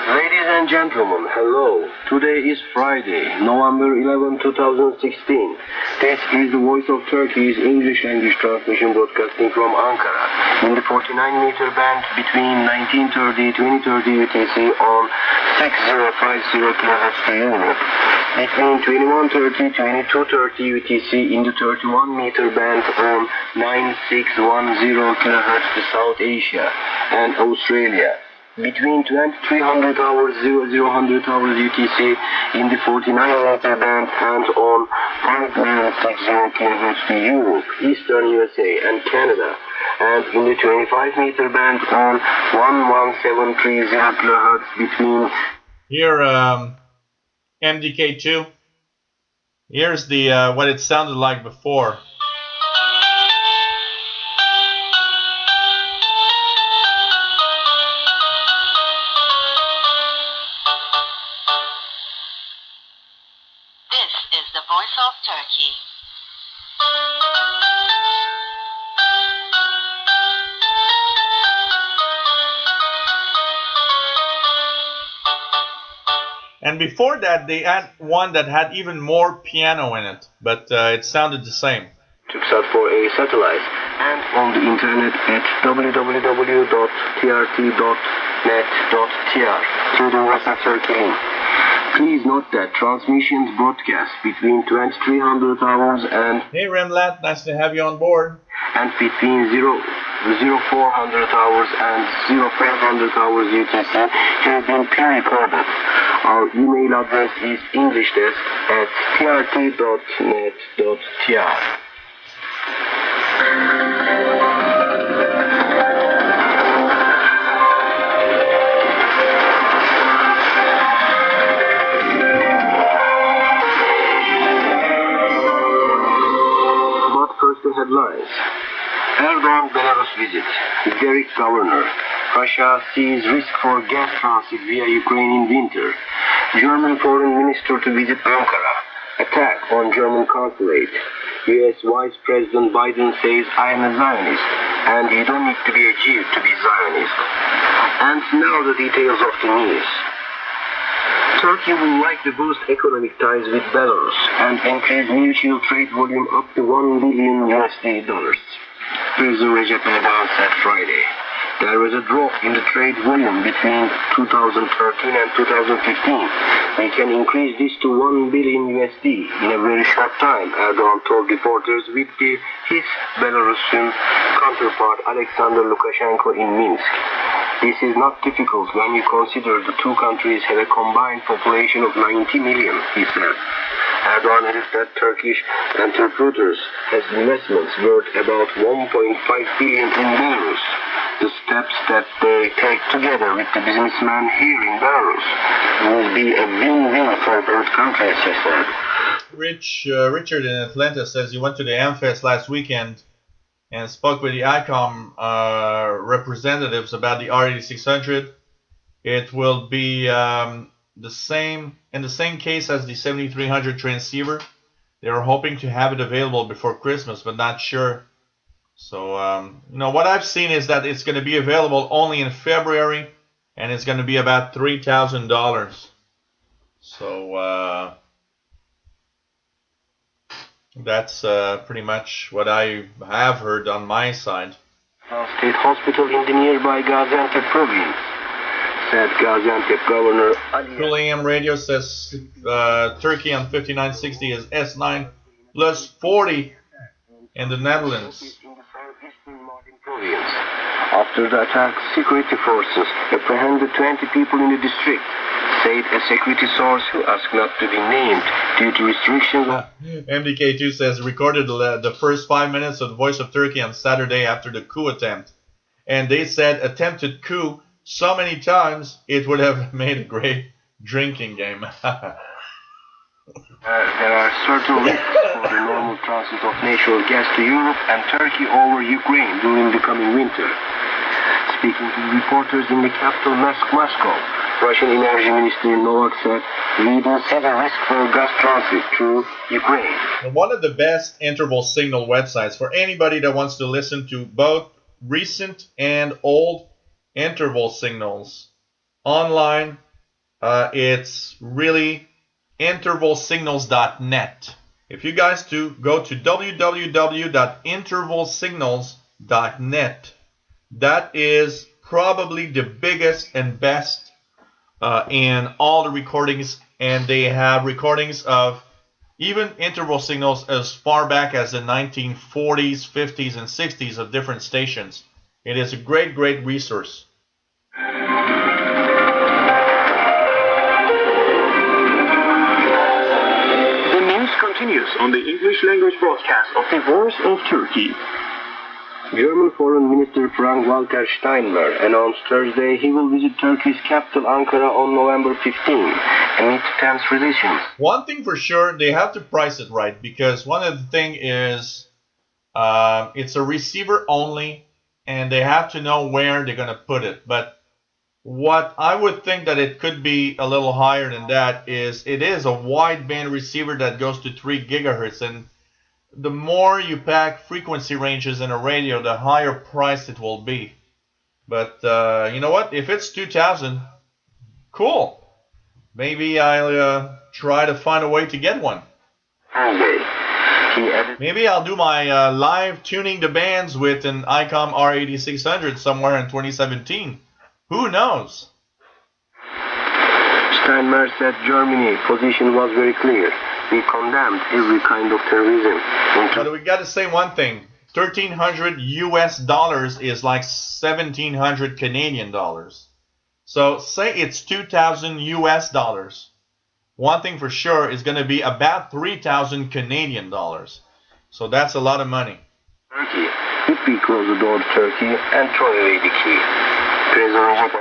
Ladies and gentlemen, hello. Today is Friday, November 11, 2016. This is the Voice of Turkey's English language transmission broadcasting from Ankara in the 49-meter band between 1930-2030 UTC on 6050 kHz to Europe, between 2130-2230 UTC in the 31-meter band on 9610 kHz to South Asia and Australia, between 2300 hours 0000 hours UTC in the 49-meter band and on 5960 kHz to Europe, Eastern USA and Canada, and in the 25-meter band on 11730 kHz between. Here, MDK2. Here's the what it sounded like before. This is the voice of Turkey. And before that, they had one that had even more piano in it, but it sounded the same. Tüksat for a satellite and on the internet at www.trt.net.tr through the WhatsApp Turkey link. Please note that transmissions broadcast between 2300 hours and Hey Remlat, nice to have you on board. And between 0400 hours and 0500 hours UTC have been pre-recorded. Our email address is englishdesk@trt.net.tr. But first the headlines. Erdogan Belarus visit. Derek Governor. Russia sees risk for gas transit via Ukraine in winter. German foreign minister to visit Ankara. Attack on German consulate. US Vice President Biden says I am a Zionist, and you don't need to be a Jew to be Zionist. And now the details of the news. Turkey would like to boost economic ties with Belarus and increase mutual trade volume up to $1 billion. President Recep Erdogan said Friday. There was a drop in the trade volume between 2013 and 2015. We can increase this to $1 billion in a very short time, Erdogan told reporters with his Belarusian counterpart Alexander Lukashenko in Minsk. This is not difficult when you consider the two countries have a combined population of 90 million, he said. Erdogan added that Turkish enterprises has investments worth about 1.5 billion in Belarus. The steps that they take together with the businessman here in Belarus will be a win-win for both countries, he said. Richard in Atlanta says he went to the AmFest last weekend and spoke with the ICOM representatives about the R8600. It will be in the same case as the 7300 transceiver. They are hoping to have it available before Christmas, but not sure. So, what I've seen is that it's going to be available only in February, and it's going to be about $3,000. So, that's pretty much what I have heard on my side. State hospital in the nearby Gaziantep province, said Gaziantep Governor Ali. Cool AM Radio says Turkey on 5960 is S9 plus 40 in the Netherlands. After the attack, security forces apprehended 20 people in the district, said a security source who asked not to be named due to restrictions. MDK2 says recorded the first 5 minutes of the Voice of Turkey on Saturday after the coup attempt. And they said attempted coup so many times it would have made a great drinking game. There are certain risks for the normal transit of natural gas to Europe and Turkey over Ukraine during the coming winter. Speaking to reporters in the capital Moscow, Russian Energy Minister Novak said, we don't see the risk for gas transit through Ukraine. One of the best interval signal websites for anybody that wants to listen to both recent and old interval signals online, it's really intervalsignals.net. If you guys go to www.intervalsignals.net, that is probably the biggest and best in all the recordings, and they have recordings of even interval signals as far back as the 1940s, 50s, and 60s of different stations. It is a great resource. on the English language broadcast of the Voice of Turkey. German Foreign Minister Frank-Walter Steinmeier announced Thursday he will visit Turkey's capital Ankara on November 15 amid tense relations. One thing for sure, they have to price it right, because one of the thing is it's a receiver only, and they have to know where they're going to put it. But what I would think that it could be a little higher than that is it is a wideband receiver that goes to 3 gigahertz, and the more you pack frequency ranges in a radio, the higher price it will be. But you know what? If it's 2,000, cool. Maybe I'll try to find a way to get one. Maybe I'll do my live tuning the bands with an ICOM R8600 somewhere in 2017. Who knows? Steinmeier said Germany's position was very clear. We condemned every kind of terrorism. But we got to say one thing. $1,300 US is like 1,700 Canadian dollars. So say it's 2,000 US dollars. One thing for sure is going to be about 3,000 Canadian dollars. So that's a lot of money. Turkey. If we close the door to Turkey and throw away the key.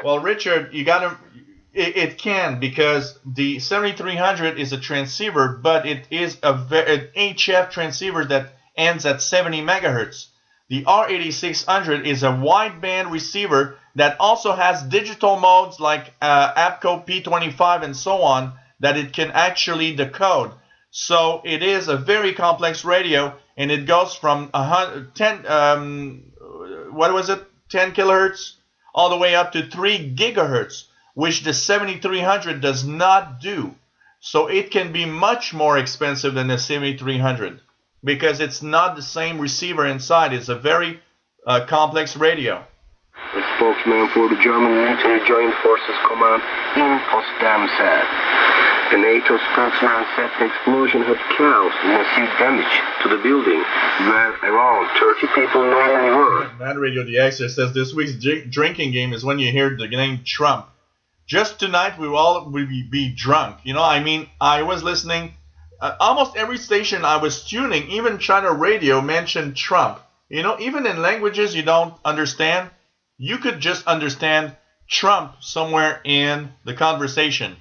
Well, Richard, you got to. It can, because the 7300 is a transceiver, but it is an HF transceiver that ends at 70 megahertz. The R8600 is a wideband receiver that also has digital modes like APCO P25 and so on that it can actually decode. So it is a very complex radio, and it goes from 10 kilohertz all the way up to 3 gigahertz, which the 7300 does not do. So it can be much more expensive than the 7300 because it's not the same receiver inside. It's a very complex radio. A spokesman for the German Military Joint Forces Command in Potsdam said. The NATO spokesman said the explosion had caused massive damage to the building where around 30 people normally were. Mad Radio The Extra says this week's drinking game is when you hear the name Trump. Just tonight we will all be drunk. You know, I mean, I was listening. Almost every station I was tuning, even China Radio, mentioned Trump. You know, even in languages you don't understand, you could just understand Trump somewhere in the conversation.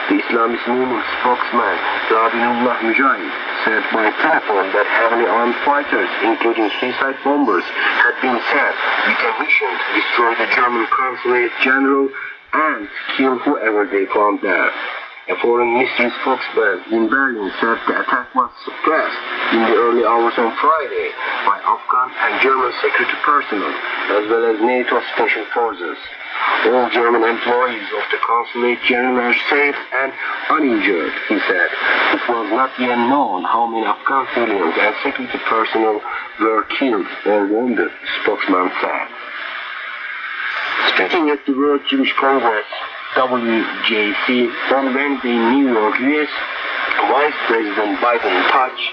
The Islamist movement spokesman, Rabinullah Mujahid, said by telephone that heavily armed fighters, including suicide bombers, had been sent with a mission to destroy the German consulate general and kill whoever they found there. A foreign ministry spokesman in Berlin said the attack was suppressed in the early hours on Friday by Afghan and German security personnel, as well as NATO special forces. All German employees of the consulate general are safe and uninjured, he said. It was not yet known how many Afghan civilians and security personnel were killed or wounded, the spokesman said. Speaking at the World Jewish Congress, WJC, on Wednesday in New York, U.S. Vice President Biden touched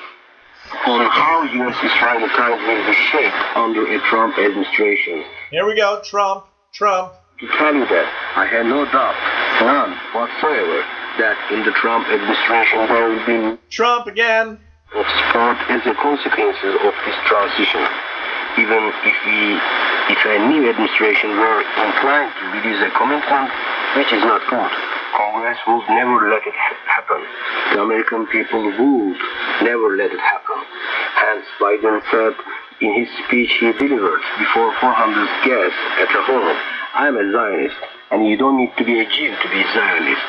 on how U.S.-Israel ties will be shaped under a Trump administration. Here we go, Trump. To tell you that, I had no doubt, none whatsoever, that in the Trump administration there will be Trump again of support as a consequence of this transition. Even if a new administration were inclined to release a commitment, which is not good, Congress would never let it happen. The American people would never let it happen. Hence, Biden said in his speech he delivered before 400 guests at a home, I am a Zionist, and you don't need to be a Jew to be a Zionist.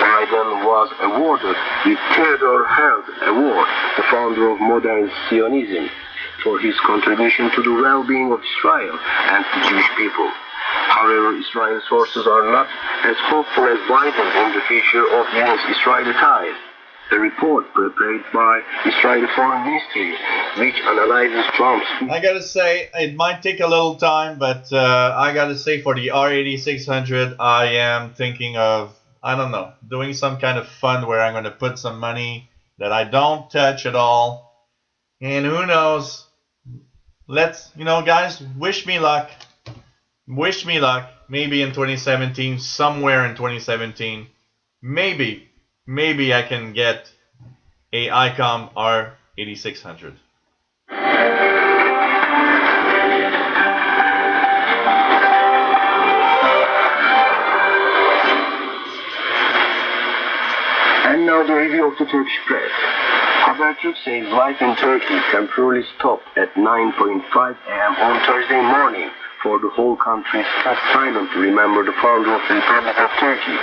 Biden was awarded the Theodore Herzl Award, the founder of modern Zionism, for his contribution to the well-being of Israel and the Jewish people. However, Israeli sources are not as hopeful as Biden in the future of U.S.-Israeli ties. A report prepared by Israeli Foreign Ministry, which analyzes Trump's... I gotta say, it might take a little time, but I gotta say for the R8600, I am thinking of, I don't know, doing some kind of fund where I'm gonna put some money that I don't touch at all. And who knows? Let's, guys, wish me luck. Wish me luck. Maybe in 2017, somewhere in 2017, maybe I can get a ICOM R8600. And now the review of the Turkish press. Habertürk says life in Turkey temporarily stopped at 9:05 a.m. on Thursday morning for the whole country sat silent to remember the founder of the Republic of Turkey,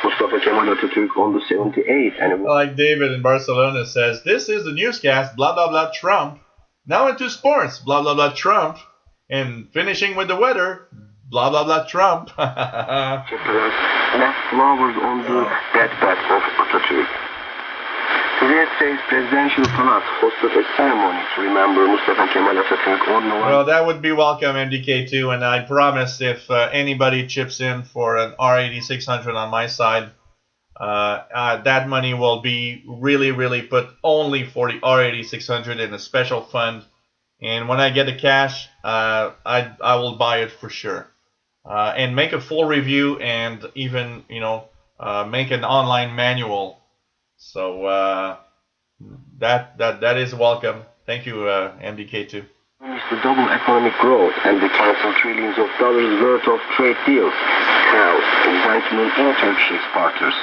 Mustafa Kemal Atatürk, on the 78th anniversary. Like David in Barcelona says, this is the newscast, blah, blah, blah, Trump. Now into sports, blah, blah, blah, Trump. And finishing with the weather, blah, blah, blah, Trump. Left flowers on the deathbed of Atatürk. Kuwait says presidential palace hosted a ceremony to remember Mustafa Kemal Atatürk on November. Well, that would be welcome, MDK2, and I promise if anybody chips in for an R8600 on my side, that money will be really put only for the R8600 in a special fund. And when I get the cash, I will buy it for sure. And make a full review and even, make an online manual. So that is welcome. Thank you, MDK2. The double economic growth and the cancel trillions of dollars worth of trade deals caused excitement in Turkish exporters.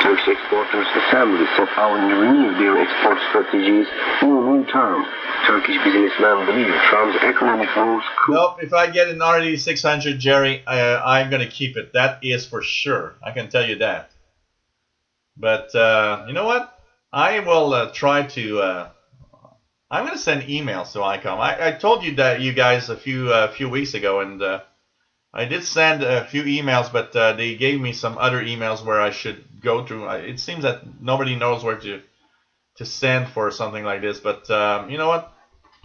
Turkish Exporters Assembly set out to renew their export strategies in the new term. Turkish businessmen believe Trump's economic moves could... Nope, if I get an RD600, Jerry, I'm going to keep it. That is for sure. I can tell you that. But you know what? I will try to... I'm going to send emails to ICOM. I told you that, you guys, a few weeks ago, and I did send a few emails, but they gave me some other emails where I should go through. It seems that nobody knows where to send for something like this, but you know what?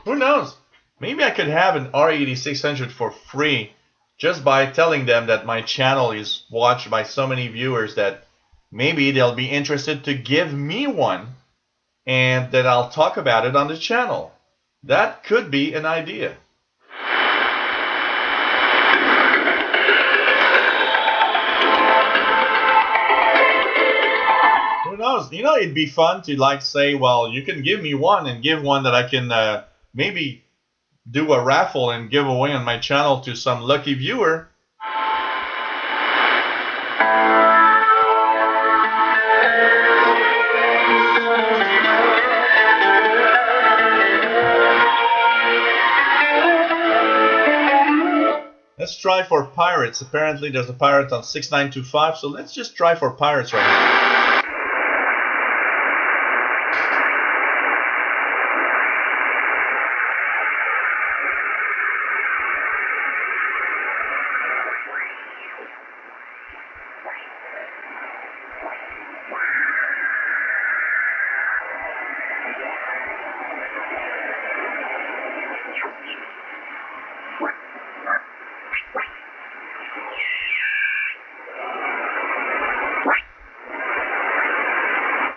Who knows? Maybe I could have an R8600 for free just by telling them that my channel is watched by so many viewers that maybe they'll be interested to give me one, and that I'll talk about it on the channel. That could be an idea. Who knows? It'd be fun to say, well, you can give me one and give one that I can maybe do a raffle and give away on my channel to some lucky viewer. Let's try for pirates. Apparently there's a pirate on 6925, so let's just try for pirates right now.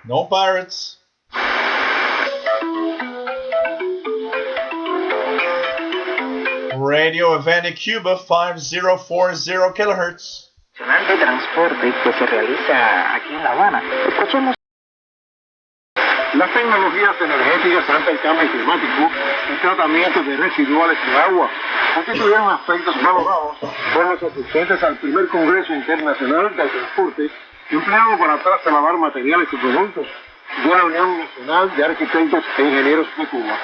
No pirates. Radio event in Cuba, 5040 kilohertz. De transporte que se realiza aquí en La Habana. Escuchemos. Las tecnologías energéticas ante el cambio climático y tratamiento de residuales de agua constituyeron aspectos valorados por los asistentes al primer Congreso Internacional del Transporte empleado para trasladar materiales y productos de la Unión Nacional de Arquitectos e Ingenieros de Cuba.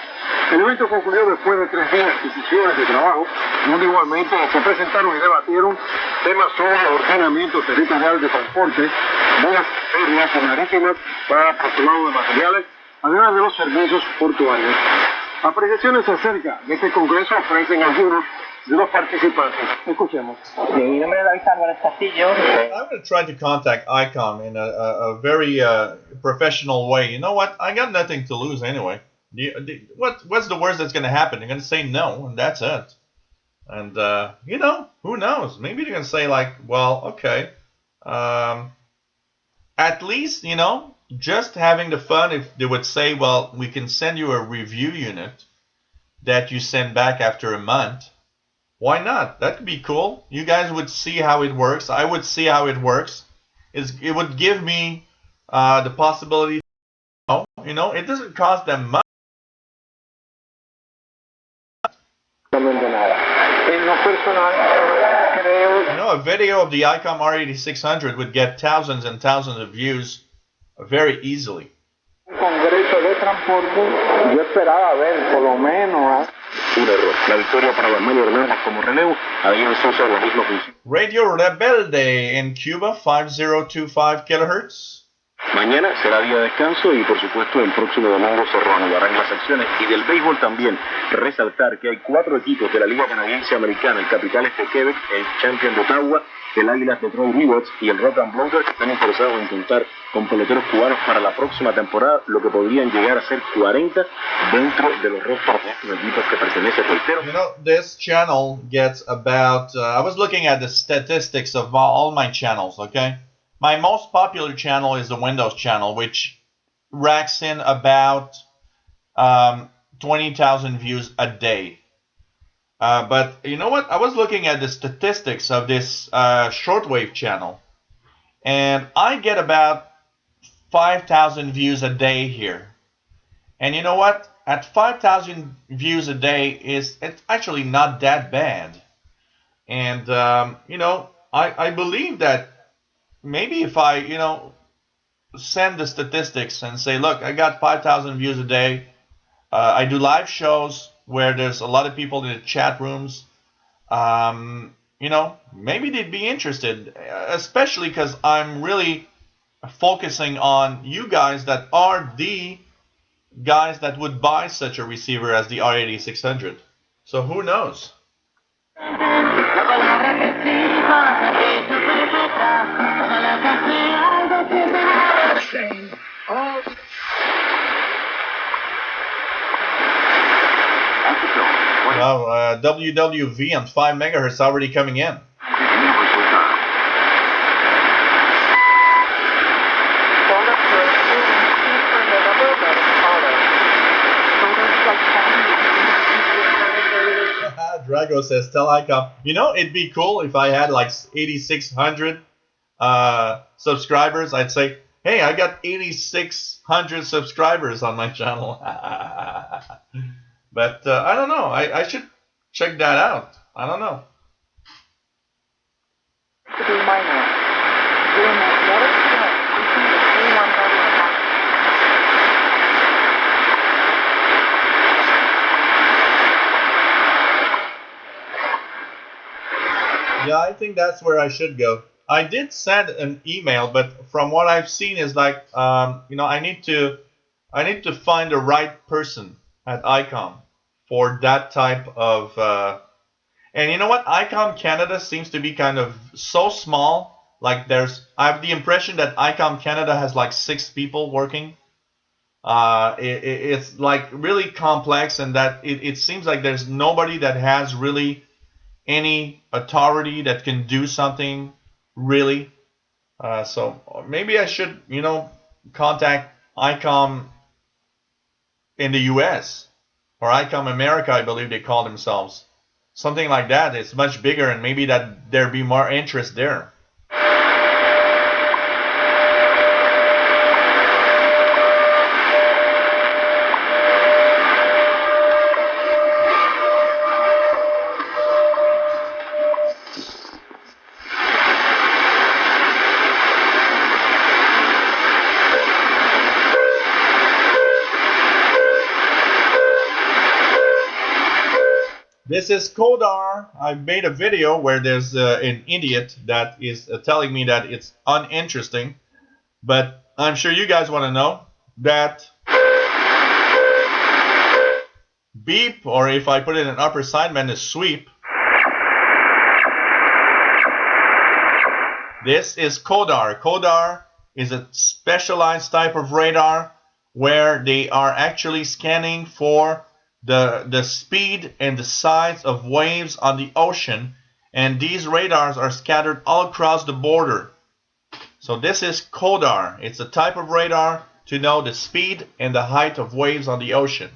El evento concluyó después de 3 días de sesiones de trabajo, donde igualmente se presentaron y debatieron temas sobre el ordenamiento territorial de transporte, vías aéreas y marítimas para traslado de materiales, además de los servicios portuarios. Apreciaciones acerca de este congreso ofrecen algunos de los participantes. Escuchemos. Mi nombre es David Álvarez Castillo. I'm going to try to contact ICOM in a very professional way. You know what? I got nothing to lose anyway. What's the worst that's going to happen? They're going to say no, and that's it. And, who knows? Maybe they're going to say, well, okay. At least, just having the fun, if they would say, well, we can send you a review unit that you send back after a month. Why not? That could be cool. You guys would see how it works. I would see how it works. It would give me the possibility to know You know, it doesn't cost them much. You know, a video of the ICOM R8600 would get thousands and thousands of views very easily. Congreso de Transporte, yo esperaba ver por lo menos. Un error. La victoria para las manos hermanas como relevo había en sus organismos. Radio Rebelde in Cuba, 5025 kilohertz. Mañana será día de descanso y por supuesto el próximo domingo se reanudarán las acciones. Y del béisbol también, resaltar que hay 4 equipos de la Liga Canadiense Americana, el Capitales de Quebec, el Champion de Ottawa, el Águilas de Troy Rivers y el Rock and Blooders que están interesados en contar con peloteros cubanos para la próxima temporada, lo que podrían llegar a ser 40 dentro de los rostros de estos equipos que pertenecen al You know, this channel gets about, I was looking at the statistics of all my channels, okay? My most popular channel is the Windows channel, which racks in about 20,000 views a day. But you know what? I was looking at the statistics of this Shortwave channel, and I get about 5,000 views a day here. And you know what? At 5,000 views a day it's actually not that bad. And you know, I believe that maybe if I, you know, send the statistics and say, look, I got 5,000 views a day. I do live shows where there's a lot of people in the chat rooms. You know, maybe they'd be interested, especially because I'm really focusing on you guys that are the guys that would buy such a receiver as the R8600. So who knows? Well, WWV on 5 megahertz already coming in. Drago says, tell ICOM. You know, it'd be cool if I had like 8,600 subscribers. I'd say, hey, I got 8,600 subscribers on my channel. But I don't know. I should check that out. I don't know. Yeah, I think that's where I should go. I did send an email, but from what I've seen is like, you know, I need to find the right person at ICOM for that type of. And you know what? ICOM Canada seems to be kind of so small. Like I have the impression that ICOM Canada has like 6 people working. It's like really complex, and that it seems like there's nobody that has really any authority that can do something really. So maybe I should, you know, contact ICOM in the US or ICOM America, I believe they call themselves. Something like that. It's much bigger, and maybe that there'd be more interest there. This is Kodar. I made a video where there's an idiot that is telling me that it's uninteresting, but I'm sure you guys want to know that beep, or if I put it in upper sideband, is sweep. This is Kodar. Kodar is a specialized type of radar where they are actually scanning for the speed and the size of waves on the ocean, and these radars are scattered all across the border. So this is Kodar. It's a type of radar to know the speed and the height of waves on the ocean.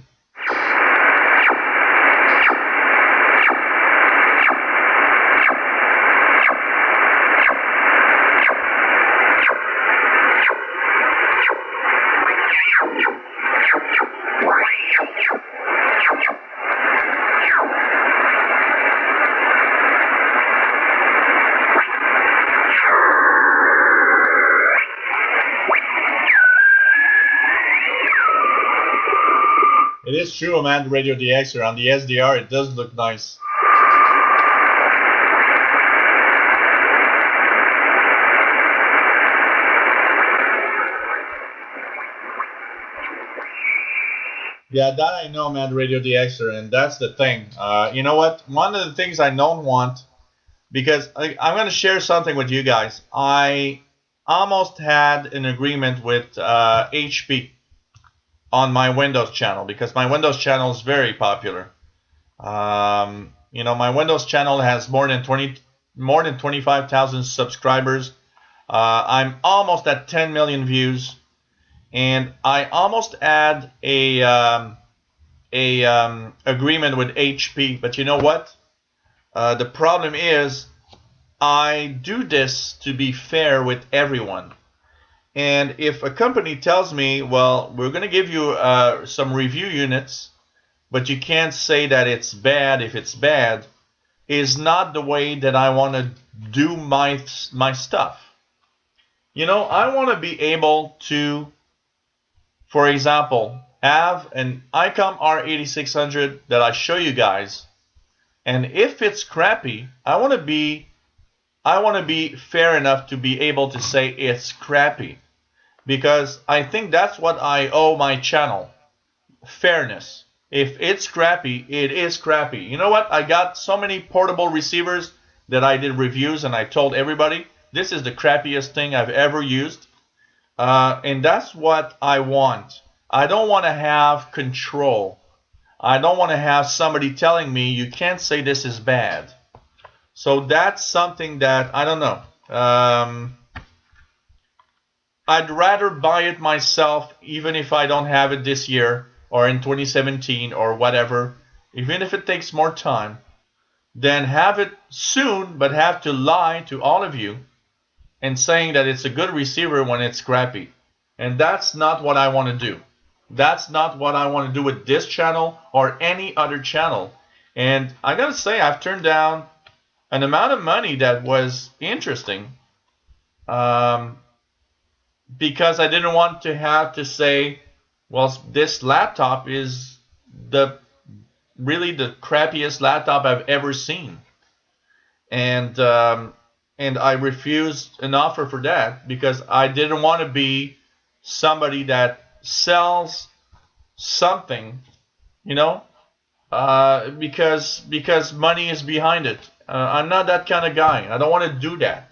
is true, man. The Radio DXer on the SDR, it does look nice. Yeah, that I know, man. Radio DXer, and that's the thing. You know what? One of the things I don't want, because I'm going to share something with you guys. I almost had an agreement with HP on my Windows channel, because my Windows channel is very popular. You know, my Windows channel has more than 25,000 subscribers. I'm almost at 10 million views, and I almost had a agreement with HP. But you know what? The problem is, I do this to be fair with everyone. And if a company tells me, well, we're going to give you some review units, but you can't say that it's bad if it's bad, is not the way that I want to do my stuff. You know, I want to be able to, for example, have an ICOM R8600 that I show you guys, and if it's crappy, I want to be fair enough to be able to say it's crappy, because I think that's what I owe my channel. Fairness. If it's crappy, it is crappy. You know what? I got so many portable receivers that I did reviews and I told everybody, this is the crappiest thing I've ever used. And that's what I want. I don't want to have control. I don't want to have somebody telling me you can't say this is bad. So that's something that, I don't know. I'd rather buy it myself, even if I don't have it this year or in 2017 or whatever, even if it takes more time, than have it soon but have to lie to all of you and saying that it's a good receiver when it's crappy. And that's not what I want to do. That's not what I want to do with this channel or any other channel. And I gotta say, I've turned down an amount of money that was interesting, because I didn't want to have to say, well, this laptop is really the crappiest laptop I've ever seen. And I refused an offer for that, because I didn't want to be somebody that sells something, you know, because money is behind it. I'm not that kind of guy. I don't want to do that.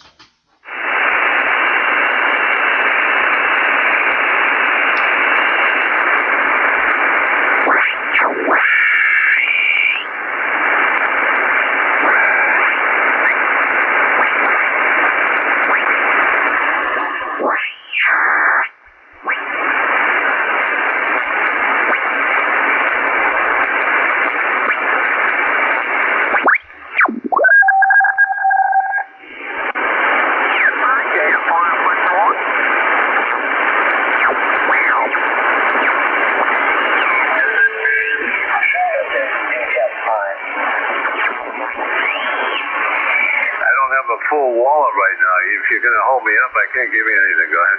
Full wallet right now. If you're going to hold me up, I can't give you anything. Go ahead.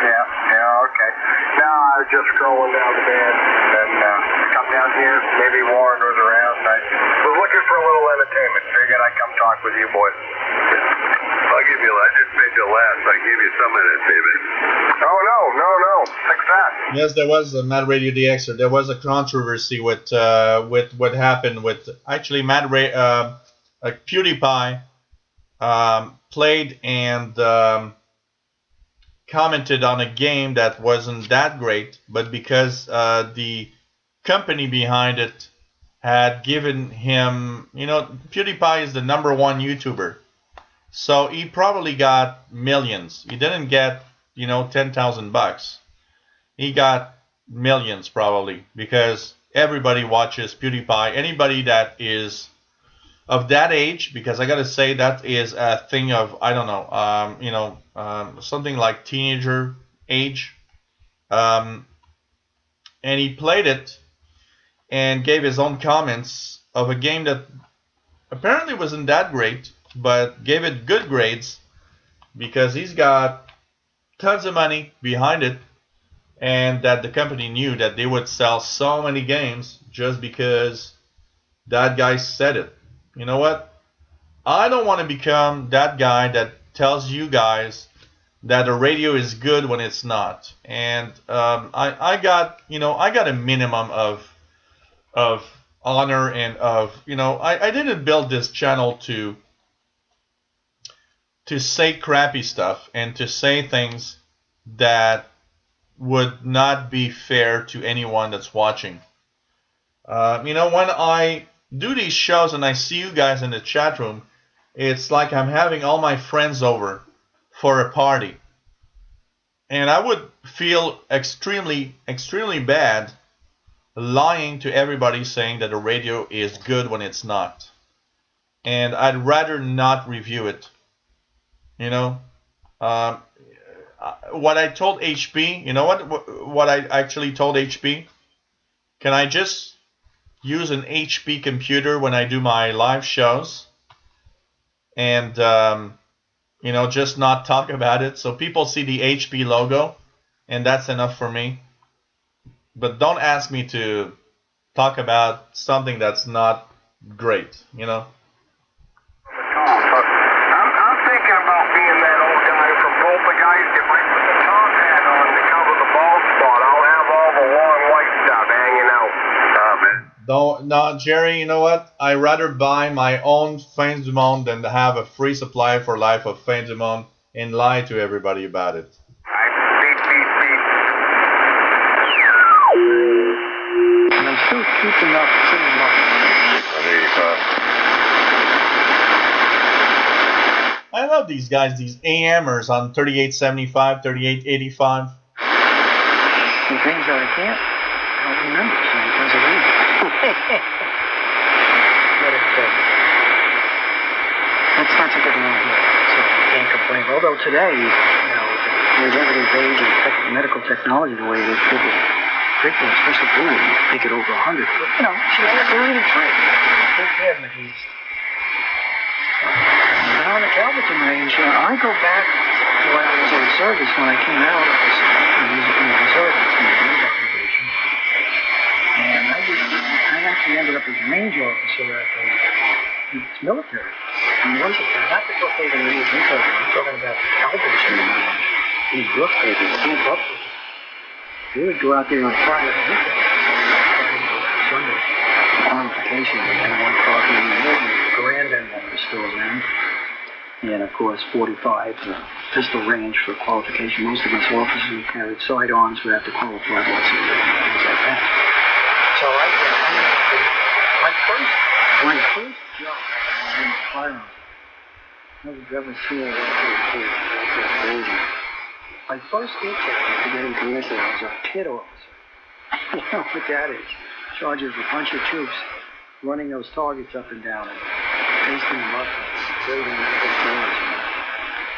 Yeah, okay. No, I was just scrolling down the bed, and come down here. Maybe Warren was around. I was looking for a little entertainment. Figured I'd come talk with you boys. I'll give you. I just made you laugh. I gave you some entertainment. Oh no. Success. Yes, there was a Mad Radio DXer. There was a controversy with what happened with actually PewDiePie played and commented on a game that wasn't that great, but because the company behind it had given him, you know, PewDiePie is the #1 YouTuber, so he probably got millions. He didn't get, you know, $10,000. He got millions probably, because everybody watches PewDiePie. Anybody that is of that age, because I gotta say that is a thing of, I don't know, something like teenager age. And he played it and gave his own comments of a game that apparently wasn't that great, but gave it good grades because he's got tons of money behind it. and that the company knew that they would sell so many games just because that guy said it. You know what? I don't want to become that guy that tells you guys that a radio is good when it's not. And I got a minimum of honor and of I didn't build this channel to say crappy stuff and to say things that would not be fair to anyone that's watching. When I do these shows and I see you guys in the chat room, it's like I'm having all my friends over for a party. And I would feel extremely, extremely bad lying to everybody saying that the radio is good when it's not. And I'd rather not review it. What I told HP, what I actually told HP? Can I just use an HP computer when I do my live shows? And, just not talk about it. So people see the HP logo, and that's enough for me. But don't ask me to talk about something that's not great, I'm thinking about being that old guy from Poltergeist. If I put the top hat on to cover the bald spot, I'll have all the long white stuff hanging out. No, Jerry, you know what? I'd rather buy my own Fins du Monde than to have a free supply for life of Fins du Monde and lie to everybody about it. And I'm still keeping up pretty much. I love these guys, these AMers on 3875, 3885. Some things that I don't remember sometimes I do. But that's not a good one here, so I can't complain. Although today, with everything's age and medical technology the way it is, people drinking, especially food, take it over 100. But, they're even free. Take care of them at least. And on the Calverton range, I go back to when I was in service, when I came out as a reserve obligation. And I actually ended up as a range officer at the military. And once again, not the Brookhaven Range, I'm talking about the Calverton Range in Brookhaven, Camp Upward. We would go out there on Friday weekend, Sunday, qualification, and then 1 o'clock in the morning, the Grand End was still around. And of course, 45 pistol range for qualification. Most of us officers who carried sidearms would have to qualify once a year and things like that. So my first job in the firearm, I was ever seen my first detail to getting commissioned, I was a pit officer. You know what that is? Charges a bunch of troops running those targets up and down and pasting them up and building those doors.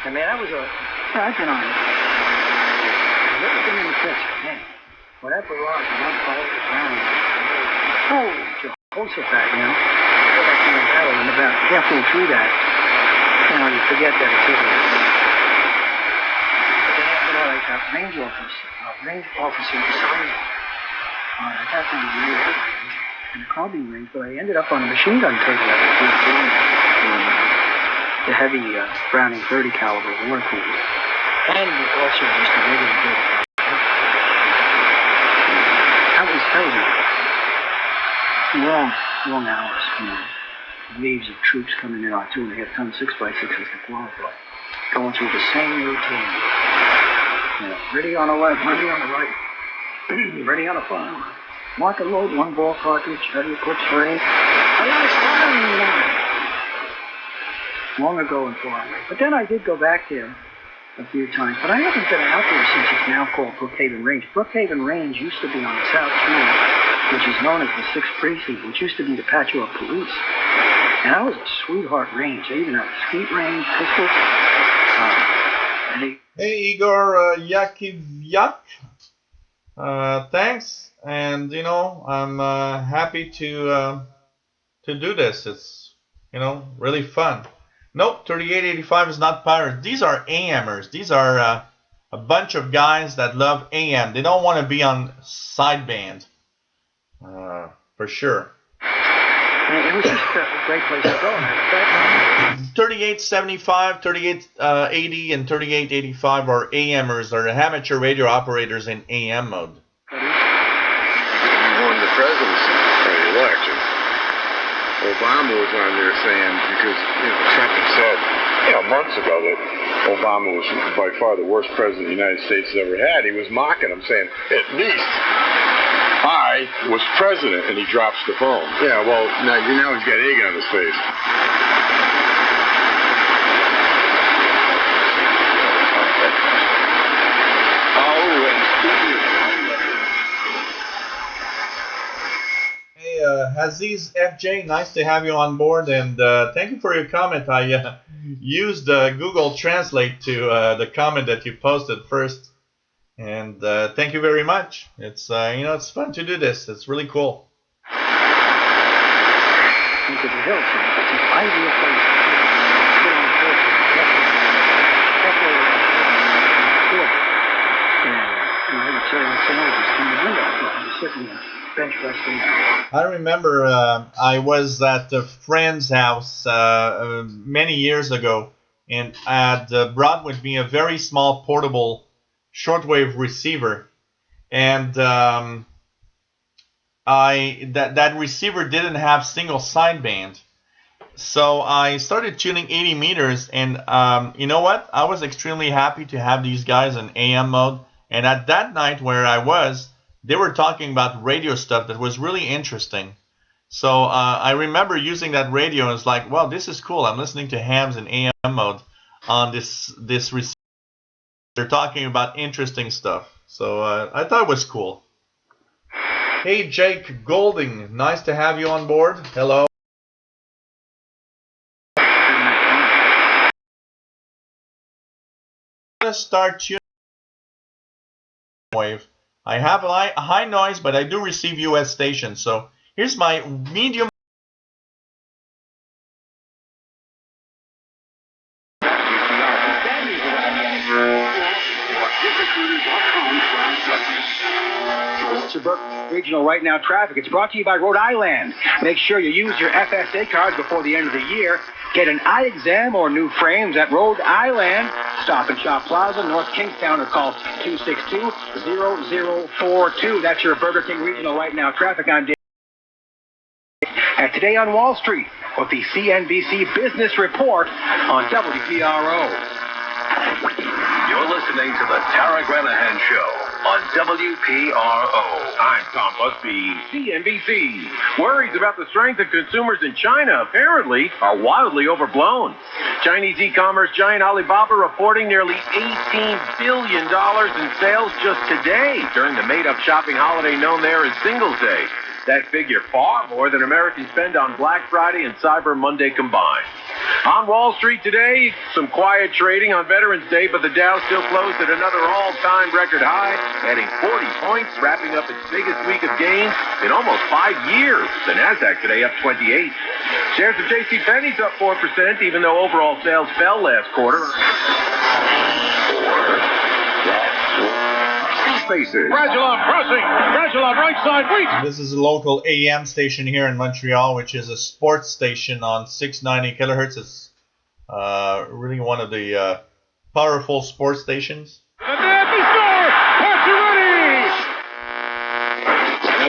And man, I've been on it. I've never been in the pits, man. When that barrage and that fire was around, oh, Jehoshaphat, Go back to the battle, and about halfway through that, you forget that it's over. I got range officer assignment. I got to the range and the carbine range, but I ended up on a machine gun table at the heavy Browning 30 caliber war cooler. And also just a regular good. That was long hours, waves of troops coming in on 2.5 ton 6x6s to qualify, going through the same routine. Ready on the left, ready on the right, ready on the fire. Mark and load 1 ball cartridge, heavy equipped range. Long ago in Florida. But then I did go back there a few times. But I haven't been out there since it's now called Brookhaven Range. Brookhaven Range used to be on the South Shore, which is known as the 6th Precinct, which used to be the Patchogue Police. And that was a sweetheart range. They even had a skeet range, pistols. Hey Igor Yakivyak, thanks, and I'm happy to do this. It's really fun. Nope, 3885 is not pirates. These are AMers. These are a bunch of guys that love AM. They don't want to be on sideband, for sure. It was just a great place to go. 3875, 3880, and 3885 are AMers, or amateur radio operators in AM mode. He won the presidency for the election. Obama was on there saying, because, Trump had said, months ago that Obama was by far the worst president the United States has ever had. He was mocking him, saying, at least I was president, and he drops the phone. Yeah, well, now he's got egg on his face. Hey, Aziz FJ, nice to have you on board, and thank you for your comment. I used Google Translate to the comment that you posted first, and thank you very much. It's it's fun to do this. It's really cool. Into the hills, it's an ideal place to sit on the porch halfway around the and I would say, just come to the window and just sit in the bench resting. I remember I was at a friend's house many years ago, and I had brought with me a very small portable shortwave receiver, and that receiver didn't have single sideband, so I started tuning 80 meters, and you know what? I was extremely happy to have these guys in AM mode, and at that night where I was, they were talking about radio stuff that was really interesting. So I remember using that radio, and it's like, well, this is cool. I'm listening to hams in AM mode on this receiver. They're talking about interesting stuff. So I thought it was cool. Hey, Jake Golding. Nice to have you on board. Hello. Let's start tuning wave. I have a high noise, but I do receive US stations. So here's my medium. Regional Right Now traffic. It's brought to you by Rhode Island. Make sure you use your FSA cards before the end of the year. Get an eye exam or new frames at Rhode Island. Stop and Shop Plaza, North Kingstown, or call 262-0042. That's your Burger King Regional Right Now traffic. I'm Dave. And today on Wall Street with the CNBC Business Report on WPRO. You're listening to the Tara Granahan Show on WPRO. I'm Tom Busby, CNBC. Worries about the strength of consumers in China apparently are wildly overblown. Chinese e-commerce giant Alibaba reporting nearly $18 billion in sales just today during the made-up shopping holiday known there as Singles Day. That figure far more than Americans spend on Black Friday and Cyber Monday combined. On Wall Street today, some quiet trading on Veterans Day, but the Dow still closed at another all-time record high, adding 40 points, wrapping up its biggest week of gains in almost 5 years. The Nasdaq today up 28. Shares of JCPenney's up 4%, even though overall sales fell last quarter. Faces. Fragilon crossing. Fragilon right side. Wait. This is a local AM station here in Montreal, which is a sports station on 690 kilohertz. It's really one of the powerful sports stations.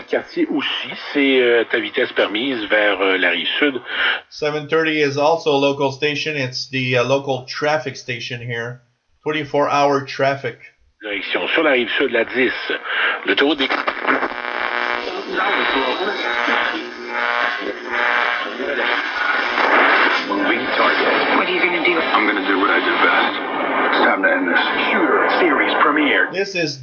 Quartier aussi, c'est ta vitesse permise vers la rive sud. 730 is also a local station. It's the local traffic station here. 24-hour traffic. Direction sur la rive sud, la 10. L'autoroute des... What are you going to do? I'm going to do what I do best. It's time to end this. Shooter series premiere. This is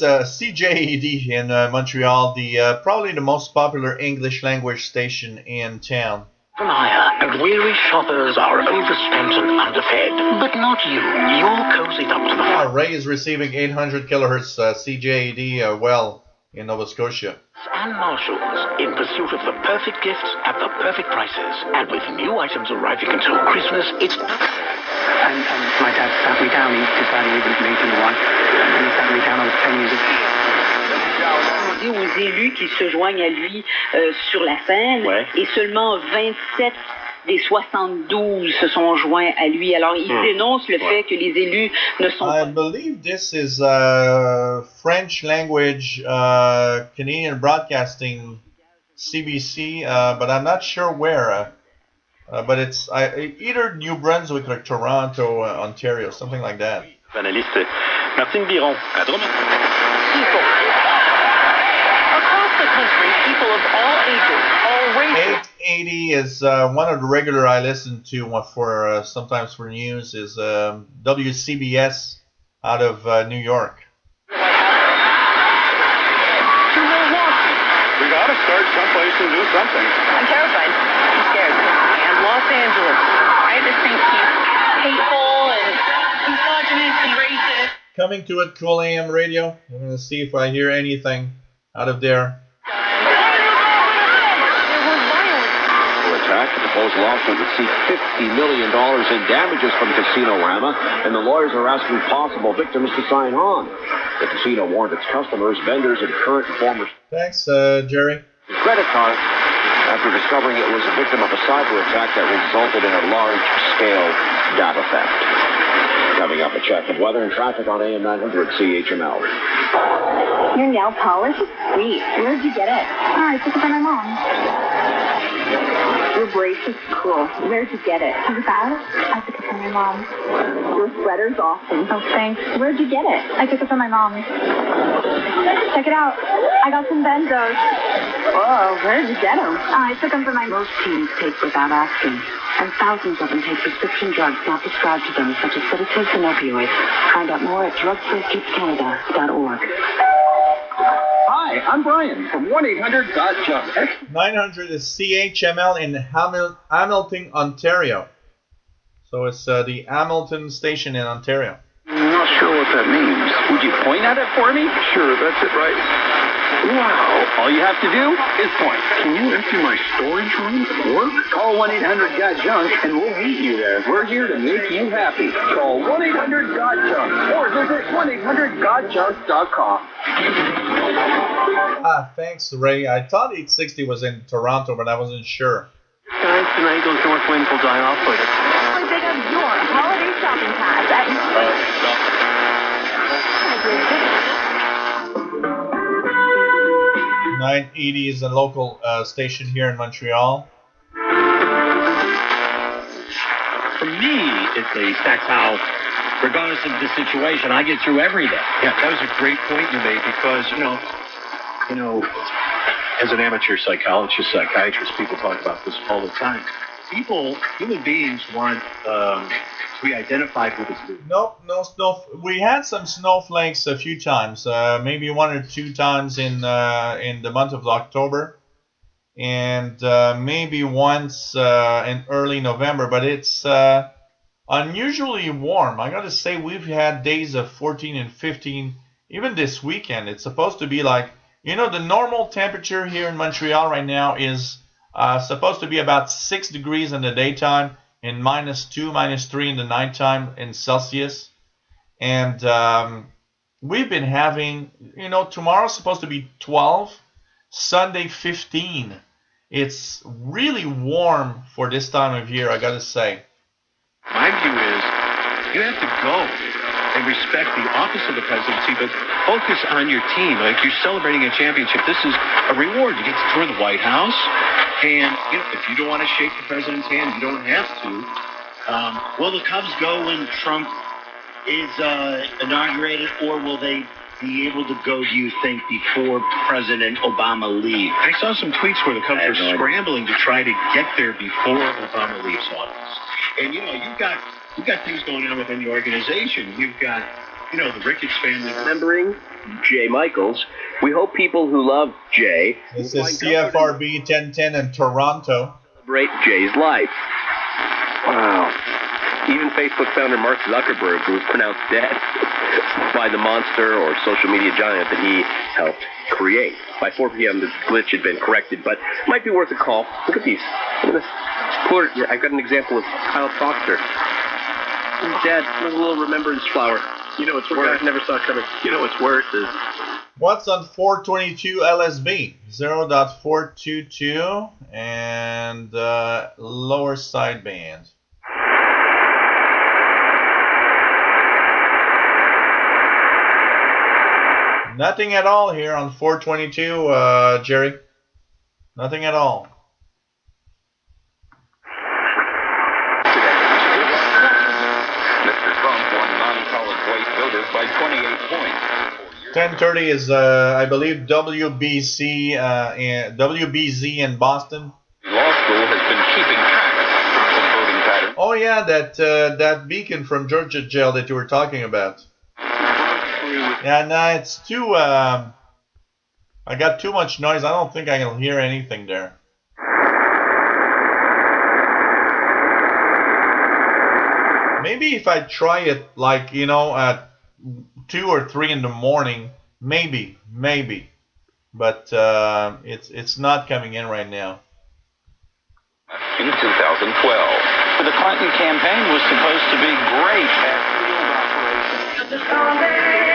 CJAD in Montreal, the probably the most popular English language station in town. And weary shoppers are overspent and underfed. But not you. You're cozied up to the... Ray is receiving 800 kilohertz CJAD well in Nova Scotia. And Marshalls in pursuit of the perfect gifts at the perfect prices. And with new items arriving until Christmas, it's... And my dad sat me down. He decided he was making one. And he sat me down. I was 10 years old. Dit aux élus qui se joignent à lui sur la scène, et seulement 27 des 72 se sont joints à lui. Alors, il dénonce le fait que les élus ne sont pas... I believe this is French language Canadian Broadcasting CBC, but I'm not sure where. But it's either New Brunswick or Toronto, Ontario, something like that. Analyste Martine Biron à Drummond. People. Across the country, people of all ages, all races. 880 is one of the regular I listen to for sometimes for news is WCBS out of New York. We gotta start someplace and do something. I'm terrified. I'm scared. And Los Angeles. I just think he's hateful and misogynist and racist. Coming to it, Cool AM Radio. I'm going to see if I hear anything out of there. Attack. The proposed lawsuit would seek $50 million in damages from Casino-Rama, and the lawyers are asking possible victims to sign on. The casino warned its customers, vendors, and current and former... Thanks, Jerry. ...credit card after discovering it was a victim of a cyber attack that resulted in a large-scale data theft. Coming up, a check of weather and traffic on AM 900 CHML. Your nail polish is sweet. Where'd you get it? Oh, I took it from my mom. Your brace is cool. Where'd you get it? Is it bad? I took it from my mom. Your sweater's awesome. Oh, thanks. Where'd you get it? I took it from my mom. Check it out. I got some benzos. Whoa, where'd you get them? I took them from my... Most teens take without asking, and thousands of them take prescription drugs not prescribed to them, such as sedatives and opioids. Find out more at drugfreekidscanada.org. Hi, I'm Brian from 1-800-GOT-JUNK. 900 is CHML in Hamilton, Ontario. So it's the Hamilton station in Ontario. I'm not sure what that means. Would you point at it for me? Sure, that's it right. Wow, all you have to do is point. Can you empty my storage room at work? Call 1-800-GOT-JUNK and we'll meet you there. We're here to make you happy. Call 1-800-GOT-JUNK or visit 1-800-GOT-JUNK.com. Thanks, Ray. I thought 860 was in Toronto, but I wasn't sure. Guys, tonight those north winds will die off later. Really pick up your holiday shopping pass at... 980 is a local station here in Montreal. For me, at least, that's how, regardless of the situation, I get through every day. Yeah, that was a great point you made because, you know, as an amateur psychologist, psychiatrist, people talk about this all the time. Human beings want to be identified with a group. Nope, no snow. We had some snowflakes a few times, maybe 1 or 2 times in the month of October, and maybe once in early November. But it's unusually warm. I gotta say, we've had days of 14 and 15. Even this weekend, it's supposed to be like, the normal temperature here in Montreal right now is supposed to be about 6 degrees in the daytime and -2, -3 in the nighttime in Celsius. And we've been having, tomorrow's supposed to be 12, Sunday 15. It's really warm for this time of year, I gotta say. My view is you have to go and respect the office of the presidency, but focus on your team. Like you're celebrating a championship. This is a reward. You get to tour the White House. And if you don't want to shake the president's hand, you don't have to. Will the Cubs go when Trump is inaugurated, or will they be able to go, do you think, before President Obama leaves? I saw some tweets where the Cubs were scrambling to try to get there before Obama leaves office. And, you've got things going on within the organization. You've got, the Ricketts family. Remembering Jay Michaels, we hope people who love Jay... This is CFRB 1010 in Toronto. ...celebrate Jay's life. Wow. Even Facebook founder Mark Zuckerberg, who was pronounced dead by the monster or social media giant that he helped create. By 4 p.m., the glitch had been corrected, but might be worth a call. Look at these. Look at this. I've got an example of Kyle Proctor. Dad, a little remembrance flower. You know it's worse. I never saw it coming. You know what's worse is... What's on 422 LSB? 0.422 and lower sideband. Nothing at all here on 422, Jerry. Nothing at all. Mr. Trump won non-college weight voters by 28 points. 10:30 is, I believe, WBZ in Boston. Law school has been keeping track of voting patterns. Oh yeah, that beacon from Georgia jail that you were talking about. Yeah, no, it's too. I got too much noise. I don't think I can hear anything there. Maybe if I try it, like, you know, at 2 or 3 in the morning, maybe. But it's not coming in right now. In 2012, the Clinton campaign was supposed to be great at field operations.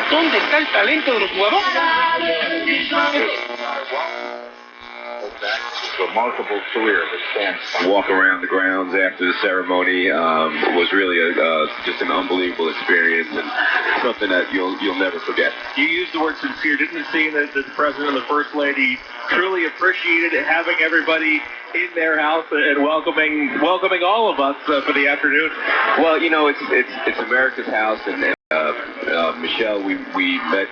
¿Dónde está el talento de los huevos? Remarkable career that stands. Walk around the grounds after the ceremony was really just an unbelievable experience and something that you'll never forget. You used the word sincere. Didn't it seem that the president and the first lady truly appreciated having everybody in their house and welcoming all of us for the afternoon? Well, you know, it's America's house, and Michelle, we met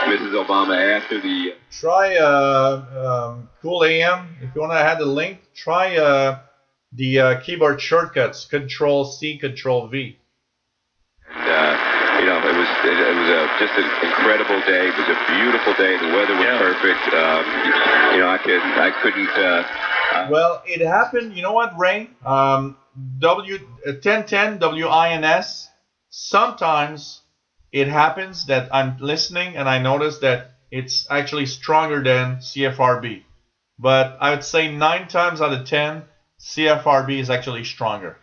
Mrs. Obama after the. Try Cool AM. If you want to add the link, try the keyboard shortcuts: Control C, Control V. And, you know, it was just an incredible day. It was a beautiful day. The weather was perfect. You know, I couldn't. Well, it happened. You know what, Ray? 1010 WINS. Sometimes it happens that I'm listening and I notice that it's actually stronger than CFRB. But I would say 9 times out of 10, CFRB is actually stronger.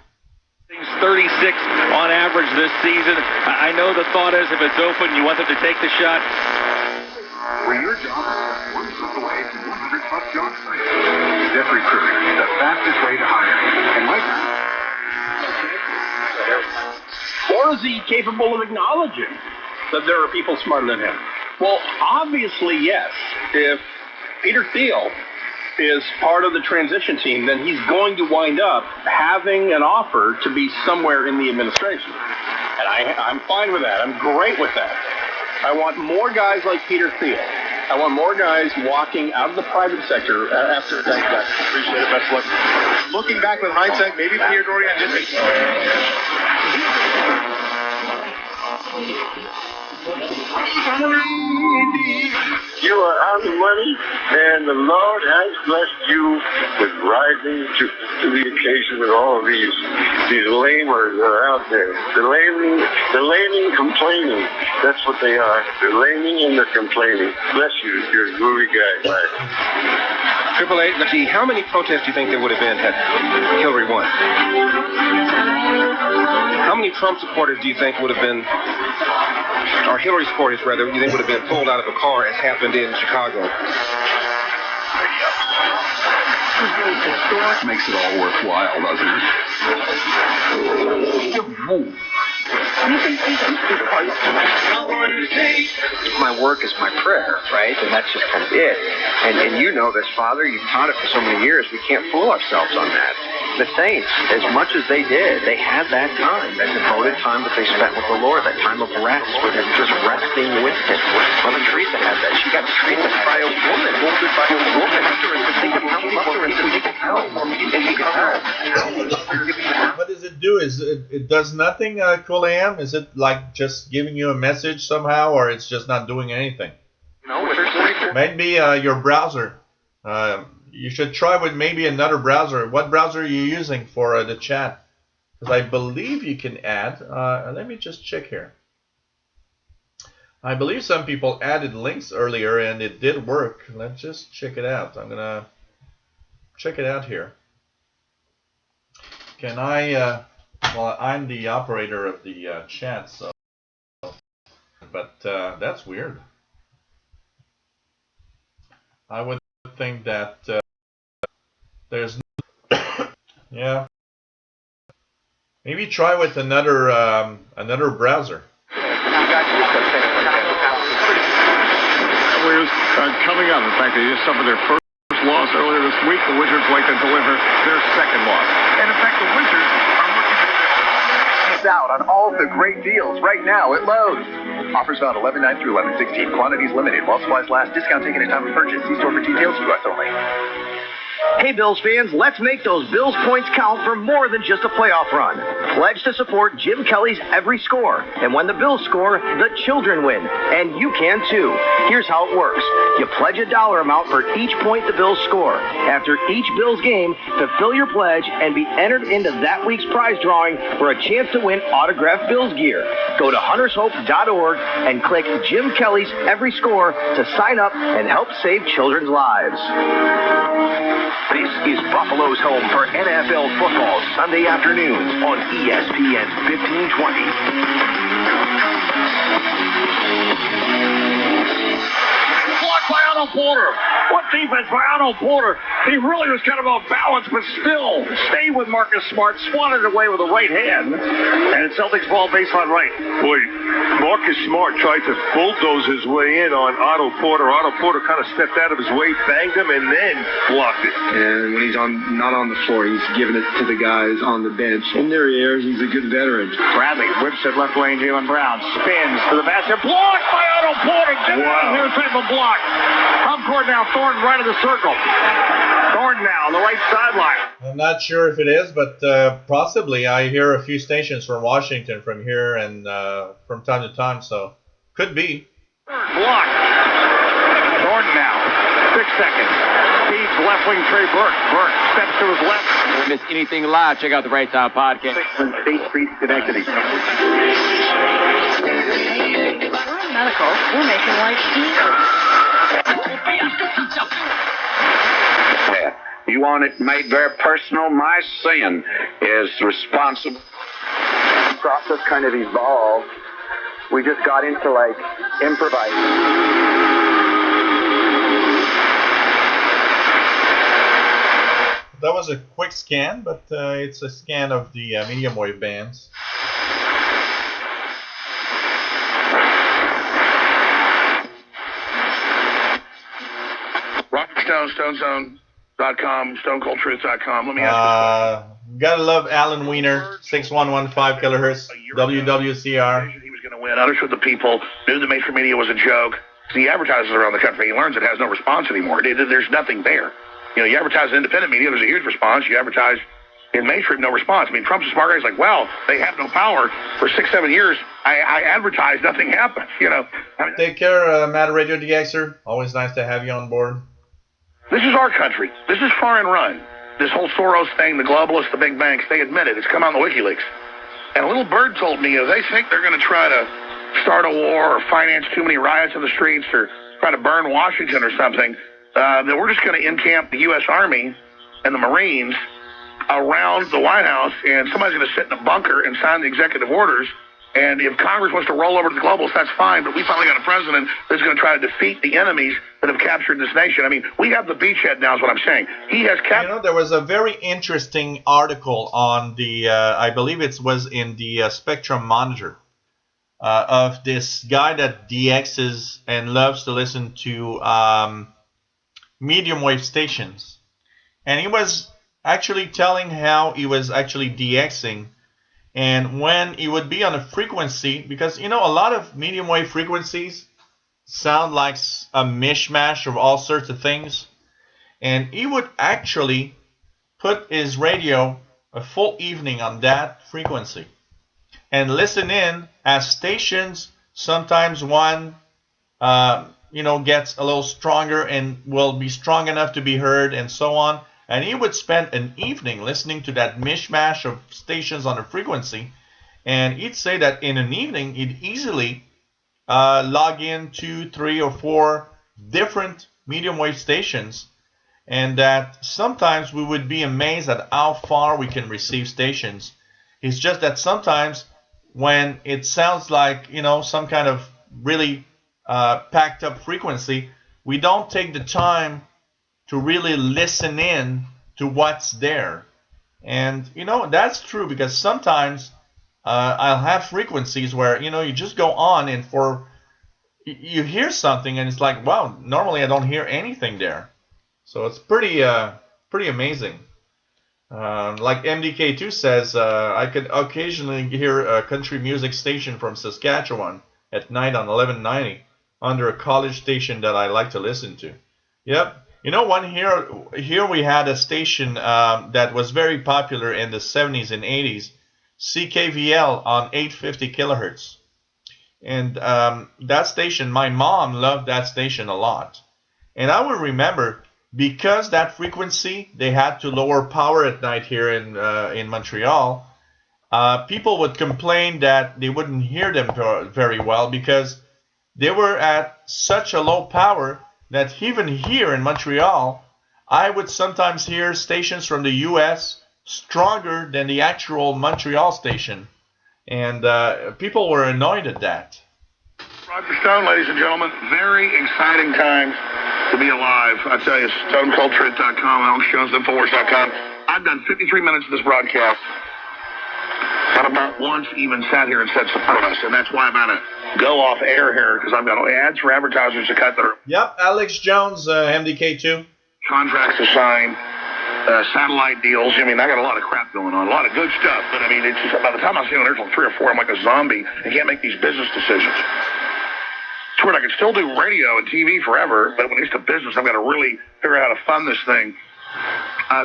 36 on average this season. I know the thought is if it's open, you want them to take the shot. Where your job is one click away from 100+ job sites. ZipRecruiter, the fastest way to hire. And right now. Or is he capable of acknowledging that there are people smarter than him? Well, obviously, yes. If Peter Thiel is part of the transition team, then he's going to wind up having an offer to be somewhere in the administration. And I'm fine with that. I'm great with that. I want more guys like Peter Thiel. I want more guys walking out of the private sector after. Thanks, guys. Appreciate it. Best luck. Looking back with hindsight, maybe Pierre Dorian did make You are out of money, and the Lord has blessed you with rising to the occasion with all of these lamers that are out there. The laming complaining. That's what they are. They're laming and they're complaining. Bless you. You're a groovy guy. Bye. Triple H, let's see, how many protests do you think there would have been had Hillary won? How many Trump supporters do you think would have been, or Hillary supporters rather, do you think would have been pulled out of a car as happened in Chicago? Makes it all worthwhile, doesn't it? My work is my prayer, right? And that's just kind of it. And you know this, Father. You've taught it for so many years. We can't fool ourselves on that. The saints, as much as they did, they had that time, that devoted time that they spent with the Lord, that time of rest, where they're just resting with Him. Mother Teresa had that. She got treated by a woman, molded by a woman. What does it do? It does nothing, Cool AM? Is it like just giving you a message somehow, or it's just not doing anything? Maybe your browser. You should try with maybe another browser. What browser are you using for the chat? Because I believe you can add. Let me just check here. I believe some people added links earlier and it did work. Let's just check it out. I'm gonna check it out here. Can I Well, I'm the operator of the chat, so. But that's weird. I would think that there's. Yeah. Maybe try with another browser. Coming up, in fact, they just suffered their first loss earlier this week. The Wizards like to deliver their second loss. And in fact, the Wizards are looking to miss out on all of the great deals right now at Lowe's. Offers valid 11/9 through 11/16. Quantities limited. While supplies last. Discount taken at time of purchase. See store for details. U.S. only. Hey, Bills fans, let's make those Bills points count for more than just a playoff run. Pledge to support Jim Kelly's Every Score. And when the Bills score, the children win. And you can too. Here's how it works. You pledge a dollar amount for each point the Bills score. After each Bills game, fulfill your pledge and be entered into that week's prize drawing for a chance to win autographed Bills gear. Go to huntershope.org and click Jim Kelly's Every Score to sign up and help save children's lives. This is Buffalo's home for NFL football Sunday afternoons on ESPN 1520. Blocked by Otto Porter. What defense by Otto Porter? He really was kind of off balance, but still stayed with Marcus Smart, swatted away with the right hand, and Celtics ball baseline right. Boy, Marcus Smart tried to bulldoze his way in on Otto Porter. Otto Porter kind of stepped out of his way, banged him, and then blocked it. And when he's not on the floor, he's giving it to the guys on the bench. In their ears, he's a good veteran. Bradley whips it left lane. Jaylen Brown spins to the basket. Blocked by Otto Porter. Get out of here, type of block. Up court now, Thornton right of the circle. Thornton now on the right sideline. I'm not sure if it is, but possibly. I hear a few stations from Washington from here and from time to time, so could be. Block. Thornton now. 6 seconds. Feeds left wing Trey Burke. Burke steps to his left. If you miss anything live, check out the Right Side Podcast. State Street Schenectady. Medical, we're making life easier. You want it made very personal? My sin is responsible. The process kind of evolved. We just got into like improvising. That was a quick scan, but it's a scan of the medium wave bands. StoneZone.com, StoneColdTruth.com. Let me ask you gotta love Alan Wiener, 6115 kilohertz, WWCR. He was going to win. Understood the people, knew the mainstream media was a joke. He advertises around the country. He learns it has no response anymore. There's nothing there. You advertise in independent media, there's a huge response. You advertise in mainstream, no response. I mean, Trump's a smart guy. He's like, well, they have no power. For 6-7 years, I advertised, nothing happened. Take care, Matt Radio DXer. Always nice to have you on board. This is our country. This is foreign run. This whole Soros thing, the globalists, the big banks, they admit it. It's come out in the WikiLeaks. And a little bird told me they think they're going to try to start a war or finance too many riots in the streets or try to burn Washington or something, that we're just going to encamp the U.S. Army and the Marines around the White House, and somebody's going to sit in a bunker and sign the executive orders. And if Congress wants to roll over to the globalists, that's fine. But we finally got a president that's going to try to defeat the enemies that have captured this nation. I mean, we have the beachhead now is what I'm saying. He has captured. There was a very interesting article on the, I believe it was in the Spectrum Monitor, of this guy that DXs and loves to listen to medium wave stations. And he was actually telling how he was actually DXing. And when he would be on a frequency, because, a lot of medium wave frequencies sound like a mishmash of all sorts of things. And he would actually put his radio a full evening on that frequency and listen in as stations. Sometimes one, gets a little stronger and will be strong enough to be heard and so on. And he would spend an evening listening to that mishmash of stations on a frequency. And he'd say that in an evening, he'd easily log in 2, 3, or 4 different medium wave stations. And that sometimes we would be amazed at how far we can receive stations. It's just that sometimes when it sounds like, some kind of really packed up frequency, we don't take the time to really listen in to what's there. And, that's true, because sometimes I'll have frequencies where, you just go on and you hear something and it's like, wow, normally I don't hear anything there. So it's pretty amazing. Like MDK2 says, I could occasionally hear a country music station from Saskatchewan at night on 1190 under a college station that I like to listen to. Yep. One here we had a station that was very popular in the 70s and 80s, CKVL on 850 kilohertz. And that station, my mom loved that station a lot. And I would remember, because that frequency, they had to lower power at night here in Montreal, people would complain that they wouldn't hear them very well because they were at such a low power that even here in Montreal, I would sometimes hear stations from the U.S. stronger than the actual Montreal station. And people were annoyed at that. Roger Stone, ladies and gentlemen, very exciting times to be alive. I tell you, StoneColdTruth.com, AlexJonesInfoWars.com. I've done 53 minutes of this broadcast. Not about once even sat here and said support us, and that's why I'm going to go off air here, because I've got ads for advertisers to cut their... Yep, Alex Jones, MDK2. Contracts to sign, satellite deals. I mean, I got a lot of crap going on, a lot of good stuff, but I mean, it's just, by the time I see on there's like 3 or 4, I'm like a zombie and can't make these business decisions. It's weird, I can still do radio and TV forever, but when it comes to business, I've got to really figure out how to fund this thing.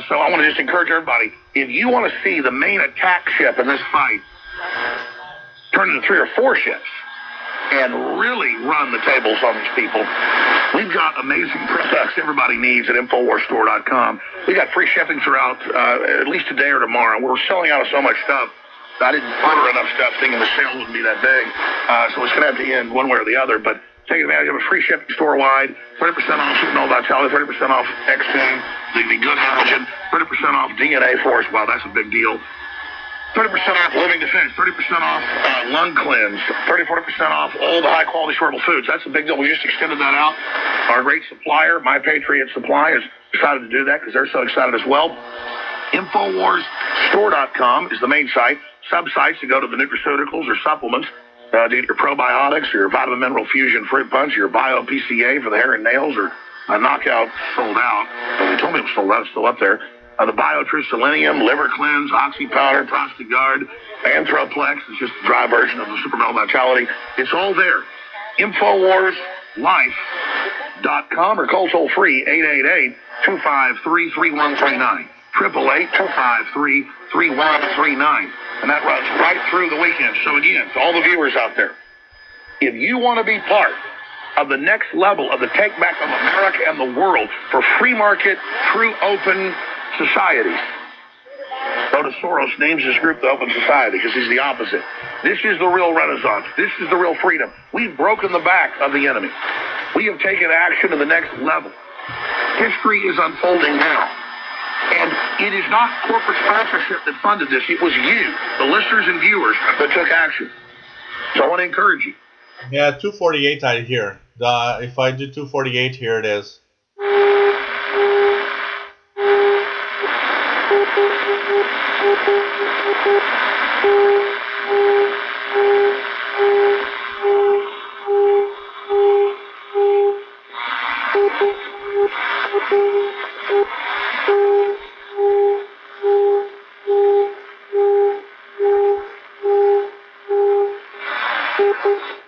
So I want to just encourage everybody, if you want to see the main attack ship in this fight turn into 3 or 4 ships and really run the tables on these people, we've got amazing products everybody needs at InfoWarsStore.com. We got free shipping throughout at least today or tomorrow. We're selling out of so much stuff. I didn't order enough stuff thinking the sale wouldn't be that big. So it's going to have to end one way or the other. But take advantage of a free shipping store-wide, 30% off Supernova Vitality, 30% off X-Tune, the good halogen, 30% off DNA Force. Wow, that's a big deal. 30% off Living Defense, 30% off Lung Cleanse, 40% off all the high-quality shortable foods. That's a big deal. We just extended that out. Our great supplier, My Patriot Supply, has decided to do that because they're so excited as well. InfoWarsStore.com is the main site. Sub-sites to go to the nutraceuticals or supplements. To get your probiotics, or your vitamin mineral fusion fruit punch, your bio PCA for the hair and nails, or a knockout sold out. Well, they told me it was sold out. It's still up there. The BioTrue Selenium, Liver Cleanse, Oxy Powder, Prostate Guard, Anthroplex. It's just a dry version of the Supernova Vitality. It's all there. InfoWarsLife.com or call toll free 888-253-3139. 888-253-3139. And that runs right through the weekend. So again, to all the viewers out there, if you want to be part of the next level of the take back of America and the world for free market, true open societies, go to Soros, names his group the Open Society because he's the opposite. This is the real renaissance. This is the real freedom. We've broken the back of the enemy. We have taken action to the next level. History is unfolding now. And it is not corporate sponsorship that funded this. It was you, the listeners and viewers, that took action. So I want to encourage you. Yeah, 248 I hear. If I do 248, here it is.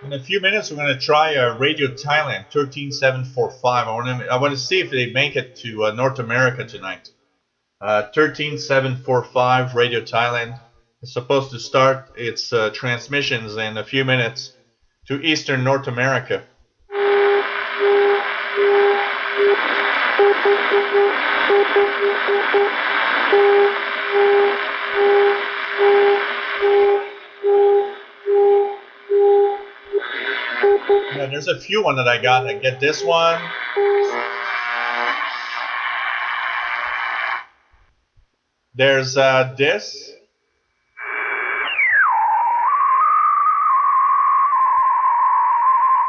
In a few minutes, we're going to try Radio Thailand 13745. I want to see if they make it to North America tonight. 13745 Radio Thailand is supposed to start its transmissions in a few minutes to Eastern North America. Yeah, there's a few one that I got. I get this one. There's this.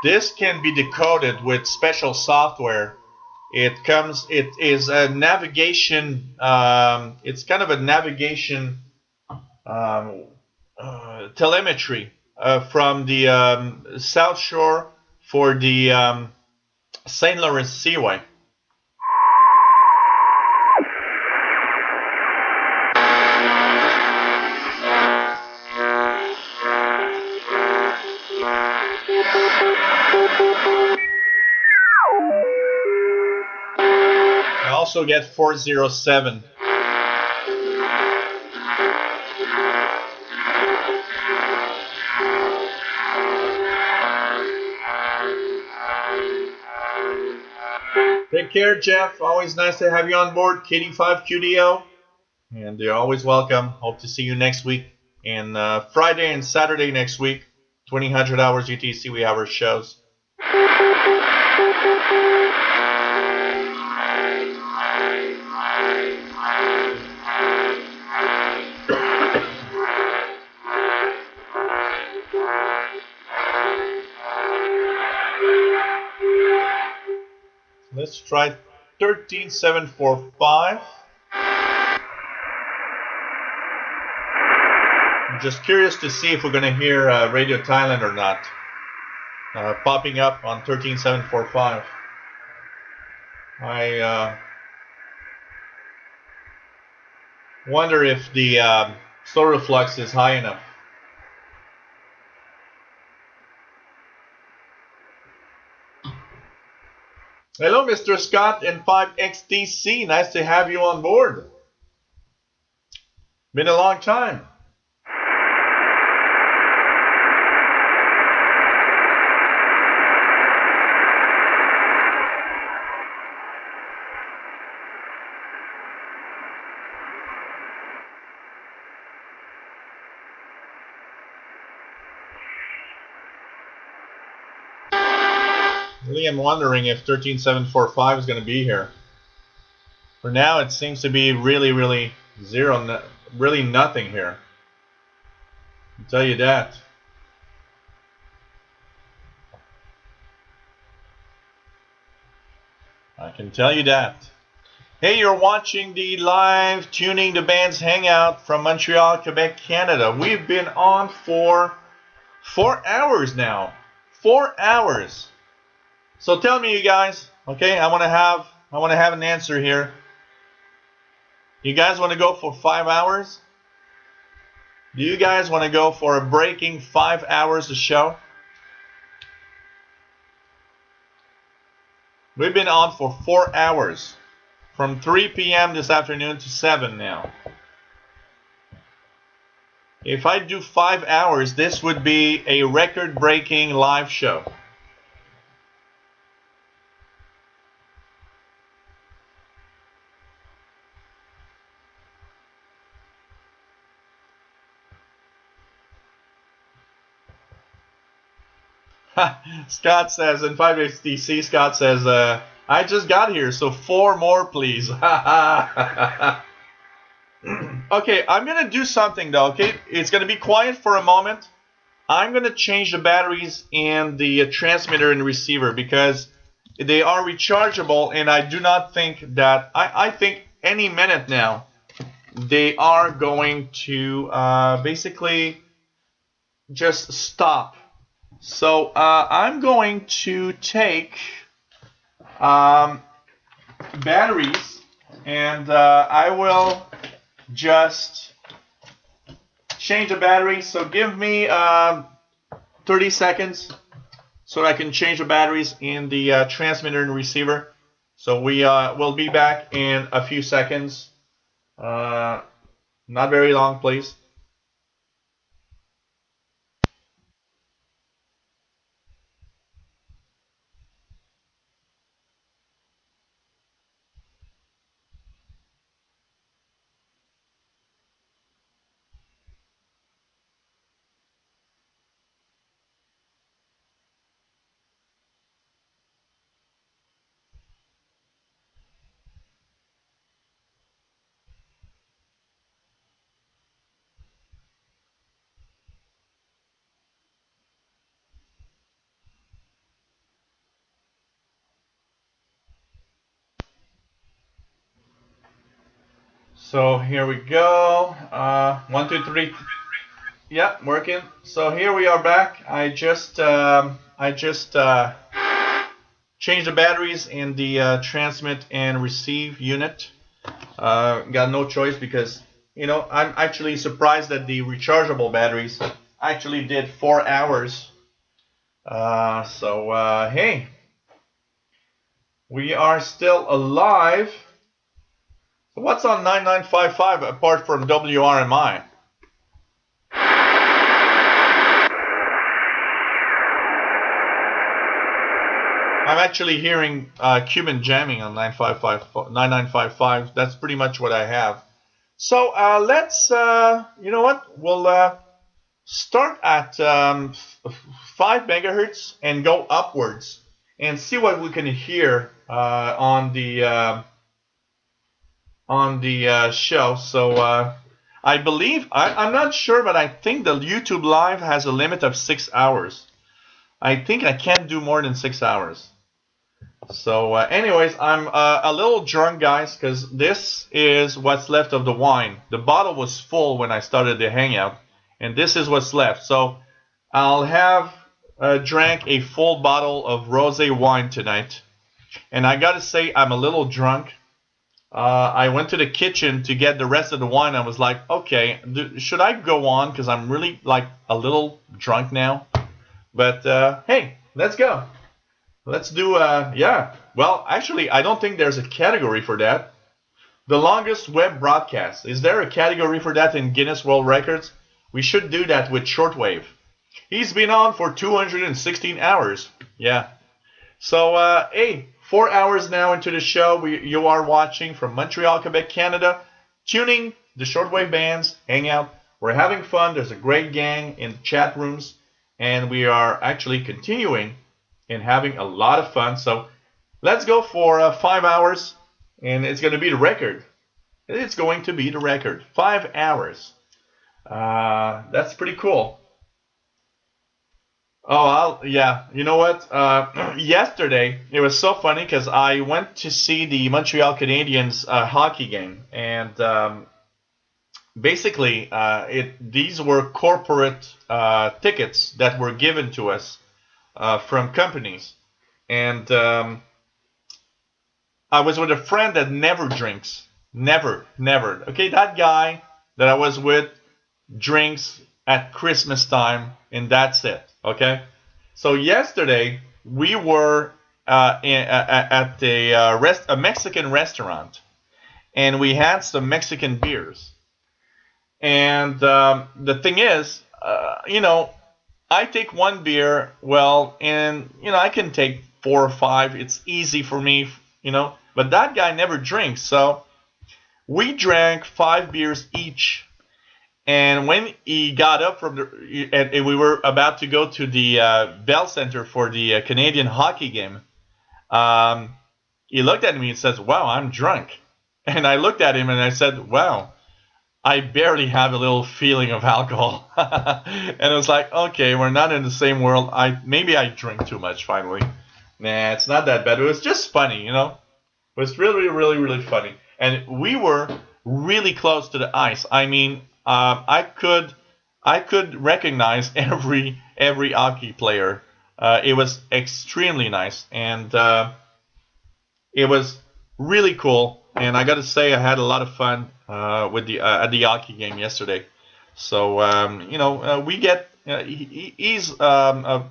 This can be decoded with special software. It is a navigation. It's kind of a navigation telemetry from the South Shore for the St. Lawrence Seaway. I also get 407. Take care, Jeff. Always nice to have you on board, KD5QDO. And you're always welcome. Hope to see you next week. And Friday and Saturday next week, 2000 hours UTC, we have our shows. Let's try 13745. I'm just curious to see if we're going to hear Radio Thailand or not. Popping up on 13745. I wonder if the solar flux is high enough. Hello, Mr. Scott and 5XTC. Nice to have you on board. Been a long time. Really, I'm wondering if 13745 is going to be here. For now, it seems to be really zero, really nothing here. I'll tell you that. I can tell you that. Hey, you're watching the live Tuning the Bands Hangout from Montreal, Quebec, Canada. We've been on for 4 hours now. 4 hours. So tell me, you guys, okay? I want to have an answer here. You guys want to go for 5 hours? Do you guys want to go for a breaking 5 hours of show? We've been on for 4 hours. From 3 p.m. this afternoon to 7 now. If I do 5 hours, this would be a record-breaking live show. Scott says, in 5HTC, Scott says, I just got here, so 4 more, please. Okay, I'm going to do something, though, okay? It's going to be quiet for a moment. I'm going to change the batteries in the transmitter and receiver because they are rechargeable, and I do not think that... I think any minute now, they are going to basically just stop. So I'm going to take batteries, and I will just change the battery. So give me 30 seconds so I can change the batteries in the transmitter and receiver. So we'll be back in a few seconds. Not very long, please. So here we go. 1, 2, 3. Yeah, working. So here we are back. I just changed the batteries in the transmit and receive unit. Got no choice because I'm actually surprised that the rechargeable batteries actually did 4 hours. Hey, we are still alive. So what's on 9955 apart from WRMI? I'm actually hearing Cuban jamming on 9955. That's pretty much what I have. So let's, you know what? We'll start at 5 megahertz and go upwards and see what we can hear on the show. So I believe, I'm not sure, but I think the YouTube Live has a limit of 6 hours. I think I can't do more than 6 hours. So anyways, I'm a little drunk, guys, because this is what's left of the wine. The bottle was full when I started the hangout, and this is what's left. So I'll have drank a full bottle of rosé wine tonight. And I gotta say, I'm a little drunk. I went to the kitchen to get the rest of the wine. I was like, okay, should I go on? Because I'm really like a little drunk now. But hey, let's go. Let's do, yeah. Well, actually, I don't think there's a category for that. The longest web broadcast. Is there a category for that in Guinness World Records? We should do that with Shortwave. He's been on for 216 hours. Yeah. So, hey, 4 hours now into the show. You are watching from Montreal, Quebec, Canada. Tuning the Shortwave bands, hang out. We're having fun. There's a great gang in chat rooms. And we are actually continuing and having a lot of fun. So let's go for 5 hours. And it's going to be the record. It's going to be the record. 5 hours. That's pretty cool. Oh, yeah. You know what? Yesterday, it was so funny because I went to see the Montreal Canadiens hockey game. And basically, these were corporate tickets that were given to us from companies. And I was with a friend that never drinks. Never. Okay, that guy that I was with drinks at Christmas time, and that's it. Okay? So yesterday, we were at a Mexican restaurant, and we had some Mexican beers. And the thing is, I take one beer, and I can take 4 or 5. It's easy for me, But that guy never drinks, so we drank 5 beers each. And when he got up from and we were about to go to the Bell Center for the Canadian hockey game, he looked at me and says, "Wow, I'm drunk." And I looked at him and I said, "Wow, I barely have a little feeling of alcohol." And I was like, okay, we're not in the same world. Maybe I drink too much finally. Nah, it's not that bad. It was just funny, It was really, really, really funny. And we were really close to the ice. I mean, I could recognize every hockey player. It was extremely nice, and it was really cool. And I got to say, I had a lot of fun with at the hockey game yesterday. So we get. He's a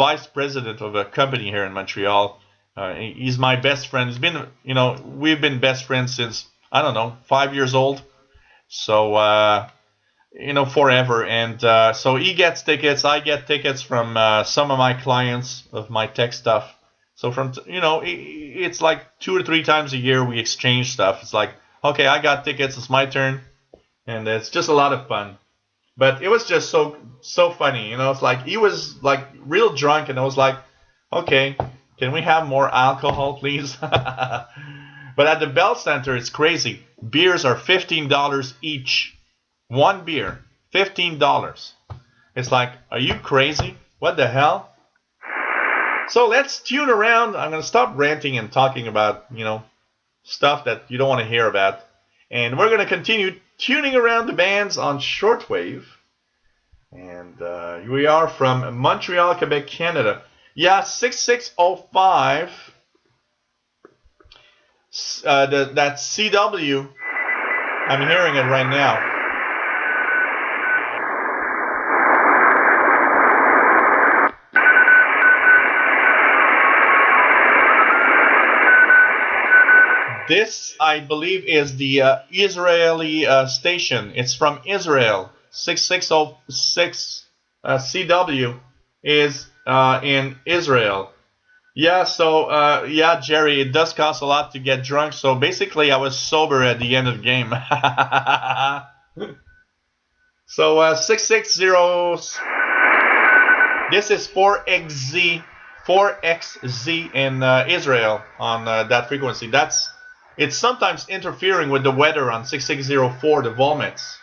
vice president of a company here in Montreal. He's my best friend. He's been, we've been best friends since, I don't know, 5 years old. So forever. And so he gets tickets. I get tickets from some of my clients of my tech stuff. So it's like 2 or 3 times a year we exchange stuff. It's like, okay, I got tickets. It's my turn. And it's just a lot of fun. But it was just so funny. It's like he was like real drunk. And I was like, okay, can we have more alcohol, please? But at the Bell Center, it's crazy. Beers are $15 each. One beer, $15. It's like, are you crazy? What the hell? So let's tune around. I'm going to stop ranting and talking about, stuff that you don't want to hear about. And we're going to continue tuning around the bands on Shortwave. And we are from Montreal, Quebec, Canada. Yeah, 6605. That CW. I'm hearing it right now. This, I believe, is the Israeli station. It's from Israel. 6606 CW is in Israel. Yeah, so, yeah, Jerry, it does cost a lot to get drunk. So basically, I was sober at the end of the game. So, 660. This is 4XZ in Israel on that frequency. It's sometimes interfering with the weather on 6604, the Volmets.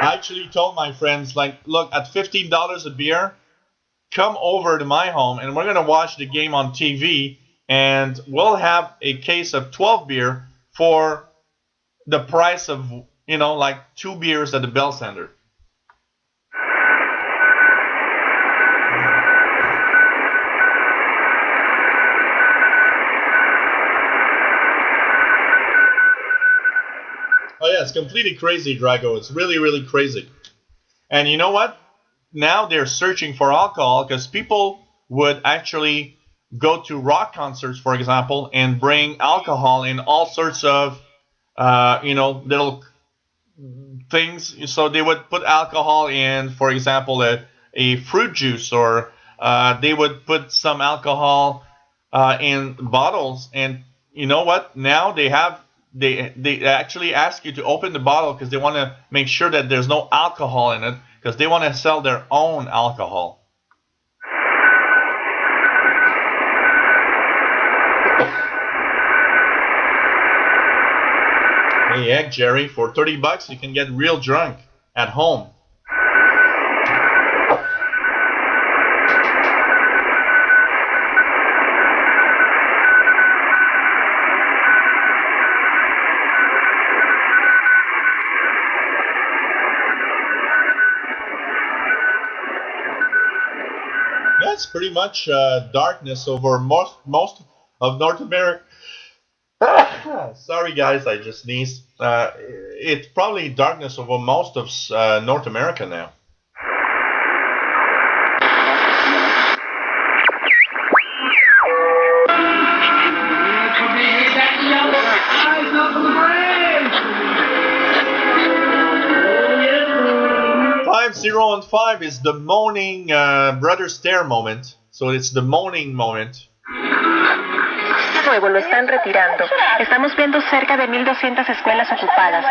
I actually told my friends, like, look, at $15 a beer, come over to my home and we're going to watch the game on TV and we'll have a case of 12 beer for the price of, like 2 beers at the Bell Center. Oh yeah, it's completely crazy, Drago. It's really, really crazy. And you know what? Now they're searching for alcohol because people would actually go to rock concerts, for example, and bring alcohol in all sorts of, little things. So they would put alcohol in, for example, a fruit juice, or they would put some alcohol in bottles. And you know what? Now they actually ask you to open the bottle because they want to make sure that there's no alcohol in it, because they want to sell their own alcohol. Hey, heck, Jerry, for $30 you can get real drunk at home. That's pretty much darkness over most of North America. Sorry, guys, I just sneezed. It's probably darkness over most of North America now. Zero and 5 is the moaning brother stare moment. So it's the moaning moment. Nuevo lo están retirando. Estamos viendo cerca de 1,200 escuelas ocupadas.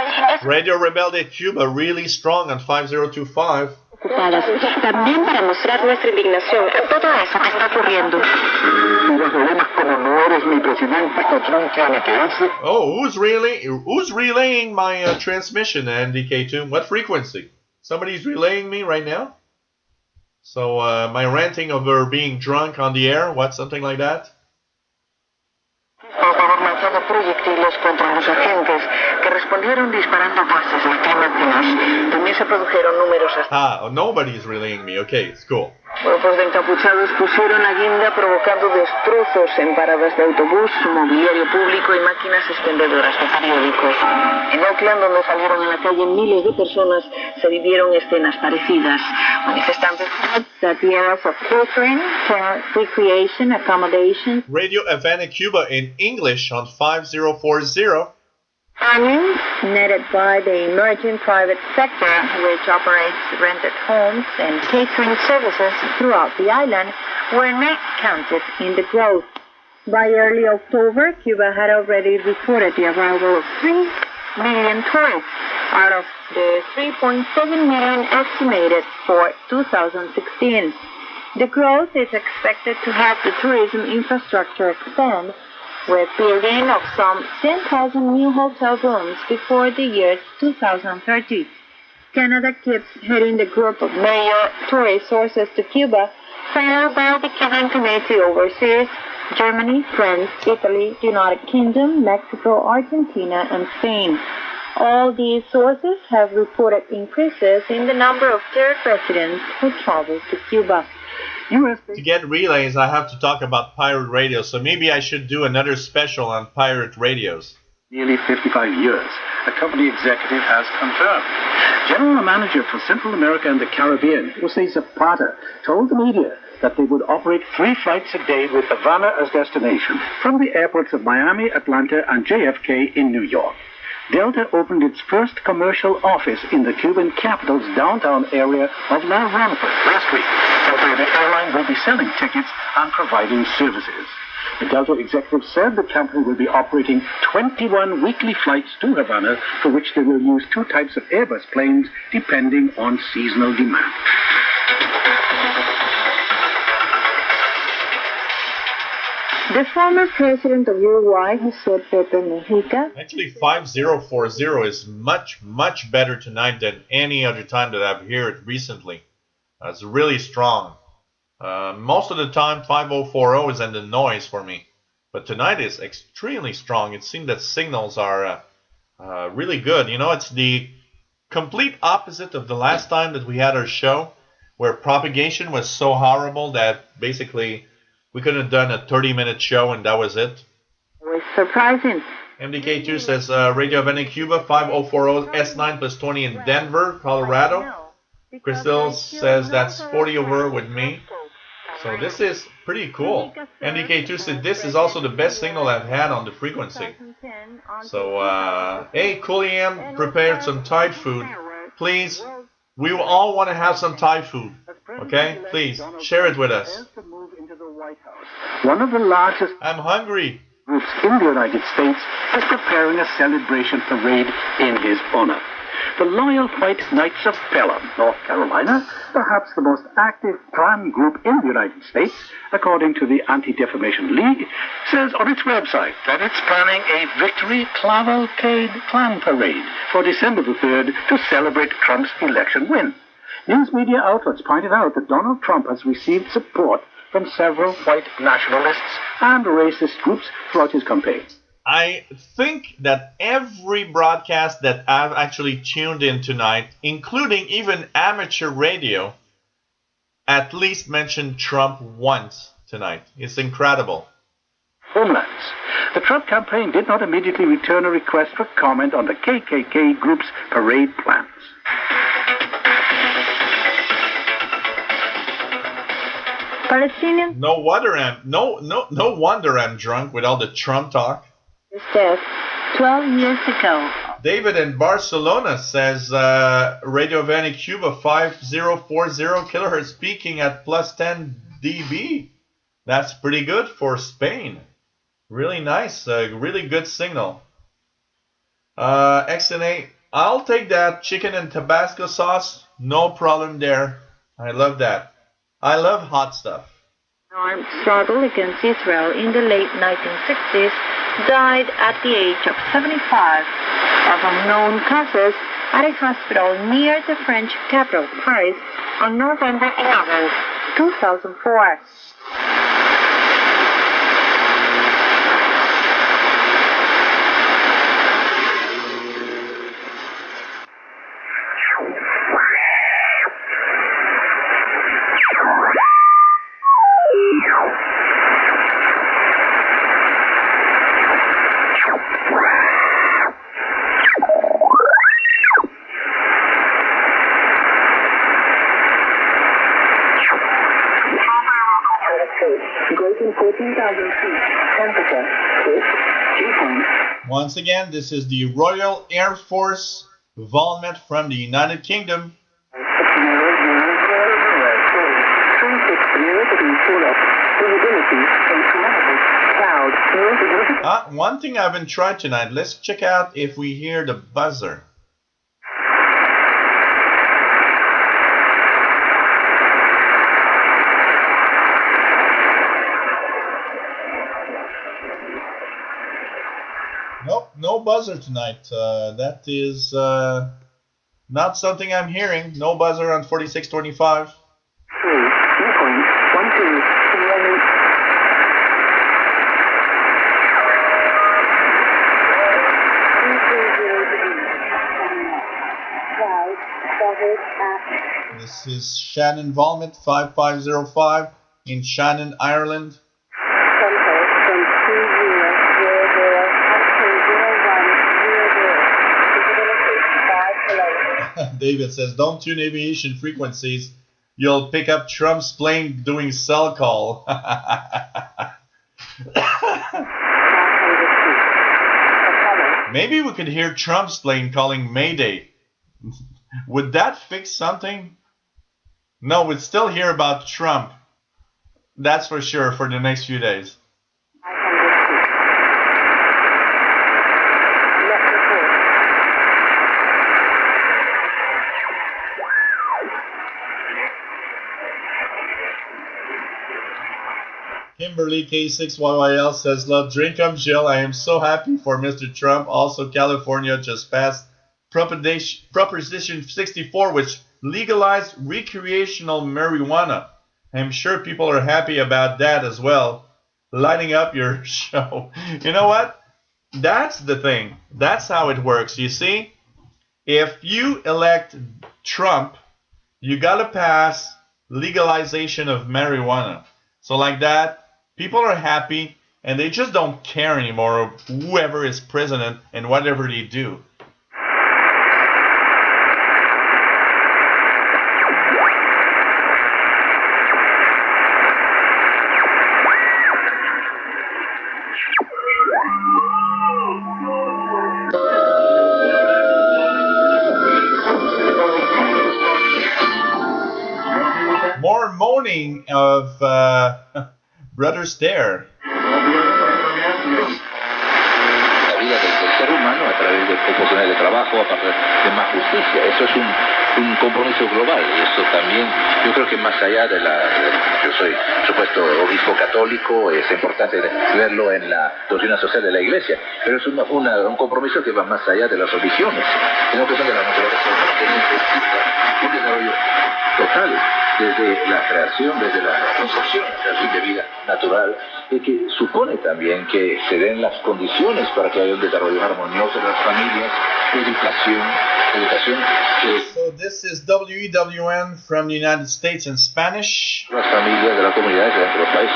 Radio Rebel de Cuba really strong on 5025. Ocupadas. También para mostrar nuestra indignación a todo eso que está ocurriendo. Oh, who's relaying my transmission, NDK2? What frequency? Somebody's relaying me right now? So, my ranting over being drunk on the air, what, something like that? Proyectiles contra los agentes que respondieron disparando gases lacrimógenos. También se produjeron numerosas. Nobody's relaying me. Okay, it's cool. Grupos de encapuchados pusieron la guinda provocando destrozos en paradas de autobús, mobiliario público y máquinas expendedoras de periódicos. En Oakland, donde salieron a la calle miles de personas, se vivieron escenas parecidas. Manifestantes that the areas of catering, recreation, accommodation. Radio Havana, Cuba in English on 5040. Earnings netted by the emerging private sector, which operates rented homes and catering services throughout the island, were not counted in the growth. By early October, Cuba had already reported the arrival of 3 million tourists out of the 3.7 million estimated for 2016. The growth is expected to help the tourism infrastructure expand, with building of some 10,000 new hotel rooms before the year 2030. Canada keeps heading the group of major tourist sources to Cuba, followed by the Cuban community overseas, Germany, France, Italy, the United Kingdom, Mexico, Argentina, and Spain. All these sources have reported increases in the number of third residents who travel to Cuba. To get relays, I have to talk about pirate radio, so maybe I should do another special on pirate radios. Nearly 55 years, a company executive has confirmed. General manager for Central America and the Caribbean, Jose Zapata, told the media that they would operate 3 flights a day with Havana as destination from the airports of Miami, Atlanta, and JFK in New York. Delta opened its first commercial office in the Cuban capital's downtown area of La Rampa last week, where the airline will be selling tickets and providing services. The Delta executive said the company will be operating 21 weekly flights to Havana, for which they will use 2 types of Airbus planes, depending on seasonal demand. The former president of Uruguay, José Pepe Mujica. Actually, 5040 is much, much better tonight than any other time that I've heard it recently. It's really strong. Most of the time, 5040 is in the noise for me. But tonight is extremely strong. It seems that signals are really good. You know, it's the complete opposite of the last time that we had our show, where propagation was so horrible that basically we could have done a 30-minute show and that was it. It was surprising. MDK2 says Radio Havana, Cuba, 5040 S9 plus 20 in Denver, Colorado. Crystal says that's 40 over with me. So this is pretty cool. MDK2 said this is also the best signal I've had on the frequency. So, hey, Cooliam prepared some Thai food. Please, we all want to have some Thai food. Okay? Please, share it with us. One of the largest I'm hungry groups in the United States is preparing a celebration parade in his honor. The Loyal White Knights of Pelham, North Carolina, perhaps the most active Klan group in the United States, according to the Anti-Defamation League, says on its website that it's planning a Victory Cavalcade Klan parade for December the 3rd to celebrate Trump's election win. News media outlets pointed out that Donald Trump has received support from several white nationalists and racist groups throughout his campaign. I think that every broadcast that I've actually tuned in tonight, including even amateur radio, at least mentioned Trump once tonight. It's incredible. Homelands. The Trump campaign did not immediately return a request for comment on the KKK group's parade plans. Palestinian. No wonder I'm drunk with all the Trump talk. His death 12 years ago. David in Barcelona says Radio Havana, Cuba 5040 kilohertz peaking at plus 10 dB. That's pretty good for Spain. Really nice, really good signal. XNA, I'll take that chicken and Tabasco sauce. No problem there. I love that. I love hot stuff. Armed struggle against Israel in the late 1960s died at the age of 75 of unknown causes at a hospital near the French capital, Paris, on November 11, 2004. Once again, this is the Royal Air Force Valmet from the United Kingdom. One thing I haven't tried tonight. Let's check out if we hear the buzzer. Nope, no buzzer tonight. That is Not something I'm hearing. No buzzer on 4625. 2.12. This is Shannon Volmet 5505 in Shannon, Ireland. David says, don't tune aviation frequencies. You'll pick up Trump's plane doing cell call. Maybe we could hear Trump's plane calling Mayday. Would that fix something? No, we'd still hear about Trump. That's for sure for the next few days. Kimberly K6YYL says, love drink up Jill. I am so happy for Mr. Trump. Also, California just passed Proposition 64, which legalized recreational marijuana. I'm sure people are happy about that as well. Lighting up your show. You know what? That's the thing. That's how it works. You see, if you elect Trump, you gotta pass legalization of marijuana. So like that, people are happy and they just don't care anymore of whoever is president and whatever they do. More moaning of Brother Stare. La vida del ser humano a través de oportunidades de trabajo, a través de más justicia. Eso es un compromiso global. Y eso también, yo creo que más allá de yo soy, por supuesto, obispo católico, es importante verlo en la doctrina social de la Iglesia, pero es un compromiso que va más allá de las obligaciones. Es una cuestión de la naturaleza humana que necesita un desarrollo total, desde la creación, desde la concepción de vida natural, y que supone también que se den las condiciones para que haya un desarrollo armonioso de las familias, educación. So this is WEWN from the United States in Spanish. Las familias de la comunidad de los países.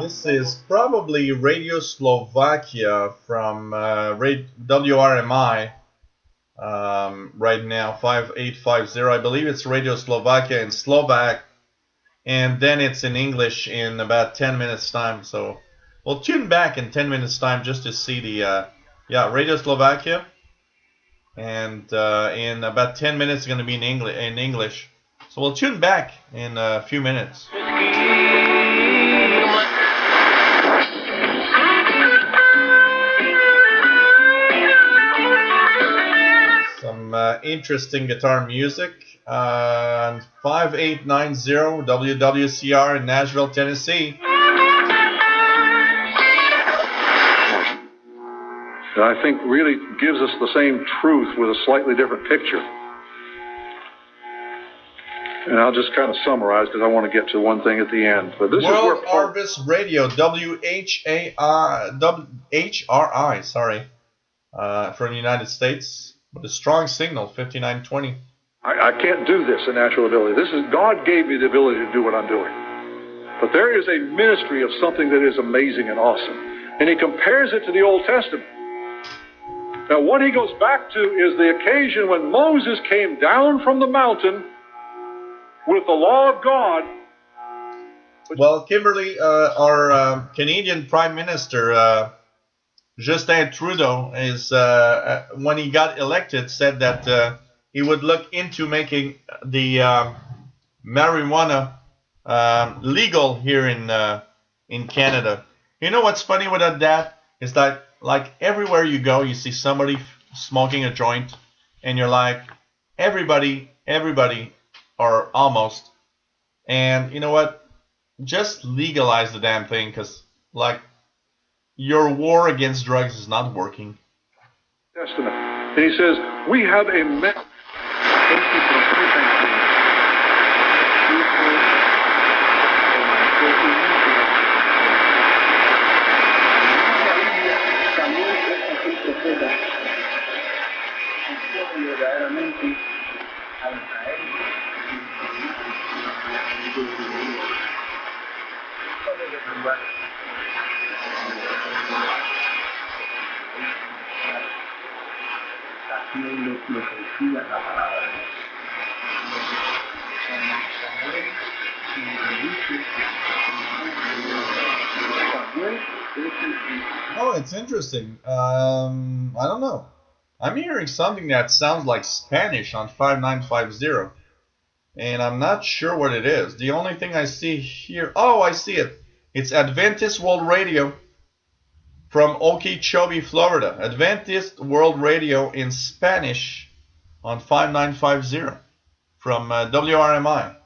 This is probably Radio Slovakia from WRMI right now, 5850. I believe it's Radio Slovakia in Slovak, and then it's in English in about 10 minutes time. So we'll tune back in 10 minutes time just to see the Radio Slovakia, and in about 10 minutes it's going to be in English. So we'll tune back in a few minutes. Some interesting guitar music. 5890 WWCR in Nashville, Tennessee. That I think really gives us the same truth with a slightly different picture. And I'll just kind of summarize because I want to get to one thing at the end. But this World is where Harvest Radio, WHRI, from the United States, with a strong signal, 5920. I can't do this in natural ability. God gave me the ability to do what I'm doing. But there is a ministry of something that is amazing and awesome. And he compares it to the Old Testament. Now, what he goes back to is the occasion when Moses came down from the mountain with the law of God. Well, Kimberly, our Canadian Prime Minister, Justin Trudeau, is when he got elected, said that he would look into making the marijuana legal here in Canada. You know what's funny about that is that, like, everywhere you go, you see somebody smoking a joint, and you're like, everybody, or almost. And you know what? Just legalize the damn thing, because like your war against drugs is not working. Testament. And he says, we have a Oh, it's interesting. I don't know. I'm hearing something that sounds like Spanish on 5950, and I'm not sure what it is. The only thing I see here, oh, I see it. It's Adventist World Radio from Okeechobee, Florida. Adventist World Radio in Spanish on 5950 from WRMI.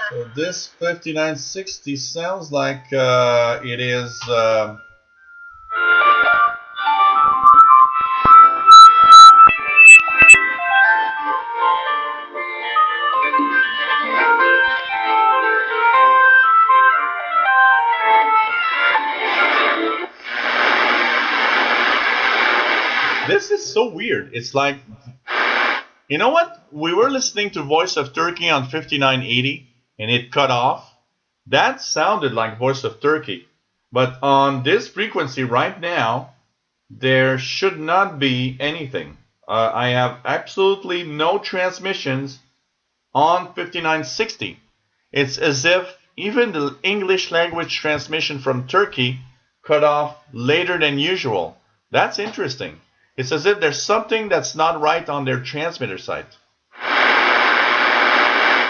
So this 5960 sounds like it is this is so weird. It's like, you know what? We were listening to Voice of Turkey on 5980 and it cut off. That sounded like Voice of Turkey. But on this frequency right now, there should not be anything. I have absolutely no transmissions on 5960. It's as if even the English language transmission from Turkey cut off later than usual. That's interesting. It's as if there's something that's not right on their transmitter site.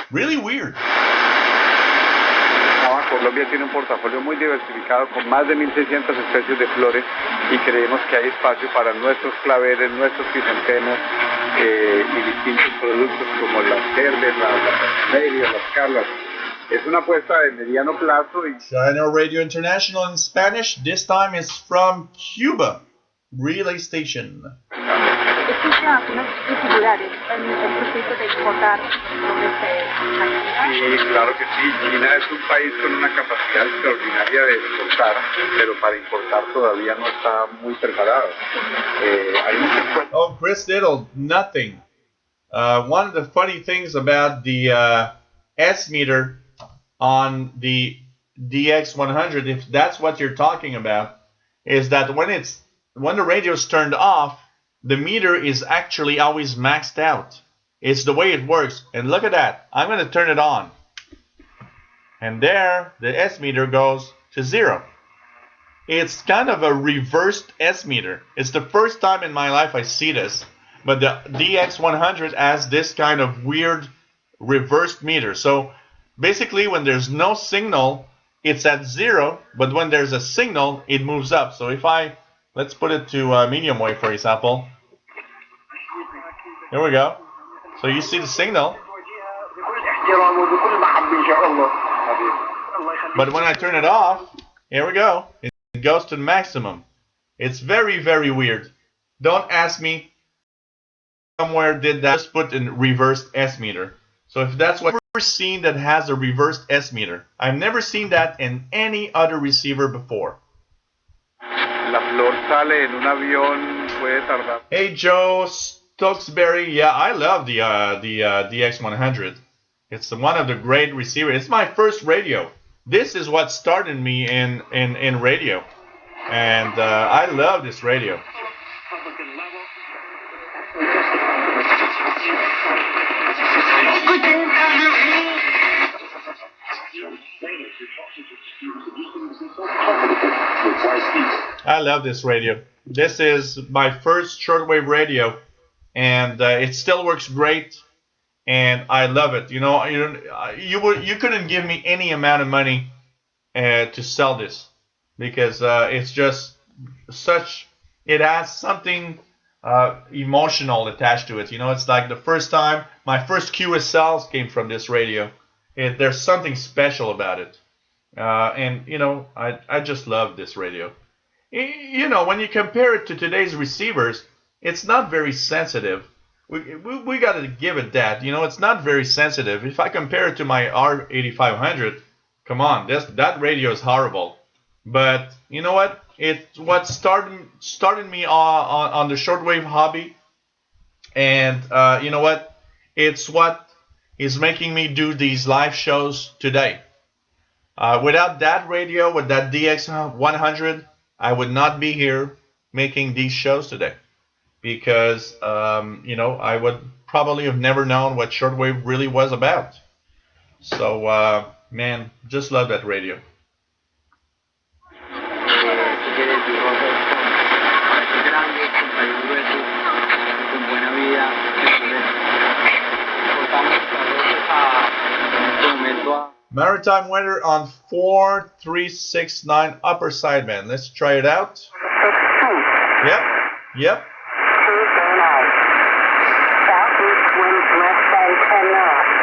Really weird. Colombia tiene un portafolio muy diversificado con más de 1.600 especies de flores y creemos que hay espacio para nuestros claveles, nuestros crisantemas y distintos productos como las verdes, las medias, las carlas. Es una apuesta de mediano plazo. China Radio International in Spanish. This time is from Cuba. Relay Station. ¿Existen algunas dificultades en el proceso de exportar sobre esta Sí, claro que sí. China es un país con una capacidad extraordinaria de exportar, pero para importar todavía no está muy preparado. Oh, Chris Diddle, nothing. One of the funny things about the S-meter on the DX100, if that's what you're talking about, is that when the radio's turned off, the meter is actually always maxed out. It's the way it works. And look at that. I'm going to turn it on. And there, the S-meter goes to 0. It's kind of a reversed S-meter. It's the first time in my life I see this. But the DX100 has this kind of weird reversed meter. So basically when there's no signal, it's at 0. But when there's a signal, it moves up. So if let's put it to medium wave, for example. Here we go. So you see the signal. But when I turn it off, here we go. It goes to the maximum. It's very, very weird. Don't ask me somewhere did that. Just put in reversed S-meter. So if that's what I've never seen that has a reversed S-meter. I've never seen that in any other receiver before. La flor sale en un avión, puede tardar. Hey Joe Stokesbury, yeah, I love the DX100. It's one of the great receivers. It's my first radio. This is what started me in radio, and I love this radio. I love this radio. This is my first shortwave radio, and it still works great, and I love it. You couldn't give me any amount of money to sell this because it's just such. It has something emotional attached to it. It's like the first time my first QSLs came from this radio. There's something special about it, and I just love this radio. When you compare it to today's receivers, it's not very sensitive. We got to give it that. It's not very sensitive. If I compare it to my R8500, come on, that radio is horrible. But you know what? It's what started me on the shortwave hobby, and you know what? It's what is making me do these live shows today. Without that radio, with that DX100, I would not be here making these shows today because, I would probably have never known what shortwave really was about. So, man, just love that radio. Maritime weather on 4369 upper sideband. Let's try it out. Yep. Tuesday night. Southeast winds less than 10 knots.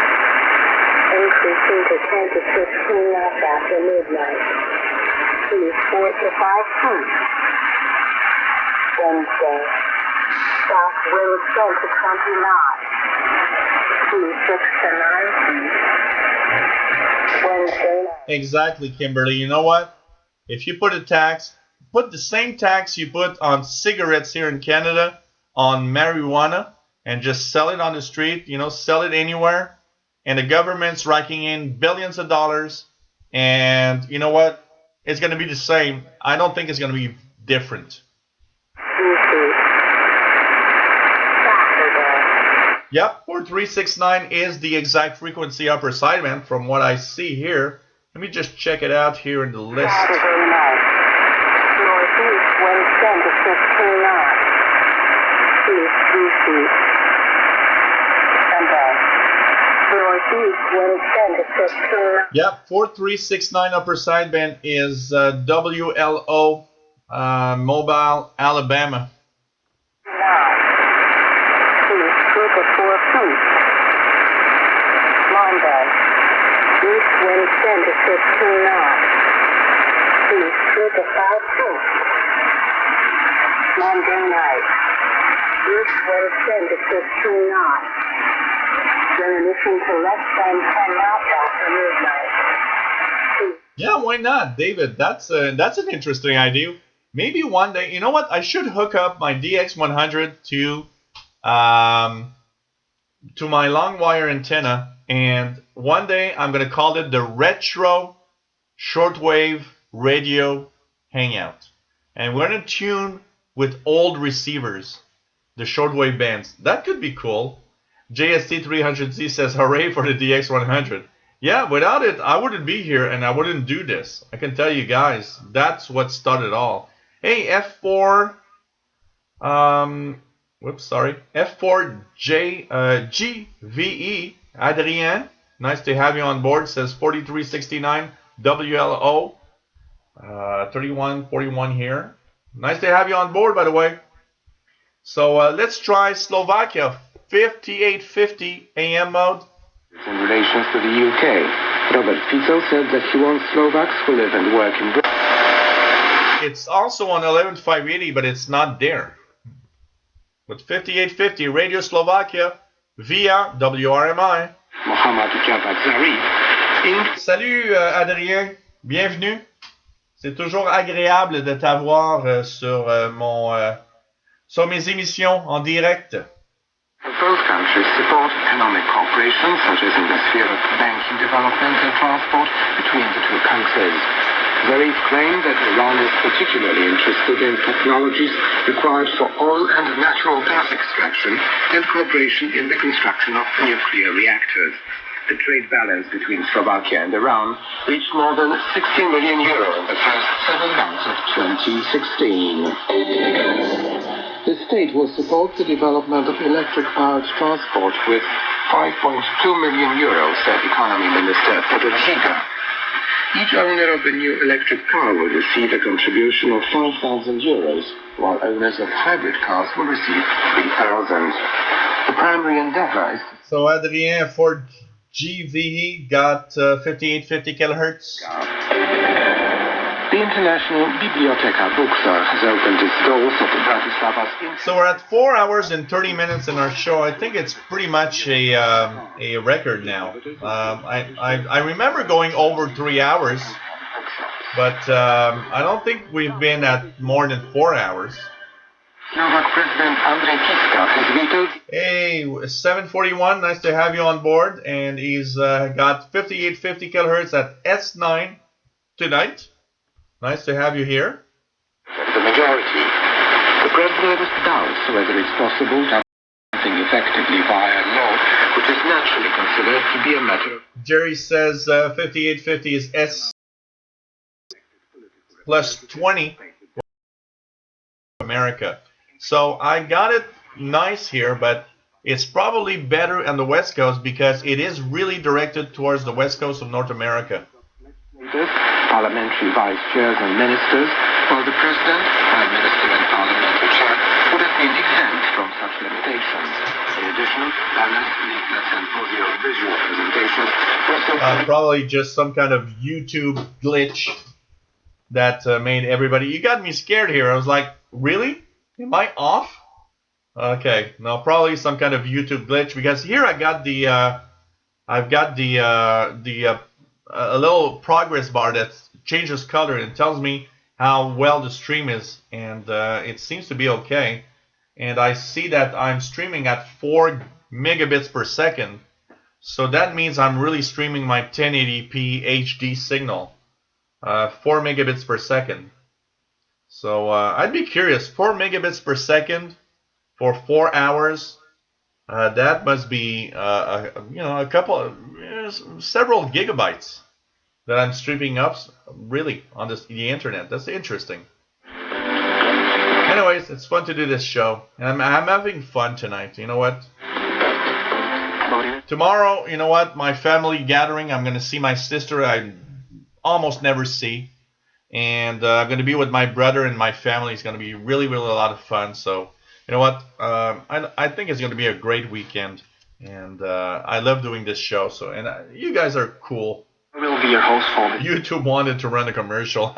Increasing to 10 to 15 knots after midnight. Seas 4 to 5 feet. Wednesday. South winds 10 to 20 knots. Seas 6 to 9 feet. Exactly, Kimberly. You know what? If you put the same tax you put on cigarettes here in Canada on marijuana and just sell it on the street, sell it anywhere, and the government's raking in billions of dollars, and you know what? It's going to be the same. I don't think it's going to be different. Yep, 4369 is the exact frequency upper sideband from what I see here. Let me just check it out here in the list. Saturday night. Northeast winds 10 to 15 knots. Seas 3 feet. Sunday. Northeast winds 10 to 15 knots. Yep, 4369 upper sideband is WLO Mobile, Alabama. Monday. East winds 10 to 15 knots. Seas 2 to 5 feet. Monday night. East winds 10 to 15 knots. Diminution to less than 10 knots after midnight. Yeah, why not, David? That's an interesting idea. Maybe one day, you know what? I should hook up my DX100 to my long wire antenna, and one day I'm gonna call it the Retro Shortwave Radio Hangout, and we're gonna tune with old receivers, the shortwave bands. That could be cool. JST300Z says, "Hooray for the DX100." Yeah, without it, I wouldn't be here and I wouldn't do this. I can tell you guys, that's what started all. Hey, F4. F4GVE, Adrien, nice to have you on board, says 4369 WLO, 3141 here. Nice to have you on board, by the way. So let's try Slovakia, 5850 AM mode. In relations to the UK, Robert Fico said that he wants Slovaks who live and work in Britain. It's also on 11580, but it's not there. With 5850 Radio Slovakia via WRMI. Mohamed Javad Zarif. Salut Adrien, bienvenue. C'est toujours agréable de t'avoir sur mes émissions en direct. Both countries support economic cooperation, such as in the sphere of banking development and transport between the two countries. Zarif claimed that Iran is particularly interested in technologies required for oil and natural gas extraction and cooperation in the construction of nuclear reactors. The trade balance between Slovakia and Iran reached more than 60 million euro in the first 7 months of 2016. The state will support the development of electric-powered transport with 5.2 million euros, said Economy Minister Podoljiga. Each owner of the new electric car will receive a contribution of 5,000 euros, while owners of hybrid cars will receive 3,000. The primary endeavor is... So Adrien, for GVE got 5850 kilohertz. The International Biblioteca Bookstore has opened its doors at Bratislava's... So we're at 4 hours and 30 minutes in our show. I think it's pretty much a record now. I remember going over 3 hours, but I don't think we've been at more than 4 hours. Slovak President Andrej Kiska has vetoed... Hey, 741, nice to have you on board. And he's got 5850 kilohertz at S9 tonight. Nice to have you here. The majority. The President doubts whether it's possible to do something effectively via law, which is naturally considered to be a matter of... Jerry says 5850 is S plus 20 America. So I got it nice here, but it's probably better on the West Coast because it is really directed towards the West Coast of North America. Parliamentary vice chairs and ministers, while the President, Prime Minister and Parliamentary chair would have been exempt from such limitations. In addition, banners, leaflets and audio-visual presentations were probably just some kind of YouTube glitch that made everybody... You got me scared here. I was like, really? Am I off? Okay, no, probably some kind of YouTube glitch because here I got the I've got a little progress bar that changes color and tells me how well the stream is, and it seems to be okay. And I see that I'm streaming at 4 megabits per second, so that means I'm really streaming my 1080p HD signal, 4 megabits per second. So I'd be curious, 4 megabits per second for 4 hours. That must be a couple, several gigabytes that I'm streaming up really on the internet. That's interesting. Anyways, it's fun to do this show, and I'm having fun tonight. You know what? Tomorrow, you know what? My family gathering. I'm gonna see my sister. I almost never see, and I'm gonna be with my brother and my family. It's gonna be really, really a lot of fun. So. You know what? I think it's going to be a great weekend, and I love doing this show. So, and you guys are cool. I will be your host for this. YouTube wanted to run a commercial.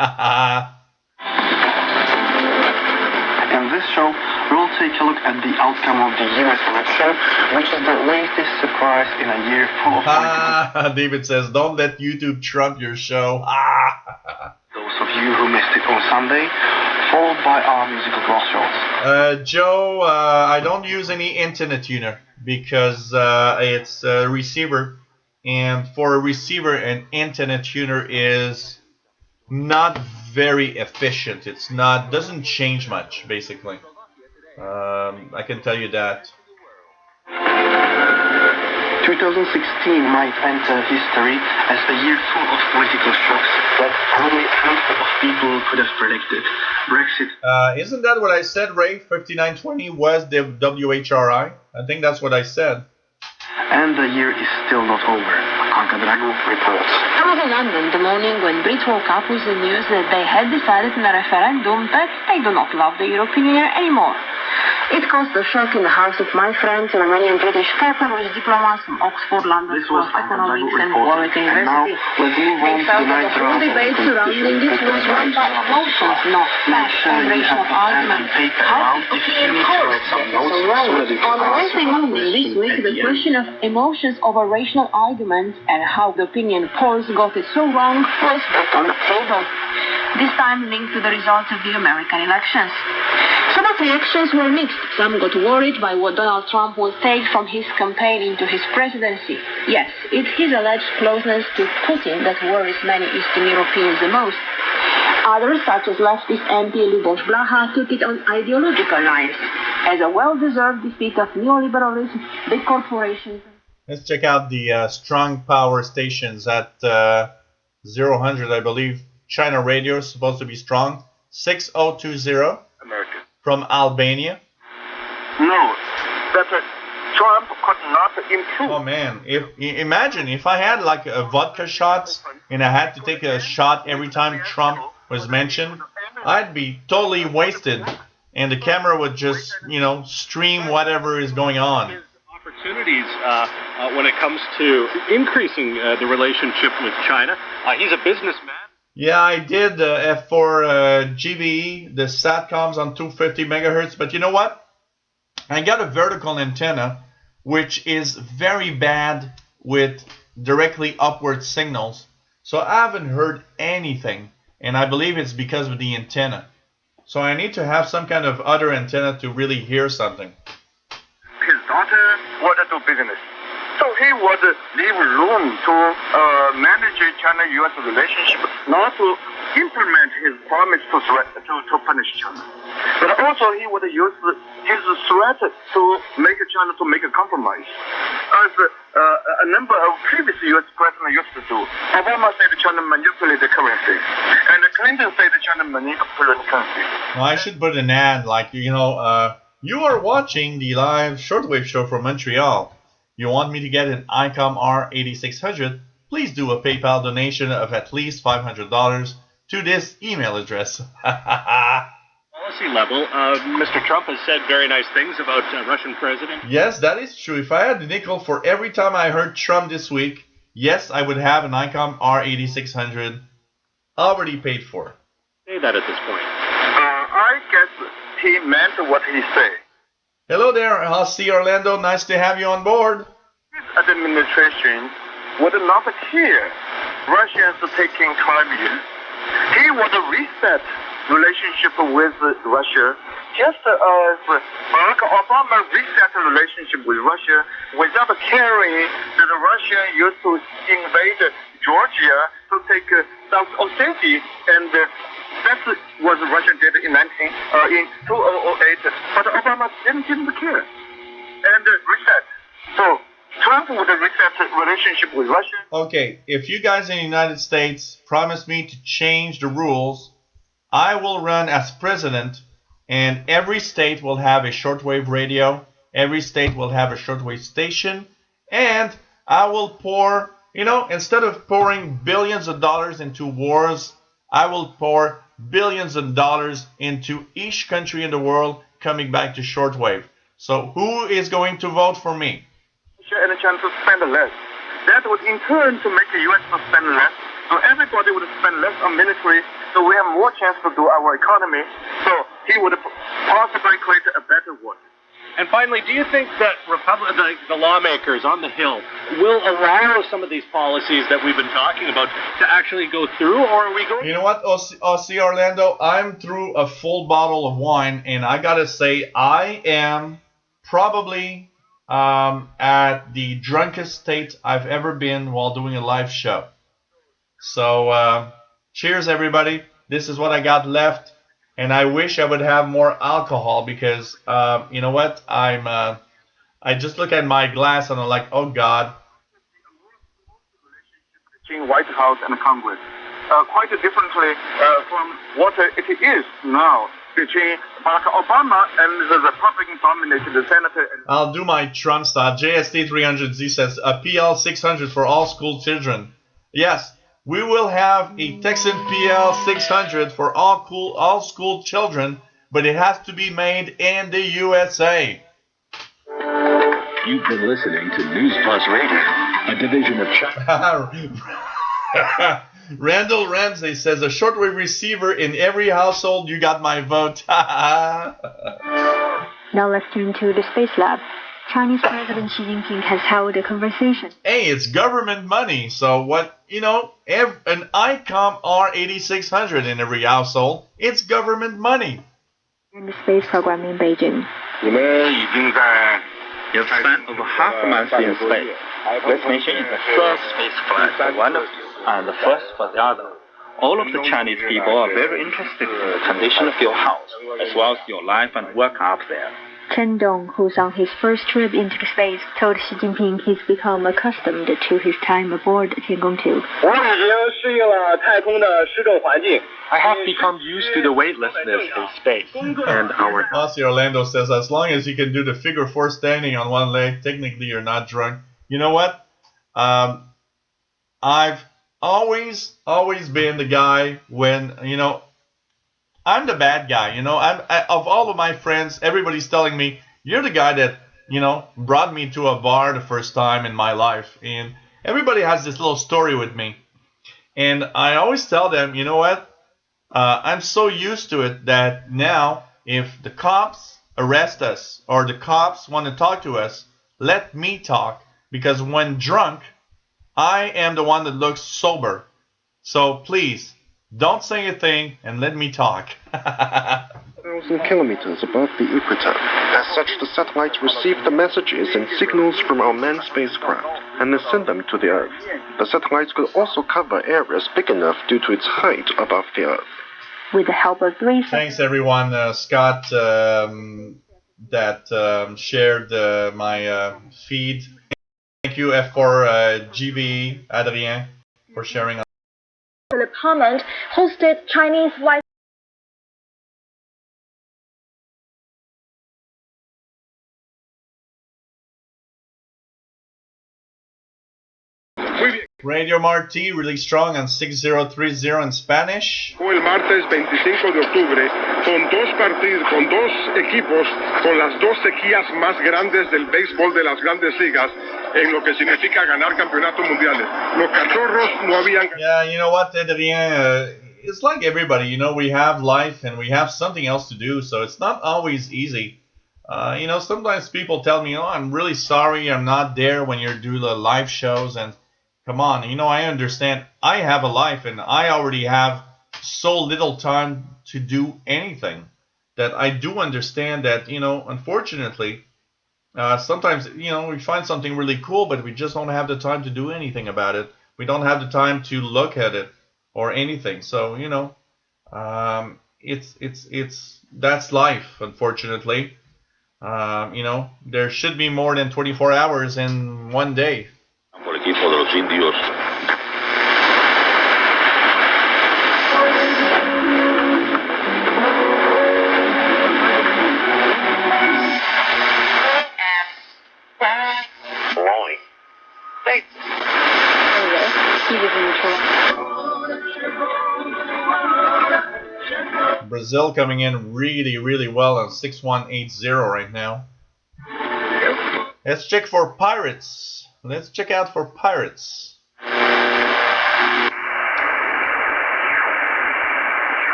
In this show, we'll take a look at the outcome of the U.S. election, which is the latest surprise in a year full of David says, "Don't let YouTube trump your show." Those of you who missed it on Sunday, followed by our musical crossroads. Joe, I don't use any internet tuner because it's a receiver, and for a receiver, an internet tuner is not very efficient. It's not, doesn't change much, basically. I can tell you that. 2016 might enter history as a year full of political shocks that only a handful of people could have predicted. Brexit. Isn't that what I said, Ray? 5920 was the WHRI? I think that's what I said. And the year is still not over. Anka Drago reports. I was in London the morning when Brits woke up with the news that they had decided in a referendum that they do not love the European Union anymore. It caused a shock in the house of my friend, an Romanian British couple with diplomas from Oxford, London School of Economics and Warwick University. They felt that the whole debate surrounding it was run by emotions, not facts and rational arguments. How could opinion polls got so wrong? On Wednesday morning this week, the question of emotions over rational arguments and how the opinion polls got it so wrong was put on the table. This time linked to the results of the American elections. Some of the reactions were mixed. Some got worried by what Donald Trump would take from his campaign into his presidency. Yes, it's his alleged closeness to Putin that worries many Eastern Europeans the most. Others, such as leftist MP Luboš Blaha, took it on ideological lines as a well-deserved defeat of neoliberalism, big corporations. Let's check out the strong power stations at 0-100, I believe. China radio is supposed to be strong. 6020 American. from Albania. No, that Trump could not improve. Oh man, imagine if I had like a vodka shots and I had to take a shot every time Trump was mentioned, I'd be totally wasted, and the camera would just, stream whatever is going on. Opportunities when it comes to increasing the relationship with China. He's a businessman. Yeah, I did for GBE, the SATCOMs on 250 megahertz, but you know what? I got a vertical antenna, which is very bad with directly upward signals. So I haven't heard anything, and I believe it's because of the antenna. So I need to have some kind of other antenna to really hear something. His daughter wanted to do business. So he would leave room to manage China-U.S. relationship, not to implement his promise to punish China. But also he would use his threat to make China to make a compromise, as a number of previous U.S. presidents used to do. Obama said China manipulated the currency, and Clinton said China manipulated currency. Well, I should put an ad like, you are watching the live shortwave show from Montreal. You want me to get an ICOM R8600? Please do a PayPal donation of at least $500 to this email address. Policy level, Mr. Trump has said very nice things about Russian president. Yes, that is true. If I had the nickel for every time I heard Trump this week, yes, I would have an ICOM R8600 already paid for. Say that at this point. I guess he meant what he said. Hello there, Aussie Orlando. Nice to have you on board. His administration would not care Russians taking 12 years. He would reset relationship with Russia, just as Barack Obama reset the relationship with Russia without caring that Russia used to invade Georgia to take South Ossetia, and that's what Russia did in 2008. But Obama didn't care and reset. So Trump would reset the relationship with Russia. Okay, if you guys in the United States promise me to change the rules, I will run as president, and every state will have a shortwave radio, every state will have a shortwave station, and I will pour, instead of pouring billions of dollars into wars, I will pour billions of dollars into each country in the world coming back to shortwave. So who is going to vote for me? And a chance to spend less. That would in turn to make the U.S. to spend less. So everybody would spend less on military, so we have more chance to do our economy. So he would possibly create a better world. And finally, do you think that the lawmakers on the Hill will allow some of these policies that we've been talking about to actually go through, or are we going? You know what, Aussie Orlando? I'm through a full bottle of wine, and I gotta say, I am probably at the drunkest state I've ever been while doing a live show. So, cheers, everybody. This is what I got left. And I wish I would have more alcohol because, you know what? I just look at my glass and I'm like, oh God. Between White House and Congress, quite differently from what it is now between Barack Obama and the Republican-dominated Senate. I'll do my Trump style. JST300Z says, a PL 600 for all school children. Yes. We will have a Texan PL 600 for all school children, but it has to be made in the USA. You've been listening to News Plus Radio, a division of China. Randall Ramsey says, a shortwave receiver in every household, you got my vote. Now let's turn to the Space Lab. Chinese President Xi Jinping has held a conversation. Hey, it's government money, so what, an ICOM R8600 in every household, it's government money. In the space program in Beijing. You've spent over half a month in space. This mission is the first space flight for one of you, and the first for the other. All of the Chinese people are very interested in the condition of your house, as well as your life and work up there. Chen Dong, who's on his first trip into space, told Xi Jinping he's become accustomed to his time aboard Tiangong-2. I have become used to the weightlessness in space. And our Aussie Orlando says, as long as you can do the figure four standing on one leg, technically you're not drunk. You know what? I've always been the guy when, I'm the bad guy. Of all of my friends, everybody's telling me, you're the guy that, brought me to a bar the first time in my life. And everybody has this little story with me. And I always tell them, you know what? I'm so used to it that now if the cops arrest us or the cops want to talk to us, let me talk. Because when drunk, I am the one that looks sober. So please, don't say a thing and let me talk. 1,000 kilometers above the equator. As such, the satellites receive the messages and signals from our manned spacecraft and then send them to the Earth. The satellites could also cover areas big enough due to its height above the Earth. With the help of three... Thanks everyone. Scott that shared my feed. Thank you for GV, Adrien, for sharing. Philip Hammond hosted Chinese Vice Radio Martí, really strong on 6030 in Spanish. El martes 25 de octubre con dos equipos con las dos sequías más grandes del béisbol de las grandes ligas en lo que significa ganar campeonatos mundiales. Los cachorros no habían... Yeah, you know what, Adrien? It's like everybody, we have life and we have something else to do, so it's not always easy. Sometimes people tell me, I'm really sorry I'm not there when you do the live shows, and come on, I understand. I have a life and I already have so little time to do anything that I do understand that, unfortunately, sometimes, we find something really cool, but we just don't have the time to do anything about it. We don't have the time to look at it or anything. So, that's life, unfortunately. There should be more than 24 hours in one day. Por equipo de los indios. Brazil coming in really, really well on 6180 right now. Let's check for Pirates. Let's check out for Pirates.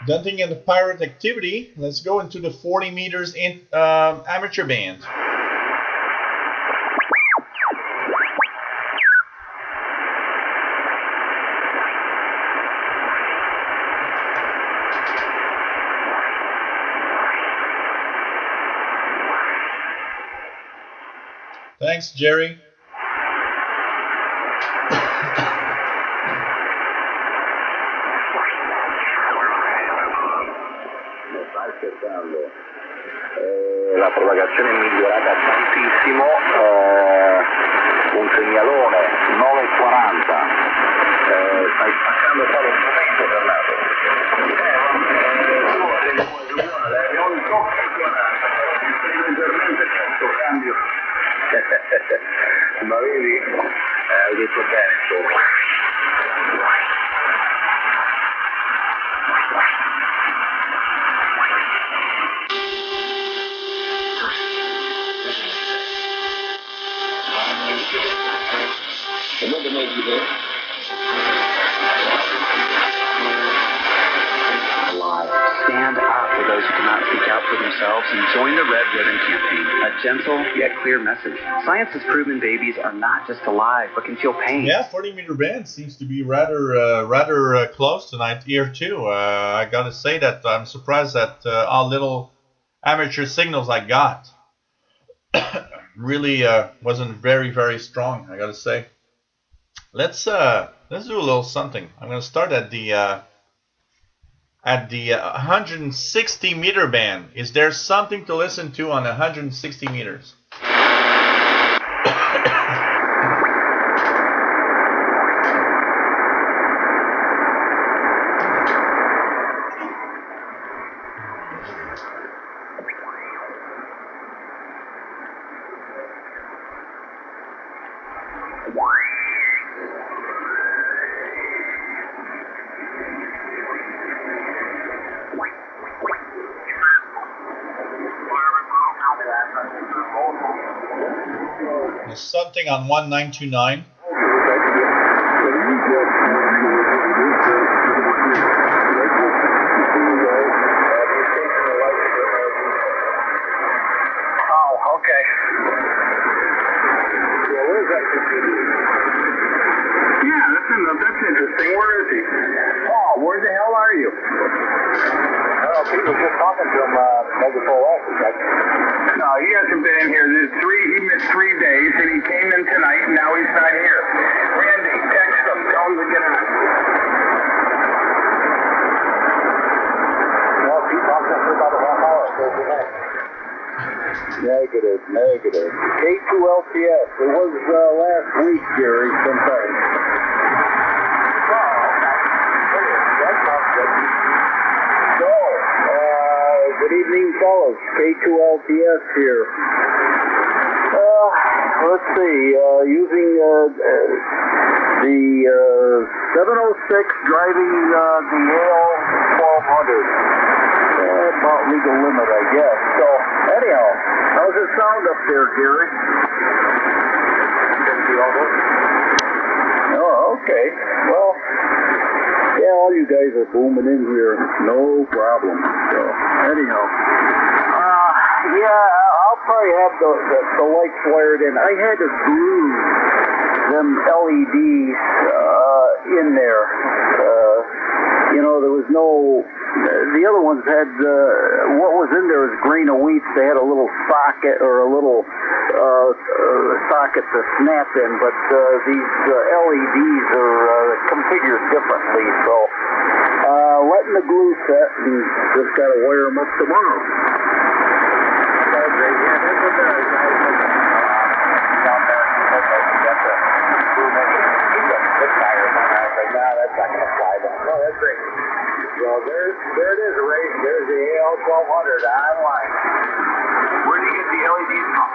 Nothing in the pirate activity. Let's go into the 40 meters in amateur band. Thanks, Jerry. La propagazione è migliorata tantissimo, un segnalone 9.40, stai spaccando qua lo strumento per lato. Abbiamo un tocco leggermente certo cambio. Ma vedi? Hai detto bene, insomma. Stand up for those who cannot speak out for themselves and join the Red Ribbon Campaign. A gentle yet clear message. Science has proven babies are not just alive, but can feel pain. Yeah, 40-meter band seems to be rather close tonight here too. I gotta say that I'm surprised at how little amateur signals I got. Really wasn't very, very strong, I gotta say. Let's do a little something. I'm gonna start at the 160 meter band. Is there something to listen to on 160 meters? There's something on 1929. Oh, okay. Yeah, that's interesting. Where is he? Oh, where the hell are you? Oh, Pete was just talking to him, maybe for a while. No, he hasn't been in here. He missed 3 days, and he came in tonight, and now he's not here. Randy, text him. Tell him to get on. Well, Pete talked to him for about a half hour. Negative. K2LTS. It was last week, Jerry, sometime. Good evening, fellas. K2LTS here. Let's see. Using the 706 driving the AL 1200. About legal limit, I guess. So, anyhow, how's it sound up there, Gary? Oh, okay. Well, yeah, all you guys are booming in here. No problem. So, anyhow. Yeah, I'll probably have the lights wired in. I had to glue them LEDs in there. There was no... The other ones had... what was in there was grain of wheat. They had a little socket or a little socket to snap in, but these LEDs are configured differently. So, letting the glue set and just got to wire them up tomorrow. Well, there it is, Ray. There's the AL 1200 online. Where do you get the LEDs from?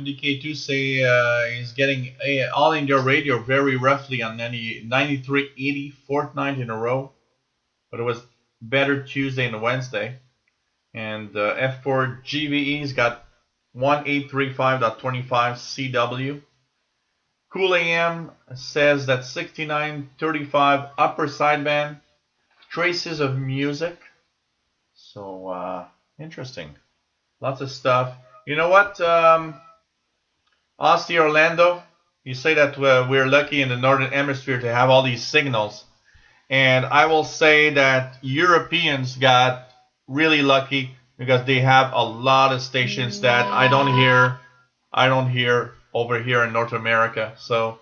MDK2 say he's getting all India radio very roughly on 93.80, fourth night in a row. But it was better Tuesday and Wednesday. And F4 GVE's got 1835.25 CW. Cool AM says that 6935 upper sideband, traces of music. So interesting. Lots of stuff. You know what, Austin Orlando, you say that we're lucky in the Northern Hemisphere to have all these signals. And I will say that Europeans got really lucky because they have a lot of stations that I don't hear over here in North America. So,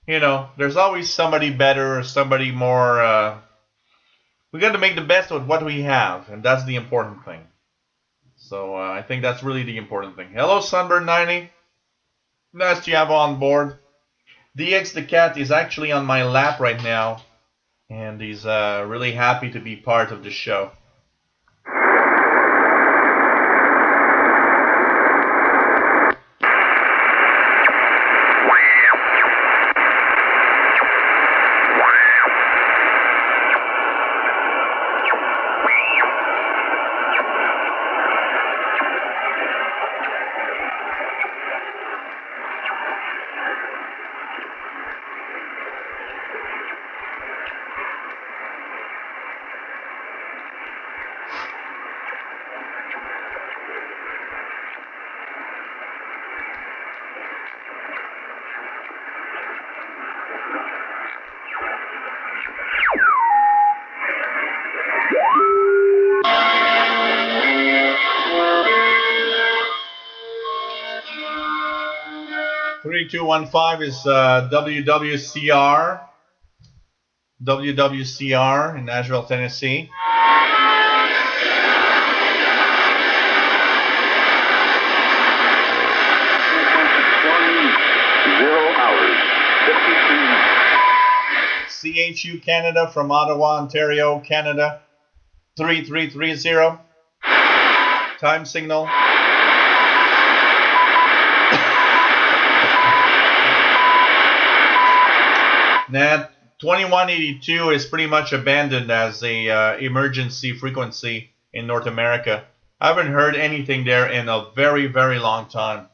there's always somebody better or somebody more. We got to make the best of what we have, and that's the important thing. So I think that's really the important thing. Hello, Sunburn 90. Nice to have on board. DX the cat is actually on my lap right now, and he's really happy to be part of the show. 3215 is WWCR in Nashville, Tennessee. CHU Canada from Ottawa, Ontario, Canada, 3330. Time signal. Now, 2182 is pretty much abandoned as a emergency frequency in North America. I haven't heard anything there in a very, very long time.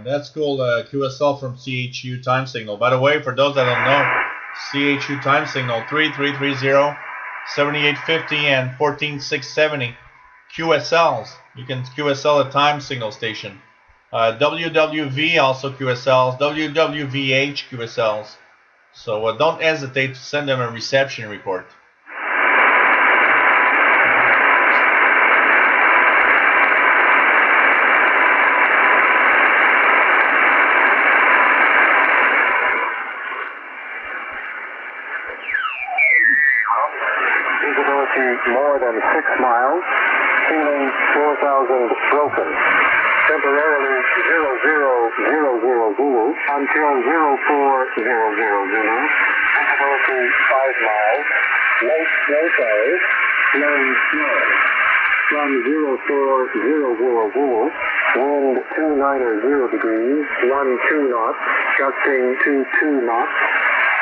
That's cool, QSL from CHU time signal. By the way, for those that don't know, CHU time signal 3330, 7850, and 14670. QSLs. You can QSL a time signal station. WWV also QSLs, WWVH QSLs. So don't hesitate to send them a reception report. More than 6 miles, ceiling 4,000 broken. Temporarily 0000 Zulu until 0400 Zulu. Visibility 5 miles. Late snow showers, flowing snow. From 0400 Zulu, wind 290 degrees, 12 knots, gusting 22 knots.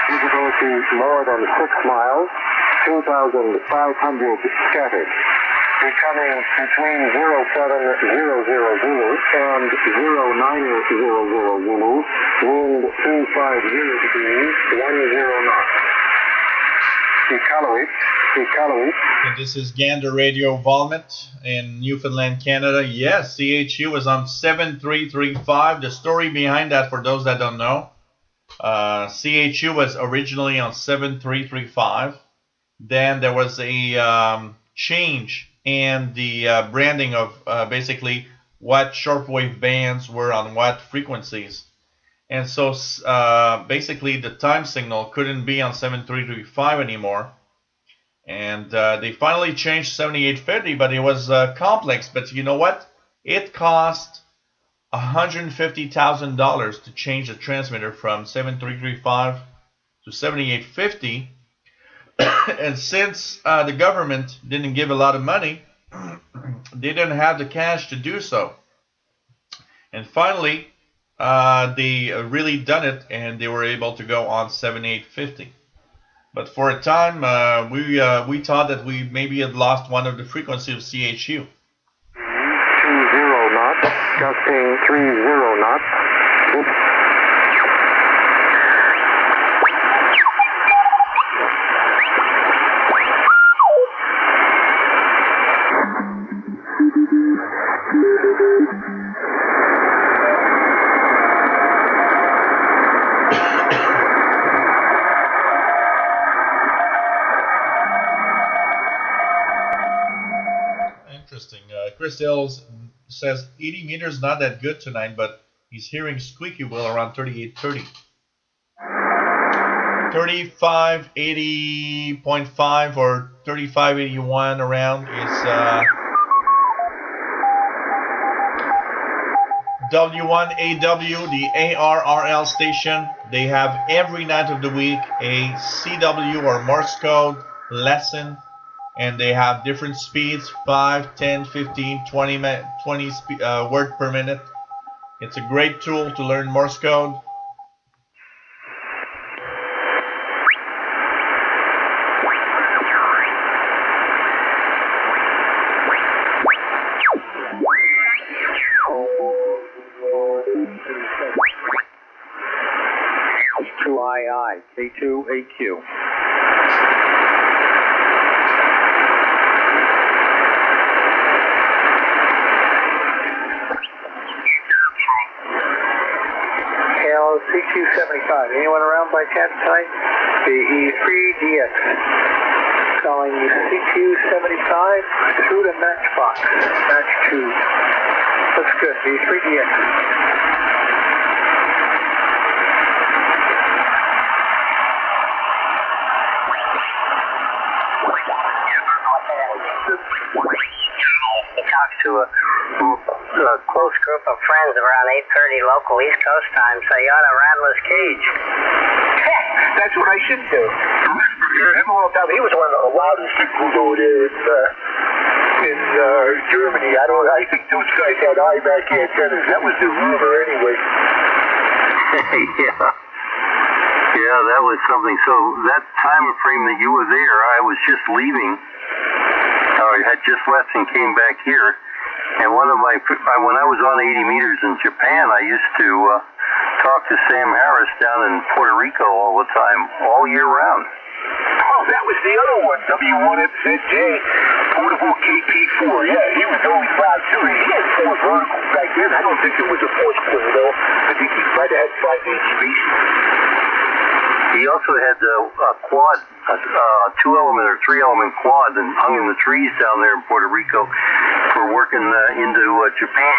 Visibility more than 6 miles. 2,500 scattered. Becoming between 0700 Zulu and 0900 Zulu, wind 250 degrees, 10 knots. Iqaluit. And this is Gander Radio Volmet in Newfoundland, Canada. Yes, CHU was on 7335. The story behind that, for those that don't know, CHU was originally on 7335. Then there was a change in the branding of basically what shortwave bands were on what frequencies. And so basically the time signal couldn't be on 7335 anymore. And they finally changed 7850, but it was complex. But you know what? It cost $150,000 to change the transmitter from 7335 to 7850. And since the government didn't give a lot of money, they didn't have the cash to do so. And finally, they really done it, and they were able to go on 7850. But for a time, we thought that we maybe had lost one of the frequencies of CHU. 20 knots, gusting 30 knots. Chris Hills says 80 meters not that good tonight, but he's hearing squeaky wheel around 3830. 3580.5 or 3581 around is W1AW, the ARRL station. They have every night of the week a CW or Morse code lesson, and they have different speeds, 5, 10, 15, 20 word per minute. It's a great tool to learn Morse code. K2AQ. CQ75. Anyone around by chance tonight? BE3DX. Calling CQ75 through to Matchbox. Match 2. Looks good. BE3DX. He talks to a close group of friends around 8:30 local East Coast time, so you ought to rattle his cage. That's what I should do. He was one of the loudest people over there in Germany. I think those guys had IMAC antennas. That was the rumor anyway. Yeah, that was something. So that time frame that you were there, I was just leaving. I had just left and came back here. And when I was on 80 meters in Japan, I used to talk to Sam Harris down in Puerto Rico all the time, all year round. Oh, that was the other one, W1FZJ, portable KP4. Yeah, he was always loud too. He had 4 verticals back then. I don't think it was a 4-square though. I think he might have had 5-inch species. He also had a quad, a 2-element or 3-element quad, and hung in the trees down there in Puerto Rico for working into Japan.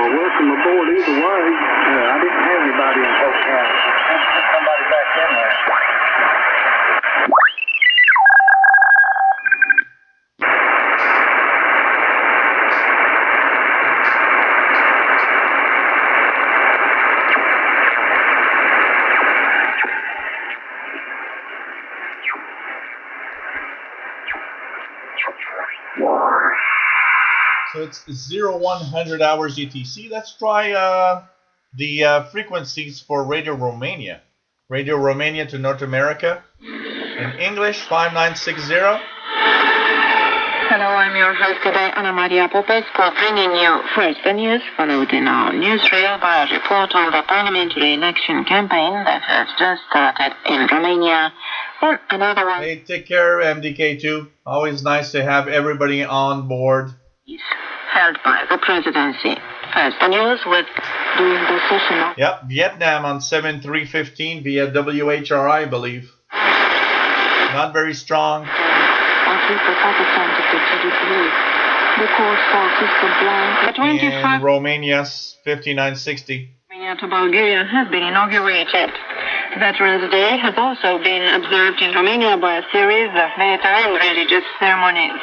Welcome aboard either way. I didn't have anybody in Hotel. Somebody back in there. So it's 0100 hours UTC. Let's try the frequencies for Radio Romania. Radio Romania to North America. In English, 5960. Hello, I'm your host today, Ana Maria Popescu, bringing you first the news, followed in our newsreel by a report on the parliamentary election campaign that has just started in Romania. Then another one. Hey, take care, MDK2. Always nice to have everybody on board. Held by the presidency. First the news with during the session of... Yep, Vietnam on 7315 via WHRI, I believe. Not very strong. And Romania's 5960. Romania to Bulgaria has been inaugurated. Veterans Day has also been observed in Romania by a series of military and religious ceremonies.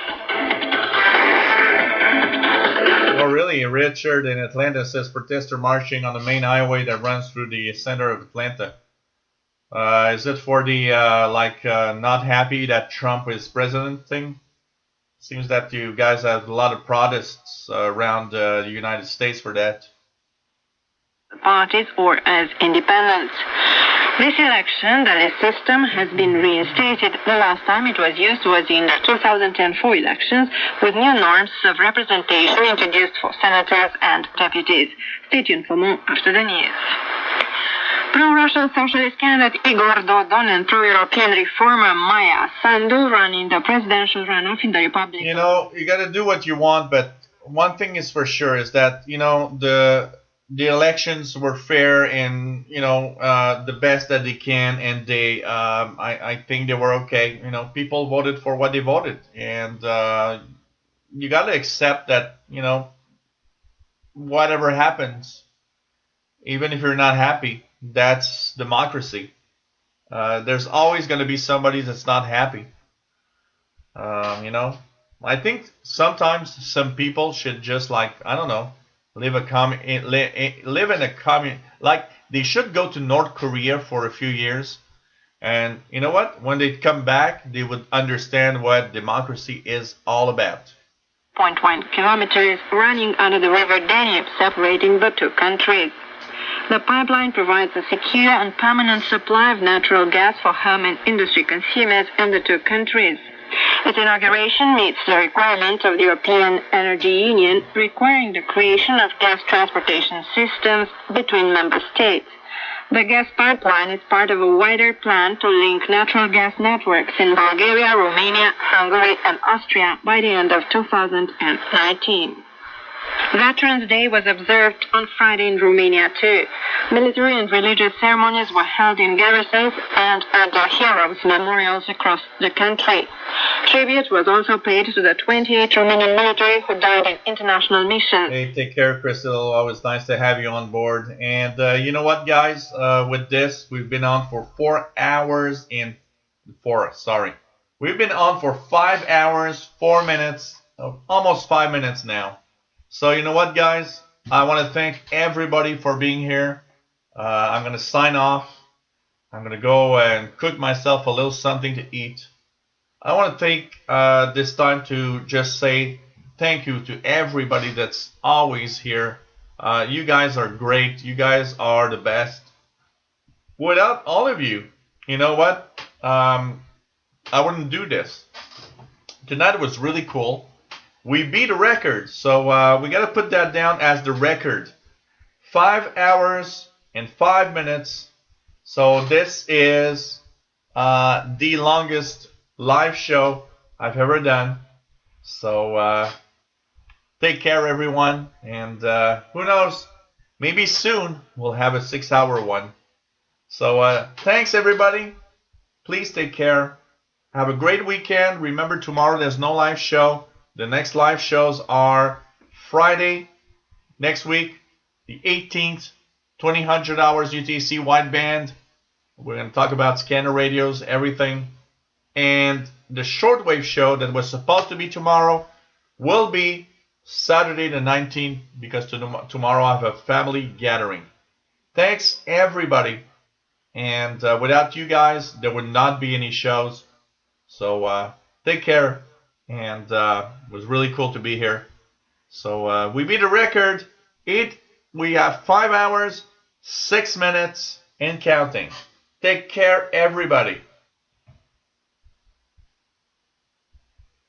Oh, really? Richard in Atlanta says protesters marching on the main highway that runs through the center of Atlanta. Is it for the not happy that Trump is president thing? Seems that you guys have a lot of protests around the United States for that. Parties or as independents. This election, the list system, has been reinstated. The last time it was used was in the 2004 elections, with new norms of representation introduced for senators and deputies. Stay tuned for more after the news. Pro-Russian Socialist candidate Igor Dodon and pro-European reformer Maya Sandu run in the presidential runoff in the Republic. You know, you got to do what you want, but one thing is for sure is that, you know, the elections were fair and, you know, the best that they can, and they I think they were okay. You know, people voted for what they voted, and you got to accept that, you know, whatever happens, even if you're not happy, that's democracy. There's always going to be somebody that's not happy. You know, I think sometimes some people should just, like, I don't know, live in a commune. Like, they should go to North Korea for a few years, and you know what? When they come back, they would understand what democracy is all about. 0.1 kilometers running under the river Danube, separating the two countries. The pipeline provides a secure and permanent supply of natural gas for home and industry consumers in the two countries. Its inauguration meets the requirement of the European Energy Union, requiring the creation of gas transportation systems between member states. The gas pipeline is part of a wider plan to link natural gas networks in Bulgaria, Romania, Hungary, and Austria by the end of 2019. Veterans Day was observed on Friday in Romania too. Military and religious ceremonies were held in garrisons and at the heroes' memorials across the country. Tribute was also paid to the 28 Romanian military who died in international missions. Hey, take care, Crystal. Always nice to have you on board. And you know what, guys? With this, we've been on for 4 hours and We've been on for 5 hours, 4 minutes, almost 5 minutes now. So you know what, guys? I want to thank everybody for being here. I'm going to sign off. I'm going to go and cook myself a little something to eat. I want to take this time to just say thank you to everybody that's always here. You guys are great. You guys are the best. Without all of you, you know what? I wouldn't do this. Tonight was really cool. We beat a record, so we got to put that down as the record. 5 hours and 5 minutes. So this is the longest live show I've ever done. So take care, everyone. And who knows, maybe soon we'll have a 6-hour one. So thanks, everybody. Please take care. Have a great weekend. Remember, tomorrow there's no live show. The next live shows are Friday next week, the 18th, 2000 hours UTC wideband. We're going to talk about scanner radios, everything. And the shortwave show that was supposed to be tomorrow will be Saturday the 19th, because tomorrow I have a family gathering. Thanks, everybody. And without you guys, there would not be any shows. So take care. And it was really cool to be here. So we beat a record. We have 5 hours, 6 minutes, and counting. Take care, everybody.